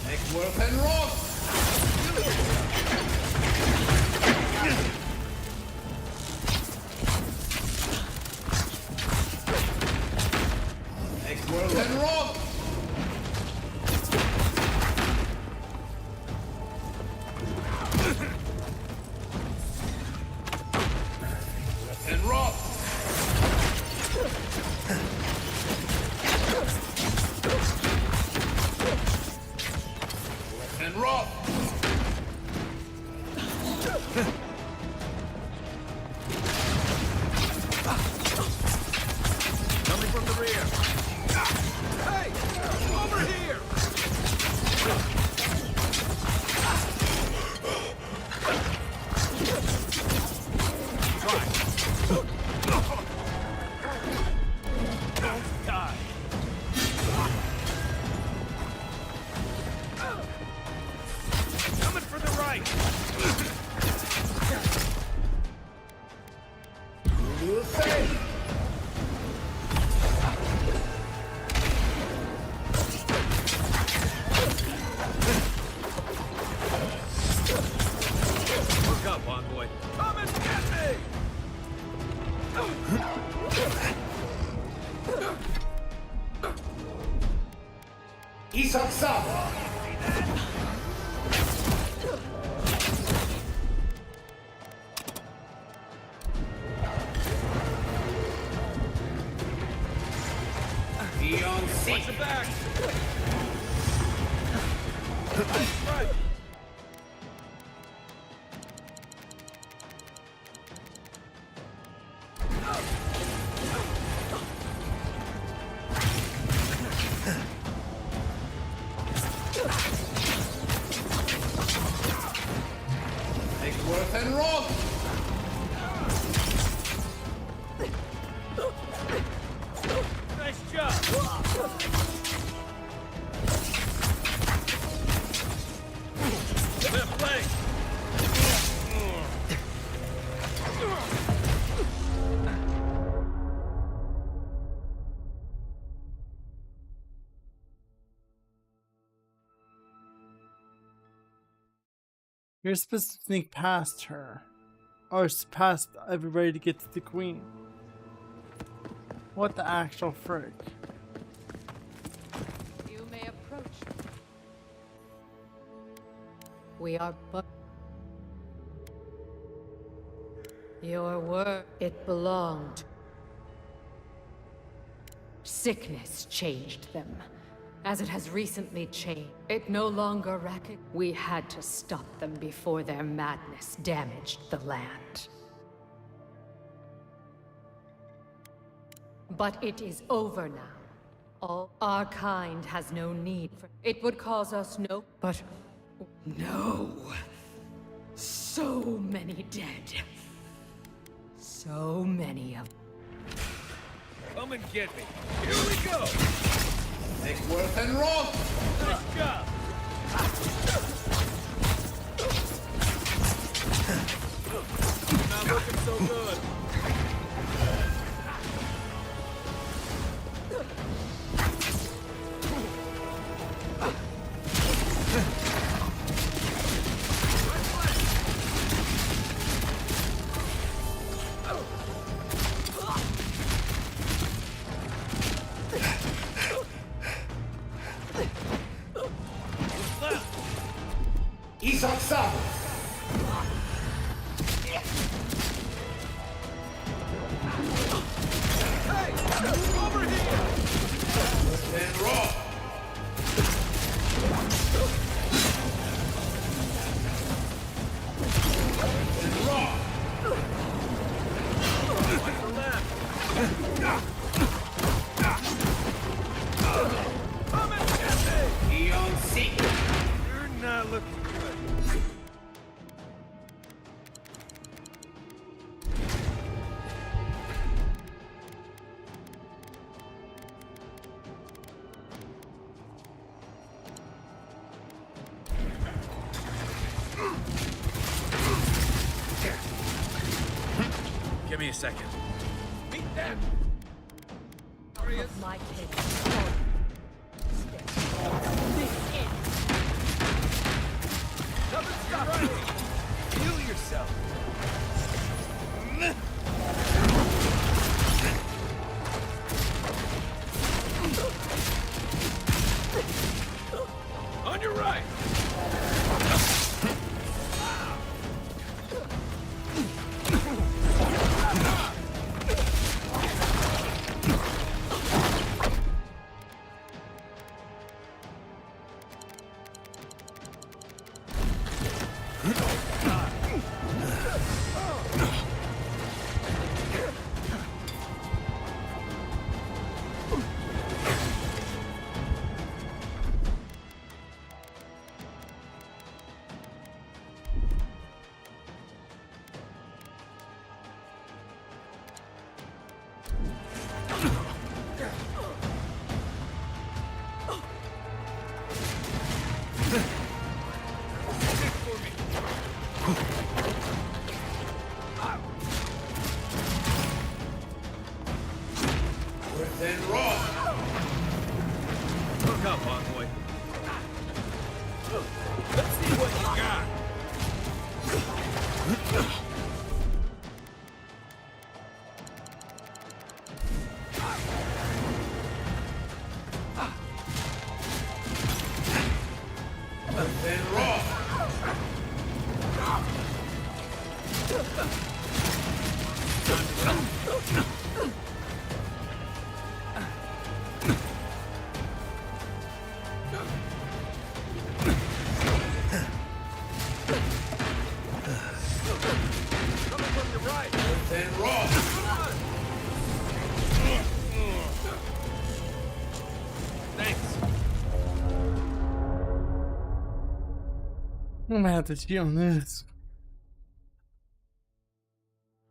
S9: Next work and roll. Next work and roll. And roll. And roll. Worth and rock!
S22: Nice job! Left leg!
S2: You're supposed to sneak past her. Or past everybody to get to the queen. What the actual frick?
S4: You may approach. We are but your word. It belonged. Sickness changed them, as it has recently changed. It no longer racket. We had to stop them before their madness damaged the land. But it is over now. All our kind has no need for it. Would cause us no, but no. So many dead. So many of.
S22: Come and get me. Here we go!
S9: Make worth and rock!
S22: Nice job! Not looking so good. Give me a second. Meet that!
S4: My kid.
S22: Nothing's got right. Heal yourself. On your right.
S9: Then rock!
S22: Look up, Envoy. Let's see what you got.
S9: Then rock!
S2: I'm gonna have to cheat on this.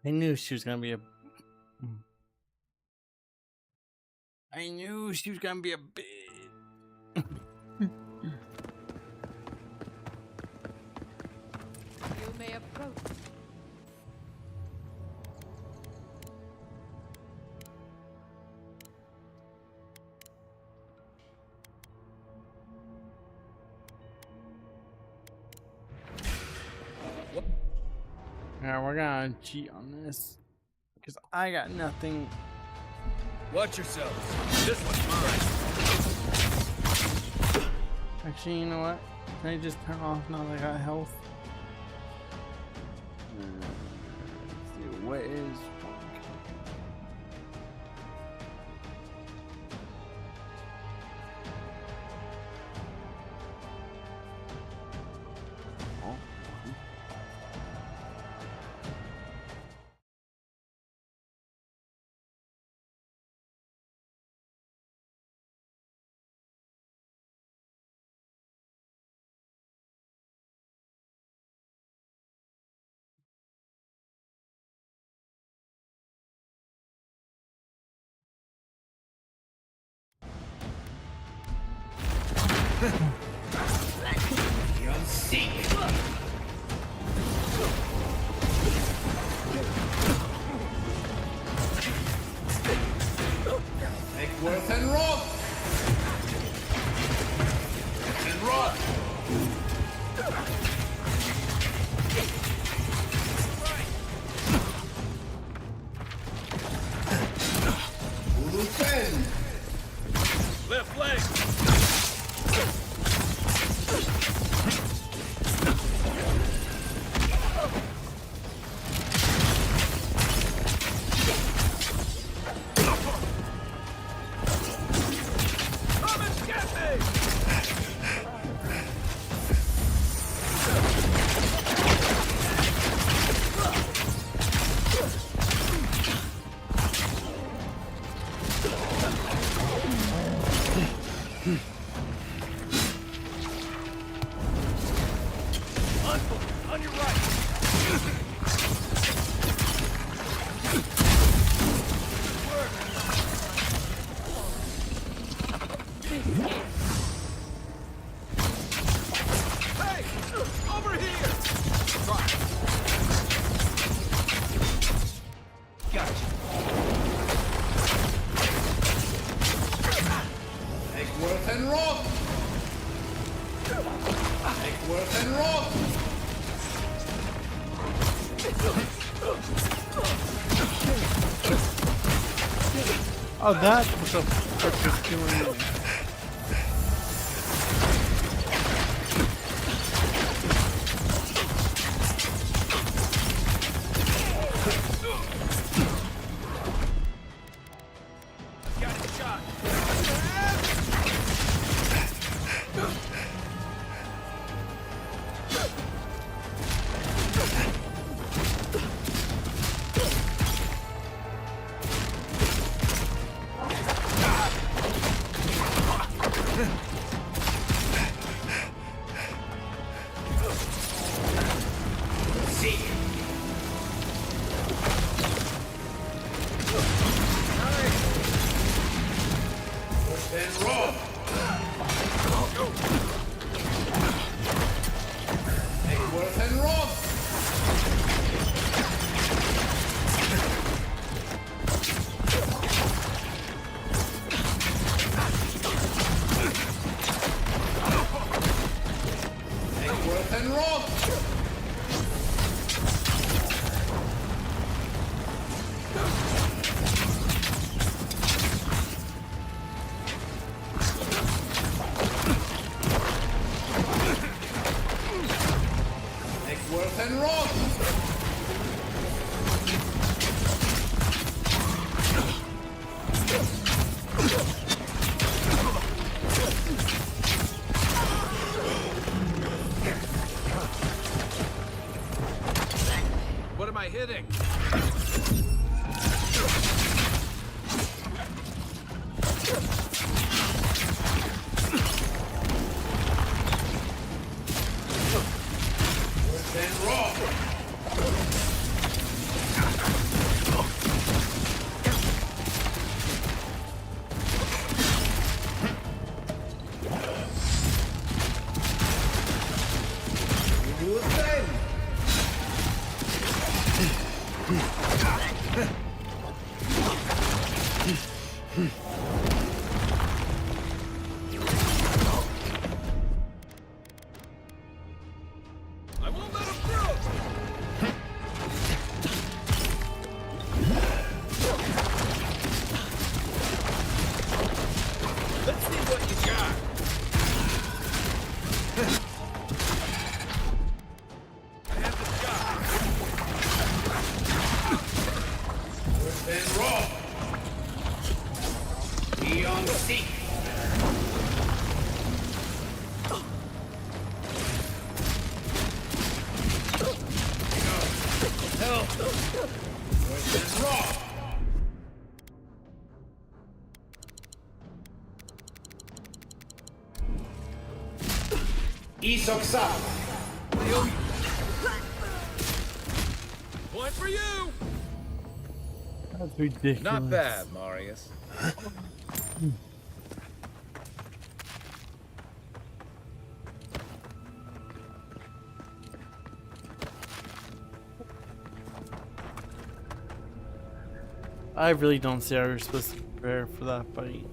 S2: I knew she was gonna be a. I knew she was gonna be a bitch.
S4: You may approach.
S2: Alright, we're gonna cheat on this. Because I got nothing.
S22: Watch yourselves. This one's mine.
S2: Actually, you know what? Can I just turn off now that I got health? Let's see, what is...
S8: You'll seek.
S9: Make worth and wrong. And run. Defend.
S22: Left leg. On your right. Hey! Over here! Try. Gotcha.
S9: Make worth and wrong. Make worth and wrong.
S2: Oh, that's what the frick is doing.
S22: Got it shot.
S9: And wrong. Make worth and wrong. Make worth and wrong. Make worth and wrong.
S22: What am I hitting?
S9: Worth and wrong.
S22: I won't let him through! Let's see what you got. I have the job.
S9: Worse than wrong. Beyond seek. Help. Worse than wrong. Isoksa.
S22: Point for you!
S2: That's ridiculous.
S1: Not bad, Marius.
S2: I really don't see how you're supposed to prepare for that fight.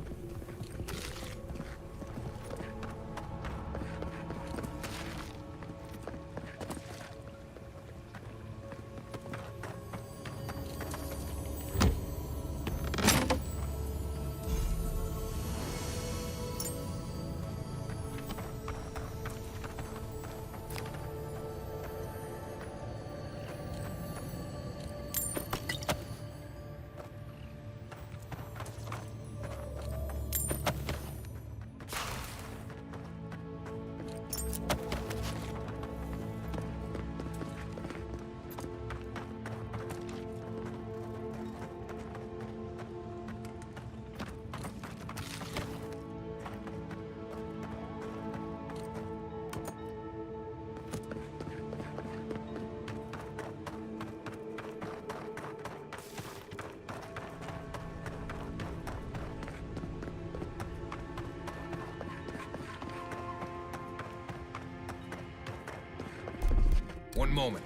S3: One moment.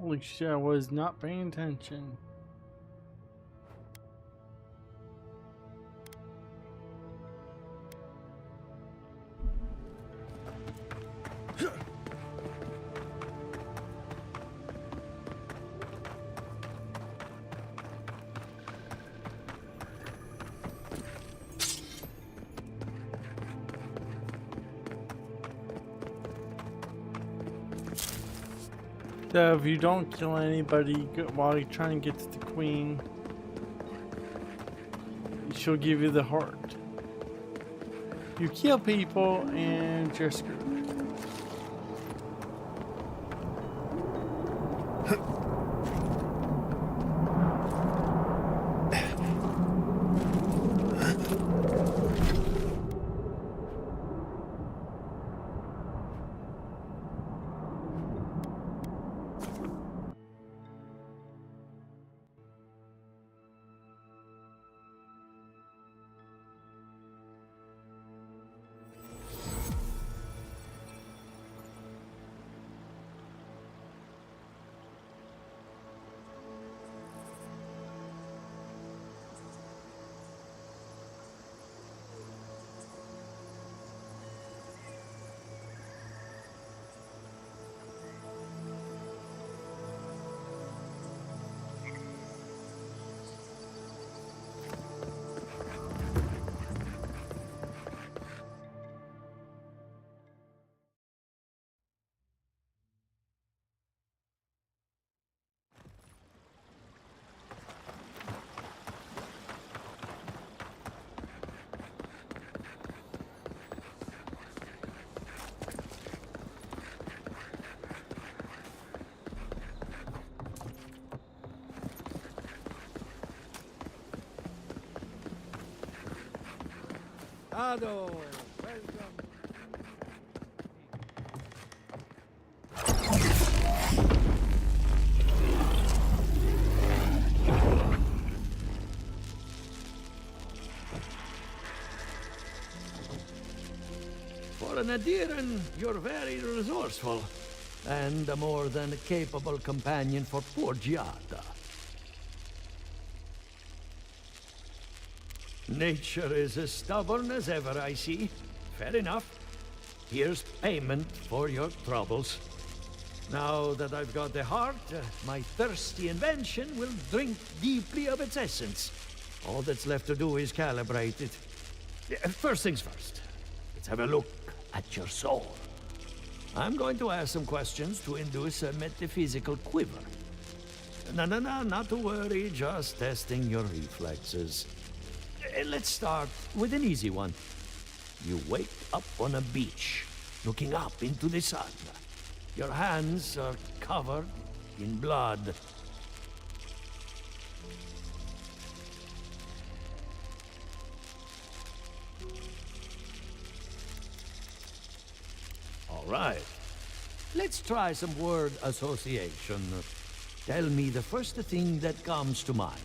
S2: Holy shit, I was not paying attention. So if you don't kill anybody while you're trying to get to the queen, she'll give you the heart. You kill people and you're screwed.
S22: Ado, welcome.
S17: For an Adiran, you're very resourceful, and a more than capable companion for poor Giada. Nature is as stubborn as ever, I see. Fair enough. Here's payment for your troubles. Now that I've got the heart, my thirsty invention will drink deeply of its essence. All that's left to do is calibrate it. First things first. Let's have a look at your soul. I'm going to ask some questions to induce a metaphysical quiver. No, not to worry, just testing your reflexes. Let's start with an easy one. You wake up on a beach, looking up into the sun. Your hands are covered in blood. All right. Let's try some word association. Tell me the first thing that comes to mind.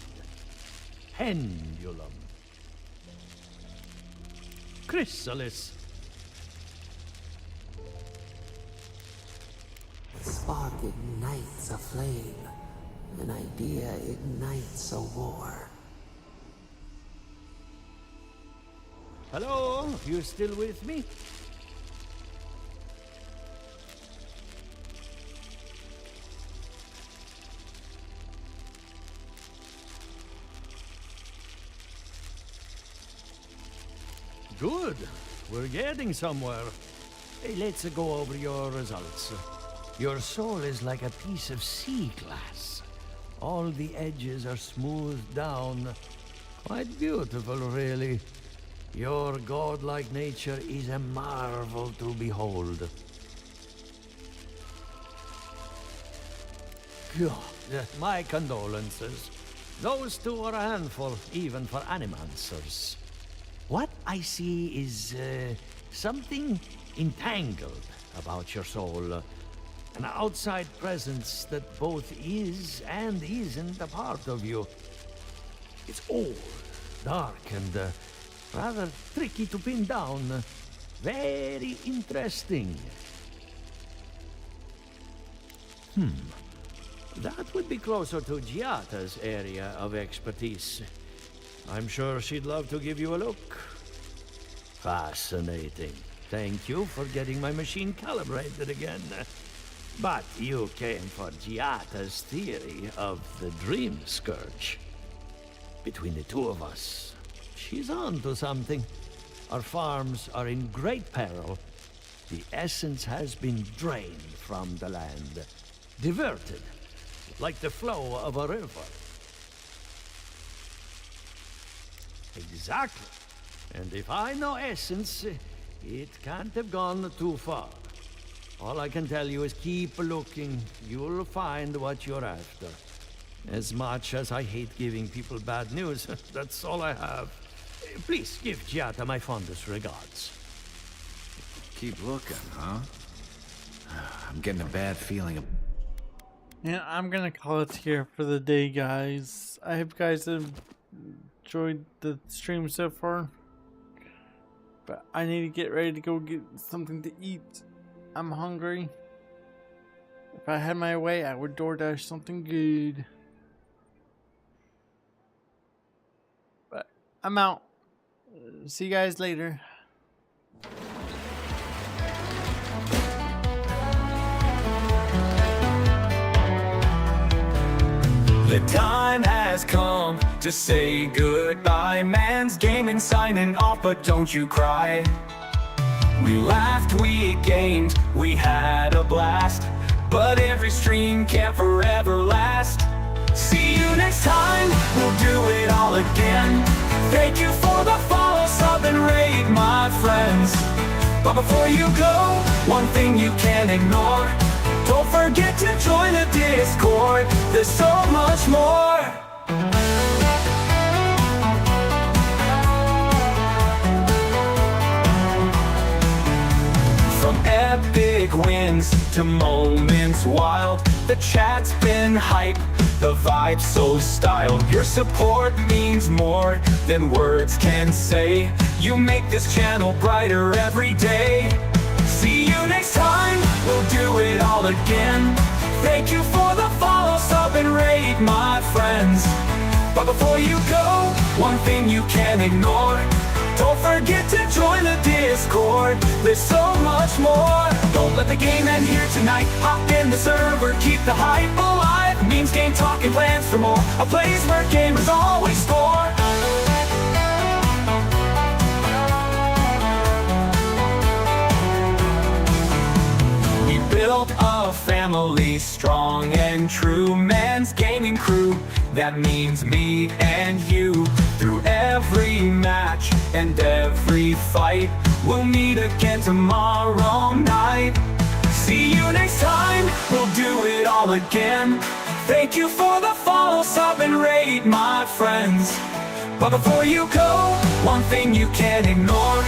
S17: Pendulum. Chrysalis.
S13: A spark ignites a flame. An idea ignites a war.
S17: Hello? You still with me? Good. We're getting somewhere. Hey, let's go over your results. Your soul is like a piece of sea glass. All the edges are smoothed down. Quite beautiful, really. Your godlike nature is a marvel to behold. God, my condolences. Those two are a handful, even for animancers. What I see is something entangled about your soul. An outside presence that both is and isn't a part of you. It's old, dark, and rather tricky to pin down. Very interesting.
S11: That would be closer to Giata's area of expertise. I'm sure she'd love to give you a look. Fascinating. Thank you for getting my machine calibrated again. But you came for Giata's theory of the Dream Scourge. Between the two of us, she's on to something. Our farms are in great peril. The essence has been drained from the land, diverted, like the flow of a river. Exactly. And if I know essence, it can't have gone too far. All I can tell you is keep looking. You'll find what you're after. As much as I hate giving people bad news, that's all I have. Please give Giata my fondest regards.
S1: Keep looking, huh? I'm getting a bad feeling.
S2: Yeah, I'm gonna call it here for the day, guys. I hope you guys have enjoyed the stream so far. But I need to get ready to go get something to eat. I'm hungry. If I had my way, I would DoorDash something good. But I'm out. See you guys later.
S19: The time has come to say goodbye. MannsGaming signing off, but don't you cry. We laughed, we gained, we had a blast. But every stream can't forever last. See you next time, we'll do it all again. Thank you for the follow, sub, and raid, my friends. But before you go, one thing you can't ignore. Don't forget to join the Discord, there's so much more. From epic wins to moments wild, the chat's been hype, the vibe's so styled. Your support means more than words can say. You make this channel brighter every day. See you next time, we'll do it all again. Thank you for the follow, sub, and raid, my friends. But before you go, one thing you can't ignore. Don't forget to join the Discord, there's so much more. Don't let the game end here tonight. Hop in the server, keep the hype alive. Memes, game talk, and plans for more. A place where gamers always score. Built a family strong and true, MannsGaming crew. That means me and you. Through every match and every fight, we'll meet again tomorrow night. See you next time, we'll do it all again. Thank you for the follow, sub, and raid, my friends. But before you go, one thing you can't ignore.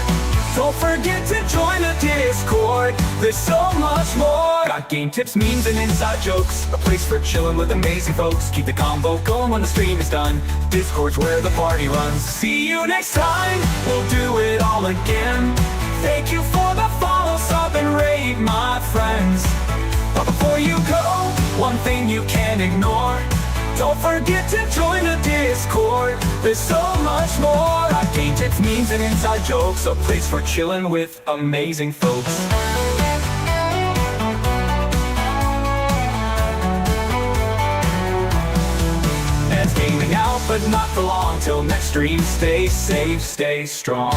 S19: Don't forget to join the Discord, there's so much more. Got game tips, memes, and inside jokes. A place for chilling with amazing folks. Keep the combo going when the stream is done. Discord's where the party runs. See you next time, we'll do it all again. Thank you for the follow, sub, and raid, my friends. But before you go, one thing you can't ignore. Don't forget to join the Discord, there's so much more. Got game tips, memes, and inside jokes. A place for chilling with amazing folks. MannsGaming out, but not for long. Till next stream, stay safe, stay strong.